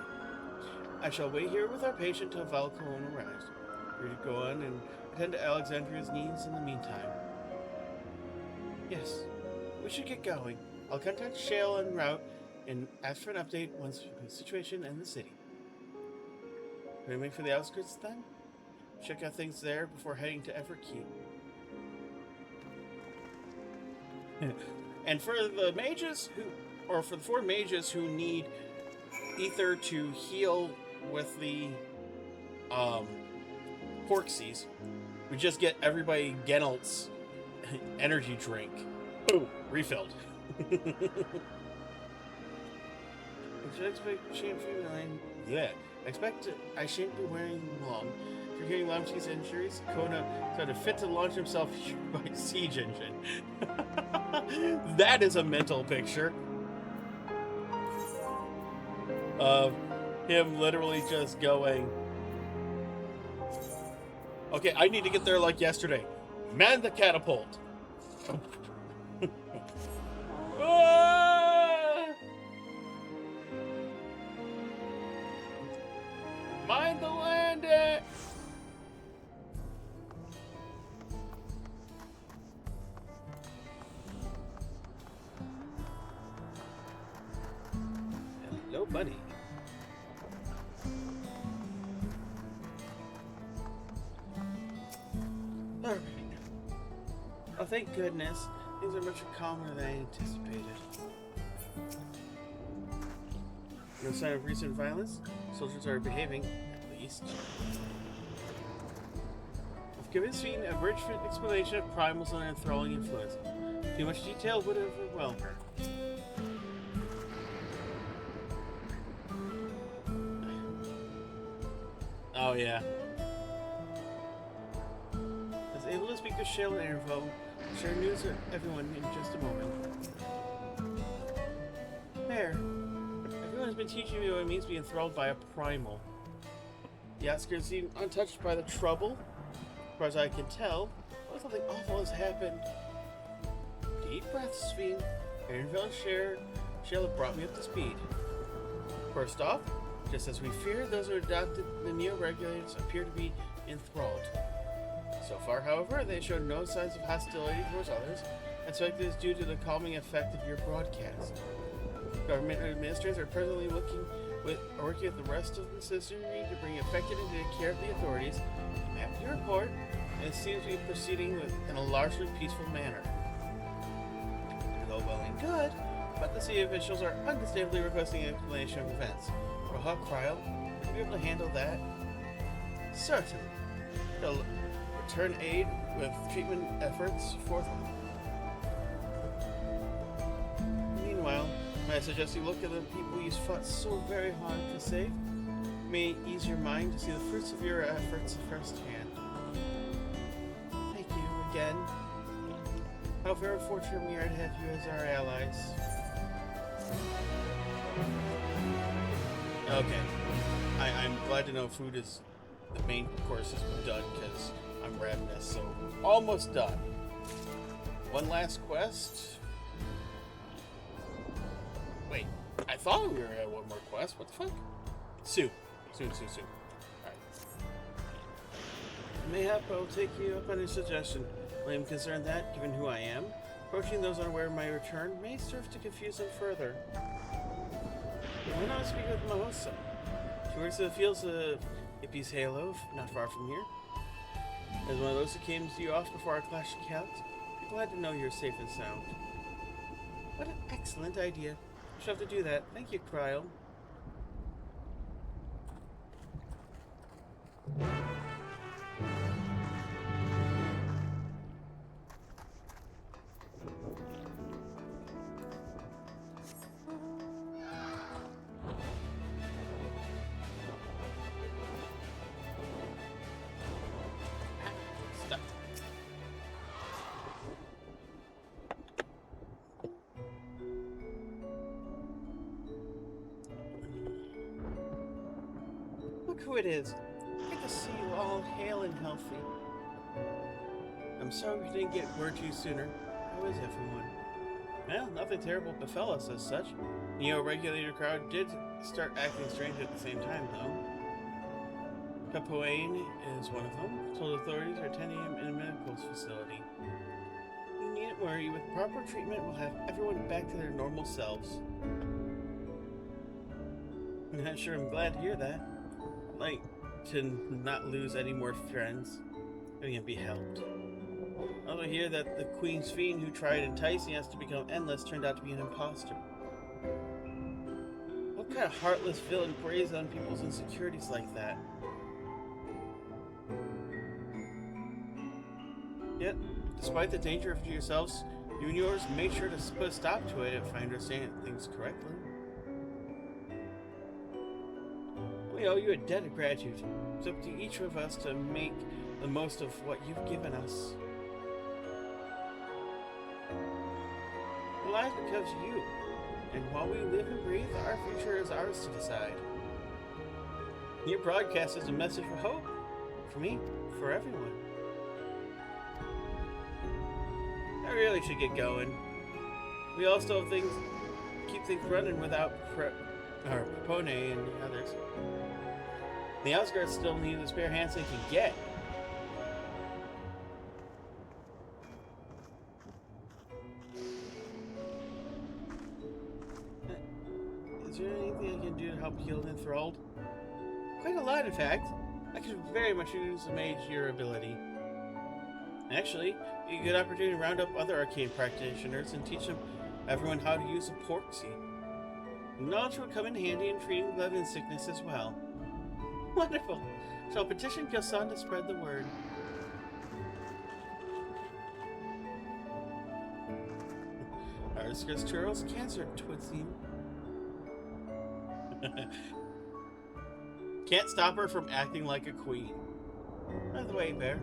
I shall wait here with our patient till Valkona arrives. We're to go on and attend to Alexandria's needs in the meantime. Yes, we should get going. I'll contact Shale en route and ask for an update once we the situation in the city. Can we wait for the outskirts then? Check out things there before heading to Everkeep. And for the mages for the 4 mages who need ether to heal with the Porxies, we just get everybody Genelt's energy drink. Boom, refilled. Yeah, I expect I shan't be wearing them long. For hearing Lamchi's injuries, Kona started fit to launch himself by siege engine. That is a mental picture of him literally just going, okay, I need to get there like yesterday. Man the catapult. Ah! Mind the landing. Hello, buddy. Alright. Oh, thank goodness. Things are much calmer than I anticipated. No sign of recent violence. Soldiers are behaving, at least. I've given Sven a rich explanation of Primal's and enthralling influence. Too much detail would have overwhelmed her. Oh, yeah. I was able to speak with Shale and Airvo. Share news with everyone in just a moment. There. Everyone has been teaching me what it means to be enthralled by a primal. The outskirts seem untouched by the trouble. As far as I can tell, something awful has happened. Deep breaths, Sven. Aaronville and Shale have brought me up to speed. First off, just as we feared, those who adopted the neo-regulators appear to be enthralled. So far, however, they showed no signs of hostility towards others. I suspect it is due to the calming effect of your broadcast. Government administrators are presently working with the rest of the citizenry to bring affected into the care of the authorities. After your report, it seems to be proceeding in a largely peaceful manner. It all well and good, but the city officials are understandably requesting an explanation of events. Roha Kryl, will you be able to handle that? Certainly. They'll return aid with treatment efforts forthwith. Meanwhile, I suggest you look at the people you fought so very hard to save. It may ease your mind to see the fruits of your efforts firsthand. Thank you again. How very fortunate we are to have you as our allies. Okay. I'm glad to know food is the main course is done because I'm ravenous, so almost done. One last quest. Wait, I thought we were at one more quest. What the fuck? Soon. Alright. Mayhap I will take you up on your suggestion. I am concerned that, given who I am, approaching those unaware of my return may serve to confuse them further. Why not speak with Mahosa? She works in the fields of Hippie's Halo, not far from here. As one of those who came to you off before our clash of Celts, I'm glad to know you're safe and sound. What an excellent idea. I shall have to do that. Thank you, Kryl. Who it is. Good to see you all hale and healthy. I'm sorry we didn't get word to you sooner. How is everyone? Well, nothing terrible befell us as such. The Neo-regulator crowd did start acting strange at the same time, though. Capoein is one of them. Told authorities are attending him in a medical facility. You needn't worry. With proper treatment, we'll have everyone back to their normal selves. I'm not sure I'm glad to hear that. Like, to not lose any more friends. I can be helped. I also hear that the Queen's Fiend who tried enticing us to become endless turned out to be an imposter. What kind of heartless villain preys on people's insecurities like that? Yet, despite the danger to yourselves, you and yours made sure to put a stop to it if I understand things correctly. We owe you a debt of gratitude. It's up to each of us to make the most of what you've given us. Our lives because of you, and while we live and breathe, our future is ours to decide. Your broadcast is a message for hope, for me, for everyone. I really should get going. We all still have things, keep things running without Propone and the others. The outskirts still need the spare hands they can get. Is there anything I can do to help heal the enthralled? Quite a lot, in fact. I could very much use a mage your ability. Actually, it'd be a good opportunity to round up other arcane practitioners and teach everyone how to use a pork seed. Knowledge will come in handy in treating blood and sickness as well. Wonderful. So I'll petition Gilson to spread the word. Ours Chris Charles cancer twitsing. Can't stop her from acting like a queen. By the way, Bear,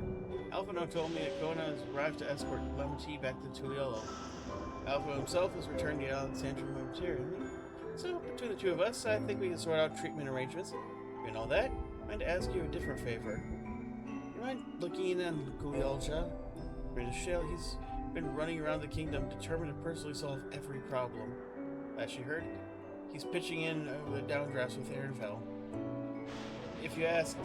Alphino told me that Kona has arrived to escort Lemon Tea back to Tuliolo. Alpha himself is returning to Alexandria momentarily. So, between the two of us, I think we can sort out treatment arrangements. And all that, I mind to ask you a different favor. You mind looking in Gulialja? British Shale, he's been running around the kingdom determined to personally solve every problem. As you heard, he's pitching in over the downdrafts with Aaronfell. If you ask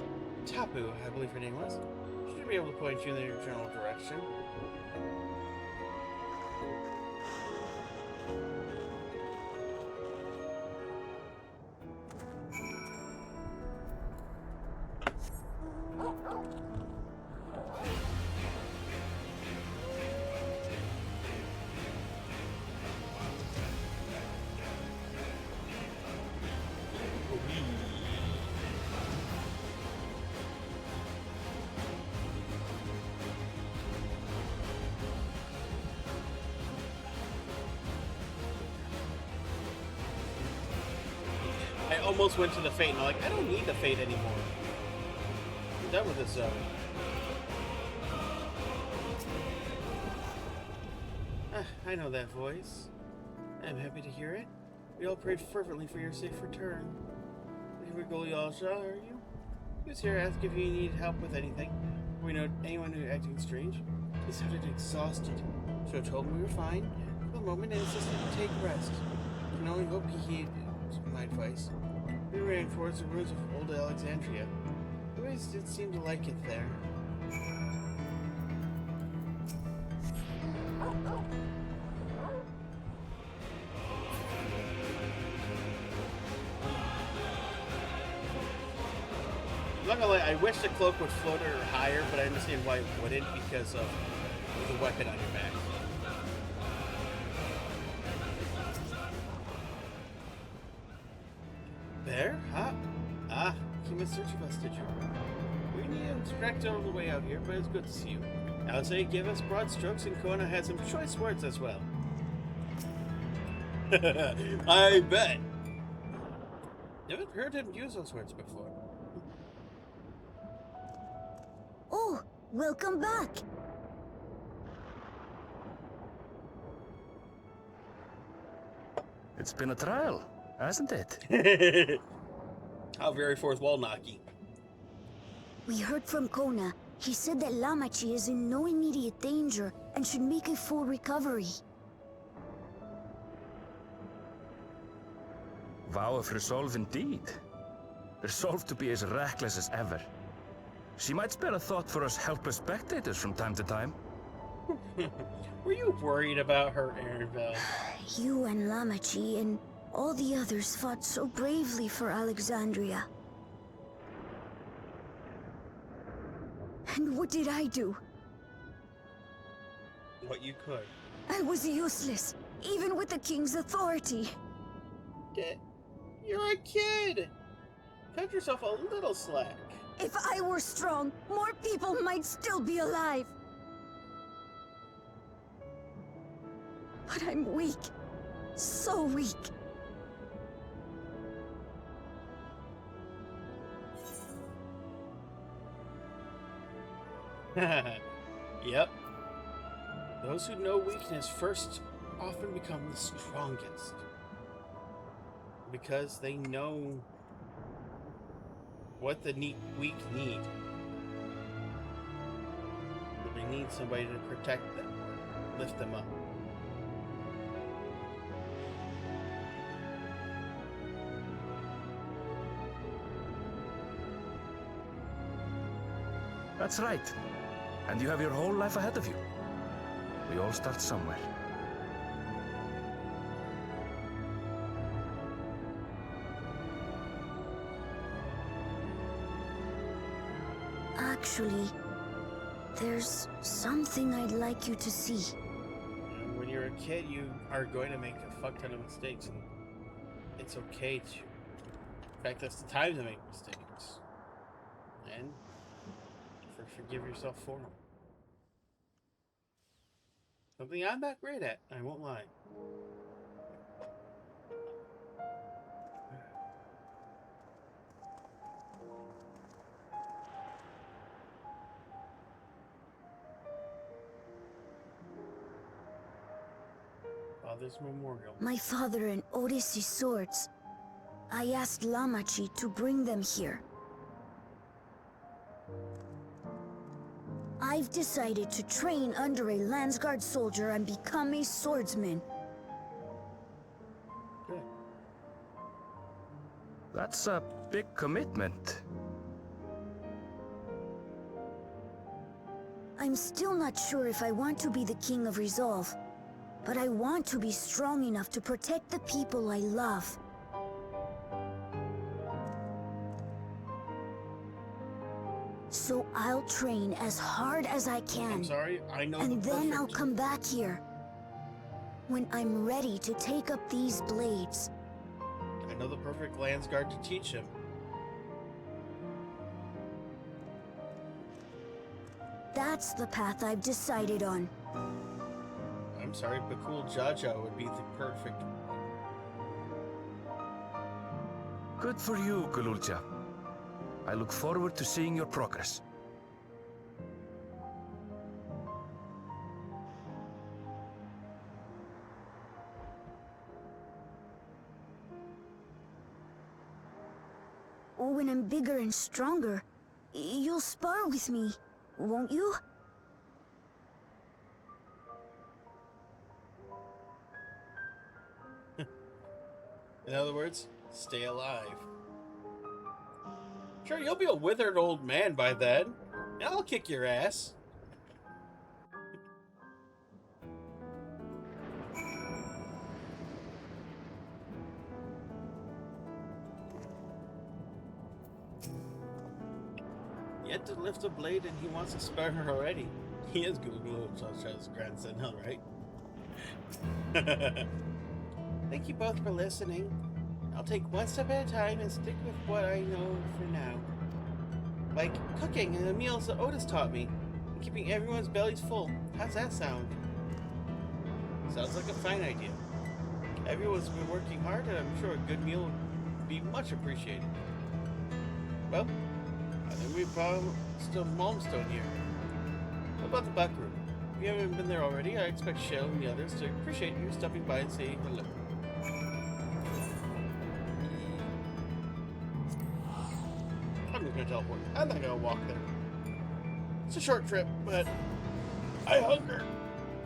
Tapu, I believe her name was, she should be able to point you in the general direction. I almost went to the Fate, and I'm like, I don't need the Fate anymore. I'm done with this zone. I know that voice. I'm happy to hear it. We all prayed fervently for your safe return. Are you? He was here to ask if you needed help with anything. Or we know anyone who acting strange. He sounded exhausted, so I told him we were fine for the moment and insisted to take rest. I can only hope he heeded my advice. We ran towards the ruins of old Alexandria. The always did seem to like it there. I'm not gonna lie, I wish the cloak would float her higher, but I understand why it wouldn't because of the weapon on your back. There? Huh? Ah, you came in search of us, did you? We need to track all the way out here, but it's good to see you. Alzay gave us broad strokes, and Kona had some choice words as well. I bet. Never heard him use those words before. Oh, welcome back. It's been a trial, hasn't it? How very fourth wall knocky. We heard from Kona. He said that Lamachi is in no immediate danger and should make a full recovery. Vow of resolve indeed. Resolved to be as reckless as ever. She might spare a thought for us helpless spectators from time to time. Were you worried about her, Aaronville? You and Lamachi and all the others fought so bravely for Alexandria. And what did I do? What you could. I was useless, even with the king's authority. You're a kid! Cut yourself a little slack. If I were strong, more people might still be alive. But I'm weak. So weak. Yep. Those who know weakness first often become the strongest. Because they know what the weak need. They need somebody to protect them, lift them up. That's right. And you have your whole life ahead of you. We all start somewhere. Actually, there's something I'd like you to see. When you're a kid, you are going to make a fuck ton of mistakes, and it's okay to. In fact, that's the time to make mistakes. And forgive yourself for them. Something I'm not great at, I won't lie. Father's memorial. My father and Odyssey's swords. I asked Lamachi to bring them here. I've decided to train under a Landsguard soldier and become a swordsman. Good. That's a big commitment. I'm still not sure if I want to be the King of Resolve, but I want to be strong enough to protect the people I love. So I'll train as hard as I can. I'm sorry, I know and then I'll come back here. When I'm ready to take up these blades. I know the perfect Landsguard to teach him. That's the path I've decided on. I'm sorry, Bakul Jaja would be the perfect one. Good for you, Gululja. I look forward to seeing your progress. When I'm bigger and stronger, you'll spar with me, won't you? In other words, stay alive. Sure, you'll be a withered old man by then, and I'll kick your ass. Yet to lift a blade and he wants to spare her already. He is Google Chacha's grandson, all right? Thank you both for listening. I'll take one step at a time and stick with what I know for now. Like cooking and the meals that Otis taught me, and keeping everyone's bellies full. How's that sound? Sounds like a fine idea. Everyone's been working hard, and I'm sure a good meal would be much appreciated. Well, I think we've still Malmstone here. What about the back room? If you haven't been there already, I expect Shell and the others to appreciate you stopping by and saying hello. I'm just gonna teleport. I'm not gonna walk there. It's a short trip, but I hunger,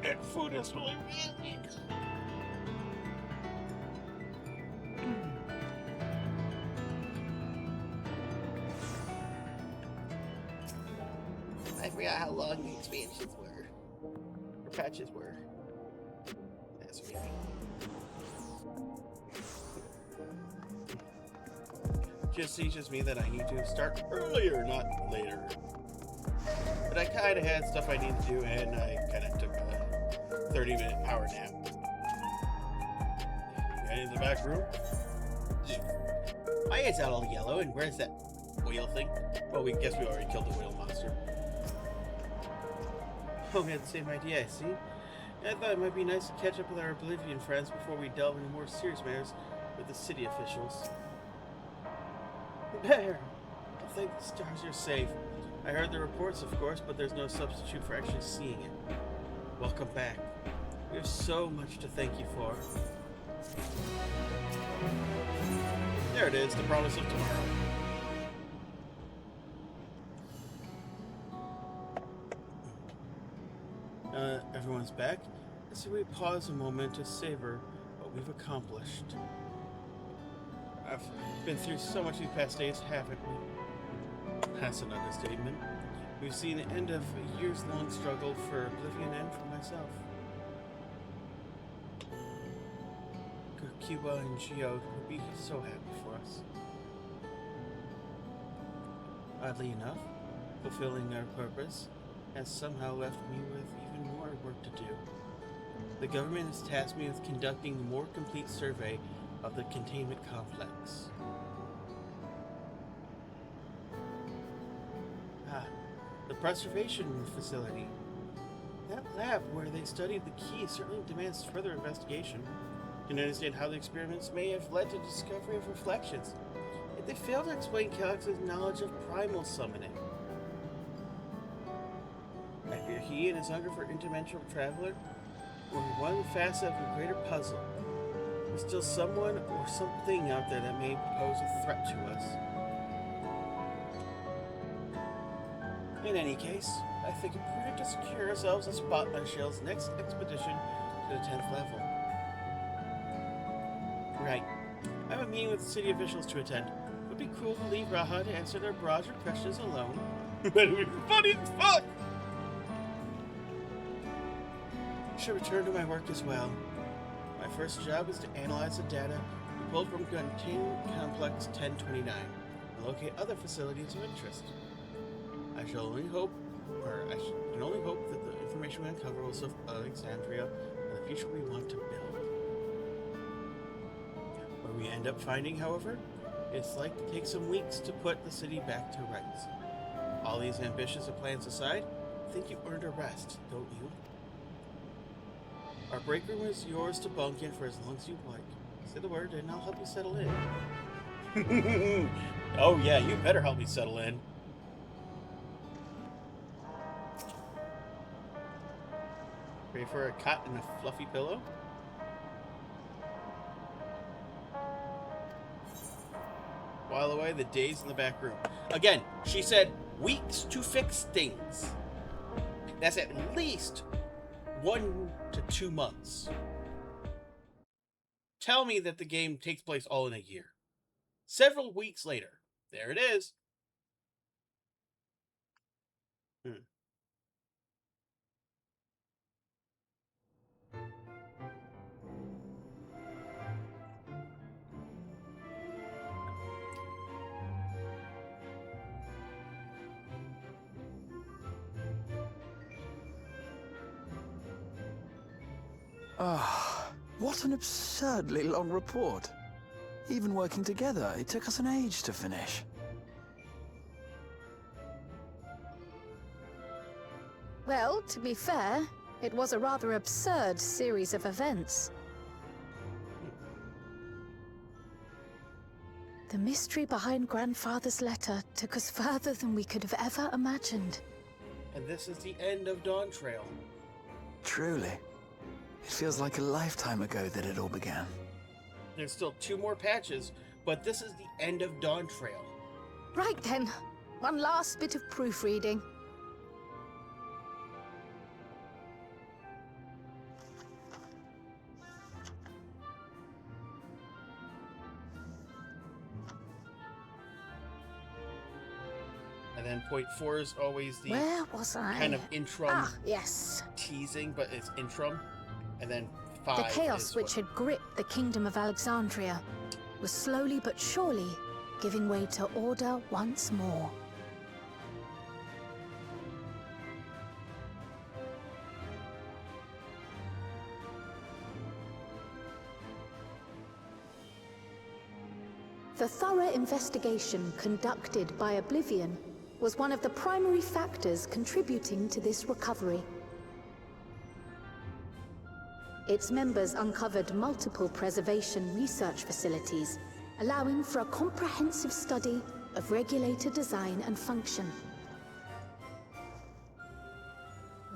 and food is really amazing. I forgot how long the expansions were, or patches were. That's weird. Just teaches me that I need to start earlier, not later. But I kind of had stuff I needed to do, and I kind of took a 30-minute power nap. Got in the back room? Yeah. My head's out all yellow, and where's that whale thing? Well, we guess we already killed the whale monster. Oh, we had the same idea, I see. I thought it might be nice to catch up with our Oblivion friends before we delve into more serious matters with the city officials. There! I think the stars are safe. I heard the reports, of course, but there's no substitute for actually seeing it. Welcome back. We have so much to thank you for. There it is, the promise of tomorrow. Everyone's back. So we pause a moment to savor what we've accomplished. I've been through so much these past days, haven't we? That's an understatement. We've seen the end of a years-long struggle for Oblivion and for myself. Kiwa and Geode would be so happy for us. Oddly enough, fulfilling our purpose has somehow left me with even more work to do. The government has tasked me with conducting a more complete survey of the containment complex. The preservation facility. That lab where they studied the key certainly demands further investigation. Can understand how the experiments may have led to the discovery of reflections, yet they fail to explain Calyx's knowledge of primal summoning. I fear he and his hunger for interdimensional traveler were one facet of a greater puzzle. There's still someone or something out there that may pose a threat to us. In any case, I think it prudent to secure ourselves a spot on Shell's next expedition to the 10th level. Right. I have a meeting with city officials to attend. It would be cool to leave Raha to answer their broader questions alone. But it would be funny as fuck! I should return to my work as well. My first job is to analyze the data we pulled from Containment Complex 1029 and locate other facilities of interest. I can only hope that the information we uncover will serve Alexandria and the future we want to build. What we end up finding, however, it's like to take some weeks to put the city back to rights. All these ambitious plans aside, I think you earned a rest, don't you? Our break room is yours to bunk in for as long as you'd like. Say the word and I'll help you settle in. Oh yeah, you better help me settle in. Ready for a cot and a fluffy pillow? While away the days in the back room. Again, she said weeks to fix things. That's at least 1 to 2 months. Tell me that the game takes place all in a year. Several weeks later. There it is. What an absurdly long report. Even working together, it took us an age to finish. Well, to be fair, it was a rather absurd series of events. The mystery behind Grandfather's letter took us further than we could have ever imagined. And this is the end of DawnTrail. Truly. It feels like a lifetime ago that it all began. There's still 2 more patches, but this is the end of DawnTrail. Right then, one last bit of proofreading. And then point 4 is always the Where was I? kind of interim yes. teasing, but it's interim. And then 5 The chaos which had gripped the kingdom of Alexandria was slowly but surely giving way to order once more. The thorough investigation conducted by Oblivion was one of the primary factors contributing to this recovery. Its members uncovered multiple preservation research facilities, allowing for a comprehensive study of regulator design and function.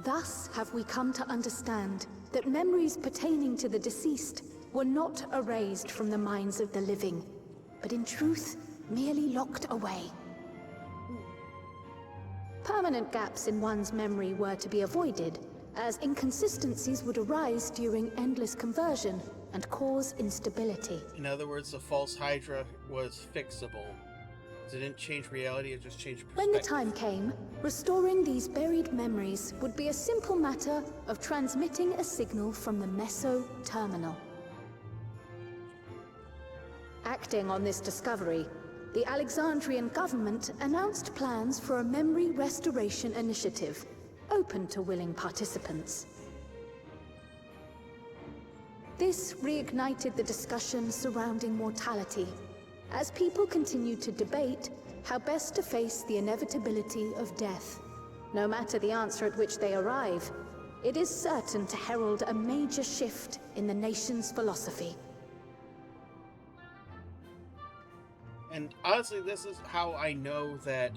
Thus have we come to understand that memories pertaining to the deceased were not erased from the minds of the living, but in truth, merely locked away. Permanent gaps in one's memory were to be avoided, as inconsistencies would arise during endless conversion and cause instability. In other words, the false Hydra was fixable. It didn't change reality, it just changed perspective. When the time came, restoring these buried memories would be a simple matter of transmitting a signal from the Meso Terminal. Acting on this discovery, the Alexandrian government announced plans for a memory restoration initiative, open to willing participants. This reignited the discussion surrounding mortality, as people continued to debate how best to face the inevitability of death. No matter the answer at which they arrive, it is certain to herald a major shift in the nation's philosophy. And honestly, this is how I know that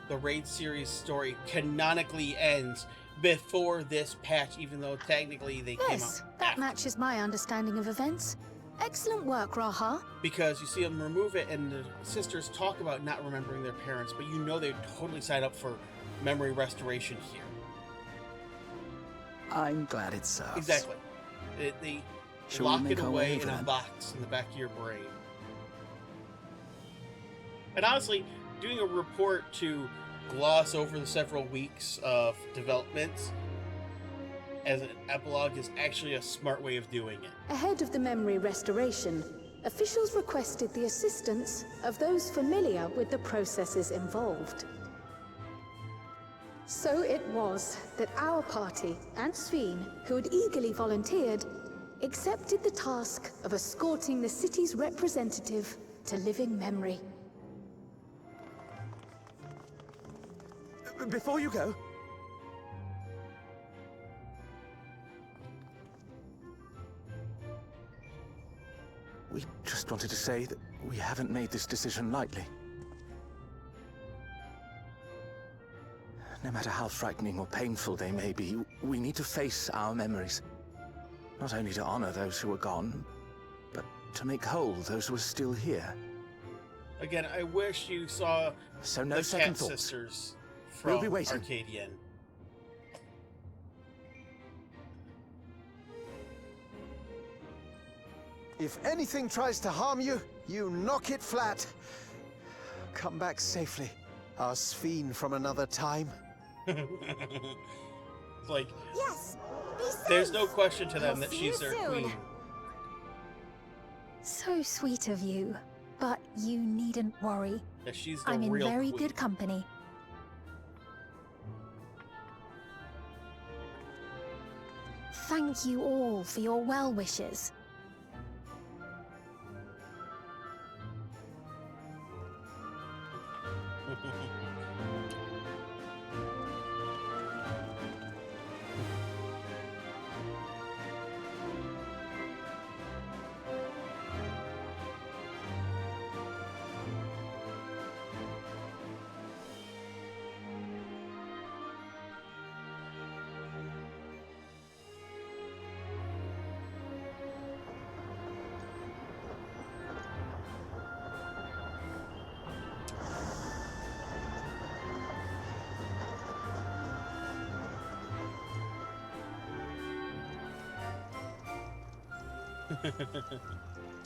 the Raid series story canonically ends before this patch, even though technically they came out. Yes, that matches my understanding of events. Excellent work, Raha. Because you see them remove it, and the sisters talk about not remembering their parents, but you know they totally signed up for memory restoration here. I'm glad it serves. Exactly. They lock it away in a box in the back of your brain. And honestly, doing a report to gloss over the several weeks of developments as an epilogue is actually a smart way of doing it. Ahead of the memory restoration, officials requested the assistance of those familiar with the processes involved. So it was that our party and Sveen, who had eagerly volunteered, accepted the task of escorting the city's representative to living memory. Before you go, we just wanted to say that we haven't made this decision lightly. No matter how frightening or painful they may be, we need to face our memories. Not only to honor those who are gone, but to make whole those who are still here. Again, I wish you saw so no the second Cat thoughts. Sisters from We'll be waiting. Arcadian. If anything tries to harm you, you knock it flat. Come back safely, our Sphene from another time. It's like, yes, there's no question to them We'll that see you she's their soon. queen. So sweet of you, but you needn't worry. That she's the I'm in real very queen. good company. Thank you all for your well wishes.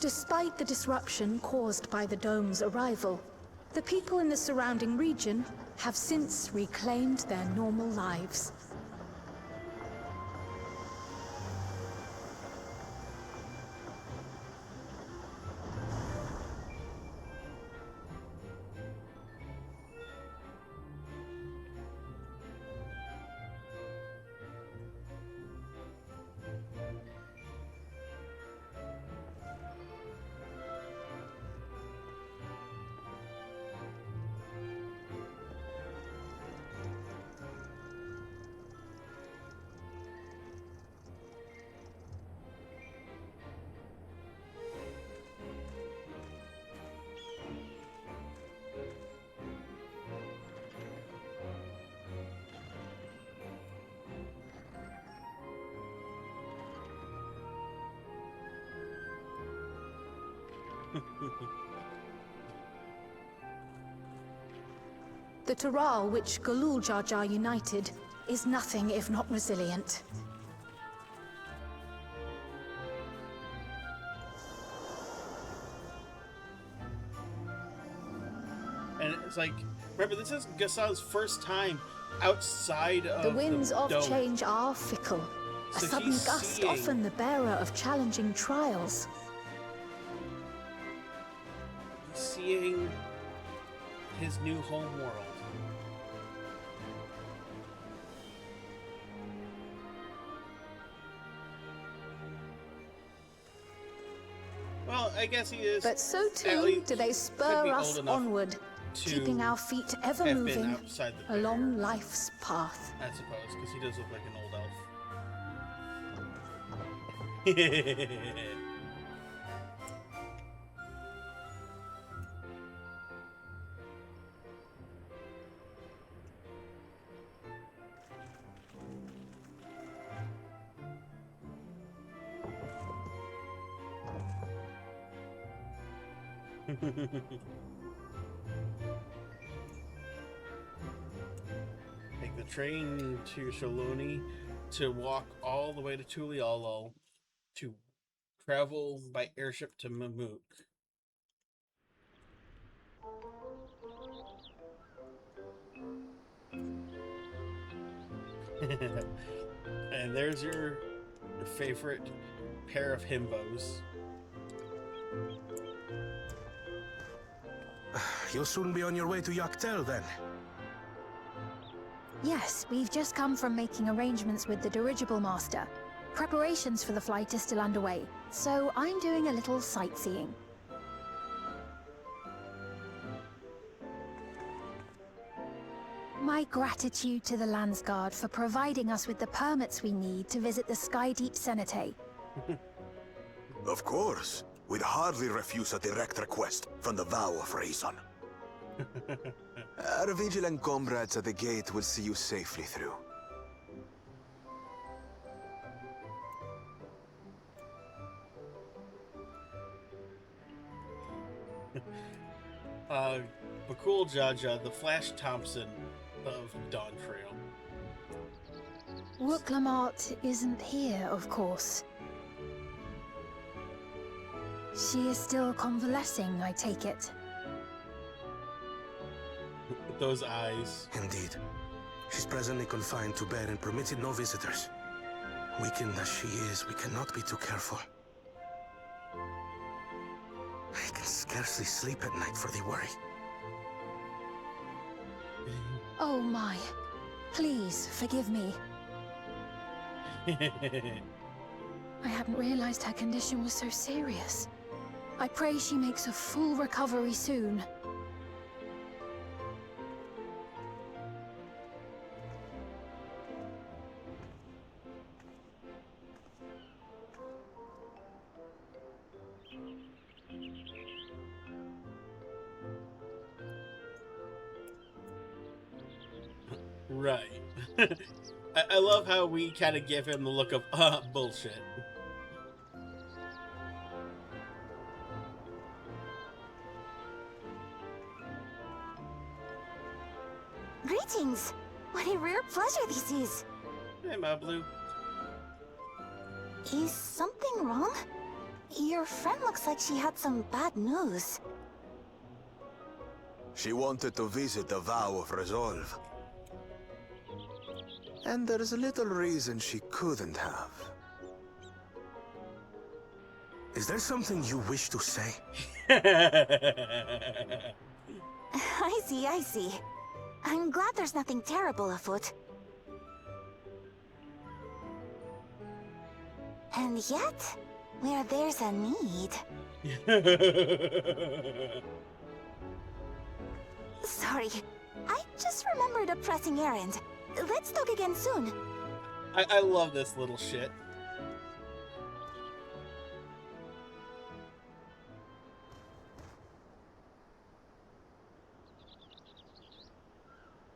Despite the disruption caused by the dome's arrival, the people in the surrounding region have since reclaimed their normal lives. The Taral which Galul Jar Jar united is nothing if not resilient. And it's like, remember, this is Gassal's first time outside of The winds of dome. change are fickle. A So sudden he's gust, seeing- often the bearer of challenging trials. He's seeing his new home world. Well, I guess he is. But so at too least do they could spur be us old enough onward, to keeping our feet ever have been moving outside the along life's path. I suppose, because he does look like an old elf. Take the train to Shaloni to walk all the way to Tulialal to travel by airship to Mamuk. And there's your favorite pair of himbos. You'll soon be on your way to Yaktel, then. Yes, we've just come from making arrangements with the dirigible master. Preparations for the flight are still underway, so I'm doing a little sightseeing. My gratitude to the Landsguard for providing us with the permits we need to visit the Skydeep Cenotaph. Of course. We'd hardly refuse a direct request from the vow of reason. Our vigilant comrades at the gate will see you safely through. Bakul Jaja, the Flash Thompson of DawnTrail. Wooklamart isn't here, of course. She is still convalescing, I take it. With those eyes. Indeed. She's presently confined to bed and permitted no visitors. Weakened as she is, we cannot be too careful. I can scarcely sleep at night for the worry. Oh my. Please, forgive me. I hadn't realized her condition was so serious. I pray she makes a full recovery soon. Right. I love how we kind of give him the look of, bullshit. Greetings! What a rare pleasure this is! Hey, Mablu. Is something wrong? Your friend looks like she had some bad news. She wanted to visit the vow of resolve. And there's a little reason she couldn't have. Is there something you wish to say? I see, I see. I'm glad there's nothing terrible afoot. And yet, where there's a need... Sorry, I just remembered a pressing errand. Let's talk again soon. I love this little shit.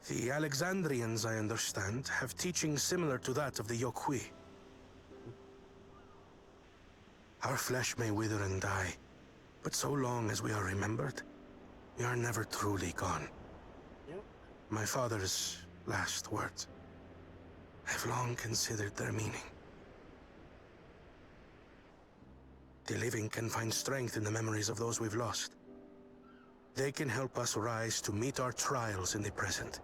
The Alexandrians, I understand, have teachings similar to that of the Yokui. Our flesh may wither and die, But so long as we are remembered, we are never truly gone. Yep. My father's last words. I've long considered their meaning. The living can find strength in the memories of those we've lost. They can help us rise to meet our trials in the present.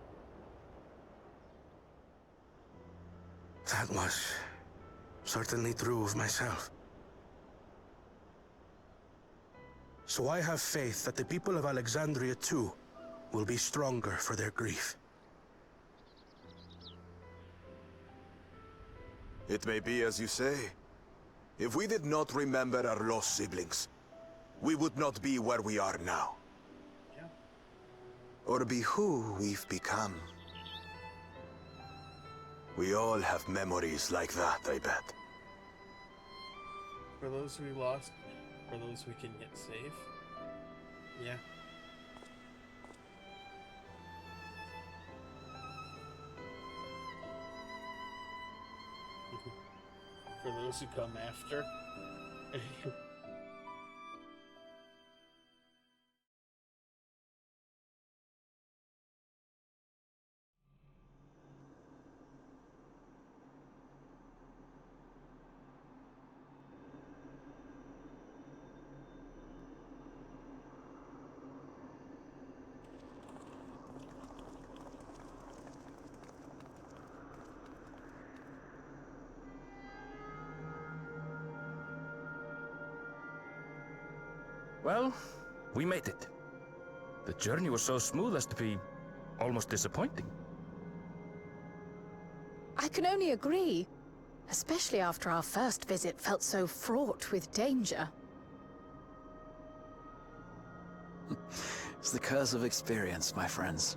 That was certainly true of myself. So I have faith that the people of Alexandria too will be stronger for their grief. It may be as you say. If we did not remember our lost siblings, we would not be where we are now. Yeah. Or be who we've become. We all have memories like that, I bet. For those we lost, for those we can get safe. Yeah. For those who come after. Well, we made it. The journey was so smooth as to be almost disappointing. I can only agree. Especially after our first visit felt so fraught with danger. It's the curse of experience, my friends.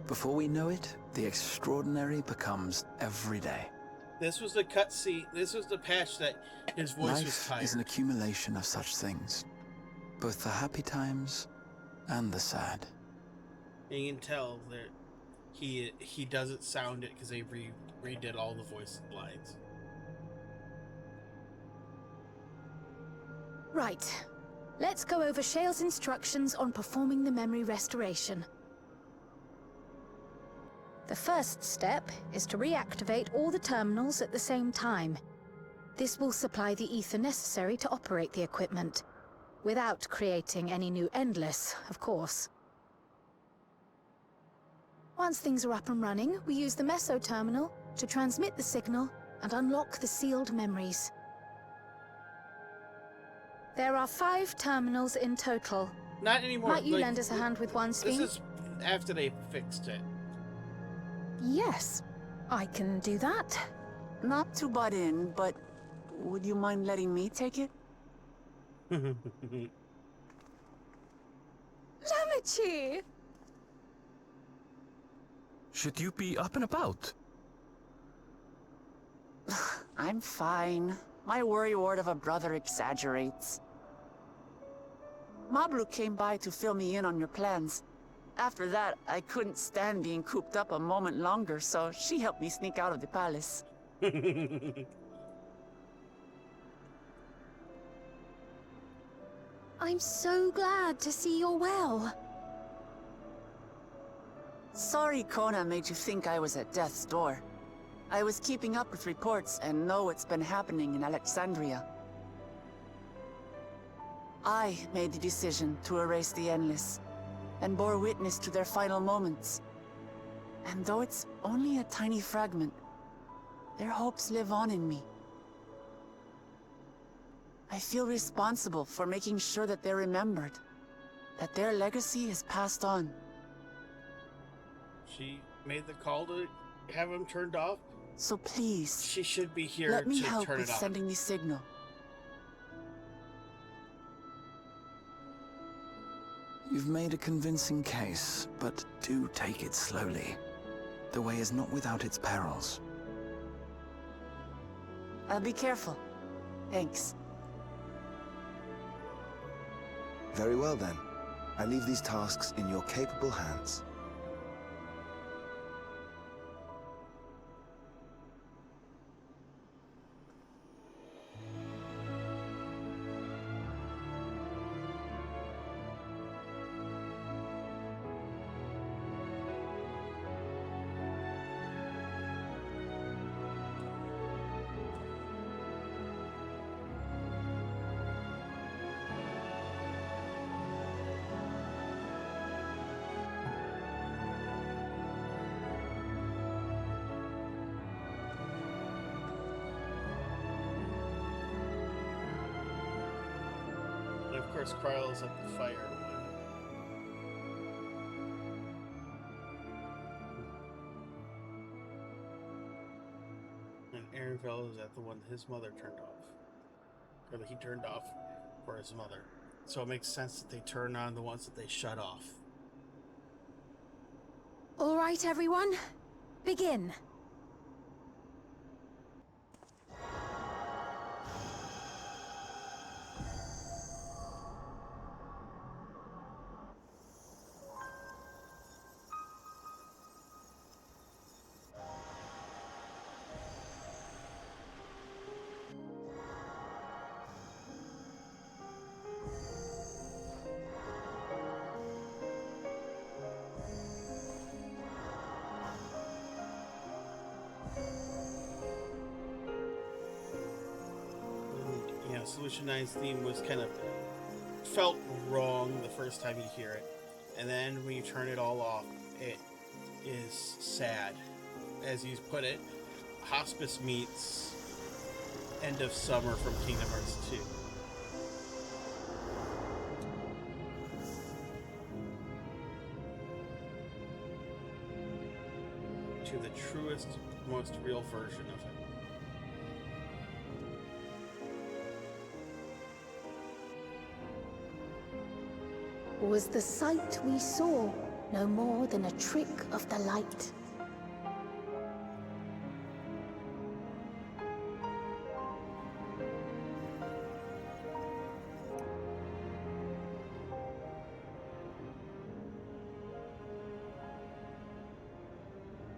Before we know it, the extraordinary becomes every day. This was the cutscene. This was the patch that his voice was tired. Life is an accumulation of such things. Both the happy times and the sad. And you can tell that he doesn't sound it because they redid all the voice lines. Right. Let's go over Shale's instructions on performing the memory restoration. The first step is to reactivate all the terminals at the same time. This will supply the ether necessary to operate the equipment, without creating any new Endless, of course. Once things are up and running, we use the Meso terminal to transmit the signal and unlock the sealed memories. There are 5 terminals in total. Not anymore. Might you lend us a hand with one, Sphene? This is after they fixed it. Yes, I can do that. Not to butt in, but would you mind letting me take it? Lamachi! Should you be up and about? I'm fine. My worrywart of a brother exaggerates. Mablu came by to fill me in on your plans. After that, I couldn't stand being cooped up a moment longer, so she helped me sneak out of the palace. I'm so glad to see you're well. Sorry Kona made you think I was at death's door. I was keeping up with reports and know what's been happening in Alexandria. I made the decision to erase the Endless, and bore witness to their final moments. And though it's only a tiny fragment, their hopes live on in me. I feel responsible for making sure that they're remembered, that their legacy is passed on. She made the call to have him turned off. So please, she should be here let me to help turn with it off. sending the signal. You've made a convincing case, but do take it slowly. The way is not without its perils. I'll be careful. Thanks. Very well then. I leave these tasks in your capable hands. of course, Kryle's at the fire one. And Aaronville is at the one his mother turned off. Or that he turned off for his mother. So it makes sense that they turn on the ones that they shut off. All right, everyone. Begin. Solution 9's theme was kind of felt wrong the first time you hear it, and then when you turn it all off, it is sad. As you put it, Hospice meets End of Summer from Kingdom Hearts 2. To the truest, most real version of it. Was the sight we saw no more than a trick of the light?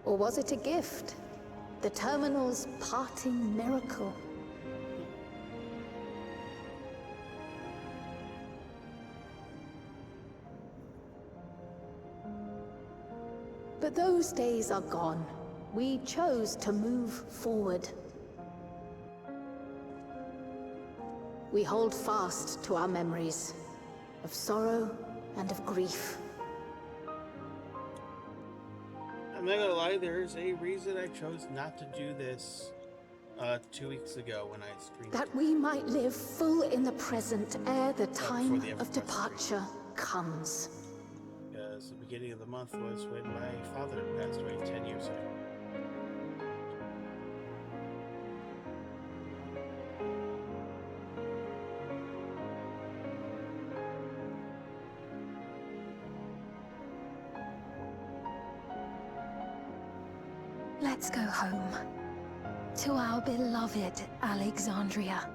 Or was it a gift? The Terminal's parting miracle? But those days are gone. We chose to move forward. We hold fast to our memories of sorrow and of grief. I'm not gonna lie, there's a reason I chose not to do this 2 weeks ago when I streamed. That we might live full in the present ere the time of departure comes. Because the beginning of the month was when my father passed away 10 years ago. Let's go home. To our beloved Alexandria.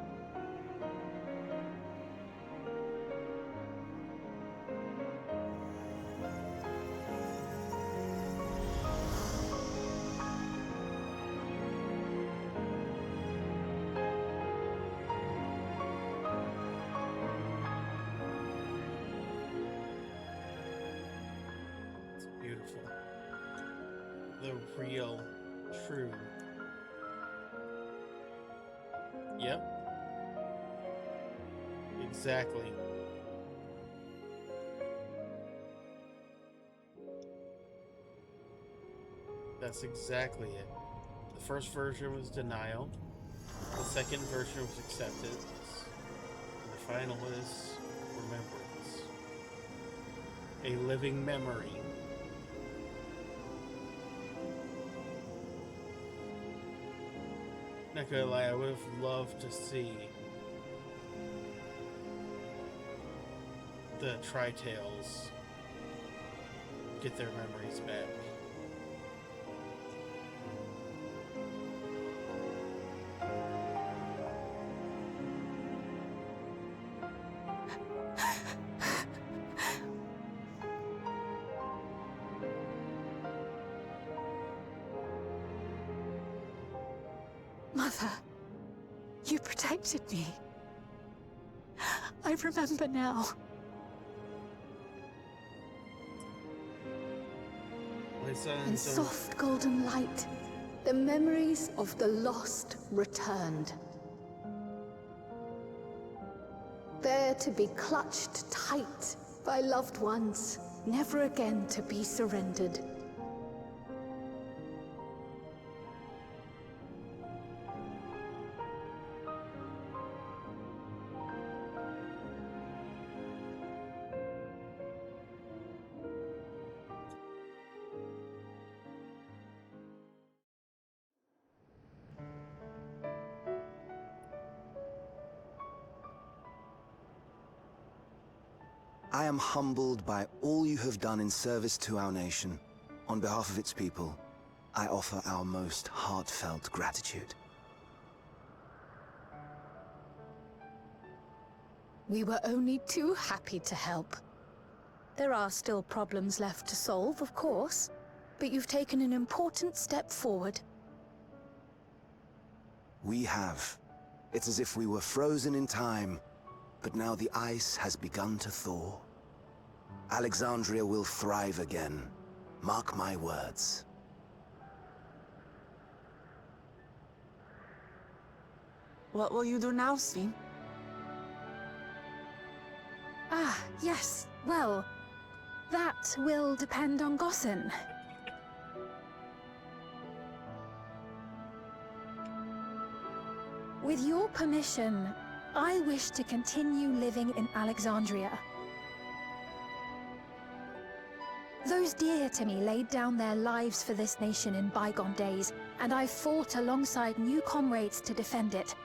It's beautiful. The real, true. Yep. Exactly. That's exactly it. The first version was denial. The second version was acceptance. And the final is remembrance. A living memory. Not gonna lie, I would have loved to see the Tri-Tails get their memories back. Mother, you protected me. I remember now. My son, In soft golden light, the memories of the lost returned. There to be clutched tight by loved ones, never again to be surrendered. I am humbled by all you have done in service to our nation. On behalf of its people, I offer our most heartfelt gratitude. We were only too happy to help. There are still problems left to solve, of course, but you've taken an important step forward. We have. It's as if we were frozen in time, but now the ice has begun to thaw. Alexandria will thrive again. Mark my words. What will you do now, Sven? Ah, yes. Well, that will depend on Gossen. With your permission, I wish to continue living in Alexandria. Those dear to me laid down their lives for this nation in bygone days, and I fought alongside new comrades to defend it.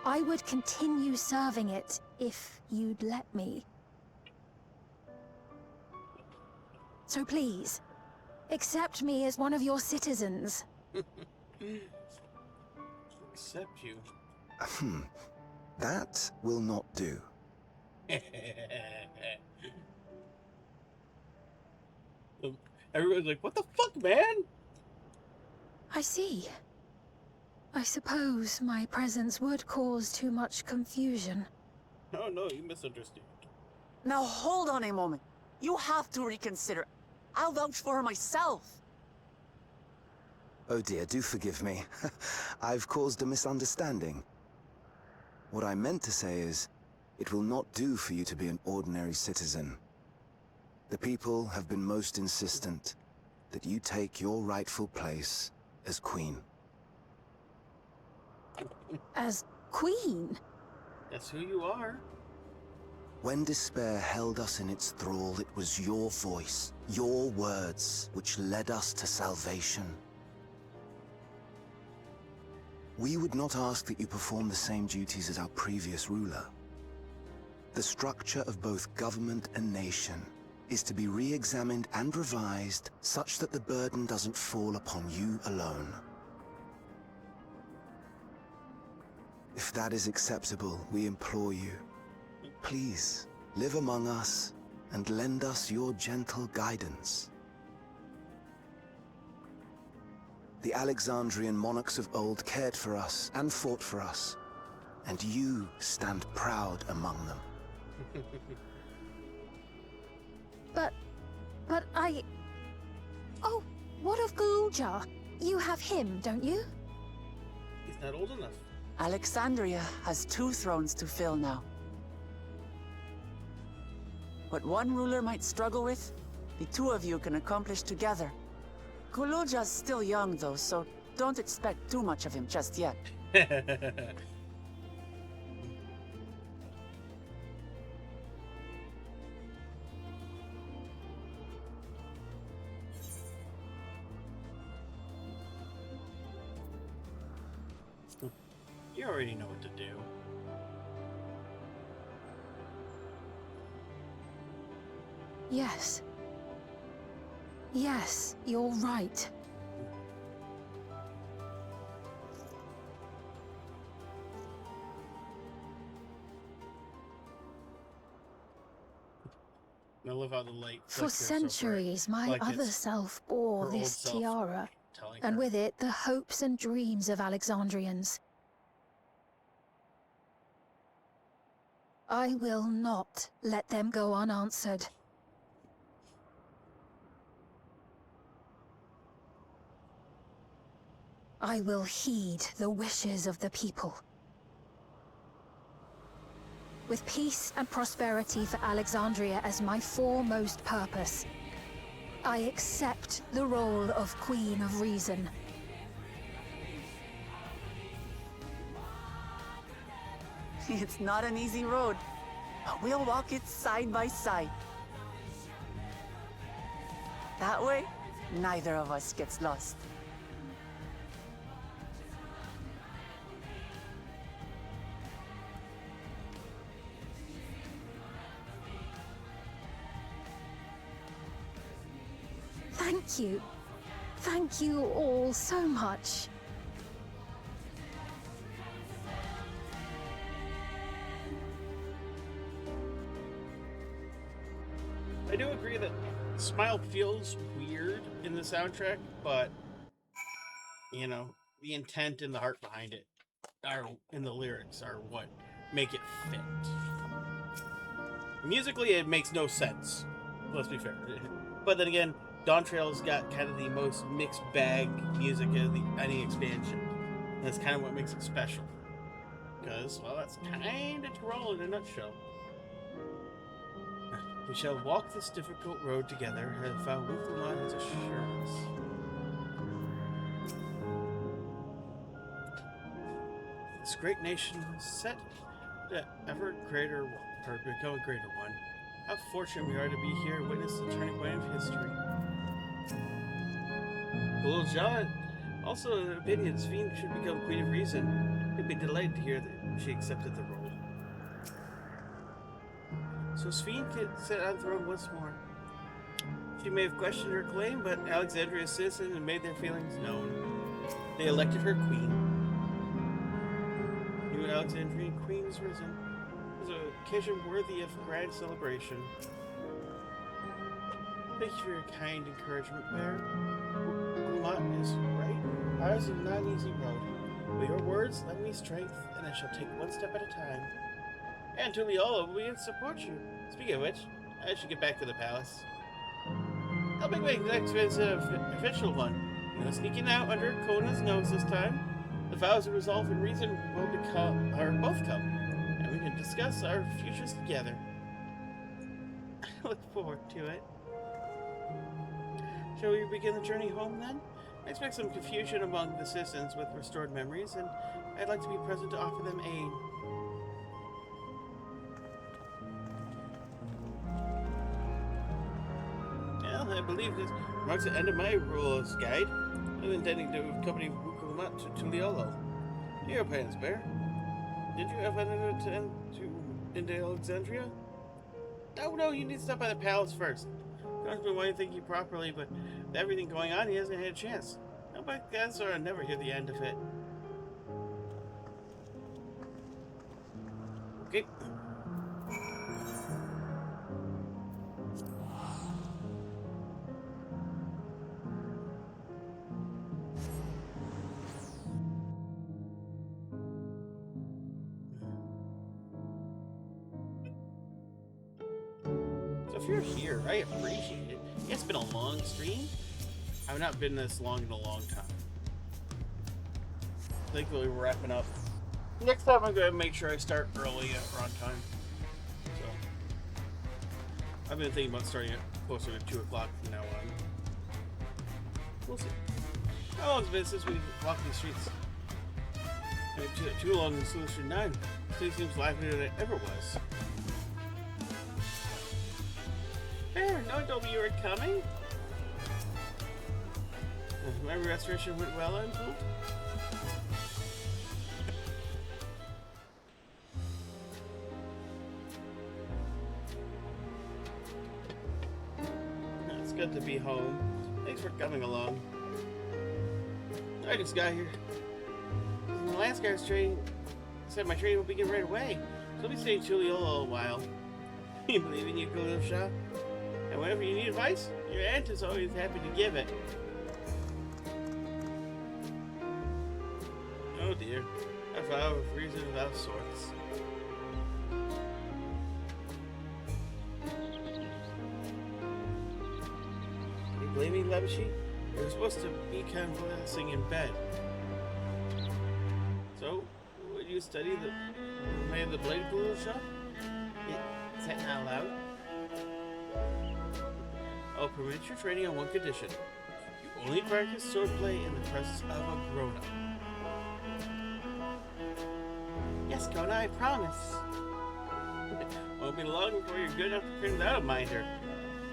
I would continue serving it if you'd let me. So please, accept me as one of your citizens. Accept you? That will not do. Everyone's like, what the fuck, man? I see. I suppose my presence would cause too much confusion. No, you misunderstood. Now hold on a moment. You have to reconsider. I'll vouch for her myself. Oh dear, do forgive me. I've caused a misunderstanding. What I meant to say is, it will not do for you to be an ordinary citizen. The people have been most insistent that you take your rightful place as queen. As queen? That's who you are. When despair held us in its thrall, it was your voice, your words, which led us to salvation. We would not ask that you perform the same duties as our previous ruler. The structure of both government and nation is to be re-examined and revised such that the burden doesn't fall upon you alone. If that is acceptable, we implore you, please live among us and lend us your gentle guidance. The Alexandrian monarchs of old cared for us and fought for us, and you stand proud among them. But I... Oh, what of Galuja? You have him, don't you? He's not old enough. Alexandria has 2 thrones to fill now. What one ruler might struggle with, the 2 of you can accomplish together. Galuja's still young though, so don't expect too much of him just yet. You already know what to do. Yes. Yes, you're right. I love how the light For centuries, my other self bore this tiara, and with it the hopes and dreams of Alexandrians. I will not let them go unanswered. I will heed the wishes of the people. With peace and prosperity for Alexandria as my foremost purpose, I accept the role of Queen of Reason. It's not an easy road, but we'll walk it side by side. That way, neither of us gets lost. Thank you. Thank you all so much. I do agree that Smile feels weird in the soundtrack, but, you know, the intent and the heart behind it are in the lyrics are what make it fit. Musically, it makes no sense. Let's be fair. But then again, DawnTrail's got kind of the most mixed bag music of any expansion. And that's kind of what makes it special. Because, well, that's kind of Troll in a nutshell. We shall walk this difficult road together, as Wuthulon has assured us. This great nation is set to ever greater, or become a greater one. How fortunate we are to be here and witness the turning point of history. Little John also in opinion Sphene should become Queen of Reason. He'd be delighted to hear that she accepted the role. So Sphene could sit on the throne once more. She may have questioned her claim, but Alexandria's citizens had made their feelings known. They elected her queen. New Alexandrian queen is risen. It was an occasion worthy of grand celebration. Thank you for your kind encouragement, Bear. Guillemot is right. Ours is not an easy road. With your words, lend me strength, and I shall take one step at a time. And Tuliolo will be to support you. Speaking of which, I should get back to the palace. I'll make my next visit an official one. No sneaking out under Kona's nose this time. The vows of resolve and reason will both come, and we can discuss our futures together. I look forward to it. Shall we begin the journey home then? I expect some confusion among the citizens with restored memories, and I'd like to be present to offer them aid. Well, I believe this marks the end of my rules guide. I was intending to accompany Wuthulon to Tuliolo. Your plans, Bear. Did you have anything into Alexandria? No, you need to stop by the palace first. John's been wanting to thank you properly, but with everything going on, he hasn't had a chance. Nobody guess or I'll never hear the end of it. Okay. So if you're here, I appreciate it. It's been a long stream. I've not been this long in a long time. Thankfully, we're wrapping up. Next time, I'm going to make sure I start early on time. So, I've been thinking about starting it closer to 2 o'clock from now on. We'll see. How long has it been since we walked these streets? Maybe too long in Solution 9. The city seems livelier than it ever was. There, no one told me you were coming. Memory restoration went well, I'm told. It's good to be home. Thanks for coming along. I just got here. The last guy's train said my train will begin right away, so I'll be staying in Tuliolo a while. You believe in you, Guillemot? And whenever you need advice, your aunt is always happy to give it. Oh dear, a vow of reason of all sorts. You blame me, Lebeshi? You're supposed to be convalescing in bed. So, would you study the way of the blade pool shop? Is that not allowed? I'll permit your training on one condition. You only practice swordplay in the presence of a grown-up. Yes, Kona, I promise. Won't be long before you're good enough to print it out of Minder.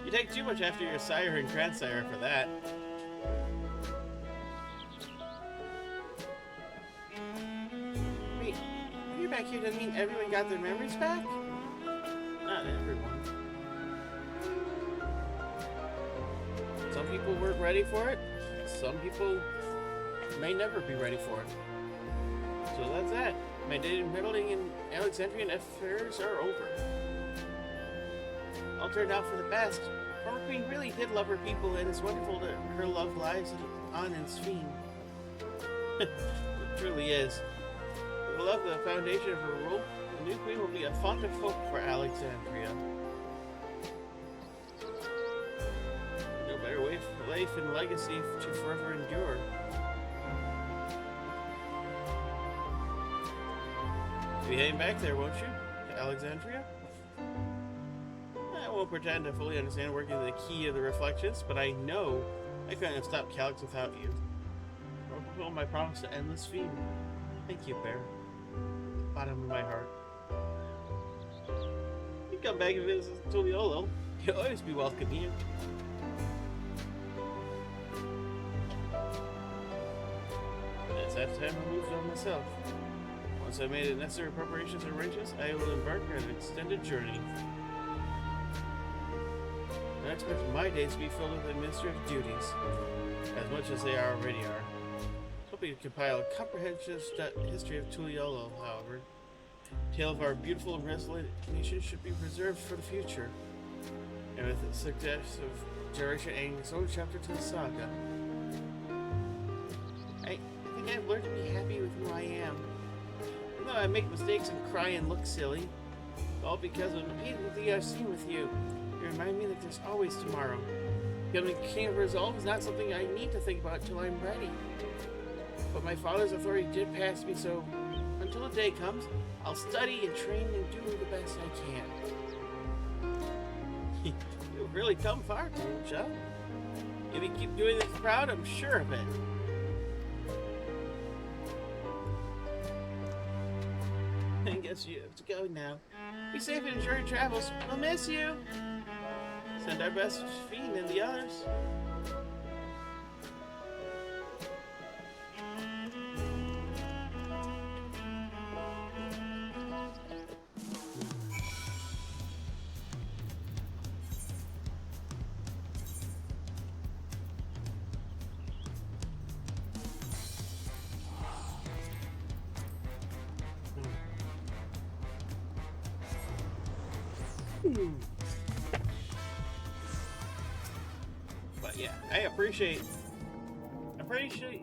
You take too much after your sire and grandsire for that. Wait, you're back here doesn't mean everyone got their memories back? Not everyone. Some people weren't ready for it. Some people may never be ready for it. So that's that. My daily meddling in Alexandrian affairs are over. All turned out for the best. Former Queen really did love her people, and it's wonderful that her love lies on in Sphene. It truly is. With love the foundation of her rule, the new queen will be a font of hope for Alexandria. No better way for life and legacy to forever endure. You'll be heading back there, won't you? To Alexandria? I won't pretend to fully understand working the key of the reflections, but I know I couldn't have stopped Calyx without you. I'll fulfill my promise to endless Sphene. Thank you, Bear. Bottom of my heart. You come back and visit Tuliolo. You'll always be welcome here. It's that time I moved on myself. Once I've made the necessary preparations and arrangements, I will embark on an extended journey. I expect my days to be filled with administrative duties, as much as they already are. Hoping to compile a comprehensive history of Tuliolo, however. The tale of our beautiful and resolute nation should be preserved for the future, and with the success of generation adding its own chapter to the saga. I think I've learned to be happy with who I am. Even though I make mistakes and cry and look silly, all because of the repeated I've seen with you. You remind me that there's always tomorrow. Becoming King of Resolve is not something I need to think about until I'm ready. But my father's authority did pass me, so until the day comes, I'll study and train and do the best I can. You've really come far, Joe. If you keep doing this proud, I'm sure of it. I guess you have to go now. Be safe and enjoy your travels. We'll miss you. Send our best to Sphene and the others. But yeah, I appreciate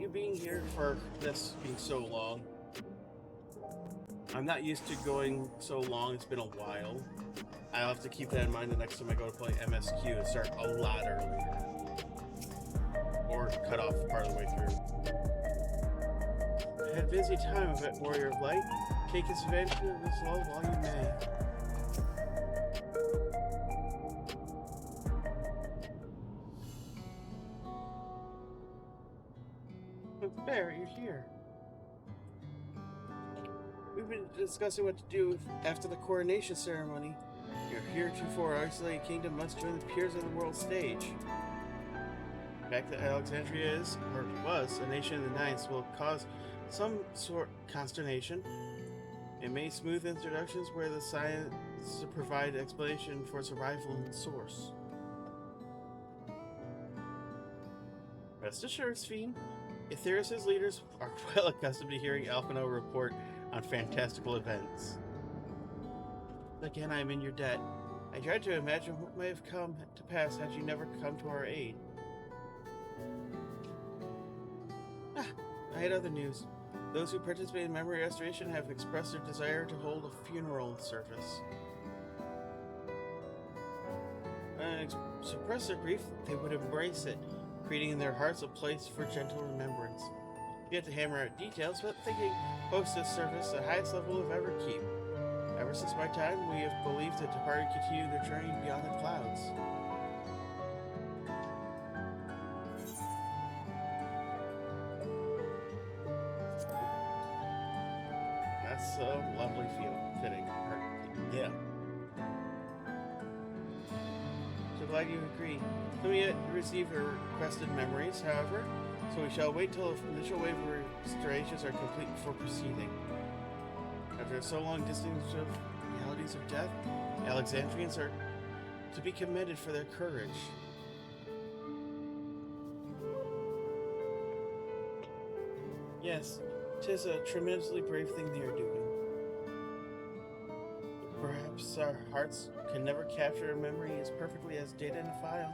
you being here for this being so long. I'm not used to going so long, it's been a while. I'll have to keep that in mind the next time I go to play MSQ and start a lot earlier. Or cut off part of the way through. I had a busy time of it, Warrior of Light. Take advantage of this love while you may. Bear, you're here. We've been discussing what to do after the coronation ceremony. Your heretofore isolated kingdom must join the peers of the world stage. The fact that Alexandria is, or was, a nation of the Ninth will cause some sort of consternation. It may smooth introductions where the science to provide explanation for survival and source. Rest assured, Sphene, Aetherius' leaders are well accustomed to hearing Alphino report on fantastical events. Again, I am in your debt. I tried to imagine what may have come to pass had you never come to our aid. I had other news. Those who participate in memory restoration have expressed their desire to hold a funeral service. Suppress their grief, they would embrace it, creating in their hearts a place for gentle remembrance. You have to hammer out details, but thinking host this service the highest level of Everkeep. Ever since my time, we have believed that departed continue their journey beyond the clouds. That's so lovely fitting. Yeah. So glad you agree. Some yet receive your requested memories, however, so we shall wait till the initial wave of restorations are complete before proceeding. After so long distance of realities of death, Alexandrians are to be commended for their courage. Yes, 'tis a tremendously brave thing they are doing. Perhaps our hearts can never capture a memory as perfectly as data in a file.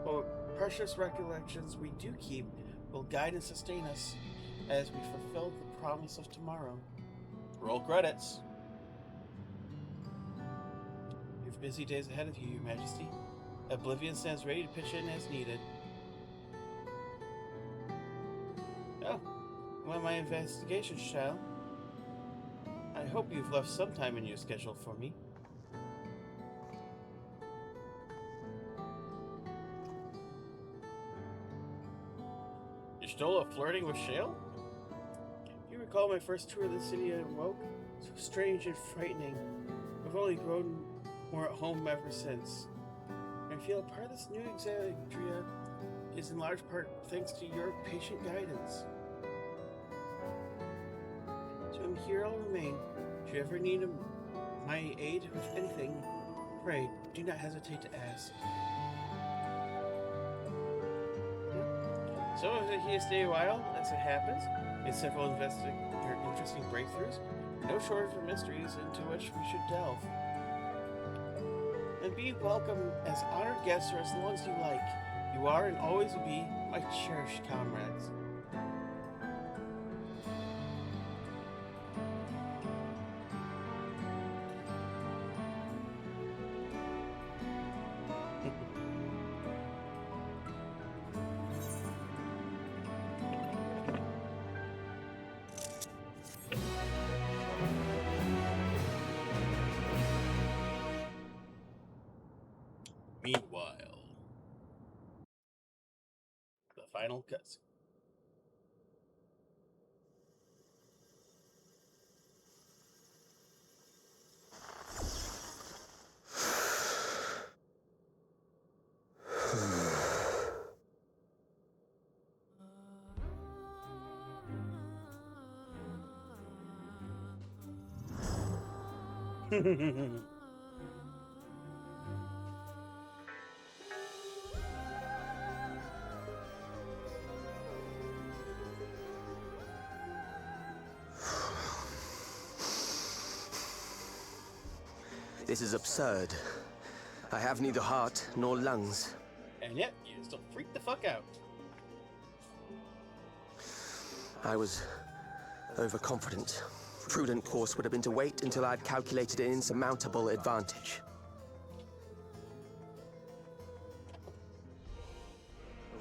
But precious recollections we do keep will guide and sustain us as we fulfill the promise of tomorrow. Roll credits. You have busy days ahead of you, Your Majesty. Oblivion stands ready to pitch in as needed. Oh, well, my investigation, child. I hope you've left some time in your schedule for me. You're still flirting with Shale? You recall my first tour of the city I awoke? So strange and frightening. I've only grown more at home ever since. I feel a part of this new Exandria is in large part thanks to your patient guidance. So I'm here, I'll remain. If you ever need my aid with anything, pray, do not hesitate to ask. So I was here to stay a while, as it happens, made several interesting breakthroughs, no shortage of mysteries into which we should delve. And be welcome as honored guests for as long as you like. You are and always will be my cherished comrades. Meanwhile, the final cutscene. This is absurd. I have neither heart nor lungs. And yet, you still freak the fuck out. I was overconfident. Prudent course would have been to wait until I'd calculated an insurmountable advantage.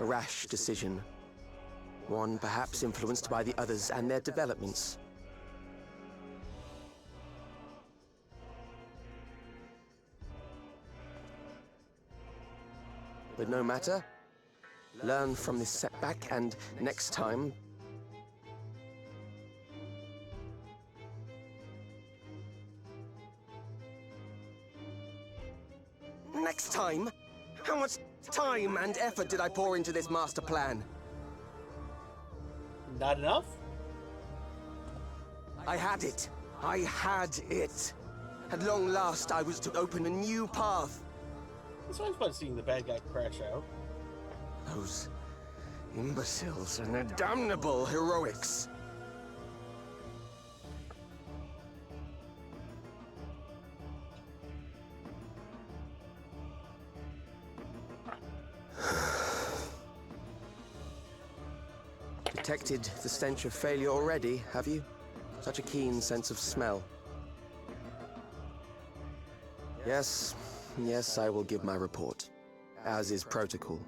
A rash decision. One perhaps influenced by the others and their developments. But no matter. Learn from this setback, and next time... Next time? How much time and effort did I pour into this master plan? Not enough? I had it. I had it. At long last, I was to open a new path. It's always fun seeing the bad guy crash out. Those imbeciles and their damnable heroics. Detected the stench of failure already, have you? Such a keen sense of smell. Yes, I will give my report, as is protocol.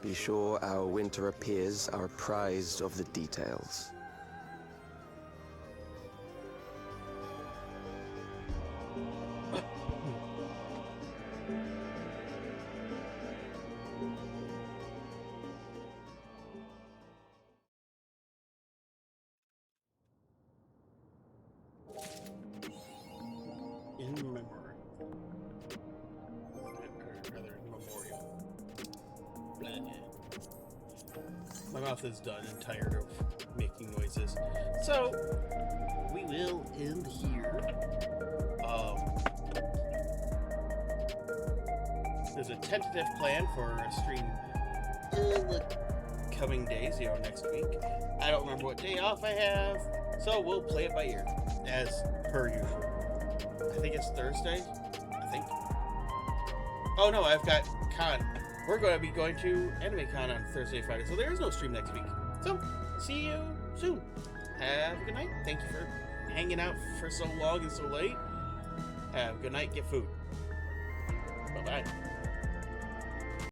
Be sure our winter peers are apprised of the details. In memory. Or rather, memorial. Blah. My mouth is done and tired of making noises. So, we will end here. There's a tentative plan for a stream in the coming days, next week. I don't remember what day off I have, so we'll play it by ear, as per usual. I think it's Thursday, Oh no, I've got con. We're going to be going to Anime Con on Thursday, Friday, so there is no stream next week. So, see you soon. Have a good night. Thank you for hanging out for so long and so late. Have a good night. Get food. Bye-bye.